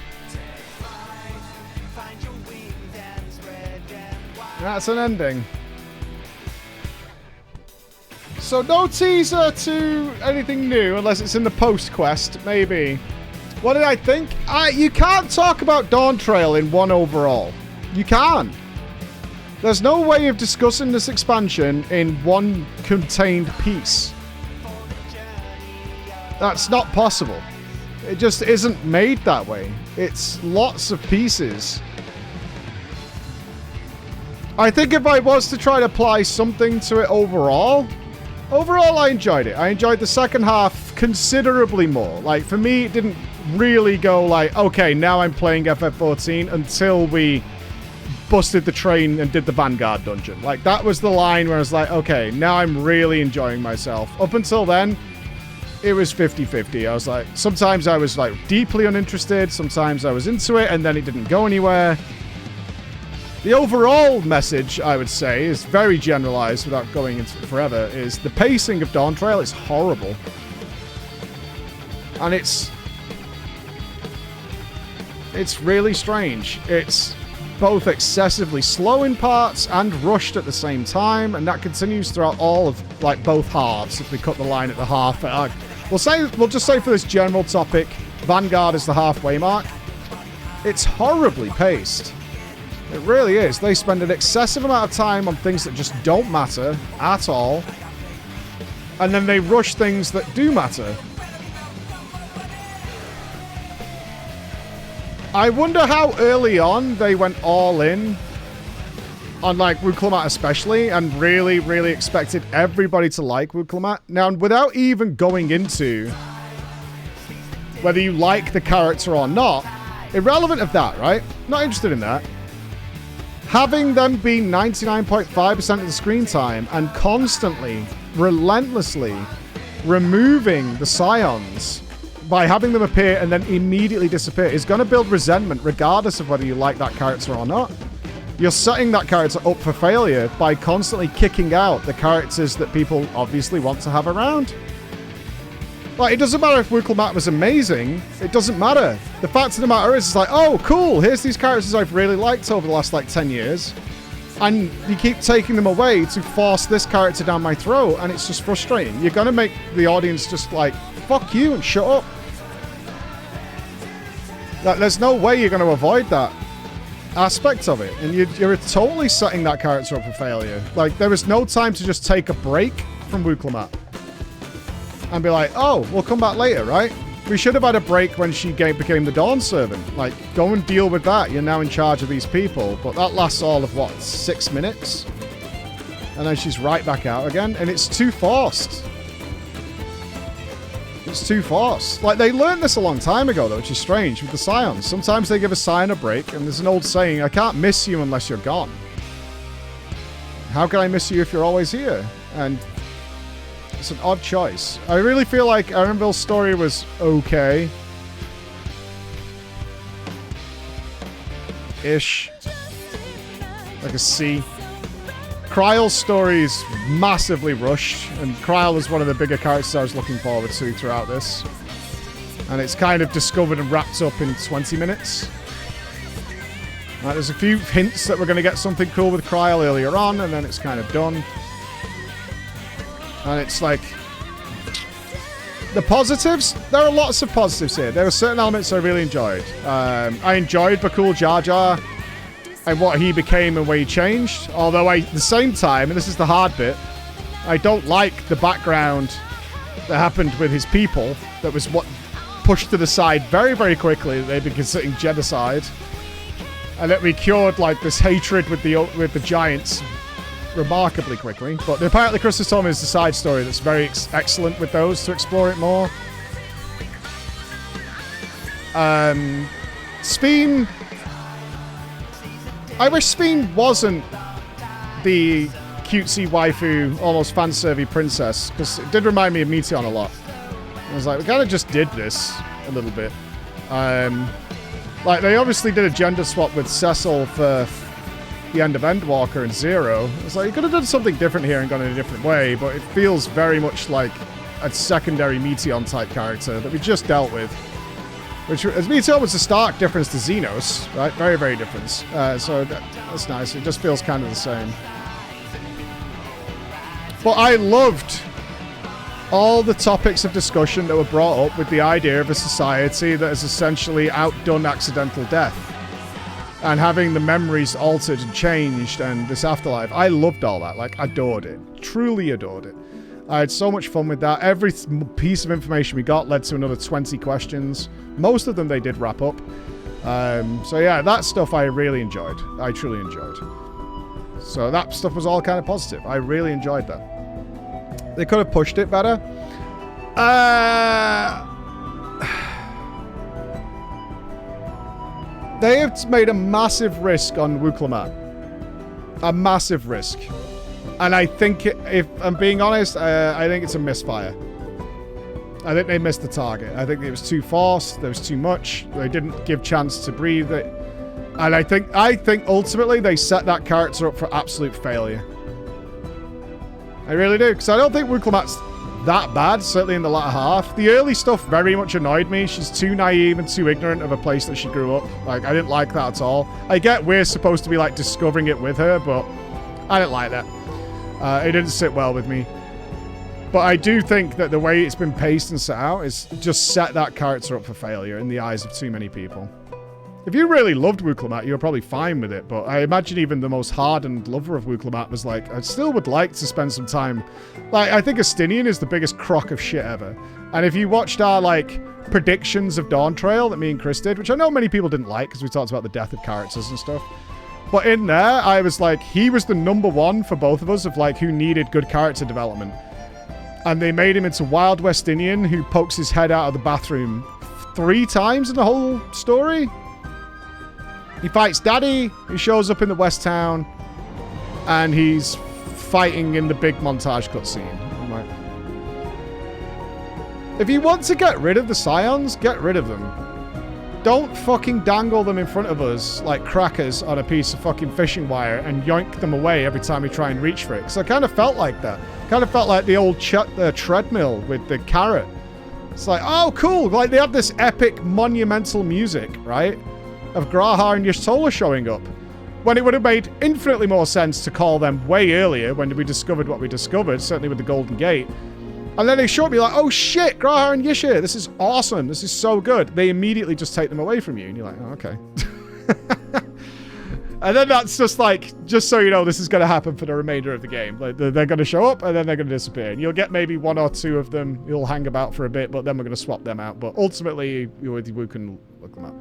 That's an ending. So no teaser to anything new unless it's in the post quest, maybe. What did I think? You can't talk about Dawntrail in one overall. You can't. There's no way of discussing this expansion in one contained piece. That's not possible. It just isn't made that way. It's lots of pieces. I think if I was to try to apply something to it overall, I enjoyed it. I enjoyed the second half considerably more. Like, for me, it didn't really go like, okay, now I'm playing FF14 until we busted the train and did the Vanguard dungeon. Like, that was the line where I was like, okay, now I'm really enjoying myself. Up until then, it was 50-50. I was like, sometimes I was like deeply uninterested, sometimes I was into it, and then it didn't go anywhere. The overall message, I would say, is very generalized without going into it forever, is the pacing of Dawntrail is horrible. And it's really strange. It's both excessively slow in parts and rushed at the same time, and that continues throughout all of, like, both halves, if we cut the line at the half. We'll just say for this general topic, Vanguard is the halfway mark. It's horribly paced. It really is. They spend an excessive amount of time on things that just don't matter at all, and then they rush things that do matter. I wonder how early on they went all in on, like, Wuklammat especially, and really, really expected everybody to like Wuklammat. Now, without even going into whether you like the character or not, irrelevant of that, right? Not interested in that. Having them be 99.5% of the screen time and constantly, relentlessly removing the scions by having them appear and then immediately disappear is going to build resentment regardless of whether you like that character or not. You're setting that character up for failure by constantly kicking out the characters that people obviously want to have around. Like, it doesn't matter if Wuklammat was amazing. It doesn't matter. The fact of the matter is, it's like, oh, cool, here's these characters I've really liked over the last, like, 10 years. And you keep taking them away to force this character down my throat, and it's just frustrating. You're going to make the audience just like, fuck you and shut up. Like, there's no way you're going to avoid that aspect of it. And you're totally setting that character up for failure. Like, there was no time to just take a break from Wuklammat and be like, oh, we'll come back later, right? We should have had a break when she became the Dawn Servant. Like, go and deal with that. You're now in charge of these people. But that lasts all of, what, 6 minutes? And then she's right back out again. And it's too forced. It's too forced. Like, they learned this a long time ago, though, which is strange with the Scions. Sometimes they give a Scion a break, and there's an old saying, I can't miss you unless you're gone. How can I miss you if you're always here? And it's an odd choice. I really feel like Erenville's story was okay. Ish. Like a C. Kryle's story's massively rushed, and Kryle was one of the bigger characters I was looking forward to throughout this. And it's kind of discovered and wrapped up in 20 minutes. There's a few hints that we're going to get something cool with Kryle earlier on, and then it's kind of done. And it's like, the positives, there are lots of positives here. There were certain elements I really enjoyed. I enjoyed Bakul Jar Jar and what he became and where he changed. Although at the same time, and this is the hard bit, I don't like the background that happened with his people. That was what pushed to the side very, very quickly. They'd been considering genocide. And that we cured like this hatred with the giants remarkably quickly. But apparently Chrysostom is the side story that's very excellent with those to explore it more. Speen, I wish Speen wasn't the cutesy waifu, almost fanservy princess, because it did remind me of Meteon a lot. I was like, we kind of just did this a little bit. Like, they obviously did a gender swap with Cecil for the end of Endwalker and Zero. It's like, you could have done something different here and gone in a different way, but it feels very much like a secondary Meteon type character that we just dealt with. Which, as Meteon was a stark difference to Xenos, right? Very, very different. So that's nice. It just feels kind of the same. But I loved all the topics of discussion that were brought up with the idea of a society that has essentially outdone accidental death. and having the memories altered and changed and this afterlife. I loved all that. Like, adored it. Truly adored it. I had so much fun with that. Every piece of information we got led to another 20 questions. Most of them they did wrap up. So yeah, that stuff I really enjoyed. I truly enjoyed. So that stuff was all kind of positive. I really enjoyed that. They could have pushed it better. They have made a massive risk on Wuklemat. A massive risk. And I think, if I'm being honest, I think it's a misfire. I think they missed the target. I think it was too forced. There was too much. They didn't give chance to breathe it. And I think ultimately they set that character up for absolute failure. I really do. Because I don't think Wuklemat's that bad, certainly in the latter half. The early stuff very much annoyed me. She's too naive and too ignorant of a place that she grew up. Like, I didn't like that at all. I get we're supposed to be, like, discovering it with her, but I didn't like that. It didn't sit well with me. But I do think that the way it's been paced and set out is just set that character up for failure in the eyes of too many people. If you really loved Wuklemat, you're probably fine with it, but I imagine even the most hardened lover of Wuklemat was like, I still would like to spend some time. Like, I think Astinian is the biggest crock of shit ever. And if you watched our, like, predictions of Dawntrail that me and Chris did, which I know many people didn't like because we talked about the death of characters and stuff, but in there, I was like, he was the #1 for both of us of, like, who needed good character development. And they made him into Wild West Indian who pokes his head out of the bathroom 3 times in the whole story. He fights Daddy, he shows up in the West Town, and he's fighting in the big montage cutscene. Like, if you want to get rid of the Scions, get rid of them. Don't fucking dangle them in front of us like crackers on a piece of fucking fishing wire and yoink them away every time we try and reach for it. Because I kind of felt like that. Kind of felt like the old treadmill with the carrot. It's like, oh, cool. Like, they have this epic, monumental music, right? Of Grahar and Yesterland showing up. When it would have made infinitely more sense to call them way earlier when we discovered what we discovered, certainly with the Golden Gate. And then they showed me like, oh shit, Grahar and Yishir, this is awesome. This is so good. They immediately just take them away from you. And you're like, oh, okay. And then that's just like, just so you know, this is going to happen for the remainder of the game. Like, they're going to show up and then they're going to disappear. And you'll get maybe 1 or 2 of them. You'll hang about for a bit, but then we're going to swap them out. But ultimately, we can look them up.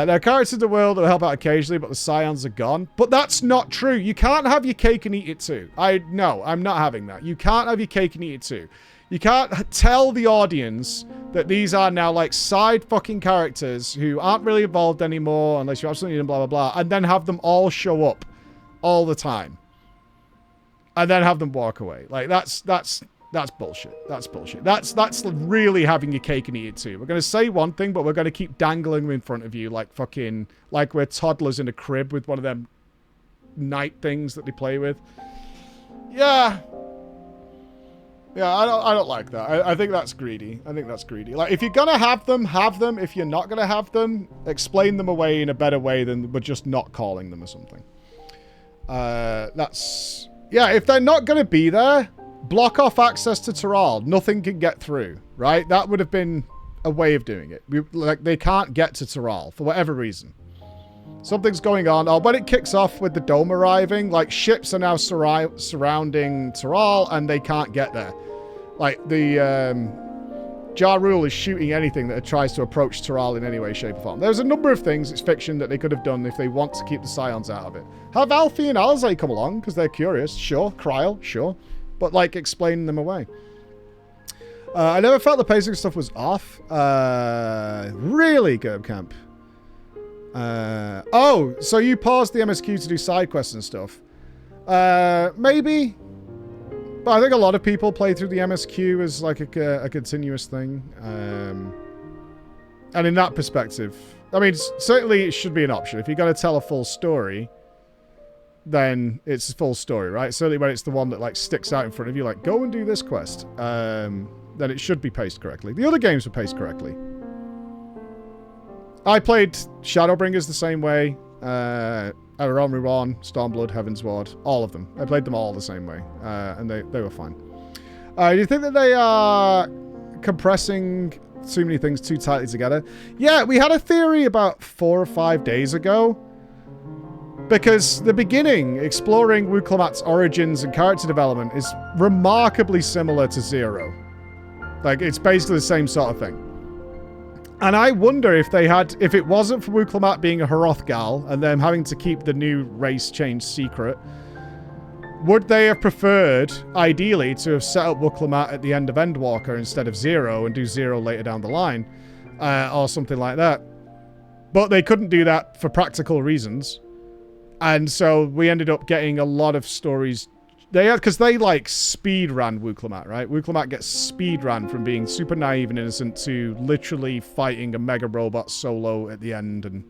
There are characters in the world that will help out occasionally, but the Scions are gone. But that's not true. You can't have your cake and eat it too. No, I'm not having that. You can't have your cake and eat it too. You can't tell the audience that these are now like side fucking characters who aren't really involved anymore unless you absolutely need them, blah, blah, blah, and then have them all show up all the time. And then have them walk away. Like, that's bullshit. That's bullshit. That's really having your cake and eat it too. We're going to say one thing, but we're going to keep dangling them in front of you like fucking, like we're toddlers in a crib with one of them night things that they play with. Yeah. Yeah, I don't like that. I think that's greedy. I think that's greedy. Like, if you're going to have them, have them. If you're not going to have them, explain them away in a better way than we're just not calling them or something. That's... Yeah, if they're not going to be there, block off access to Taral. Nothing can get through, right? That would have been a way of doing it. Like, they can't get to Taral for whatever reason. Something's going on. Oh, when it kicks off with the dome arriving, like, ships are now surrounding Taral and they can't get there. Like, the Ja Rule is shooting anything that tries to approach Taral in any way, shape, or form. There's a number of things, it's fiction, that they could have done if they want to keep the Scions out of it. Have Alfie and Alizé come along because they're curious. Sure. Kryl, sure. But, like, explaining them away. I never felt the pacing stuff was off. Really, Gerbkamp. Oh, so you paused the MSQ to do side quests and stuff. Maybe. But I think a lot of people play through the MSQ as, like, a continuous thing. And in that perspective, I mean, certainly it should be an option. If you're going to tell a full story, then it's a full story, right? Certainly when it's the one that, like, sticks out in front of you, like, go and do this quest, then it should be paced correctly. The other games were paced correctly. I played Shadowbringers the same way, Armory 1, Stormblood, Heaven's Ward, all of them. I played them all the same way, and they were fine. Do you think that they are compressing too many things too tightly together. Yeah, we had a theory about 4 or 5 days ago. Because the beginning, exploring Wuklomat's origins and character development, is remarkably similar to Zero. Like, it's basically the same sort of thing. And I wonder if it wasn't for Wuklomat being a Hrothgal and them having to keep the new race change secret, would they have preferred, ideally, to have set up Wuklomat at the end of Endwalker instead of Zero and do Zero later down the line? Or something like that. But they couldn't do that for practical reasons. And so we ended up getting a lot of stories. Because they like speed ran Wuklomat, right? Wuklomat gets speed ran from being super naive and innocent to literally fighting a mega robot solo at the end and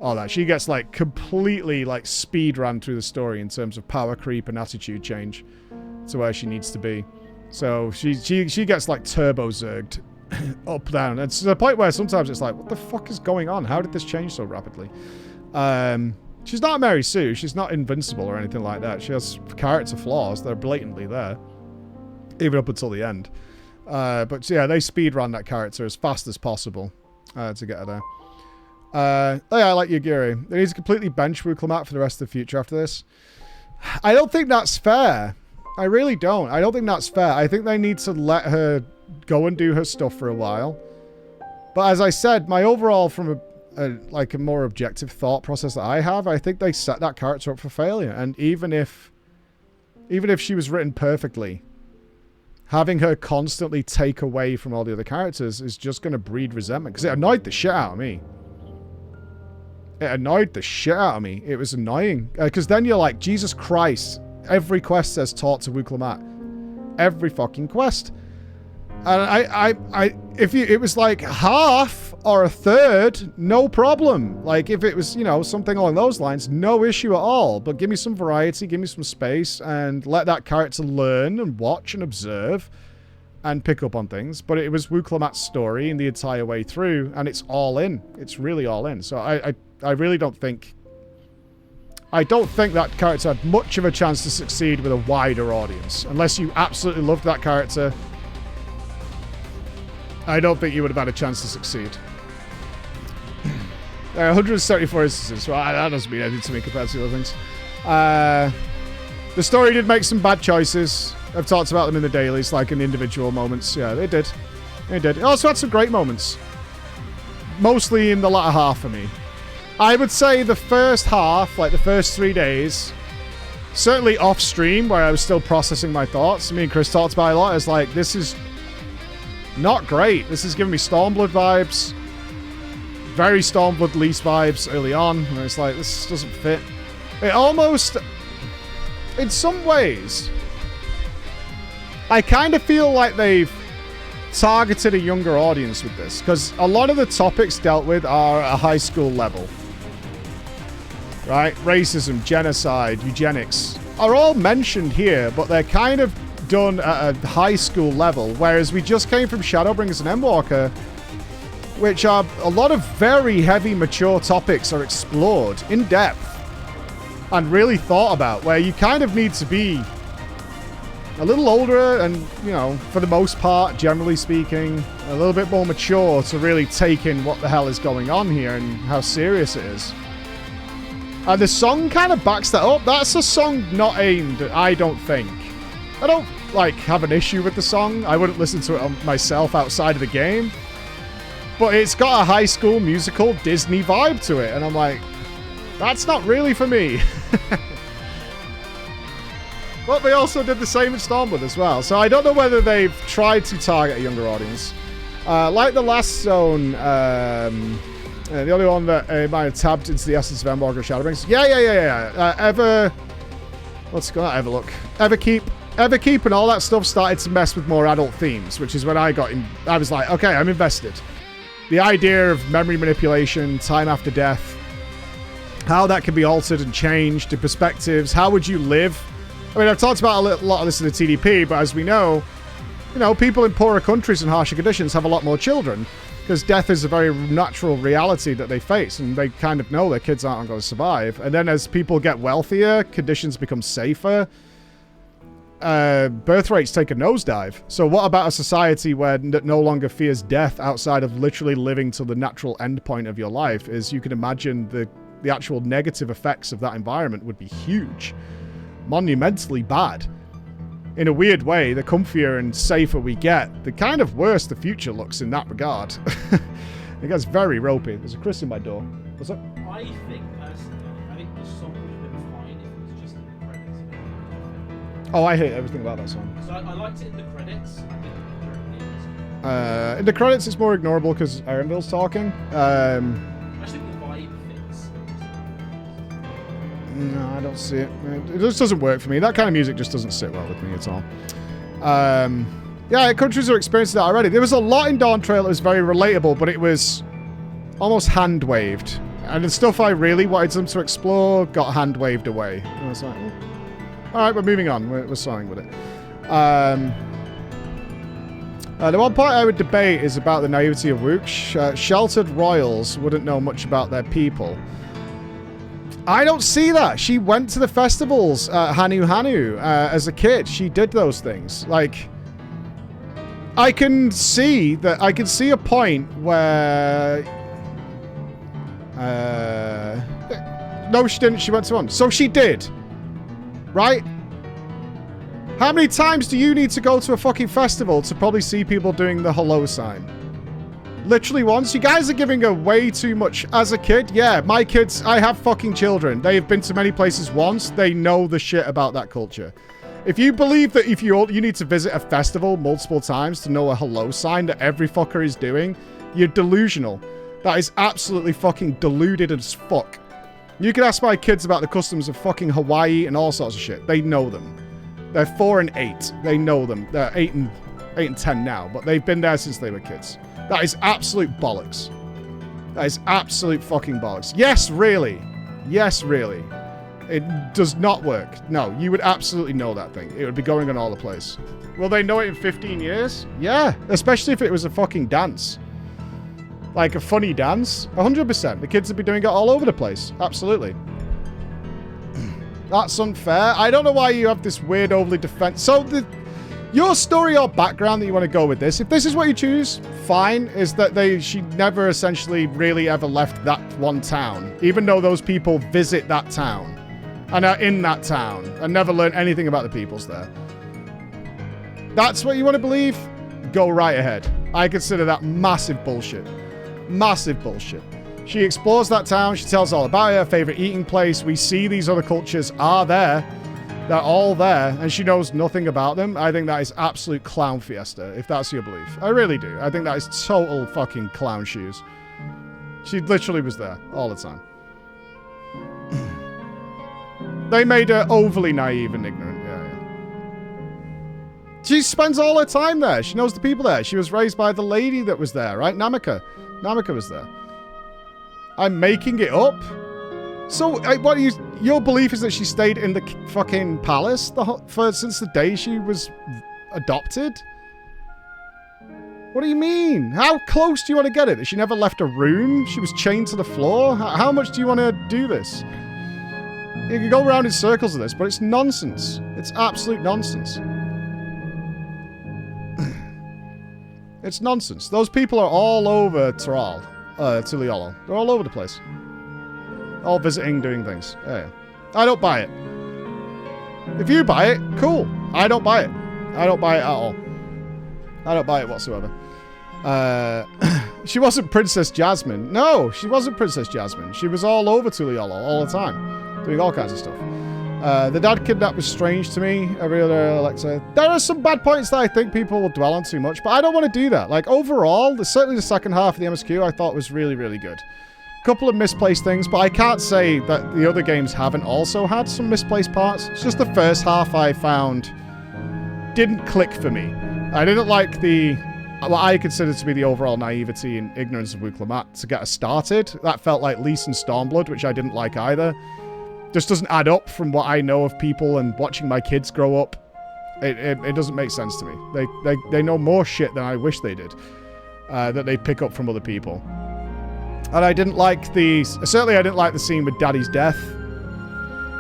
all that. She gets like completely like speed ran through the story in terms of power creep and attitude change to where she needs to be. So she gets like turbo zerged up down. And to the point where sometimes it's like, what the fuck is going on? How did this change so rapidly? She's not Mary Sue. She's not invincible or anything like that. She has character flaws. They're blatantly there. Even up until the end. But yeah, they speedrun that character as fast as possible to get her there. Oh yeah, I like Yagiri. They need to completely bench Wuklomat for the rest of the future after this. I don't think that's fair. I really don't. I don't think that's fair. I think they need to let her go and do her stuff for a while. But as I said, my overall, from a more objective thought process that I have, I think they set that character up for failure. And even if she was written perfectly, having her constantly take away from all the other characters is just going to breed resentment. Because it annoyed the shit out of me. It annoyed the shit out of me. It was annoying. Because then you're like, Jesus Christ, every quest says talk to Wuklomat. Every fucking quest. And if it was like half or a third, no problem. Like if it was, you know, something along those lines, no issue at all. But give me some variety, give me some space, and let that character learn and watch and observe and pick up on things. But it was Wuklomat's story in the entire way through, and it's all in. It's really all in. So I really don't think... I don't think that character had much of a chance to succeed with a wider audience. Unless you absolutely loved that character, I don't think you would have had a chance to succeed. 174 instances. Well, that doesn't mean anything to me compared to the other things. The story did make some bad choices. I've talked about them in the dailies, like in individual moments. Yeah, they did. They did. It also had some great moments. Mostly in the latter half for me. I would say the first half, like the first 3 days, certainly off stream, where I was still processing my thoughts. Me and Chris talked about it a lot. It's like, this is not great. This is giving me Stormblood vibes. Very Stormblood Lease vibes early on. And it's like, this doesn't fit. It almost... In some ways, I kind of feel like they've targeted a younger audience with this. Because a lot of the topics dealt with are at a high school level. Right? Racism, genocide, eugenics are all mentioned here, but they're kind of done at a high school level, whereas we just came from Shadowbringers and Endwalker, which are a lot of very heavy, mature topics are explored in depth and really thought about, where you kind of need to be a little older and, you know, for the most part, generally speaking, a little bit more mature to really take in what the hell is going on here and how serious it is. And the song kind of backs that up. That's a song not aimed at, I don't think. I don't, like, have an issue with the song. I wouldn't listen to it myself outside of the game. But it's got a high school musical Disney vibe to it. And I'm like, that's not really for me. But they also did the same in Stormblood as well. So I don't know whether they've tried to target a younger audience. Like the last zone, the only one that might have tapped into the essence of Endwalker Shadowbringers. Yeah. What's it called? Everlook. Everkeep and all that stuff started to mess with more adult themes, which is when I got in. I was like, okay, I'm invested. The idea of memory manipulation, time after death, how that can be altered and changed in perspectives. How would you live? I mean, I've talked about a lot of this in the TDP, but as we know, you know, people in poorer countries and harsher conditions have a lot more children because death is a very natural reality that they face, and they kind of know their kids aren't going to survive. And then as people get wealthier, conditions become safer. birth rates take a nosedive. So what about a society where no longer fears death outside of literally living to the natural end point of your life? As you can imagine, the actual negative effects of that environment would be huge. Monumentally bad. In a weird way, the comfier and safer we get, the kind of worse the future looks in that regard. It gets very ropey. There's a Chris in my door. What's up? I think, personally, I think the song would have been fine if it was just in the credits. Oh, I hate everything about that song. So I liked it in the credits. I think In the credits, it's more ignorable because Aaronville's talking. I think the vibe fits. No, I don't see it. It just doesn't work for me. That kind of music just doesn't sit well with me at all. Yeah, countries are experiencing that already. There was a lot in Dawntrail that was very relatable, but it was almost hand-waved. And the stuff I really wanted them to explore got hand-waved away. And I was like, alright, we're moving on. We're starting with it. The one part I would debate is about the naivety of Wooch. Sheltered royals wouldn't know much about their people. I don't see that. She went to the festivals at Hanu Hanu as a kid. She did those things. Like, I can see a point where... no, she didn't. She went to one. So she did. Right? How many times do you need to go to a fucking festival to probably see people doing the hello sign? Literally once. You guys are giving her way too much. As a kid, yeah, my kids, I have fucking children. They have been to many places once. They know the shit about that culture. If you believe that if you need to visit a festival multiple times to know a hello sign that every fucker is doing, you're delusional. That is absolutely fucking deluded as fuck. You can ask my kids about the customs of fucking Hawaii and all sorts of shit. They know them. They're 4 and 8. They know them. They're 8 and 10 now, but they've been there since they were kids. That is absolute bollocks. That is absolute fucking bollocks. Yes, really. Yes, really. It does not work. No, you would absolutely know that thing. It would be going on all the place. Will they know it in 15 years? Yeah, especially if it was a fucking dance. Like a funny dance. 100%. The kids would be doing it all over the place. Absolutely. That's unfair. I don't know why you have this weird overly defense. So your story or background that you want to go with this, if this is what you choose, fine, is that she never essentially really ever left that one town, even though those people visit that town and are in that town and never learn anything about the peoples there. That's what you want to believe? Go right ahead. I consider that massive bullshit. Massive bullshit. She explores that town. She tells all about her favorite eating place. We see these other cultures are there. They're all there, and she knows nothing about them. I think that is absolute clown fiesta, if that's your belief. I really do. I think that is total fucking clown shoes. She literally was there all the time. They made her overly naive and ignorant. Yeah. She spends all her time there. She knows the people there. She was raised by the lady that was there, right? Namika. Namika was there. I'm making it up? So, what your belief is that she stayed in the fucking palace since the day she was adopted? What do you mean? How close do you want to get it? That she never left a room? She was chained to the floor? How much do you want to do this? You can go around in circles of this, but it's nonsense. It's absolute nonsense. It's nonsense. Those people are all over Tuliolo. They're all over the place. All visiting, doing things. Yeah. I don't buy it. If you buy it, cool. I don't buy it. I don't buy it at all. I don't buy it whatsoever. She wasn't Princess Jasmine. No, she wasn't Princess Jasmine. She was all over Tuliolo all the time. Doing all kinds of stuff. The dad kidnap was strange to me. Every other Alexa. There are some bad points that I think people will dwell on too much, but I don't want to do that. Like, overall, certainly the second half of the MSQ I thought was really, really good. Couple of misplaced things, but I can't say that the other games haven't also had some misplaced parts. It's just the first half I found didn't click for me. I didn't like what I consider to be the overall naivety and ignorance of Wukelamat to get us started. That felt like Lys and Stormblood, which I didn't like either. Just doesn't add up from what I know of people and watching my kids grow up. It doesn't make sense to me. They know more shit than I wish they did. That they pick up from other people. And I didn't like certainly I didn't like the scene with Daddy's death.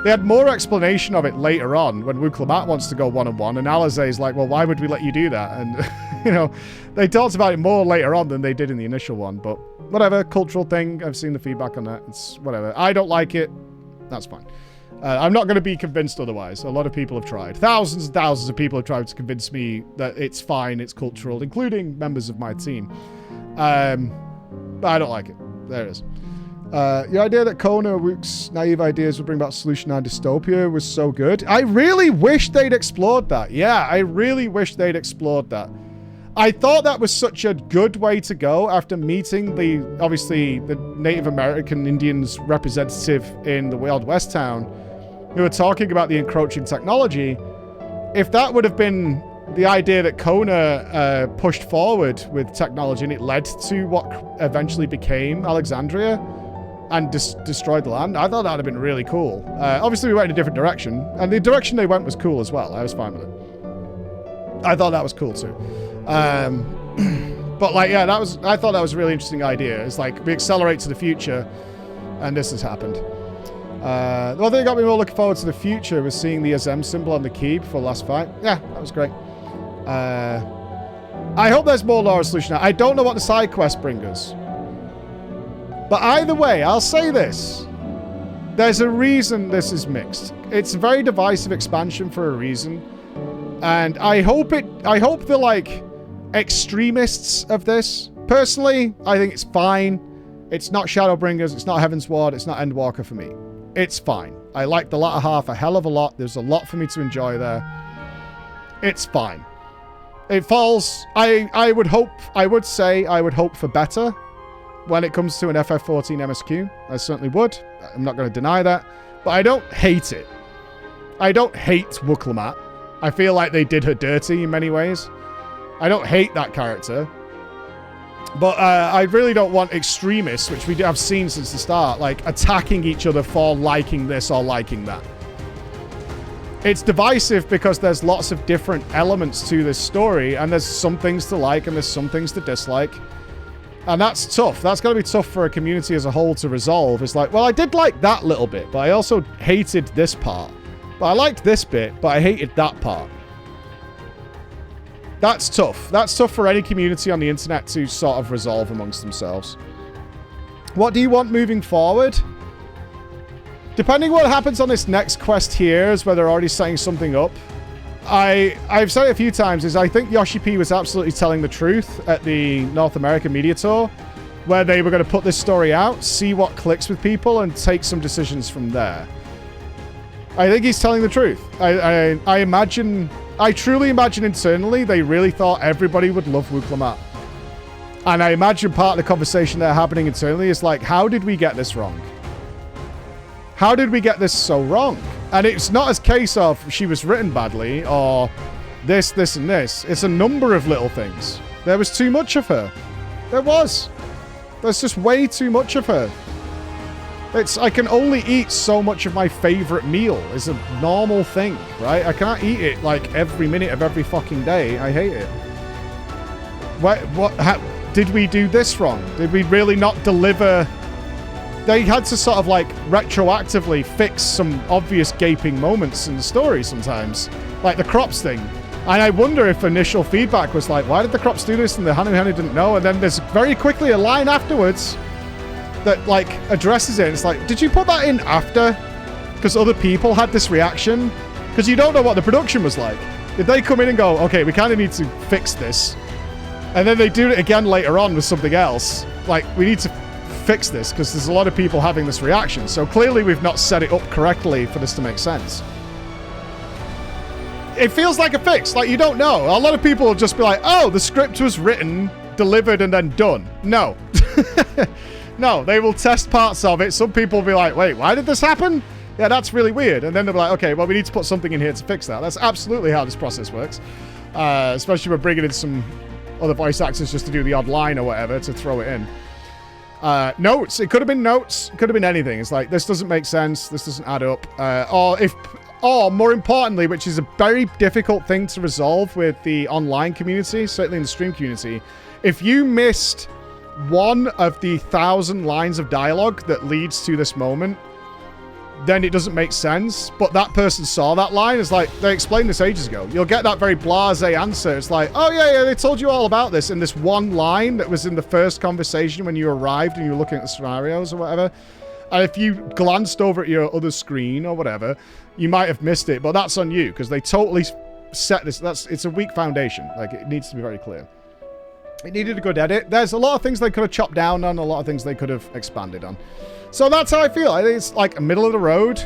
They had more explanation of it later on when Wuklamat wants to go one-on-one, and Alizé's like, well, why would we let you do that? And, you know, they talked about it more later on than they did in the initial one, but whatever, cultural thing. I've seen the feedback on that. It's whatever. I don't like it. That's fine. I'm not going to be convinced otherwise. A lot of people have tried. Thousands and thousands of people have tried to convince me that it's fine, it's cultural, including members of my team. But I don't like it. There it is. Your idea that Kona Wook's naive ideas would bring about solution and dystopia was so good. I really wish they'd explored that. Yeah, I really wish they'd explored that. I thought that was such a good way to go after meeting obviously, the Native American Indians representative in the Wild West town who were talking about the encroaching technology. If that would have been the idea that Kona pushed forward with technology and it led to what eventually became Alexandria, and destroyed the land, I thought that would have been really cool. Obviously, we went in a different direction, and the direction they went was cool as well. I was fine with it. I thought that was cool too. But like, yeah, I thought that was a really interesting idea. It's like, we accelerate to the future, and this has happened. The one thing that got me more looking forward to the future was seeing the Azem symbol on the key before the last fight. Yeah, that was great. I hope there's more lore solution. I don't know what the side quests bring us. But either way, I'll say this. There's a reason this is mixed. It's a very divisive expansion for a reason. And I hope the, like, extremists of this. Personally, I think it's fine. It's not Shadowbringers, it's not Heaven's Ward, it's not Endwalker for me. It's fine. I like the latter half a hell of a lot. There's a lot for me to enjoy there. It's fine. It falls... I would hope for better. When it comes to an FF14 MSQ, I certainly would. I'm not going to deny that. But I don't hate it. I don't hate Wuklamat. I feel like they did her dirty in many ways. I don't hate that character. But I really don't want extremists, which we have seen since the start, like attacking each other for liking this or liking that. It's divisive because there's lots of different elements to this story, and there's some things to like and there's some things to dislike. And that's tough. That's got to be tough for a community as a whole to resolve. It's like, well, I did like that little bit, but I also hated this part. But I liked this bit, but I hated that part. That's tough. That's tough for any community on the internet to sort of resolve amongst themselves. What do you want moving forward? Depending what happens on this next quest here, is where they're already setting something up. I've said it a few times, is I think Yoshi P was absolutely telling the truth at the North American Media Tour, where they were going to put this story out, see what clicks with people, and take some decisions from there. I think he's telling the truth. I truly imagine internally they really thought everybody would love Wuklamat. And I imagine part of the conversation they're happening internally is like, how did we get this wrong? How did we get this so wrong? And it's not a case of she was written badly or this, and this. It's a number of little things. There was too much of her. There was. There's just way too much of her. I can only eat so much of my favorite meal. It's a normal thing, right? I can't eat it like every minute of every fucking day. I hate it. Did we do this wrong? Did we really not deliver? They had to sort of like retroactively fix some obvious gaping moments in the story sometimes. Like the crops thing. And I wonder if initial feedback was like, why did the crops do this? And the Hanu didn't know. And then there's very quickly a line afterwards that like addresses it. It's like, did you put that in after? Because other people had this reaction? Because you don't know what the production was like. Did they come in and go, okay, we kind of need to fix this. And then they do it again later on with something else. Like, we need to fix this because there's a lot of people having this reaction. So clearly we've not set it up correctly for this to make sense. It feels like a fix. Like, you don't know. A lot of people will just be like, oh, the script was written, delivered, and then done. No. No, they will test parts of it. Some people will be like, wait, why did this happen? Yeah, that's really weird. And then they'll be like, okay, well, we need to put something in here to fix that. That's absolutely how this process works. Especially when bringing in some other voice actors just to do the odd line or whatever to throw it in. Notes. It could have been notes. It could have been anything. It's like, this doesn't make sense. This doesn't add up. Or more importantly, which is a very difficult thing to resolve with the online community, certainly in the stream community, if you missed one of the 1,000 lines of dialogue that leads to this moment, then it doesn't make sense. But that person saw that line. It's like, they explained this ages ago. You'll get that very blasé answer. It's like, oh yeah, they told you all about this in this one line that was in the first conversation when you arrived and you were looking at the scenarios or whatever. And if you glanced over at your other screen or whatever, you might have missed it. But that's on you, because they totally set this. It's a weak foundation. Like, it needs to be very clear. It needed a good edit. There's a lot of things they could have chopped down on, a lot of things they could have expanded on. So that's how I feel. I think it's like a middle of the road.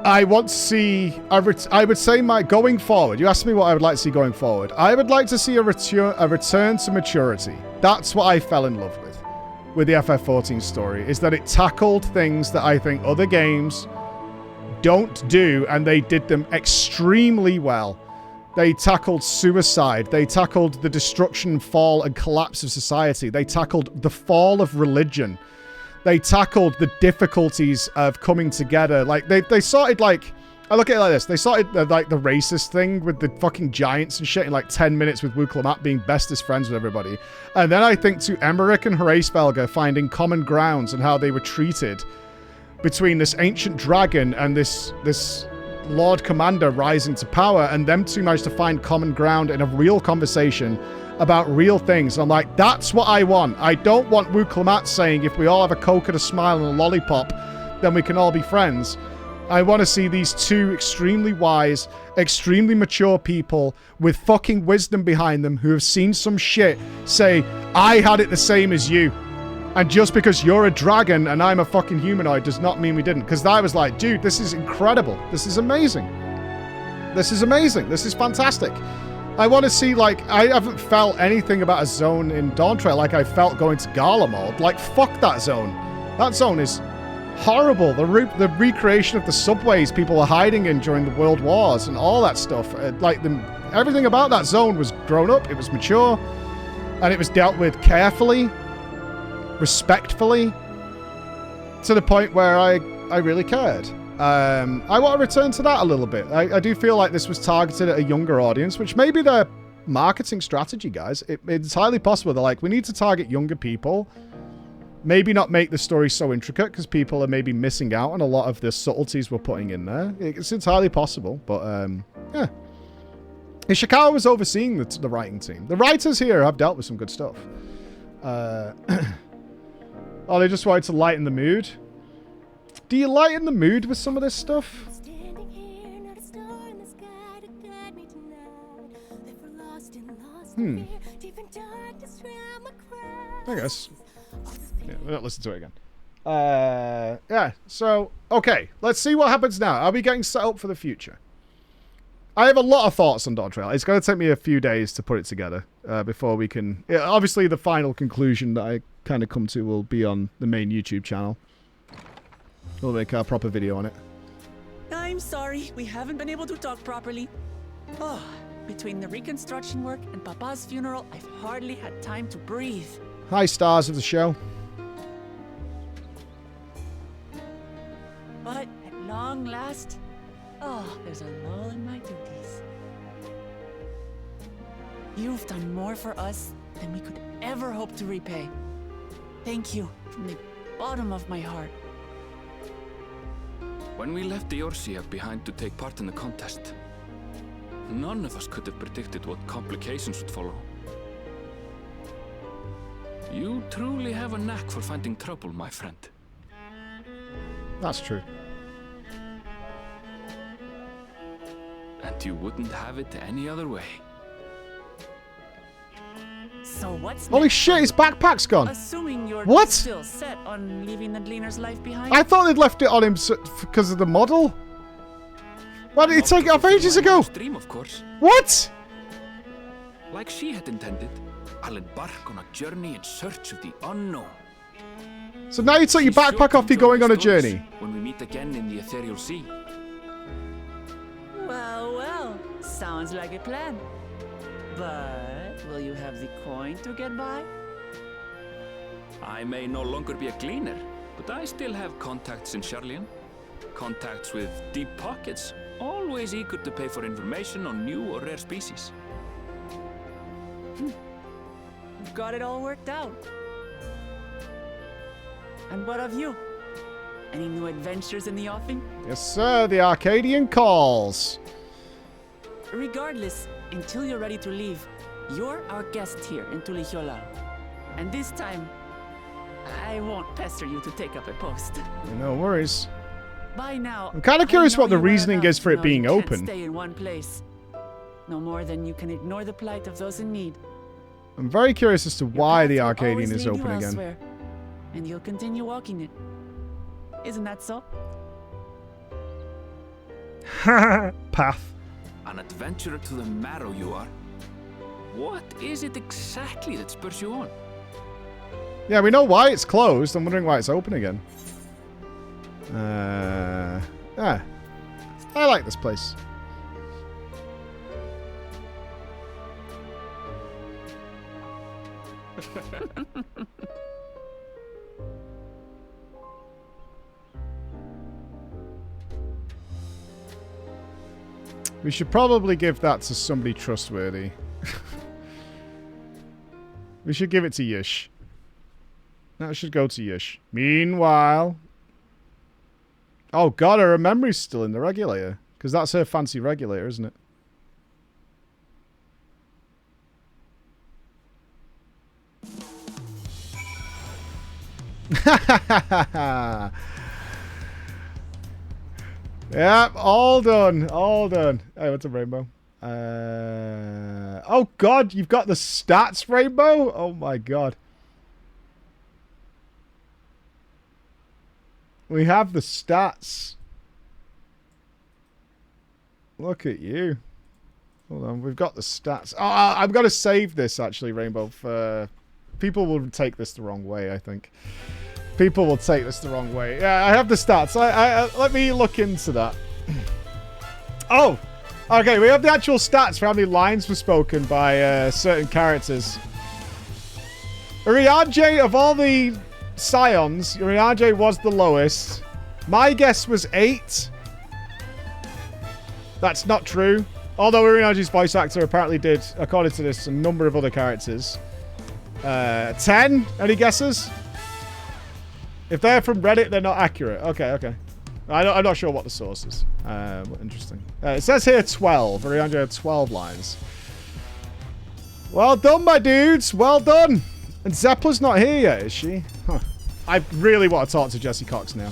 I want to see... I would say going forward. You asked me what I would like to see going forward. I would like to see a return to maturity. That's what I fell in love with the FF14 story, is that it tackled things that I think other games don't do, and they did them extremely well. They tackled suicide. They tackled the destruction, fall, and collapse of society. They tackled the fall of religion. They tackled the difficulties of coming together. Like, they started, like... I look at it like this. They started, like, the racist thing with the fucking giants and shit in, like, 10 minutes with Wukelamat being bestest friends with everybody. And then I think to Emmerich and Hraesvelgr finding common grounds and how they were treated between this ancient dragon and this Lord Commander rising to power, and them two managed to find common ground in a real conversation about real things. I'm like, that's what I want. I don't want Wukelamat saying, if we all have a Coke and a smile and a lollipop, then we can all be friends. I want to see these two extremely wise, extremely mature people with fucking wisdom behind them who have seen some shit say, I had it the same as you. And just because you're a dragon and I'm a fucking humanoid does not mean we didn't. Because I was like, dude, this is incredible. This is amazing. This is amazing. This is fantastic. I want to see, like, I haven't felt anything about a zone in Dawntrail like I felt going to Glamour. Like, fuck that zone. That zone is horrible. The recreation of the subways people were hiding in during the World Wars and all that stuff. Everything about that zone was grown up. It was mature. And it was dealt with carefully, respectfully, to the point where I really cared. I want to return to that a little bit. I do feel like this was targeted at a younger audience, which may be their marketing strategy, guys. It's highly possible. They're like, we need to target younger people. Maybe not make the story so intricate, because people are maybe missing out on a lot of the subtleties we're putting in there. It's entirely possible, but yeah. Ishikawa was overseeing the writing team. The writers here have dealt with some good stuff. Oh, they just wanted to lighten the mood. Do you lighten the mood with some of this stuff? I guess. Yeah, we'll not listen to it again. Yeah, so, okay. Let's see what happens now. Are we getting set up for the future? I have a lot of thoughts on Dawntrail. It's going to take me a few days to put it together before we can... Yeah, obviously, the final conclusion that I kind of come to will be on the main YouTube channel. We'll make a proper video on it. I'm sorry, we haven't been able to talk properly. Oh, between the reconstruction work and Papa's funeral, I've hardly had time to breathe. Hi, stars of the show. But at long last, there's a lull in my duties. You've done more for us than we could ever hope to repay. Thank you from the bottom of my heart. When we left the Eorzea behind to take part in the contest, none of us could have predicted what complications would follow. You truly have a knack for finding trouble, my friend. That's true. And you wouldn't have it any other way. So what's Holy next? shit, his backpack's gone. Assuming you're What? still set on leaving the Gleaner's life behind? I thought they'd left it on him because of the model. Why did he take it off ages ago? Dream, of course. What? Like she had intended, I'll embark on a journey in search of the unknown. So now you took your backpack off, you're going on a journey. When we meet again in the ethereal sea. Well, well, sounds like a plan. But will you have the coin to get by? I may no longer be a gleaner, but I still have contacts in Sharlayan. Contacts with deep pockets, always eager to pay for information on new or rare species. Got it all worked out. And what of you? Any new adventures in the offing? Yes, sir. The Arcadian calls. Regardless, until you're ready to leave, you're our guest here in Tulihiola. And this time, I won't pester you to take up a post. No worries. By now, I'm kind of curious what the reasoning is for it being you can't open. Stay in one place. No more than you can ignore the plight of those in need. I'm very curious as to why the Path will Arcadian always is lead you open again. elsewhere, and you'll continue walking it. Isn't that so? Path. An adventurer to the marrow you are. What is it exactly that spurs you on? Yeah, we know why it's closed. I'm wondering why it's open again. I like this place. We should probably give that to somebody trustworthy. We should give it to Yish. That should go to Yish. Meanwhile... Oh god, her memory's still in the regulator. Because that's her fancy regulator, isn't it? Yep, all done. All done. Hey, what's a rainbow? Oh god, you've got the stats, Rainbow? Oh my god. We have the stats. Look at you. Hold on, we've got the stats. Oh, I've got to save this, actually, Rainbow. For people will take this the wrong way, I think. People will take this the wrong way. Yeah, I have the stats. Let me look into that. Oh! Okay, we have the actual stats for how many lines were spoken by certain characters. Reunited, of all the Scions, Reunited was the lowest. My guess was 8. That's not true. Although Reunited's voice actor apparently did, according to this, a number of other characters. 10? Any guesses? If they're from Reddit, they're not accurate. Okay, okay. I'm not sure what the source is. Interesting. It says here 12. Reunited had 12 lines. Well done, my dudes. Well done. And Zeppler's not here yet, is she? Huh. I really want to talk to Jesse Cox now.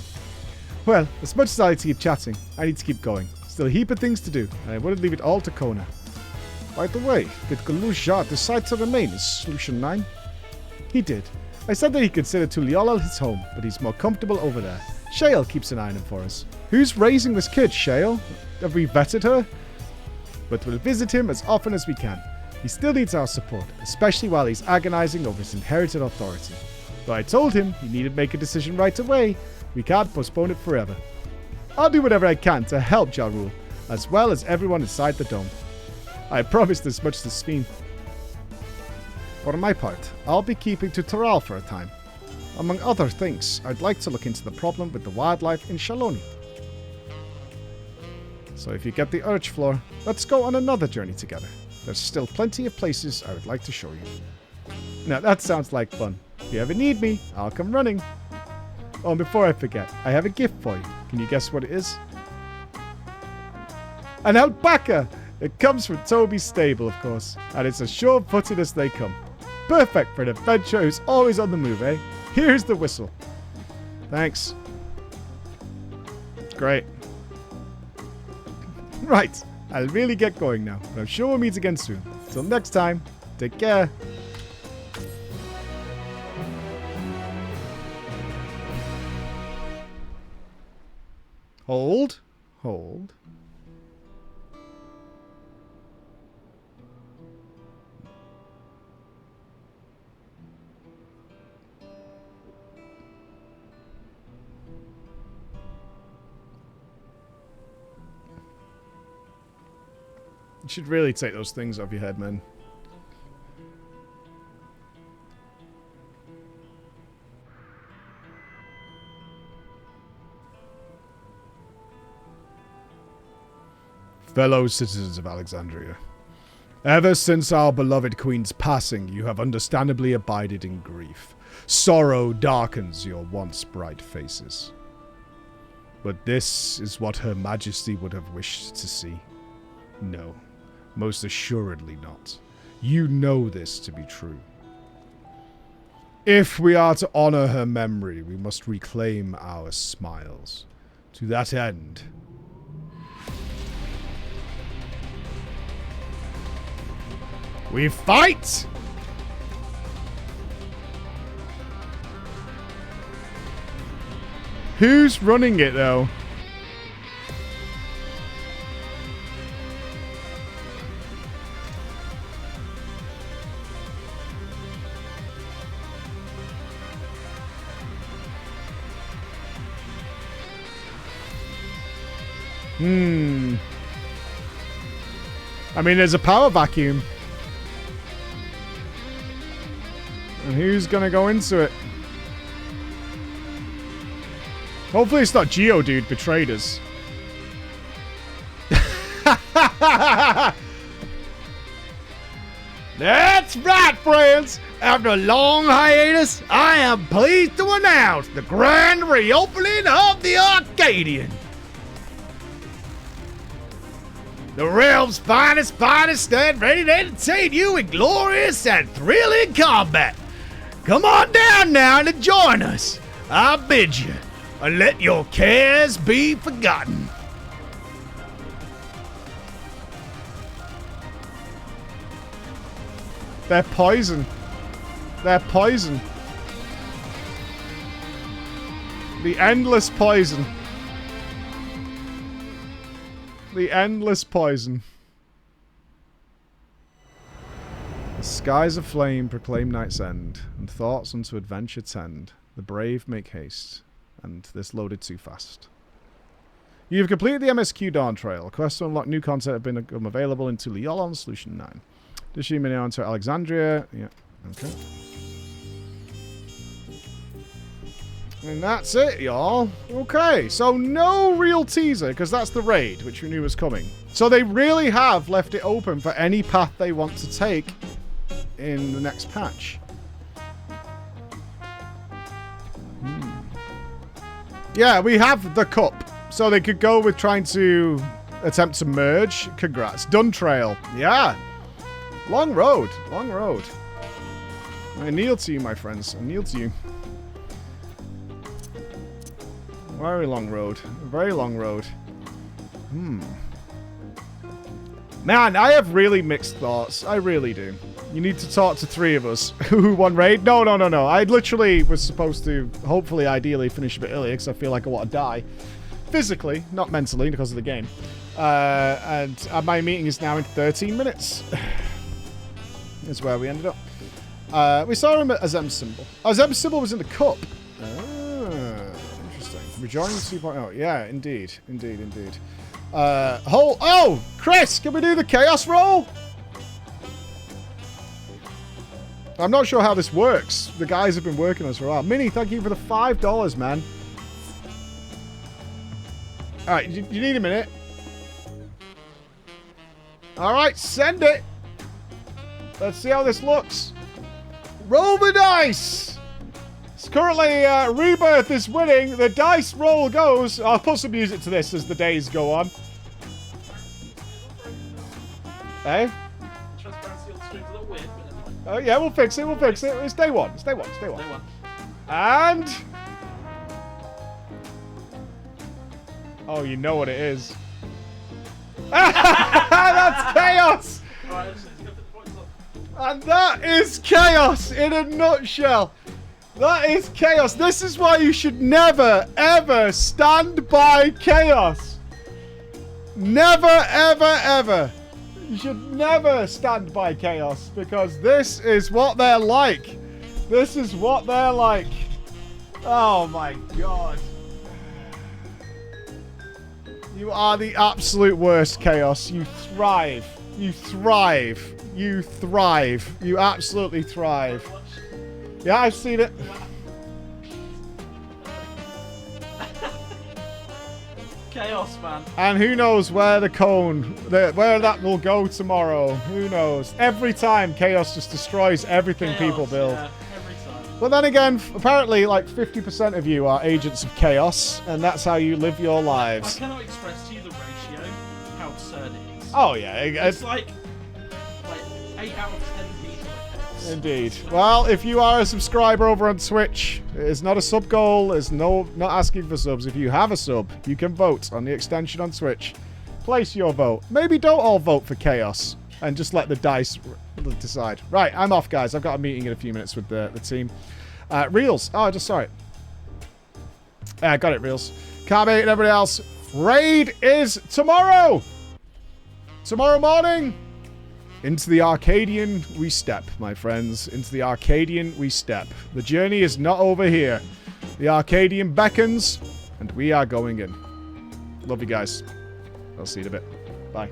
Well, as much as I like to keep chatting, I need to keep going. Still a heap of things to do, and I wouldn't leave it all to Kona. By the way, did Galusha decide to remain in Solution 9? He did. I said that he considered Tulihiola his home, but he's more comfortable over there. Shale keeps an eye on him for us. Who's raising this kid, Shale? Have we vetted her? But we'll visit him as often as we can. He still needs our support, especially while he's agonizing over his inherited authority. Though I told him he needed to make a decision right away, we can't postpone it forever. I'll do whatever I can to help Ja Rule, as well as everyone inside the dome. I promised as much to Sphene. For my part, I'll be keeping to Taral for a time. Among other things, I'd like to look into the problem with the wildlife in Shaloni. So if you get the urge floor, let's go on another journey together. There's still plenty of places I would like to show you. Now that sounds like fun. If you ever need me, I'll come running. Oh, and before I forget, I have a gift for you. Can you guess what it is? An alpaca! It comes from Toby's stable, of course, and it's as sure-footed as they come. Perfect for an adventurer who's always on the move, eh? Here's the whistle. Thanks. Great. Right, I'll really get going now, but I'm sure we'll meet again soon. Till next time, take care. Hold. Hold. You should really take those things off your head, man. Fellow citizens of Alexandria, ever since our beloved queen's passing, you have understandably abided in grief. Sorrow darkens your once bright faces. But this is what Her Majesty would have wished to see. No, most assuredly not. You know this to be true. If we are to honor her memory, we must reclaim our smiles. To that end, we fight! Who's running it, though? I mean, there's a power vacuum. And who's gonna go into it? Hopefully it's not Geodude betrayed us. That's right, friends! After a long hiatus, I am pleased to announce the grand reopening of the Arcadian. The realm's finest stand ready to entertain you in glorious and thrilling combat. Come on down now and join us. I bid you, and let your cares be forgotten. They're poison. They're poison. The endless poison. The endless poison. The skies aflame proclaim night's end, and thoughts unto adventure tend. The brave make haste, and this loaded too fast. You have completed the MSQ Dawntrail. Quests to unlock new content have become available in Tuliyolon Solution 9. Dishimini on to Alexandria. Yeah, okay. And that's it, y'all. Okay, so no real teaser, because that's the raid, which we knew was coming. So they really have left it open for any path they want to take in the next patch. Yeah, we have the cup. So they could go with trying to attempt to merge. Congrats. Dawntrail. Yeah. Long road. Long road. I kneel to you, my friends. I kneel to you. Very long road. Very long road. Man, I have really mixed thoughts. I really do. You need to talk to three of us. Who won raid? No. I literally was supposed to, hopefully, ideally, finish a bit earlier because I feel like I want to die. Physically, not mentally, because of the game. And my meeting is now in 13 minutes. That's where we ended up. We saw him at Azem's symbol. Azem's symbol was in the cup. Interesting. Rejoining 2.0. Yeah, indeed. Oh, Chris, can we do the chaos roll? I'm not sure how this works. The guys have been working on this for a while. Minnie, thank you for the $5, man. Alright, you need a minute. Alright, send it. Let's see how this looks. Roll the dice. It's currently Rebirth is winning. The dice roll goes. I'll put some music to this as the days go on. Hey? Oh yeah, we'll fix it. It's day one. It's day one. And oh, you know what it is. That's chaos. And that is chaos in a nutshell. That is chaos. This is why you should never, ever stand by chaos. Never, ever, ever. You should never stand by chaos, because this is what they're like. This is what they're like. Oh my god. You are the absolute worst, Chaos. You thrive. You thrive. You thrive. You absolutely thrive. Yeah, I've seen it. Chaos, man. And who knows where the cone, where that will go tomorrow. Who knows? Every time Chaos just destroys everything people build. Yeah, every time. But then again, apparently like 50% of you are agents of chaos, and that's how you live your lives. I cannot express to you the ratio, how absurd it is. Oh yeah, it's like 8 out of 10 people are chaos. Indeed. Well, if you are a subscriber over on Twitch, it's not a sub goal. It's not asking for subs. If you have a sub, you can vote on the extension on Twitch. Place your vote. Maybe don't all vote for chaos and just let the dice decide. Right, I'm off, guys. I've got a meeting in a few minutes with the team. Reels. Oh, I just saw it. Got it, Reels. Carby and everybody else. Raid is tomorrow. Tomorrow morning. Into the Arcadian we step, my friends. Into the Arcadian we step. The journey is not over here. The Arcadian beckons, and we are going in. Love you guys. I'll see you in a bit. Bye.